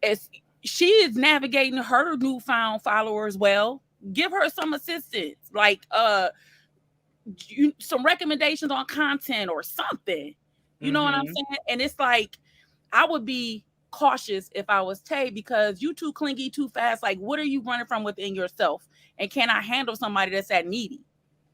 Speaker 11: as she is navigating her newfound followers well, give her some assistance. Like some recommendations on content or something. You know what I'm saying? And it's like I would be cautious if I was Tay, because you too clingy too fast. Like, what are you running from within yourself? And can I handle somebody that's that needy?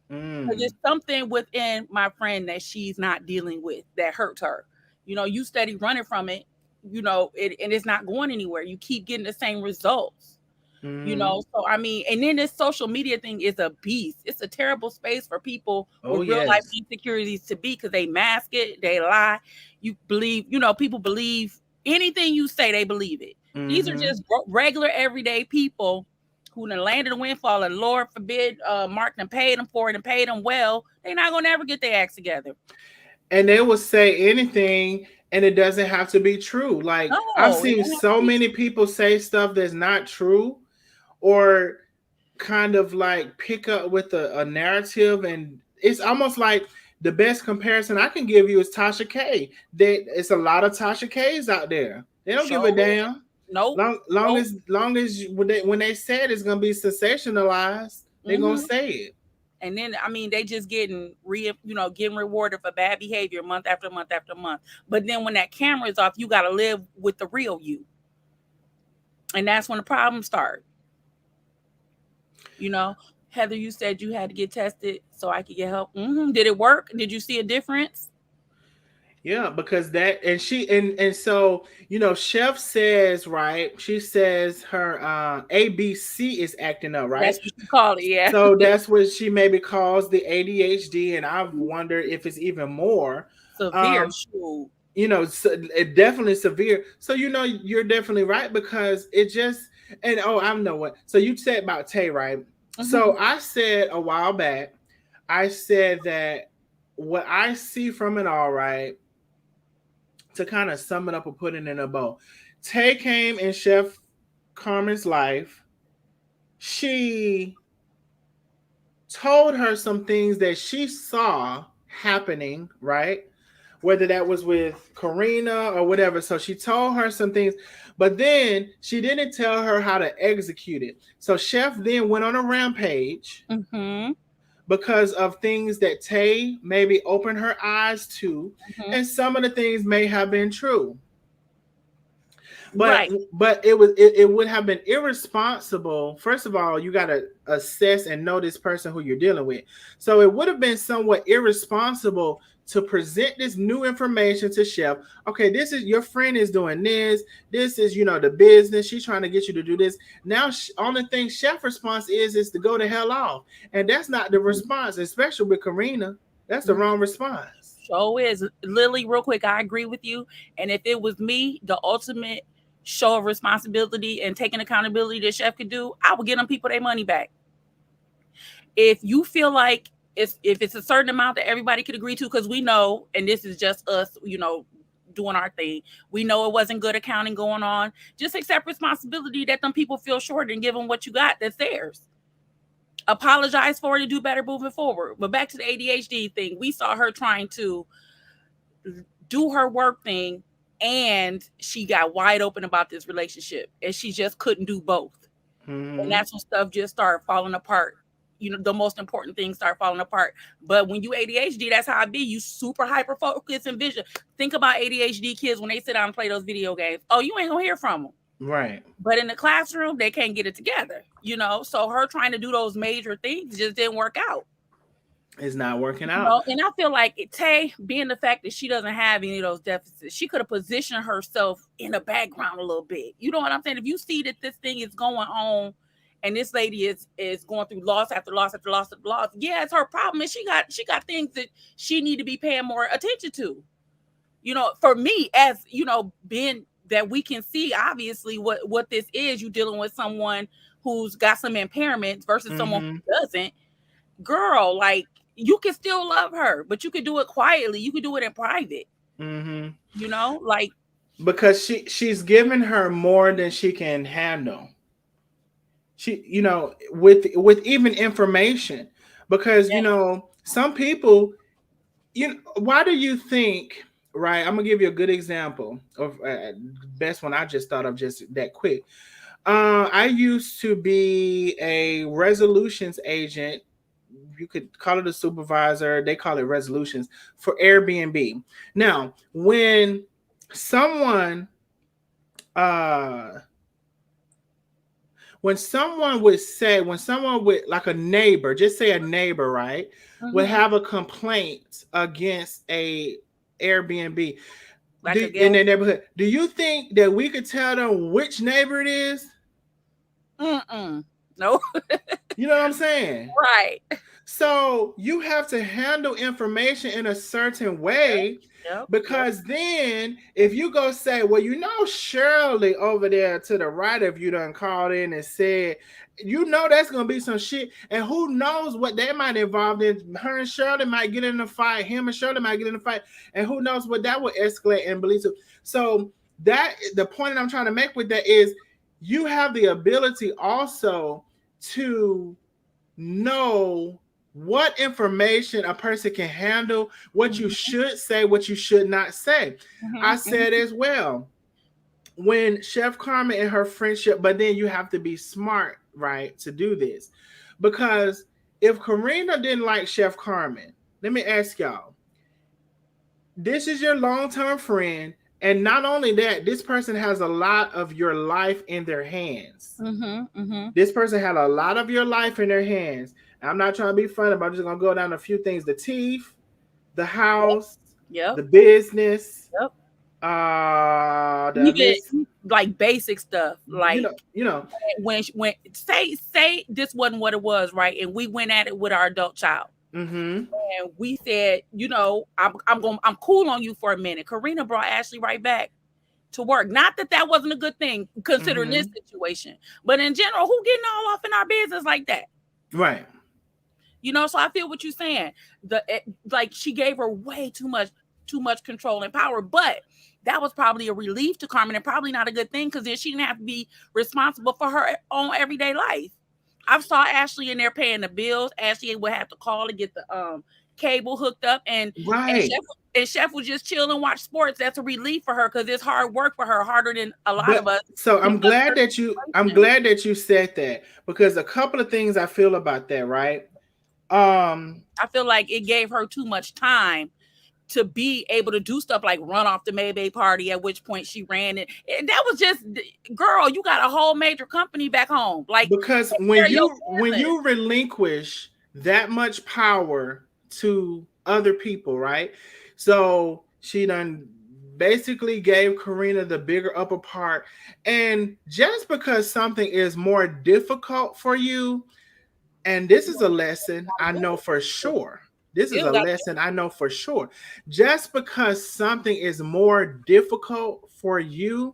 Speaker 11: There's something within my friend that she's not dealing with that hurts her. You steady running from it, and it's not going anywhere. You keep getting the same results. So I mean, and then this social media thing is a beast. It's a terrible space for people with real life insecurities to be, because they mask it, they lie. You believe, people believe anything you say, they believe it. These are just regular everyday people who done landed a windfall, and Lord forbid, Mark done paid them for it and paid them well. They're not gonna ever get their acts together.
Speaker 5: And they will say anything, and it doesn't have to be true. Like, I've seen so many people say stuff that's not true, or kind of like pick up with a narrative, and it's almost like the best comparison I can give you is Tasha K. It's a lot of Tasha K's out there. They don't give a damn.
Speaker 11: Nope.
Speaker 5: Long as when they said it's gonna be sensationalized, they're gonna say it.
Speaker 11: And then I mean, they just getting rewarded for bad behavior month after month after month. But then when that camera is off, you got to live with the real you, and that's when the problems start. Heather, you said you had to get tested so I could get help. Did it work? Did you see a difference?
Speaker 5: Yeah, because that, and she and so Chef says, right, she says her ABC is acting up, right?
Speaker 11: That's what you call it, yeah.
Speaker 5: So that's what she maybe calls the ADHD, and I've wondered if it's even more
Speaker 11: severe.
Speaker 5: It definitely severe. So you're definitely right, because it just, and I know what. So you said about Tay, right? So I said a while back, I said that what I see from it all, right, to kind of sum it up or put it in a bow, Tay came in Chef Carmen's life. She told her some things that she saw happening, right? Whether that was with Karina or whatever. So she told her some things, but then she didn't tell her how to execute it. So Chef then went on a rampage because of things that Tay maybe opened her eyes to, and some of the things may have been true. But it would have been irresponsible. First of all, you got to assess and know this person who you're dealing with. So it would have been somewhat irresponsible to present this new information to Chef. Okay, this is your friend is doing this. This is the business. She's trying to get you to do this. Now, only thing Chef response is to go the hell off, and that's not the response, especially with Karina. That's the wrong response.
Speaker 11: So is Lily. Real quick, I agree with you. And if it was me, the ultimate show of responsibility and taking accountability that Chef could do, I would get them people their money back. If you feel like if it's a certain amount that everybody could agree to, because we know, and this is just us, doing our thing. We know it wasn't good accounting going on. Just accept responsibility that them people feel short and give them what you got that's theirs. Apologize for it and do better moving forward. But back to the ADHD thing, we saw her trying to do her work thing, and she got wide open about this relationship, and she just couldn't do both. And that's when stuff just started falling apart. The most important things start falling apart. But when you ADHD, that's how it be. You super hyper focus and vision. Think about ADHD kids when they sit down and play those video games. Oh, you ain't gonna hear from them.
Speaker 5: Right.
Speaker 11: But in the classroom, they can't get it together. So her trying to do those major things just didn't work out.
Speaker 5: It's not working
Speaker 11: You
Speaker 5: out.
Speaker 11: know, and I feel like Tay, being the fact that she doesn't have any of those deficits, she could have positioned herself in the background a little bit. You know what I'm saying? If you see that this thing is going on and this lady is going through loss after loss after loss after loss, yeah, it's her problem. And she got things that she need to be paying more attention to. You know, for me, as you know, being that we can see obviously what this is, you dealing with someone who's got some impairments versus someone who doesn't. Girl, like, you can still love her, but you can do it quietly. You can do it in private. You know, like,
Speaker 5: because she's giving her more than she can handle. She, you know, with even information, because you know some people, you know, why do you think? Right, I'm gonna give you a good example of best one I just thought of just that quick. I used to be a resolutions agent. You could call it a supervisor. They call it resolutions for Airbnb. Now, someone, uh, when someone would, like a neighbor, just say a neighbor, right, would have a complaint against a Airbnb
Speaker 11: like a
Speaker 5: in
Speaker 11: guest.
Speaker 5: their neighborhood, do you think that we could tell them which neighbor it is?
Speaker 11: No.
Speaker 5: You know what I'm saying?
Speaker 11: Right.
Speaker 5: So you have to handle information in a certain way,
Speaker 11: Yep.
Speaker 5: because then if you go say, well, you know, Shirley over there to the right of you done called in and said, you know, that's gonna be some shit, and who knows what they might involve in. Her and Shirley might get in a fight, him and Shirley might get in a fight, and who knows what that would escalate and believe to. So that the point that I'm trying to make with that is you have the ability also to know what information a person can handle, what you should say, what you should not say. I said as well, when Chef Carmen and her friendship, but then you have to be smart, right, to do this. Because if Karina didn't like Chef Carmen, let me ask y'all, this is your long-term friend, and not only that, this person has a lot of your life in their hands. This person had a lot of your life in their hands. I'm not trying to be funny, but I'm just gonna go down a few things: the teeth, the house, the business,
Speaker 11: even like basic stuff, like
Speaker 5: you know
Speaker 11: when say this wasn't what it was, right? And we went at it with our adult child. And we said, you know, I'm cool on you for a minute. Karina brought Ashley right back to work. Not that wasn't a good thing considering this situation, but in general, who getting all off in our business like that?
Speaker 5: Right.
Speaker 11: You know, so I feel what you're saying. Like she gave her way too much control and power, but that was probably a relief to Carmen and probably not a good thing, because then she didn't have to be responsible for her own everyday life. I saw Ashley in there paying the bills. Ashley would have to call to get the cable hooked up, and Chef was just chill and watch sports. That's a relief for her, because it's hard work for her, harder than a lot of us.
Speaker 5: So I'm glad that you said that, because a couple of things I feel about that, right?
Speaker 11: I feel like it gave her too much time to be able to do stuff like run off the Mayday party, at which point she ran it. And that was just, girl, you got a whole major company back home. Like,
Speaker 5: because when you relinquish that much power to other people, right? So she done basically gave Karina the bigger upper part. And just because something is more difficult for you, and this is a lesson I know for sure. This is a lesson I know for sure. Just because something is more difficult for you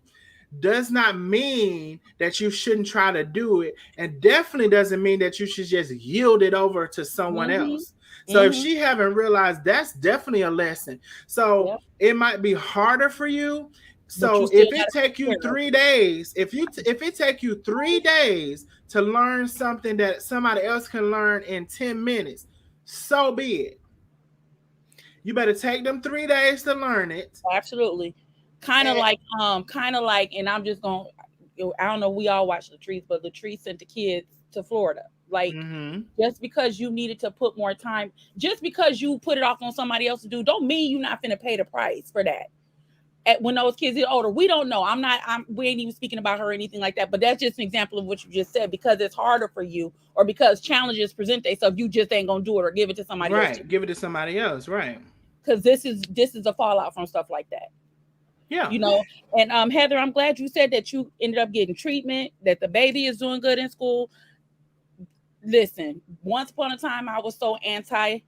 Speaker 5: does not mean that you shouldn't try to do it, and definitely doesn't mean that you should just yield it over to someone else. So if she haven't realized, that's definitely a lesson. So it might be harder for you. So if it take you 3 days, if it take you 3 days to learn something that somebody else can learn in 10 minutes, so be it. You better take them 3 days to learn it.
Speaker 11: Absolutely. Kind of like, and I'm just going, I don't know, we all watch Latrice, but Latrice sent the kids to Florida. Like, just because you needed to put more time, just because you put it off on somebody else to do, don't mean you're not finna pay the price for that. when those kids get older. We don't know. We ain't even speaking about her or anything like that, but that's just an example of what you just said, because it's harder for you, or because challenges present themselves, you just ain't gonna do it or give it to somebody else.
Speaker 5: Right. Give it to somebody else. Right.
Speaker 11: Because this is a fallout from stuff like that.
Speaker 5: Yeah.
Speaker 11: You know, and Heather, I'm glad you said that you ended up getting treatment, that the baby is doing good in school. Listen, once upon a time I was so anti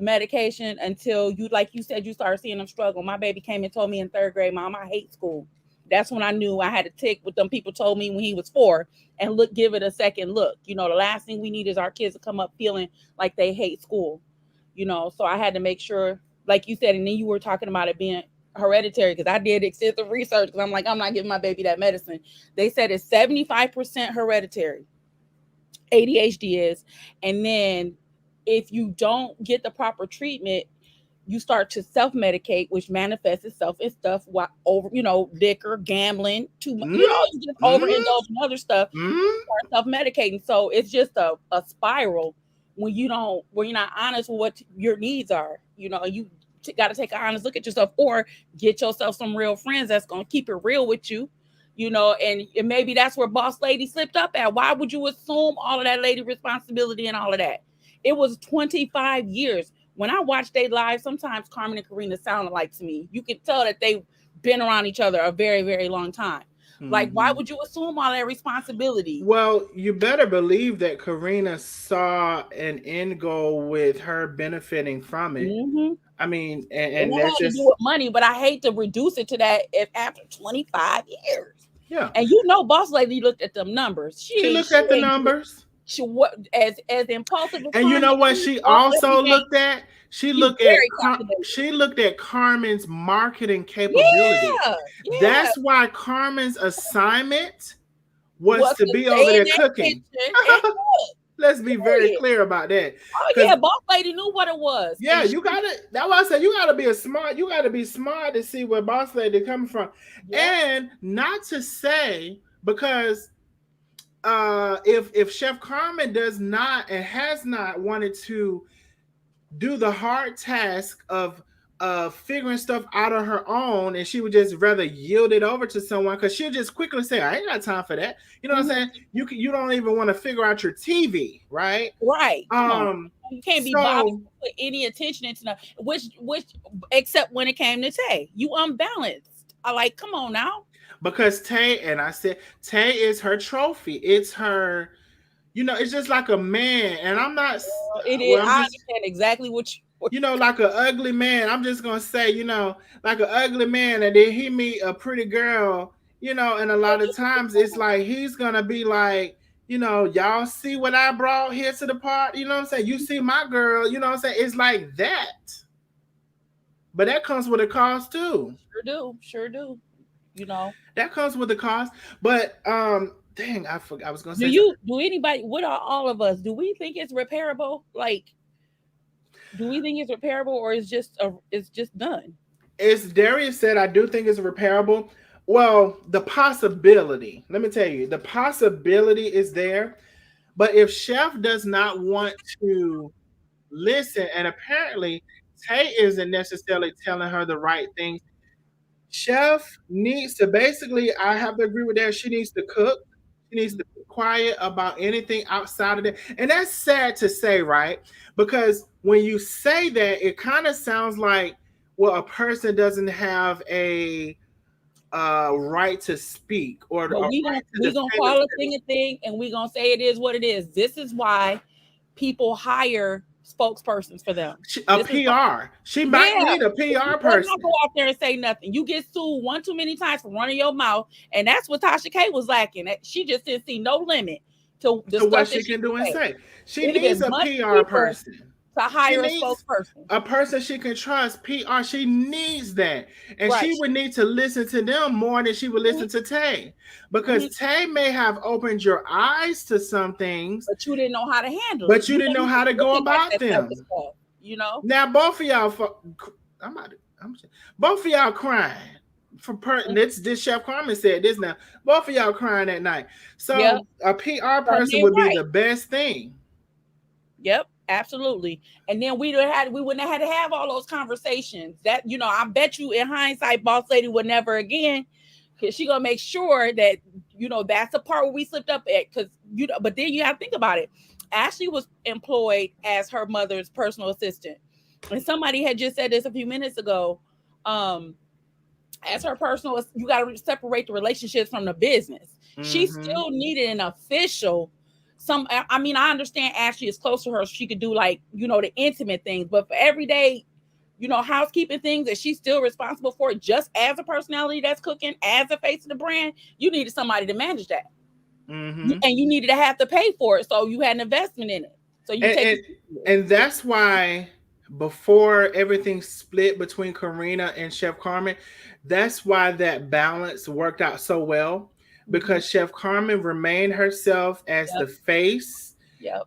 Speaker 11: medication until you, like you said, you started seeing them struggle. My baby came and told me in 3rd grade, Mom, I hate school. That's when I knew I had to tick what them people told me when he was 4 and give it a second look. You know, the last thing we need is our kids to come up feeling like they hate school. You know, so I had to make sure, like you said, and then you were talking about it being hereditary, because I did extensive research, because I'm like, I'm not giving my baby that medicine. They said it's 75% hereditary. ADHD is. And then if you don't get the proper treatment, you start to self-medicate, which manifests itself in stuff over, liquor, gambling, too much, you just overindulge in other stuff. You start self-medicating. So it's just a spiral when you're not honest with what your needs are. You got to take an honest look at yourself, or get yourself some real friends that's going to keep it real with you. And maybe that's where Boss Lady slipped up at. Why would you assume all of that lady responsibility and all of that? It was 25 years. When I watch they live, sometimes Carmen and Karina sound alike to me. You can tell that they've been around each other a very, very long time. Mm-hmm. Like, why would you assume all that responsibility?
Speaker 5: Well, you better believe that Karina saw an end goal with her benefiting from it.
Speaker 11: Mm-hmm.
Speaker 5: I mean, and
Speaker 11: that's just to do with money, but I hate to reduce it to that after 25 years.
Speaker 5: Yeah.
Speaker 11: And Boss Lady looked at them numbers.
Speaker 5: She looked at the numbers.
Speaker 11: She as impulsive as
Speaker 5: and you know what she also looked at? She looked at Carmen's marketing capability. Yeah. That's why Carmen's assignment was to be over there cooking. Let's be very clear about that.
Speaker 11: Oh yeah, Boss Lady knew what it was.
Speaker 5: Yeah, you gotta. That's why I said you gotta be smart. You gotta be smart to see where Boss Lady coming from, and not to say because if Chef Carmen does not and has not wanted to do the hard task of figuring stuff out on her own, and she would just rather yield it over to someone, because she'll just quickly say, I ain't got time for that. You know what I'm saying? You don't even want to figure out your TV, right?
Speaker 11: Right. You can't be bothered to put any attention into that, which except when it came to Tay. You unbalanced. Come on now.
Speaker 5: Because Tay, and I said Tay is her trophy. It's her, it's just like a man. And I'm not
Speaker 11: it is. I understand exactly what you
Speaker 5: like an ugly man. I'm just gonna say, like an ugly man, and then he meet a pretty girl, and a lot of times it's like he's gonna be like, y'all see what I brought here to the party, you know what I'm saying? You see my girl, you know what I'm saying? It's like that. But that comes with a cost too.
Speaker 11: Sure do.
Speaker 5: That comes with the cost. But dang, I forgot I was gonna say.
Speaker 11: Do anybody? What are all of us? Do we think it's repairable? Do we think it's repairable, or it's just done?
Speaker 5: As Darius said, I do think it's repairable. Well, the possibility. Let me tell you, the possibility is there. But if Chef does not want to listen, and apparently Tay isn't necessarily telling her the right things, Chef needs to basically, I have to agree with that. She needs to cook. She needs to be quiet about anything outside of that. And that's sad to say, right? Because when you say that, it kind of sounds like, well, a person doesn't have a right to speak, or
Speaker 11: we're gonna call a thing, and we're gonna say it is what it is. This is why people hire spokespersons for them.
Speaker 5: PR. She might need a PR person.
Speaker 11: Not go out there and say nothing. You get sued one too many times for running your mouth, and that's what Tasha K was lacking. She just didn't see no limit to
Speaker 5: what she can do and say. She needs a PR person
Speaker 11: to hire a spokesperson,
Speaker 5: a person she can trust. PR. She needs that, and she would need to listen to them more than she would listen to Tay, because Tay may have opened your eyes to some things,
Speaker 11: but you didn't know how to handle.
Speaker 5: But you didn't know how to go about them. Now both of y'all, both of y'all crying. This Chef Carmen said this. Now both of y'all crying that night. So a PR person would be the best thing.
Speaker 11: Yep. Absolutely. And then we wouldn't have had to have all those conversations. That, I bet you in hindsight, boss lady would never again, because she gonna make sure that, that's the part where we slipped up at. Because but then you have to think about it. Ashley was employed as her mother's personal assistant. And somebody had just said this a few minutes ago. As her personal, you got to separate the relationships from the business. She still needed an official. I mean, I understand Ashley is close to her, so she could do like, the intimate things, but for everyday, housekeeping things that she's still responsible for, just as a personality that's cooking, as the face of the brand, you needed somebody to manage that. And you needed to have to pay for it. So you had an investment in it. So you
Speaker 5: and that's why before everything split between Karina and Chef Carmen, that's why that balance worked out so well, because Chef Carmen remained herself as the face,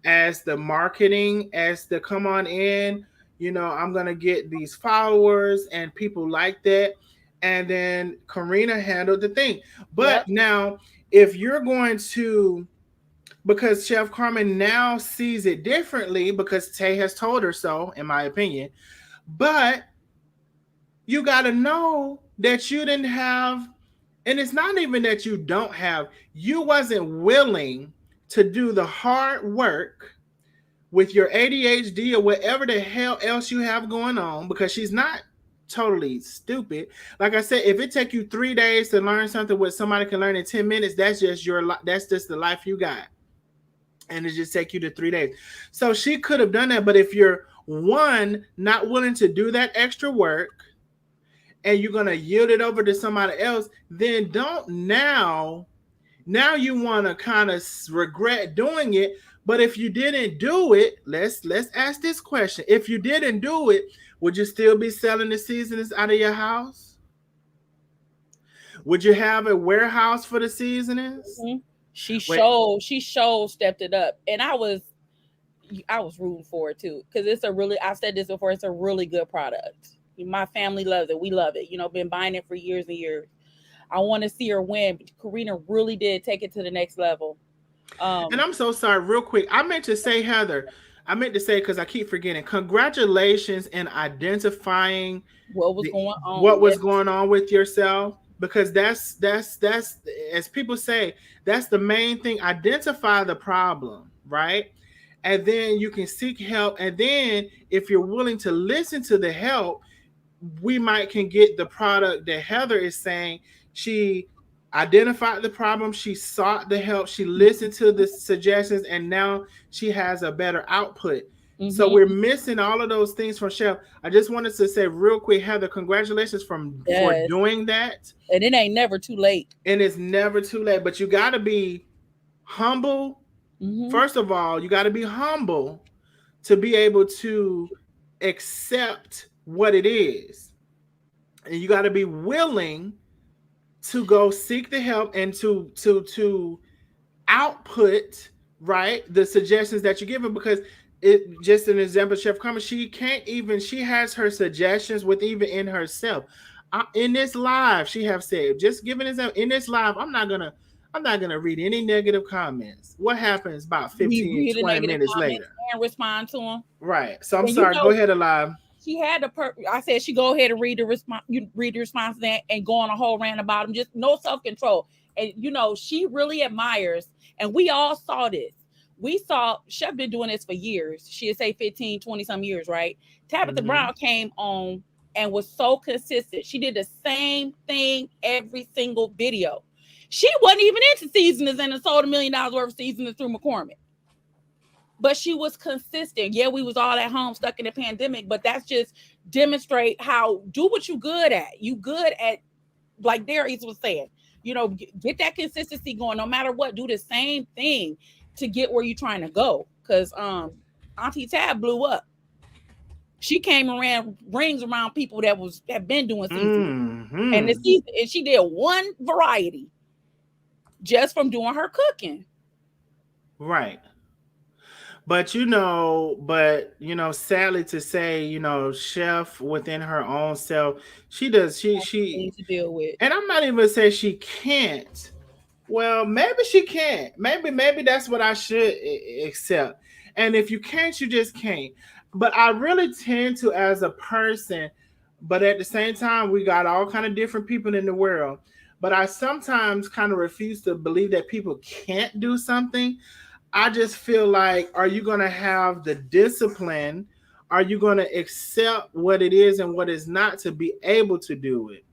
Speaker 5: as the marketing, as the come on in, I'm going to get these followers and people like that. And then Karina handled the thing. But now, if you're going to, because Chef Carmen now sees it differently because Tay has told her so, in my opinion. But you got to know that you didn't have, and it's not even that you don't have, you wasn't willing to do the hard work with your ADHD or whatever the hell else you have going on, because she's not totally stupid. Like I said, if it take you 3 days to learn something what somebody can learn in 10 minutes, that's just that's just the life you got. And it just take you to 3 days. So she could have done that. But if you're not willing to do that extra work and you're going to yield it over to somebody else, then don't now you want to kind of regret doing it. But if you didn't do it, let's ask this question. If you didn't do it, would you still be selling the seasonings out of your house? Would you have a warehouse for the seasonings?
Speaker 11: She showed stepped it up. And I was rooting for it too. Because I've said this before, it's a really good product. My family loves it. We love it. Been buying it for years and years. I want to see her win. But Karina really did take it to the next level.
Speaker 5: And I'm so sorry, real quick. I meant to say, Heather, because I keep forgetting. Congratulations in identifying
Speaker 11: what was
Speaker 5: going on with yourself. Because that's as people say, that's the main thing. Identify the problem, right? And then you can seek help. And then if you're willing to listen to the help, we can get the product that Heather is saying. She identified the problem, she sought the help, she listened to the suggestions, and now she has a better output. So we're missing all of those things from Chef. I just wanted to say real quick, Heather, congratulations for doing that.
Speaker 11: And it ain't never too late.
Speaker 5: And it's never too late, but you got to be humble. First of all, you got to be humble to be able to accept what it is. And you got to be willing to go seek the help and to output, right, the suggestions that you're given. Because it just an example, Chef Carmen, she has her suggestions with even in herself. In this live, she have said, just giving this up in this live, I'm not gonna read any negative comments. What happens about 15, 20 minutes later?
Speaker 11: And respond to them.
Speaker 5: Right. So I'm sorry. Go ahead, Alive.
Speaker 11: She had I said she go ahead and read the response. You read the response and go on a whole rant about them. Just no self-control. And she really admires. And we all saw this. We saw Chef been doing this for years. She'd say 15, 20 some years, right? Tabitha Brown came on and was so consistent. She did the same thing every single video. She wasn't even into seasonings and sold $1 million worth of seasonings through McCormick. But she was consistent. Yeah, we was all at home stuck in the pandemic, but that's just demonstrate how do what you good at. You good at, like Darius was saying, get that consistency going. No matter what, do the same thing to get where you're trying to go. Because Auntie Tab blew up. She came around rings around people that have been doing season, and and she did one variety just from doing her cooking.
Speaker 5: Right. But sadly to say, Chef within her own self, she
Speaker 11: to deal with.
Speaker 5: And I'm not even saying she can't. Well, maybe she can't. Maybe that's what I should accept. And if you can't, you just can't. But I really tend to, as a person, but at the same time, we got all kind of different people in the world. But I sometimes kind of refuse to believe that people can't do something. I just feel like, are you going to have the discipline? Are you going to accept what it is and what is not to be able to do it?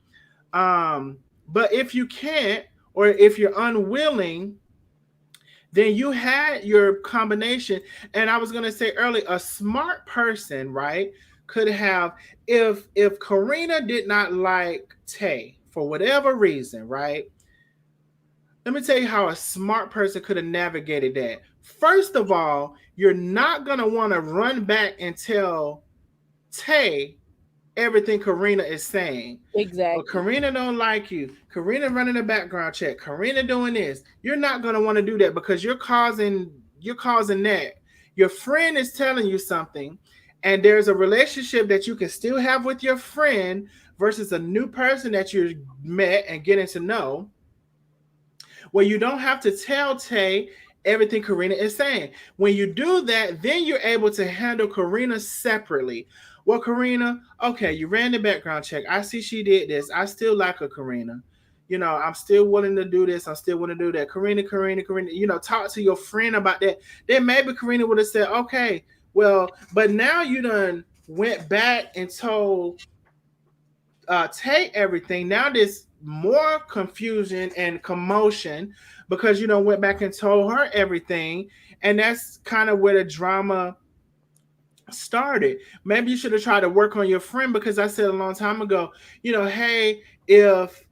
Speaker 5: But if you can't, or if you're unwilling, then you had your combination. And I was going to say earlier, a smart person, right, could have, if Karina did not like Tay for whatever reason, right? Let me tell you how a smart person could have navigated that. First of all, you're not going to want to run back and tell Tay everything Karina is saying. Well,
Speaker 11: Exactly.
Speaker 5: Karina don't like you. Karina running a background check. Karina doing this. You're not gonna want to do that because you're causing that. Your friend is telling you something, and there's a relationship that you can still have with your friend versus a new person that you met and getting to know, where you don't have to tell Tay everything Karina is saying. When you do that, then you're able to handle Karina separately. Well, Karina, okay, you ran the background check. I see she did this. I still like her, Karina. I'm still willing to do this. I'm still willing to do that. Karina, talk to your friend about that. Then maybe Karina would have said, okay, well, but now you done went back and told take everything. Now there's more confusion and commotion because went back and told her everything, and that's kind of where the drama started. Maybe you should have tried to work on your friend because I said a long time ago, hey, if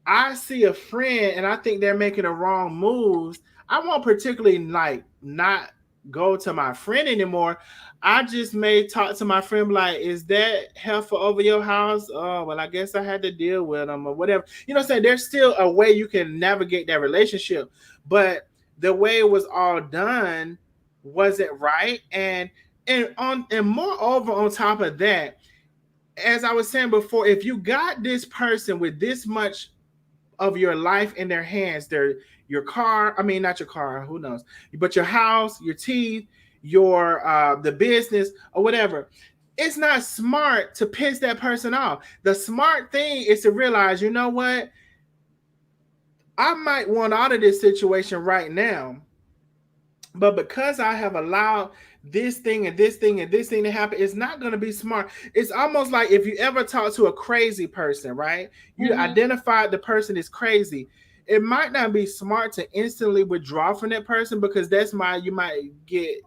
Speaker 5: I see a friend and I think they're making the wrong moves, I won't particularly like not go to my friend anymore. I just may talk to my friend like, is that heifer over your house? Oh, well, I guess I had to deal with them or whatever. You know what I'm saying? There's still a way you can navigate that relationship. But the way it was all done wasn't right. And moreover, on top of that, as I was saying before, if you got this person with this much of your life in their hands, your car, I mean not your car, who knows, but your house, your teeth, your the business or whatever, it's not smart to piss that person off. The smart thing is to realize, you know what, I might want out of this situation right now, but because I have allowed this thing and this thing and this thing to happen, it's not going to be smart. It's almost like if you ever talk to a crazy person, right? You identify the person is crazy. It might not be smart to instantly withdraw from that person because you might get,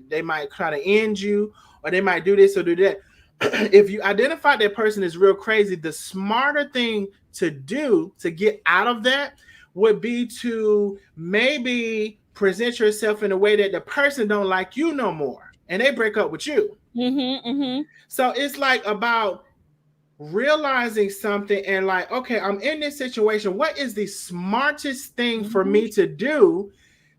Speaker 5: they might try to end you or they might do this or do that. If you identify that person is real crazy, the smarter thing to do to get out of that would be to maybe present yourself in a way that the person don't like you no more and they break up with you. So it's like about realizing something and like, okay, I'm in this situation. What is the smartest thing for me to do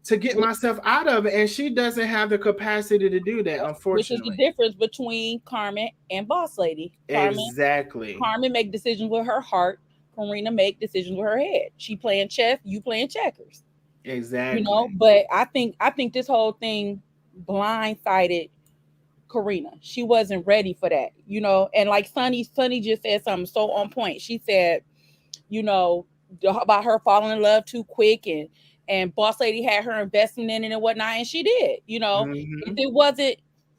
Speaker 5: to get myself out of it? And she doesn't have the capacity to do that,
Speaker 11: Which is the
Speaker 5: unfortunately.
Speaker 11: difference between Carmen and Boss Lady.
Speaker 5: Exactly.
Speaker 11: Carmen make decisions with her heart. Karina make decisions with her head. She playing chess, you playing checkers.
Speaker 5: Exactly.
Speaker 11: But I think this whole thing blindsided Karina. She wasn't ready for that, And like Sunny just said something so on point. She said, you know, about her falling in love too quick, and Boss Lady had her investment in it and whatnot, and she did. If it wasn't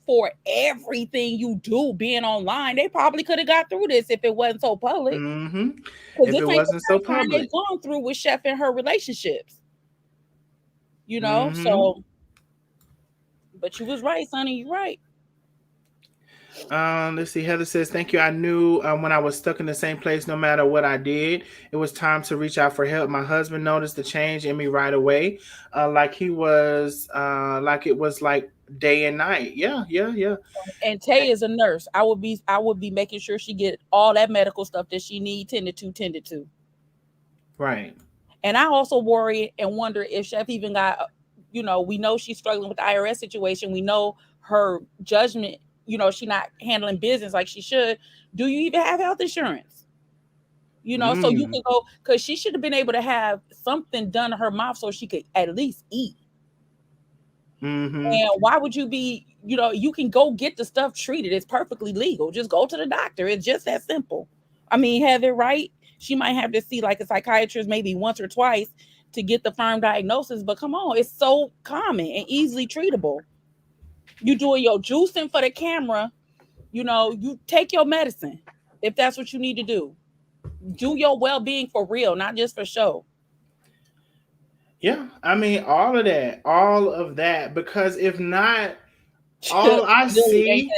Speaker 11: for everything you do being online, they probably could have got through this if it wasn't so public. Because
Speaker 5: If
Speaker 11: this
Speaker 5: it
Speaker 11: ain't the
Speaker 5: wasn't so
Speaker 11: first time
Speaker 5: public.
Speaker 11: they've gone through with Chef and her relationships. So, but you was right, Sonny. You right.
Speaker 5: Let's see. Heather says, "Thank you. I knew when I was stuck in the same place, no matter what I did, it was time to reach out for help. My husband noticed the change in me right away, like it was like day and night. Yeah, yeah, yeah.
Speaker 11: And Tay is a nurse. I would be making sure she get all that medical stuff that she need tended to.
Speaker 5: Right.
Speaker 11: And I also worry and wonder if Chef even got, we know she's struggling with the IRS situation. We know her judgment, she not handling business like she should. Do you even have health insurance? So you can go, because she should have been able to have something done to her mouth so she could at least eat. And why would you be, you can go get the stuff treated. It's perfectly legal. Just go to the doctor. It's just that simple. I mean, Heather, right? She might have to see like a psychiatrist maybe once or twice to get the firm diagnosis, but come on, it's so common and easily treatable. You doing your juicing for the camera, you take your medicine if that's what you need to do. Do your well-being for real, not just for show.
Speaker 5: Yeah, I mean all of that, because if not, all I see,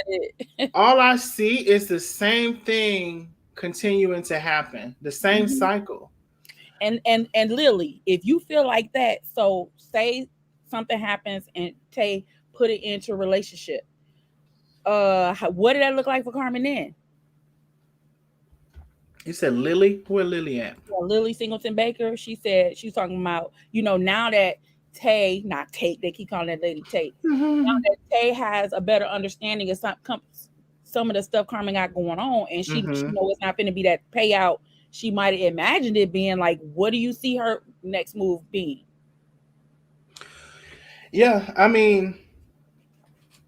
Speaker 5: all I see is the same thing continuing to happen, the same cycle.
Speaker 11: And Lily, if you feel like that, so say something happens and Tay put it into a relationship. What did that look like for Carmen then?
Speaker 5: You said Lily? Where Lily at?
Speaker 11: Lily Singleton Baker. She said she's talking about, now that Tay, not Tate, they keep calling that lady Tate. Now that Tay has a better understanding of some of the stuff Carmen got going on, and she know it's not going to be that payout she might have imagined it being. Like, what do you see her next move being?
Speaker 5: Yeah, I mean,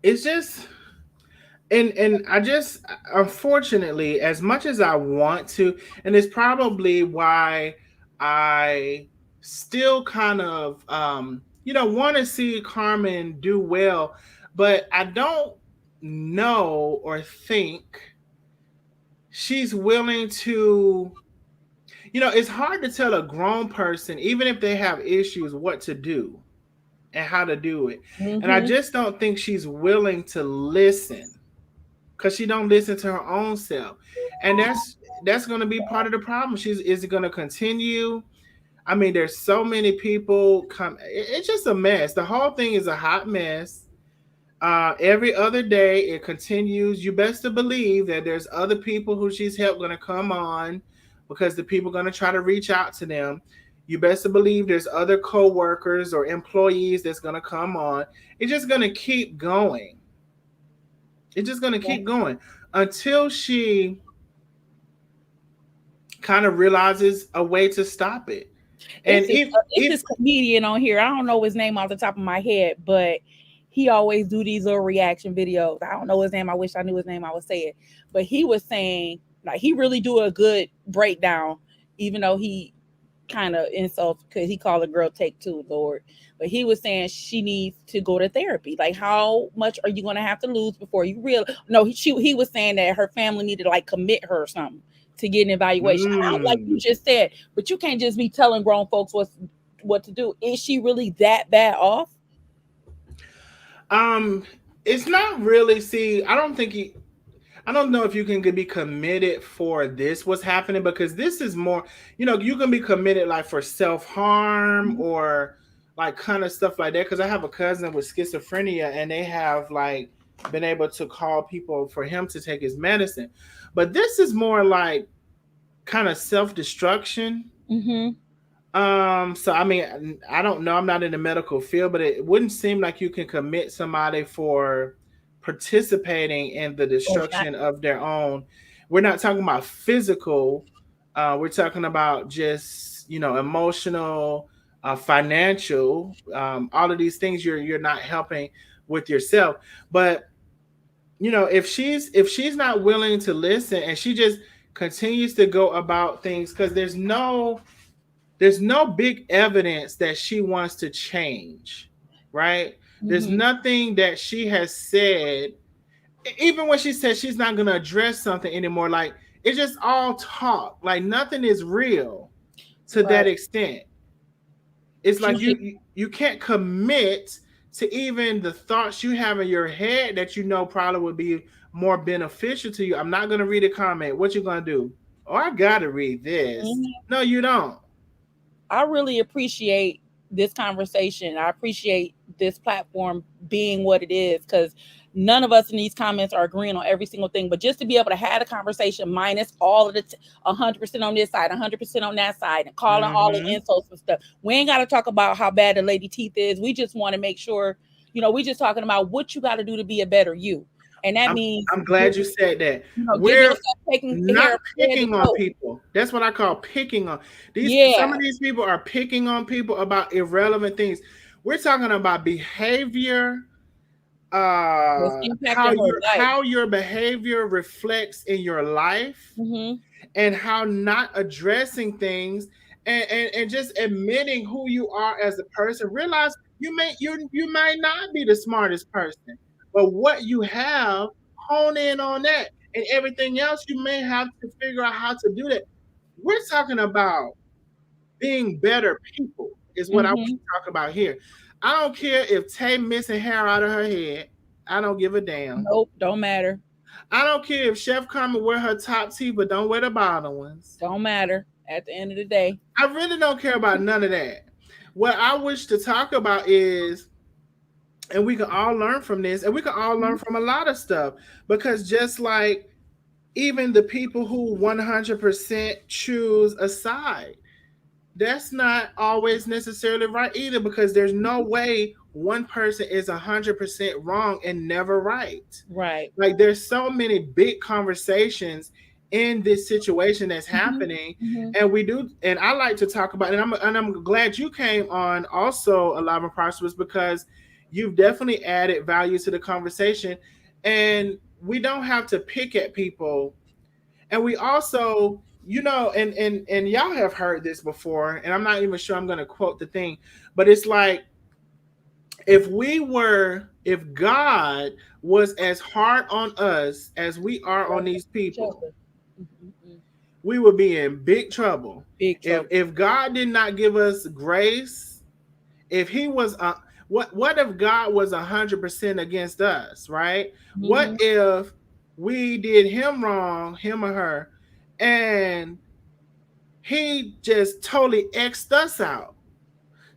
Speaker 5: it's just, and I just, unfortunately, as much as I want to, and it's probably why I still kind of want to see Carmen do well, but I don't know or think she's willing to. It's hard to tell a grown person, even if they have issues, what to do and how to do it. And I just don't think she's willing to listen, because she don't listen to her own self. And that's going to be part of the problem. Is it going to continue? I mean, there's so many people it's just a mess. The whole thing is a hot mess. Every other day it continues. You best to believe that there's other people who she's helped going to come on, because the people are going to try to reach out to them. You best to believe there's other co-workers or employees that's going to come on. It's just going to keep going. It's just going to keep going until she kind of realizes a way to stop it. And
Speaker 11: it's this comedian on here, I don't know his name off the top of my head, but he always do these little reaction videos. I don't know his name. I wish I knew his name. I would say it. But he was saying, like, he really do a good breakdown, even though he kind of insults because he called a girl take two, Lord. But he was saying she needs to go to therapy. Like, how much are you going to have to lose before you No, he was saying that her family needed to like commit her or something to get an evaluation. Like you just said, but you can't just be telling grown folks what to do. Is she really that bad off?
Speaker 5: It's not really. See, I don't know if you can be committed for this, what's happening, because this is more, you can be committed like for self-harm or like kind of stuff like that. Because I have a cousin with schizophrenia, and they have like been able to call people for him to take his medicine. But this is more like kind of self-destruction. So I mean, I don't know. I'm not in the medical field, but it wouldn't seem like you can commit somebody for participating in the destruction of their own. We're not talking about physical. We're talking about just emotional, financial, all of these things. You're not helping with yourself. But if she's not willing to listen, and she just continues to go about things, because there's no big evidence that she wants to change, right? There's nothing that she has said, even when she says she's not going to address something anymore. Like, it's just all talk. Like, nothing is real to that extent. It's like you can't commit to even the thoughts you have in your head that probably would be more beneficial to you. I'm not going to read a comment. What you going to do? Oh, I got to read this. No, you don't.
Speaker 11: I really appreciate this conversation. I appreciate this platform being what it is, because none of us in these comments are agreeing on every single thing. But just to be able to have a conversation minus all of the 100% on this side, 100% on that side, and calling all the insults and stuff. We ain't got to talk about how bad the lady teeth is. We just want to make sure, we just talking about what you got to do to be a better you. And that means
Speaker 5: I'm glad you said that. We're not picking on people. That's what I call picking on. Some of these people are picking on people about irrelevant things. We're talking about behavior,
Speaker 11: It's impacting her life.
Speaker 5: how your behavior reflects in your life,
Speaker 11: Mm-hmm.
Speaker 5: and how not addressing things and just admitting who you are as a person. Realize you might not be the smartest person, but what you have, hone in on that, and everything else you may have to figure out how to do that. We're talking about being better people is what I want
Speaker 11: Mm-hmm.
Speaker 5: to talk about here. I don't care if Tay missing hair out of her head. I don't give a damn.
Speaker 11: Nope, don't matter.
Speaker 5: I don't care if Chef Carmen wear her top teeth but don't wear the bottom ones.
Speaker 11: Don't matter at the end of the day.
Speaker 5: I really don't care about none of that. What I wish to talk about is, and we can all learn from this, and we can all learn from a lot of stuff, because just like even the people who 100% choose a side, that's not always necessarily right either, because there's no way one person is 100% wrong and never right.
Speaker 11: Right.
Speaker 5: Like there's so many big conversations in this situation that's happening,
Speaker 11: Mm-hmm.
Speaker 5: and we do, and I like to talk about, and I'm glad you came on also, Alive and Prosperous, because you've definitely added value to the conversation, and we don't have to pick at people, and we also, and y'all have heard this before, and I'm not even sure I'm going to quote the thing, but it's like, if God was as hard on us as we are on these people,
Speaker 11: Mm-hmm.
Speaker 5: we would be in big trouble.
Speaker 11: Big trouble.
Speaker 5: If God did not give us grace, if he was what if God was 100% against us, right?
Speaker 11: Mm-hmm.
Speaker 5: What if we did him wrong, him or her, and he just totally X'd us out?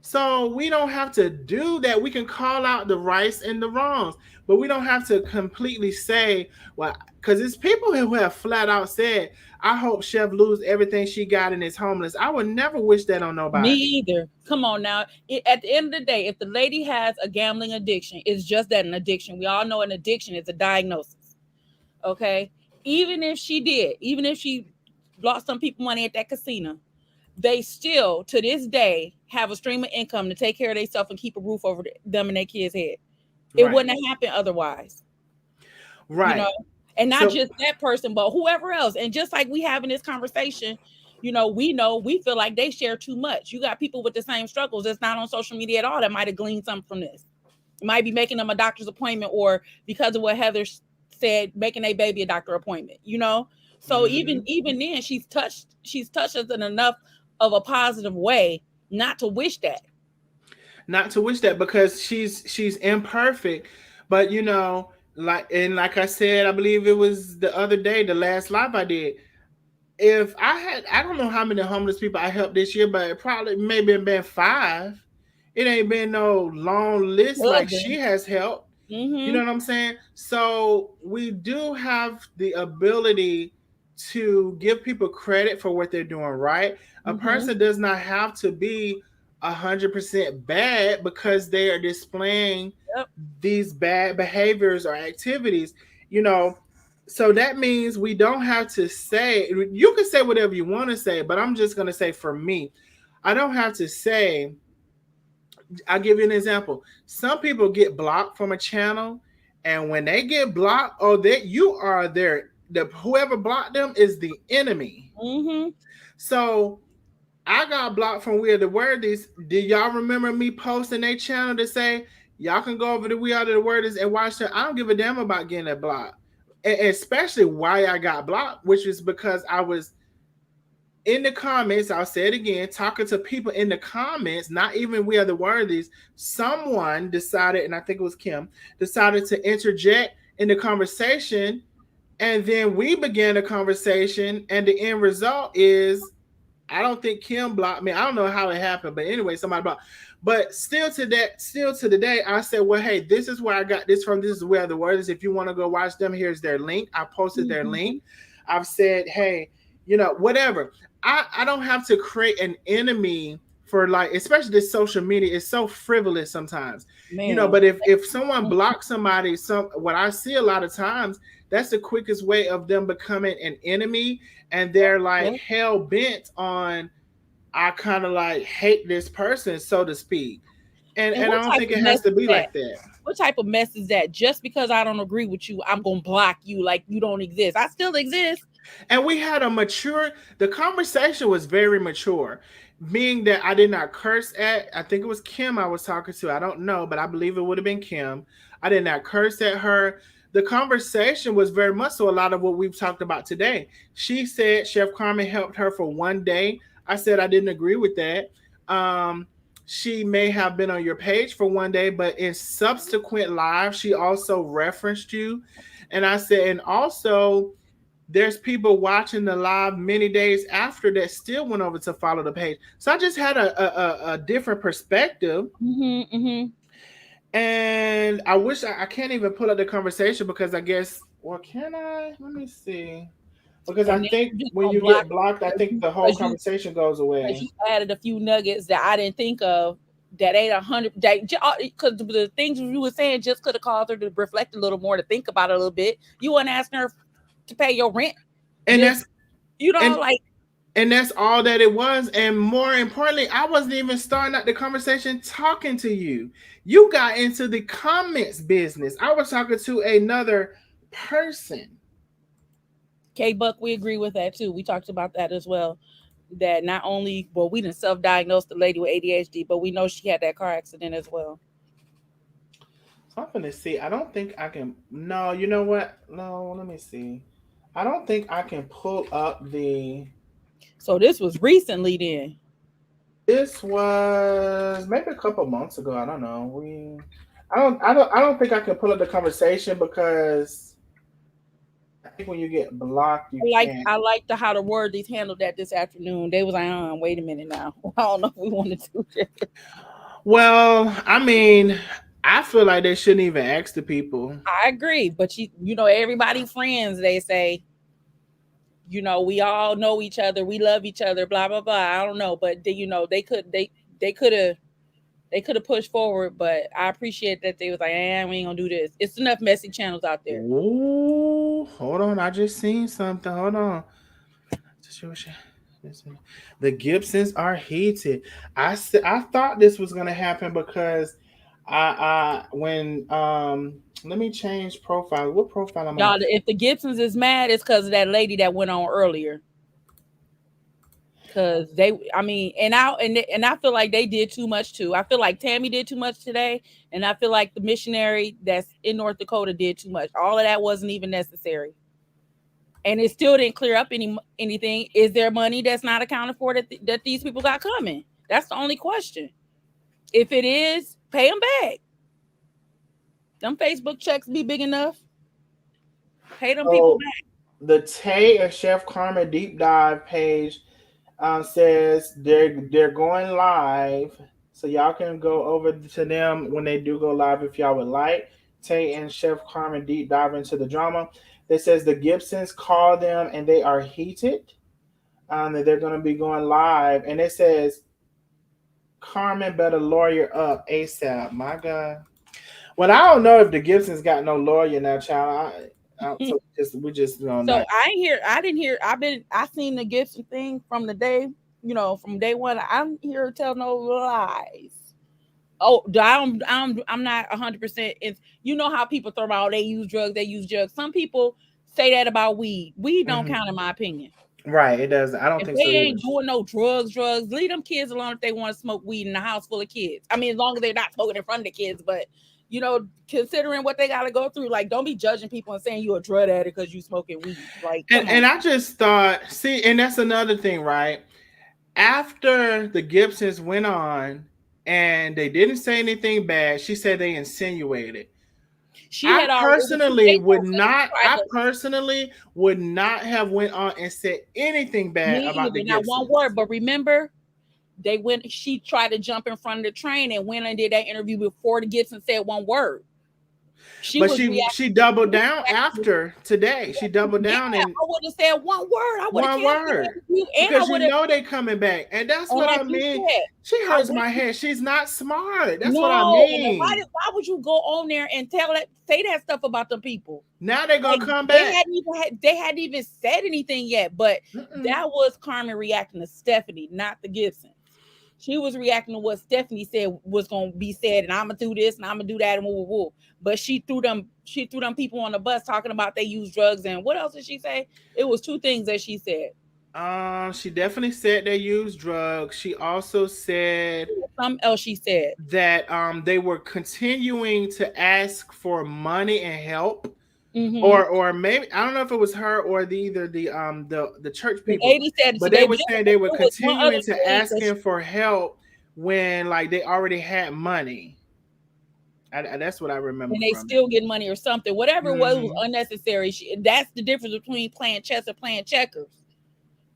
Speaker 5: So we don't have to do that. We can call out the rights and the wrongs, but we don't have to completely say, well, because it's people who have flat out said, I hope Chef lose everything she got and is homeless. I would never wish that on
Speaker 11: Me
Speaker 5: nobody.
Speaker 11: either. Come on now. At the end of the day, if the lady has a gambling addiction, it's just that, an addiction. We all know an addiction is a diagnosis. Okay. Even if she lost some people money at that casino, they still to this day have a stream of income to take care of themselves and keep a roof over them and their kids' head. It
Speaker 5: Right.
Speaker 11: wouldn't have happened otherwise.
Speaker 5: Right.
Speaker 11: And not
Speaker 5: So
Speaker 11: just that person, but whoever else. And just like we having this conversation, we feel like they share too much. You got people with the same struggles that's not on social media at all that might have gleaned something from this. It might be making them a doctor's appointment, or because of what Heather said, making a baby a doctor appointment, So even then, she's touched us in enough of a positive way not to wish that.
Speaker 5: Not to wish that, because she's imperfect, but like I said, I believe it was the other day, the last live I did. If I don't know how many homeless people I helped this year, but it probably maybe been 5. It ain't been no long list like she has helped. You know what I'm saying? So we do have the ability to give people credit for what they're doing right. A person does not have to be 100% bad because they are displaying these bad behaviors or activities. So that means we don't have to say, you can say whatever you want to say, but I'm just going to say, for me, I don't have to say. I'll give you an example. Some people get blocked from a channel, and when they get blocked, you are there. Whoever blocked them is the enemy. So I got blocked from We Are the Worthies. Do y'all remember me posting a channel to say y'all can go over to We Are the Worthies and watch them? I don't give a damn about getting that blocked, and especially why I got blocked, which is because I was in the comments, I'll say it again, talking to people in the comments, not even We Are the Worthies. Someone decided, and I think it was Kim, decided to interject in the conversation. And then we began a conversation. And the end result is, I don't think Kim blocked me. I don't know how it happened, but anyway, somebody blocked. But still to the day, I said, well, hey, this is where I got this from. This is Where the Word Is. If you want to go watch them, here's their link. I posted their link. I've said, hey, whatever. I don't have to create an enemy for, like, especially this social media is so frivolous sometimes. But if someone blocks somebody, what I see a lot of times, that's the quickest way of them becoming an enemy, and they're like hell bent on, I kind of like hate this person, so to speak. And I
Speaker 11: what
Speaker 5: don't
Speaker 11: type
Speaker 5: think
Speaker 11: of
Speaker 5: it
Speaker 11: mess
Speaker 5: has to
Speaker 11: is
Speaker 5: be
Speaker 11: that?
Speaker 5: like that.
Speaker 11: What type of mess is that? Just because I don't agree with you, I'm gonna block you like you don't exist. I still exist.
Speaker 5: And we had the conversation was very mature, meaning that I did not curse at, I think it was Kim I was talking to. I don't know, but I believe it would have been Kim. I did not curse at her. The conversation was very much so a lot of what we've talked about today. She said Chef Carmen helped her for one day. I said I didn't agree with that. Um, she may have been on your page for one day, but in subsequent lives, she also referenced you. And I said, and also, there's people watching the live many days after that still went over to follow the page. So I just had a different perspective. And I wish I can't even pull up the conversation because I guess, well, can I? Let me see. Because
Speaker 11: And
Speaker 5: I
Speaker 11: then
Speaker 5: think
Speaker 11: you just
Speaker 5: when
Speaker 11: gonna
Speaker 5: you
Speaker 11: block
Speaker 5: get blocked, I think the whole
Speaker 11: because you
Speaker 5: conversation goes
Speaker 11: because you
Speaker 5: away.
Speaker 11: added a few nuggets that I didn't think of. That ain't 100. Because the things you were saying just could have caused her to reflect a little more, to think about it a little bit. You weren't asking her to pay your rent.
Speaker 5: And
Speaker 11: Just,
Speaker 5: that's and
Speaker 11: like.
Speaker 5: and that's all that it was. And more importantly, I wasn't even starting out the conversation talking to you. You got into the comments business. I was talking to another person.
Speaker 11: K Buck, we agree with that too. We talked about that as well. That not only, well, we didn't self-diagnose the lady with ADHD, but we know she had that car accident as well.
Speaker 5: So I'm gonna see. I don't think I can. No, you know what? No, let me see. I don't think I can pull up the.
Speaker 11: So this was recently then.
Speaker 5: This was maybe a couple months ago. I don't know. I don't think I can pull up the conversation because I think when you get blocked, you can't.
Speaker 11: I like the how the wordies handled that this afternoon. They was like, wait a minute now. I don't know if we want to do that.
Speaker 5: Well, I mean, I feel like they shouldn't even ask the people.
Speaker 11: I agree, but you know, everybody friends. They say, we all know each other, we love each other, blah blah blah. I don't know, but they could have pushed forward, but I appreciate that they was like, we ain't gonna do this. It's enough messy channels out there.
Speaker 5: Ooh, hold on. I just seen something. Hold on. The Gibsons are heated. I thought this was gonna happen because I when let me change profile. What profile am I on?
Speaker 11: Y'all, if the Gibsons is mad, it's because of that lady that went on earlier. Because and I feel like they did too much too. I feel like Tammy did too much today, and I feel like the missionary that's in North Dakota did too much. All of that wasn't even necessary, and it still didn't clear up anything. Is there money that's not accounted for that these people got coming? That's the only question. If it is, pay them back. Them Facebook checks be big enough. Pay them people back.
Speaker 5: The Tay and Chef Carmen deep dive page says they're going live, so y'all can go over to them when they do go live if y'all would like. Tay and Chef Carmen deep dive into the drama. It says the Gibsons call them and they are heated. That they're going to be going live, and it says Carmen better lawyer up ASAP. My God. Well, I don't know if the Gibsons got no lawyer now, child. So we just don't know.
Speaker 11: So I didn't hear. I seen the Gibson thing from the day, from day one. I'm here to tell no lies. Oh, I'm not 100%. You know how people throw out they use drugs. Some people say that about weed. Weed don't count in my opinion.
Speaker 5: Right, it does. I don't think so.
Speaker 11: They ain't doing no drugs. Leave them kids alone if they want to smoke weed in a house full of kids. I mean, as long as they're not smoking in front of the kids, but considering what they got to go through, like, don't be judging people and saying you're a drug addict because you smoking weed. Like,
Speaker 5: and I just thought, see, and that's another thing, right? After the Gibsons went on and they didn't say anything bad, she said they insinuated. I personally would not have went on and said anything bad about the Gibsons.
Speaker 11: Not one word, but remember, she tried to jump in front of the train and went and did that interview before the Gibson said one word.
Speaker 5: She doubled down after today. She doubled down and
Speaker 11: I would have said one word. I would have
Speaker 5: word. Because they coming back. And that's what I mean. She hurts my head. She's not smart. That's what I mean.
Speaker 11: Why would you go on there and say that stuff about the people?
Speaker 5: Now they're gonna come back.
Speaker 11: They hadn't even said anything yet, but that was Carmen reacting to Stephanie, not the Gibson. She was reacting to what Stephanie said was gonna be said, and I'm gonna do this and I'm gonna do that and woo woo woo. But she threw them people on the bus talking about they use drugs, and what else did she say? It was two things that she said.
Speaker 5: She definitely said they used drugs. She also said
Speaker 11: Something else she said
Speaker 5: that they were continuing to ask for money and help.
Speaker 11: Mm-hmm.
Speaker 5: Or maybe I don't know if it was her or either the church
Speaker 11: The
Speaker 5: people,
Speaker 11: lady said,
Speaker 5: but
Speaker 11: they
Speaker 5: they were saying they were
Speaker 11: it was one other
Speaker 5: continuing to
Speaker 11: thing
Speaker 5: ask him for help when like they already had money. That's what I remember.
Speaker 11: and they
Speaker 5: from
Speaker 11: still
Speaker 5: it.
Speaker 11: get money or something. Whatever it was
Speaker 5: Mhm.
Speaker 11: unnecessary. That's the difference between playing chess and playing checkers.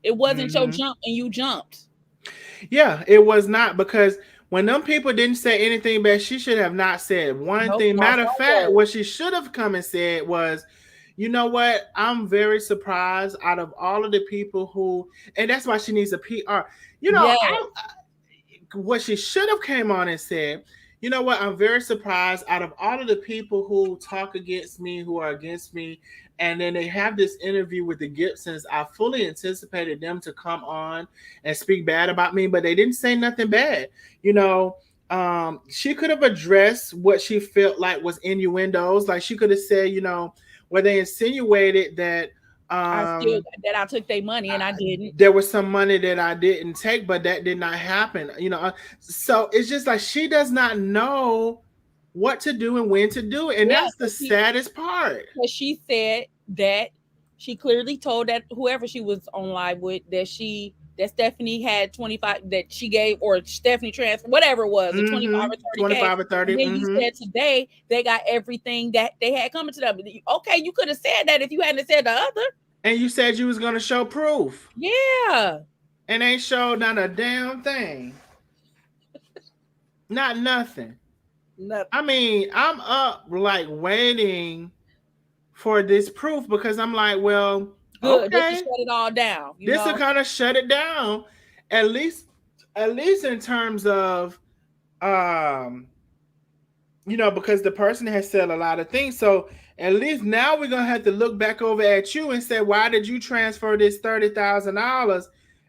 Speaker 11: It wasn't your
Speaker 5: Mhm.
Speaker 11: jump and you jumped.
Speaker 5: Yeah, it was not, because when them people didn't say anything bad, she should have not said one
Speaker 11: Nope,
Speaker 5: thing.
Speaker 11: not
Speaker 5: Matter of
Speaker 11: one
Speaker 5: fact,
Speaker 11: word.
Speaker 5: what she should have come and said was, you know what? I'm very surprised out of all of the people who, and that's why she needs a PR. You know,
Speaker 11: Yes.
Speaker 5: what she should have came on and said, you know what? I'm very surprised out of all of the people who talk against me, who are against me, and then they have this interview with the Gibsons. I fully anticipated them to come on and speak bad about me, but they didn't say nothing bad. You know, she could have addressed what she felt like was innuendos. Like she could have said, you know, where they insinuated that
Speaker 11: I took their money and I didn't.
Speaker 5: there was some money that I didn't take, but that did not happen. You know, so it's just like she does not know what to do and when to do it, and that's the saddest part.
Speaker 11: Because she said that she clearly told that whoever she was on live with that Stephanie had 25 that she gave, or Stephanie transfer, whatever it was, the 25 or 30K.
Speaker 5: 25 or 30.
Speaker 11: And then you said today they got everything that they had coming to them. Okay, you could have said that if you hadn't said the other.
Speaker 5: And you said you was gonna show proof.
Speaker 11: Yeah.
Speaker 5: And ain't showed not a damn thing. Not nothing.
Speaker 11: Nothing.
Speaker 5: I mean, I'm up like waiting for this proof, because I'm like, well,
Speaker 11: good.
Speaker 5: okay,
Speaker 11: This will shut it all down.
Speaker 5: This will kind of shut it down, at least in terms of you know, because the person has said a lot of things. So at least now we're gonna have to look back over at you and say, why did you transfer this $30,000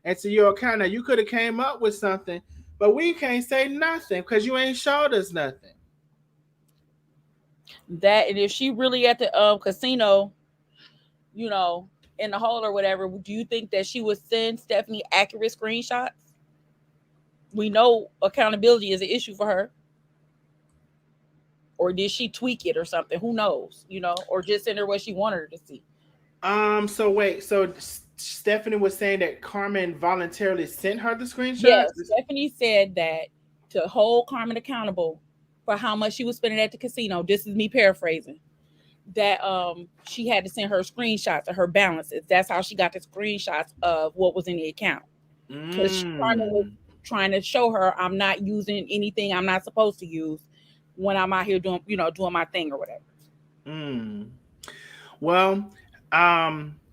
Speaker 5: into your account? Now you could have came up with something, but we can't say nothing because you ain't showed us nothing.
Speaker 11: That, and if she really at the casino, you know, in the hole or whatever, do you think that she would send Stephanie accurate screenshots? We know accountability is an issue for her. Or did she tweak it or something? Who knows? You know, or just send her what she wanted her to see.
Speaker 5: So wait, so Stephanie was saying that Carmen voluntarily sent her the screenshot?
Speaker 11: Yes, Stephanie said that to hold Carmen accountable for how much she was spending at the casino. This is me paraphrasing. That she had to send her screenshots of her balances. That's how she got the screenshots of what was in the account. Because Carmen was trying to show her, I'm not using anything I'm not supposed to use when I'm out here doing my thing or whatever.
Speaker 5: Well,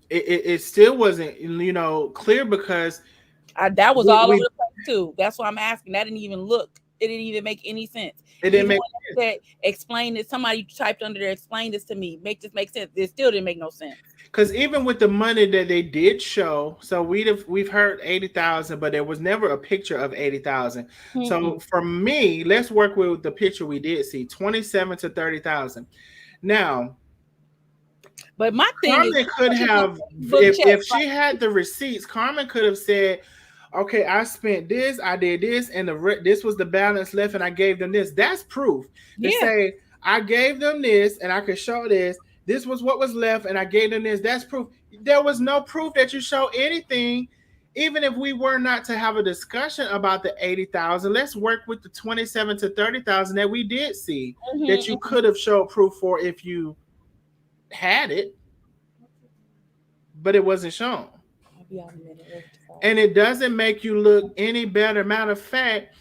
Speaker 5: it still wasn't, you know, clear, because
Speaker 11: that was all over the place too. That's why I'm asking. That didn't even look. It didn't even make any sense.
Speaker 5: It didn't make
Speaker 11: sense. Explain it. Somebody typed under there, explain this to me. Make this make sense. It still didn't make no sense.
Speaker 5: Because even with the money that they did show, so we've heard 80,000, but there was never a picture of 80,000. So for me, let's work with the picture we did see, 27 to 30,000. Now,
Speaker 11: but my thing
Speaker 5: Carmen could have, if she had the receipts, Carmen could have said, okay, I spent this, I did this, and this was the balance left, and I gave them this. That's proof. To say I gave them this, and I could show this. This was what was left, and I gave them this. That's proof. There was no proof that you show anything, even if we were not to have a discussion about the 80,000. Let's work with the 27 to 30,000 that we did see that you could have showed proof for if you had it, but it wasn't shown. And it doesn't make you look any better. Matter of fact,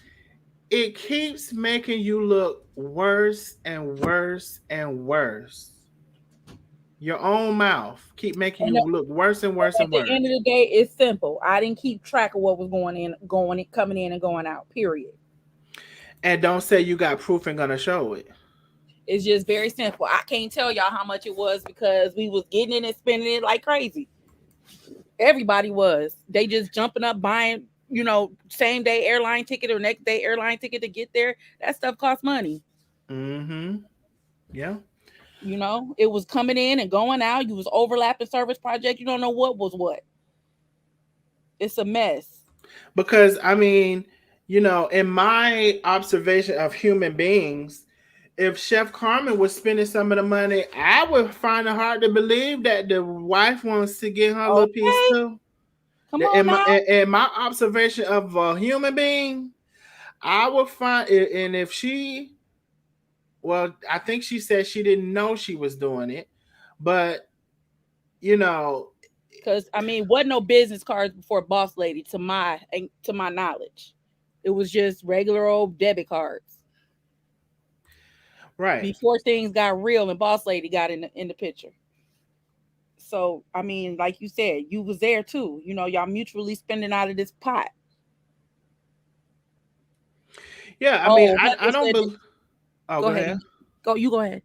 Speaker 5: it keeps making you look worse and worse and worse. Your own mouth keep making you look worse and worse and worse.
Speaker 11: At the end of the day, it's simple. I didn't keep track of what was coming in and going out, period.
Speaker 5: And don't say you got proof and gonna show it.
Speaker 11: It's just very simple. I can't tell y'all how much it was because we was getting it and spending it like crazy. Everybody was. They just jumping up, buying same day airline ticket or next day airline ticket to get there. That stuff costs money.
Speaker 5: Mm-hmm. Yeah.
Speaker 11: It was coming in and going out. You was overlapping service project. You don't know what was what. It's a mess.
Speaker 5: Because I mean, in my observation of human beings, if Chef Carmen was spending some of the money, I would find it hard to believe that the wife wants to get her little piece
Speaker 11: Okay,
Speaker 5: too.
Speaker 11: come on now.
Speaker 5: In my observation of a human being, I would find it, and if she, well, I think she said she didn't know she was doing it, but you know,
Speaker 11: Because I mean, wasn't no business cards before Boss Lady to my knowledge. It was just regular old debit cards
Speaker 5: right.
Speaker 11: before things got real and Boss Lady got in the picture. So I mean, like you said, you was there too. Y'all mutually spending out of this pot.
Speaker 5: Yeah, I mean,
Speaker 11: Oh,
Speaker 5: I
Speaker 11: Heather
Speaker 5: don't
Speaker 11: said,
Speaker 5: believe. Oh,
Speaker 11: go
Speaker 5: go
Speaker 11: ahead.
Speaker 5: ahead.
Speaker 11: You go ahead.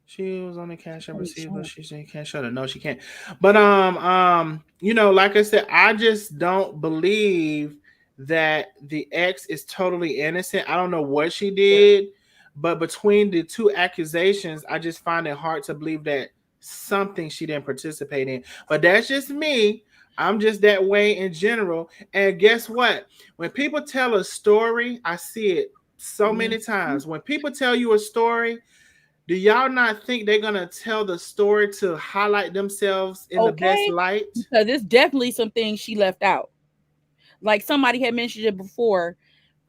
Speaker 5: She was on the cash app
Speaker 11: Holy
Speaker 5: receiver.
Speaker 11: shit.
Speaker 5: She said you can't shut it. No, she can't. But like I said, I just don't believe that the ex is totally innocent. I don't know what she did, but between the two accusations, I just find it hard to believe that something she didn't participate in. But that's just me. I'm just that way in general. And guess what? When people tell a story, I see it so many times. When people tell you a story, do y'all not think they're gonna tell the story to highlight themselves in the best
Speaker 11: Okay,
Speaker 5: light?
Speaker 11: because there's definitely some things she left out. Like somebody had mentioned it before,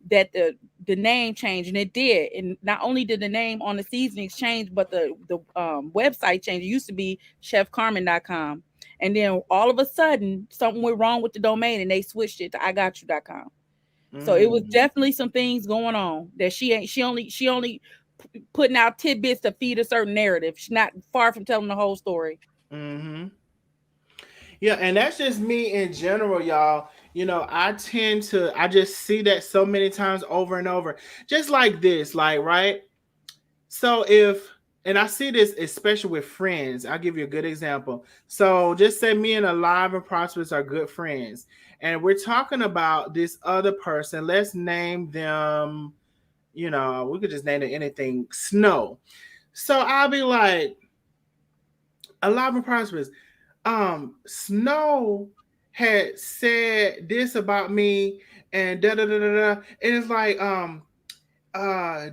Speaker 11: that the name changed, and it did. And not only did the name on the seasonings change, but the website changed. It used to be chefcarmen.com, and then all of a sudden something went wrong with the domain and they switched it to igotchu.com. So it was definitely some things going on that she only putting out tidbits to feed a certain narrative. She's not far from telling the whole story.
Speaker 5: Mm-hmm. Yeah, and that's just me in general, y'all. I just see that so many times over and over. Just like this, like, right? So and I see this especially with friends. I'll give you a good example. So just say me and Alive and Prosperous are good friends, and we're talking about this other person. Let's name them, we could just name it anything, Snow. So I'll be like, Alive and Prosperous, Snow had said this about me and da da da da da. And it's like,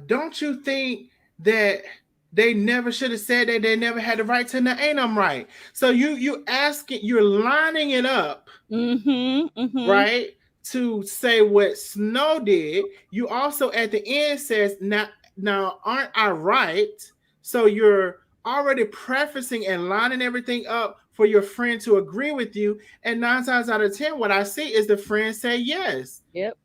Speaker 5: don't you think that they never should have said that? They never had the right to know? Ain't I'm right? So you're lining it up, right, to say what Snow did. You also at the end says, now aren't I right? So you're already prefacing and lining everything up for your friend to agree with you. And 9 times out of 10, what I see is the friend say yes.
Speaker 11: Yep.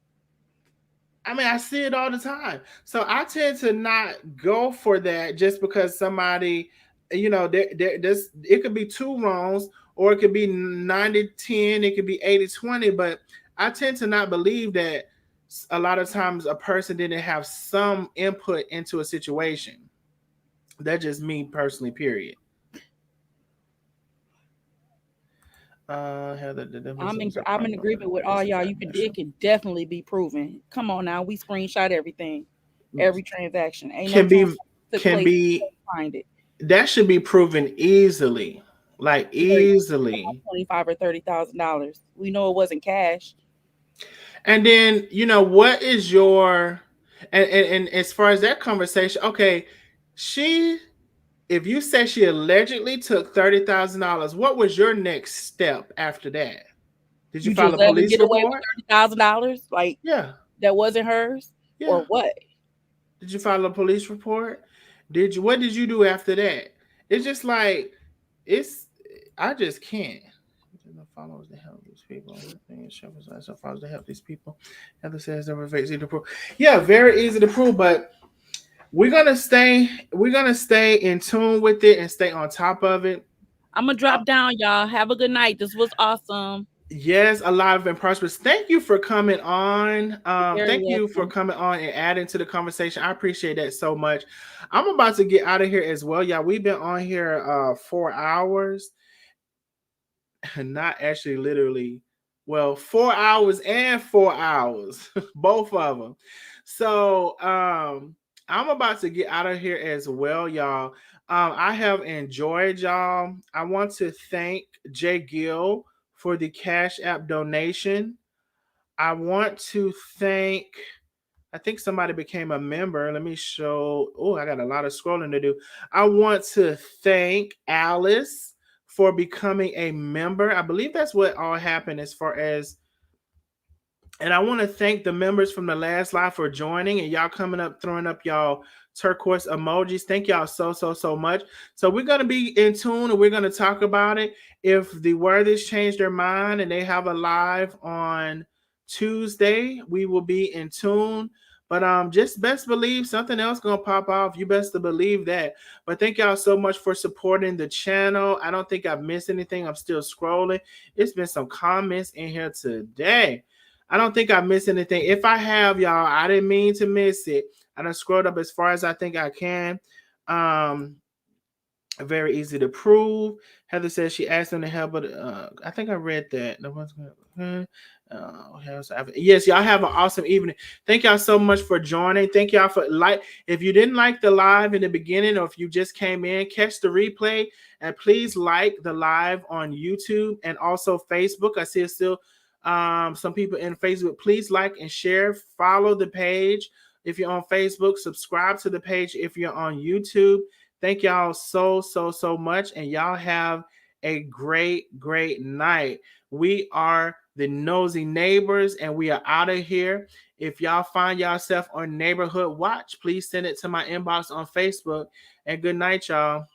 Speaker 5: I mean, I see it all the time. So I tend to not go for that just because somebody, it could be two wrongs, or it could be 90-10, it could be 80-20. But I tend to not believe that a lot of times a person didn't have some input into a situation. That's just me personally, period.
Speaker 11: I'm in agreement with all y'all. It can definitely be proven. Come on now, we screenshot everything, every transaction. Ain't no
Speaker 5: Can be
Speaker 11: transaction took
Speaker 5: can
Speaker 11: place.
Speaker 5: be
Speaker 11: Find it.
Speaker 5: That should be proven easily, like easily.
Speaker 11: $25,000 or $30,000. We know it wasn't cash.
Speaker 5: And then what is your and as far as that conversation, okay, she if you say she allegedly took $30,000, what was your next step after that? Did you
Speaker 11: You
Speaker 5: file
Speaker 11: just
Speaker 5: a
Speaker 11: let her
Speaker 5: police
Speaker 11: get away with
Speaker 5: report?
Speaker 11: $30,000, like
Speaker 5: Yeah,
Speaker 11: that wasn't hers,
Speaker 5: yeah.
Speaker 11: or what?
Speaker 5: Did you file a police report? What did you do after that? It's just like it's I just can't. Follows to help these people. So follows to help these people. Heather says they were very easy to prove. Yeah, very easy to prove, but we're gonna stay in tune with it and stay on top of it.
Speaker 11: I'm gonna drop down, y'all. Have a good night. This was awesome.
Speaker 5: Yes, alive and prosperous. Thank you for coming on.
Speaker 11: You're very
Speaker 5: Thank you for
Speaker 11: welcome.
Speaker 5: coming on and adding to the conversation. I appreciate that so much. I'm about to get out of here as well. Yeah, we've been on here 4 hours. Not actually literally Well, 4 hours and 4 hours, both of them. So I'm about to get out of here as well, y'all. I have enjoyed y'all. I want to thank Jay Gill for the Cash App donation. I want to thank, I think somebody became a member. Let me show. Oh, I got a lot of scrolling to do. I want to thank Alice for becoming a member. I believe that's what all happened as far as, and I want to thank the members from the last live for joining and y'all coming up, throwing up y'all turquoise emojis. Thank y'all so much. So we're going to be in tune and we're going to talk about it. If the Worthies change their mind and they have a live on Tuesday, we will be in tune. But just best believe something else gonna pop off. You best to believe that. But thank y'all so much for supporting the channel. I don't think I've missed anything. I'm still scrolling. It's been some comments in here today. I don't think I missed anything. If I have, y'all, I didn't mean to miss it. I done scrolled up as far as I think I can. Very easy to prove. Heather says she asked them to help, but I think I read that. No one's gonna. Yes, y'all have an awesome evening. Thank y'all so much for joining. Thank y'all for if you didn't like the live in the beginning, or if you just came in, catch the replay and please like the live on YouTube and also Facebook. I see it's still some people in Facebook. Please like and share. Follow the page if you're on Facebook. Subscribe to the page if you're on YouTube. Thank y'all so much, and y'all have a great night. We are the Nosy Neighbors, and we are out of here. If y'all find yourself on Neighborhood Watch, please send it to my inbox on Facebook. And good night, y'all.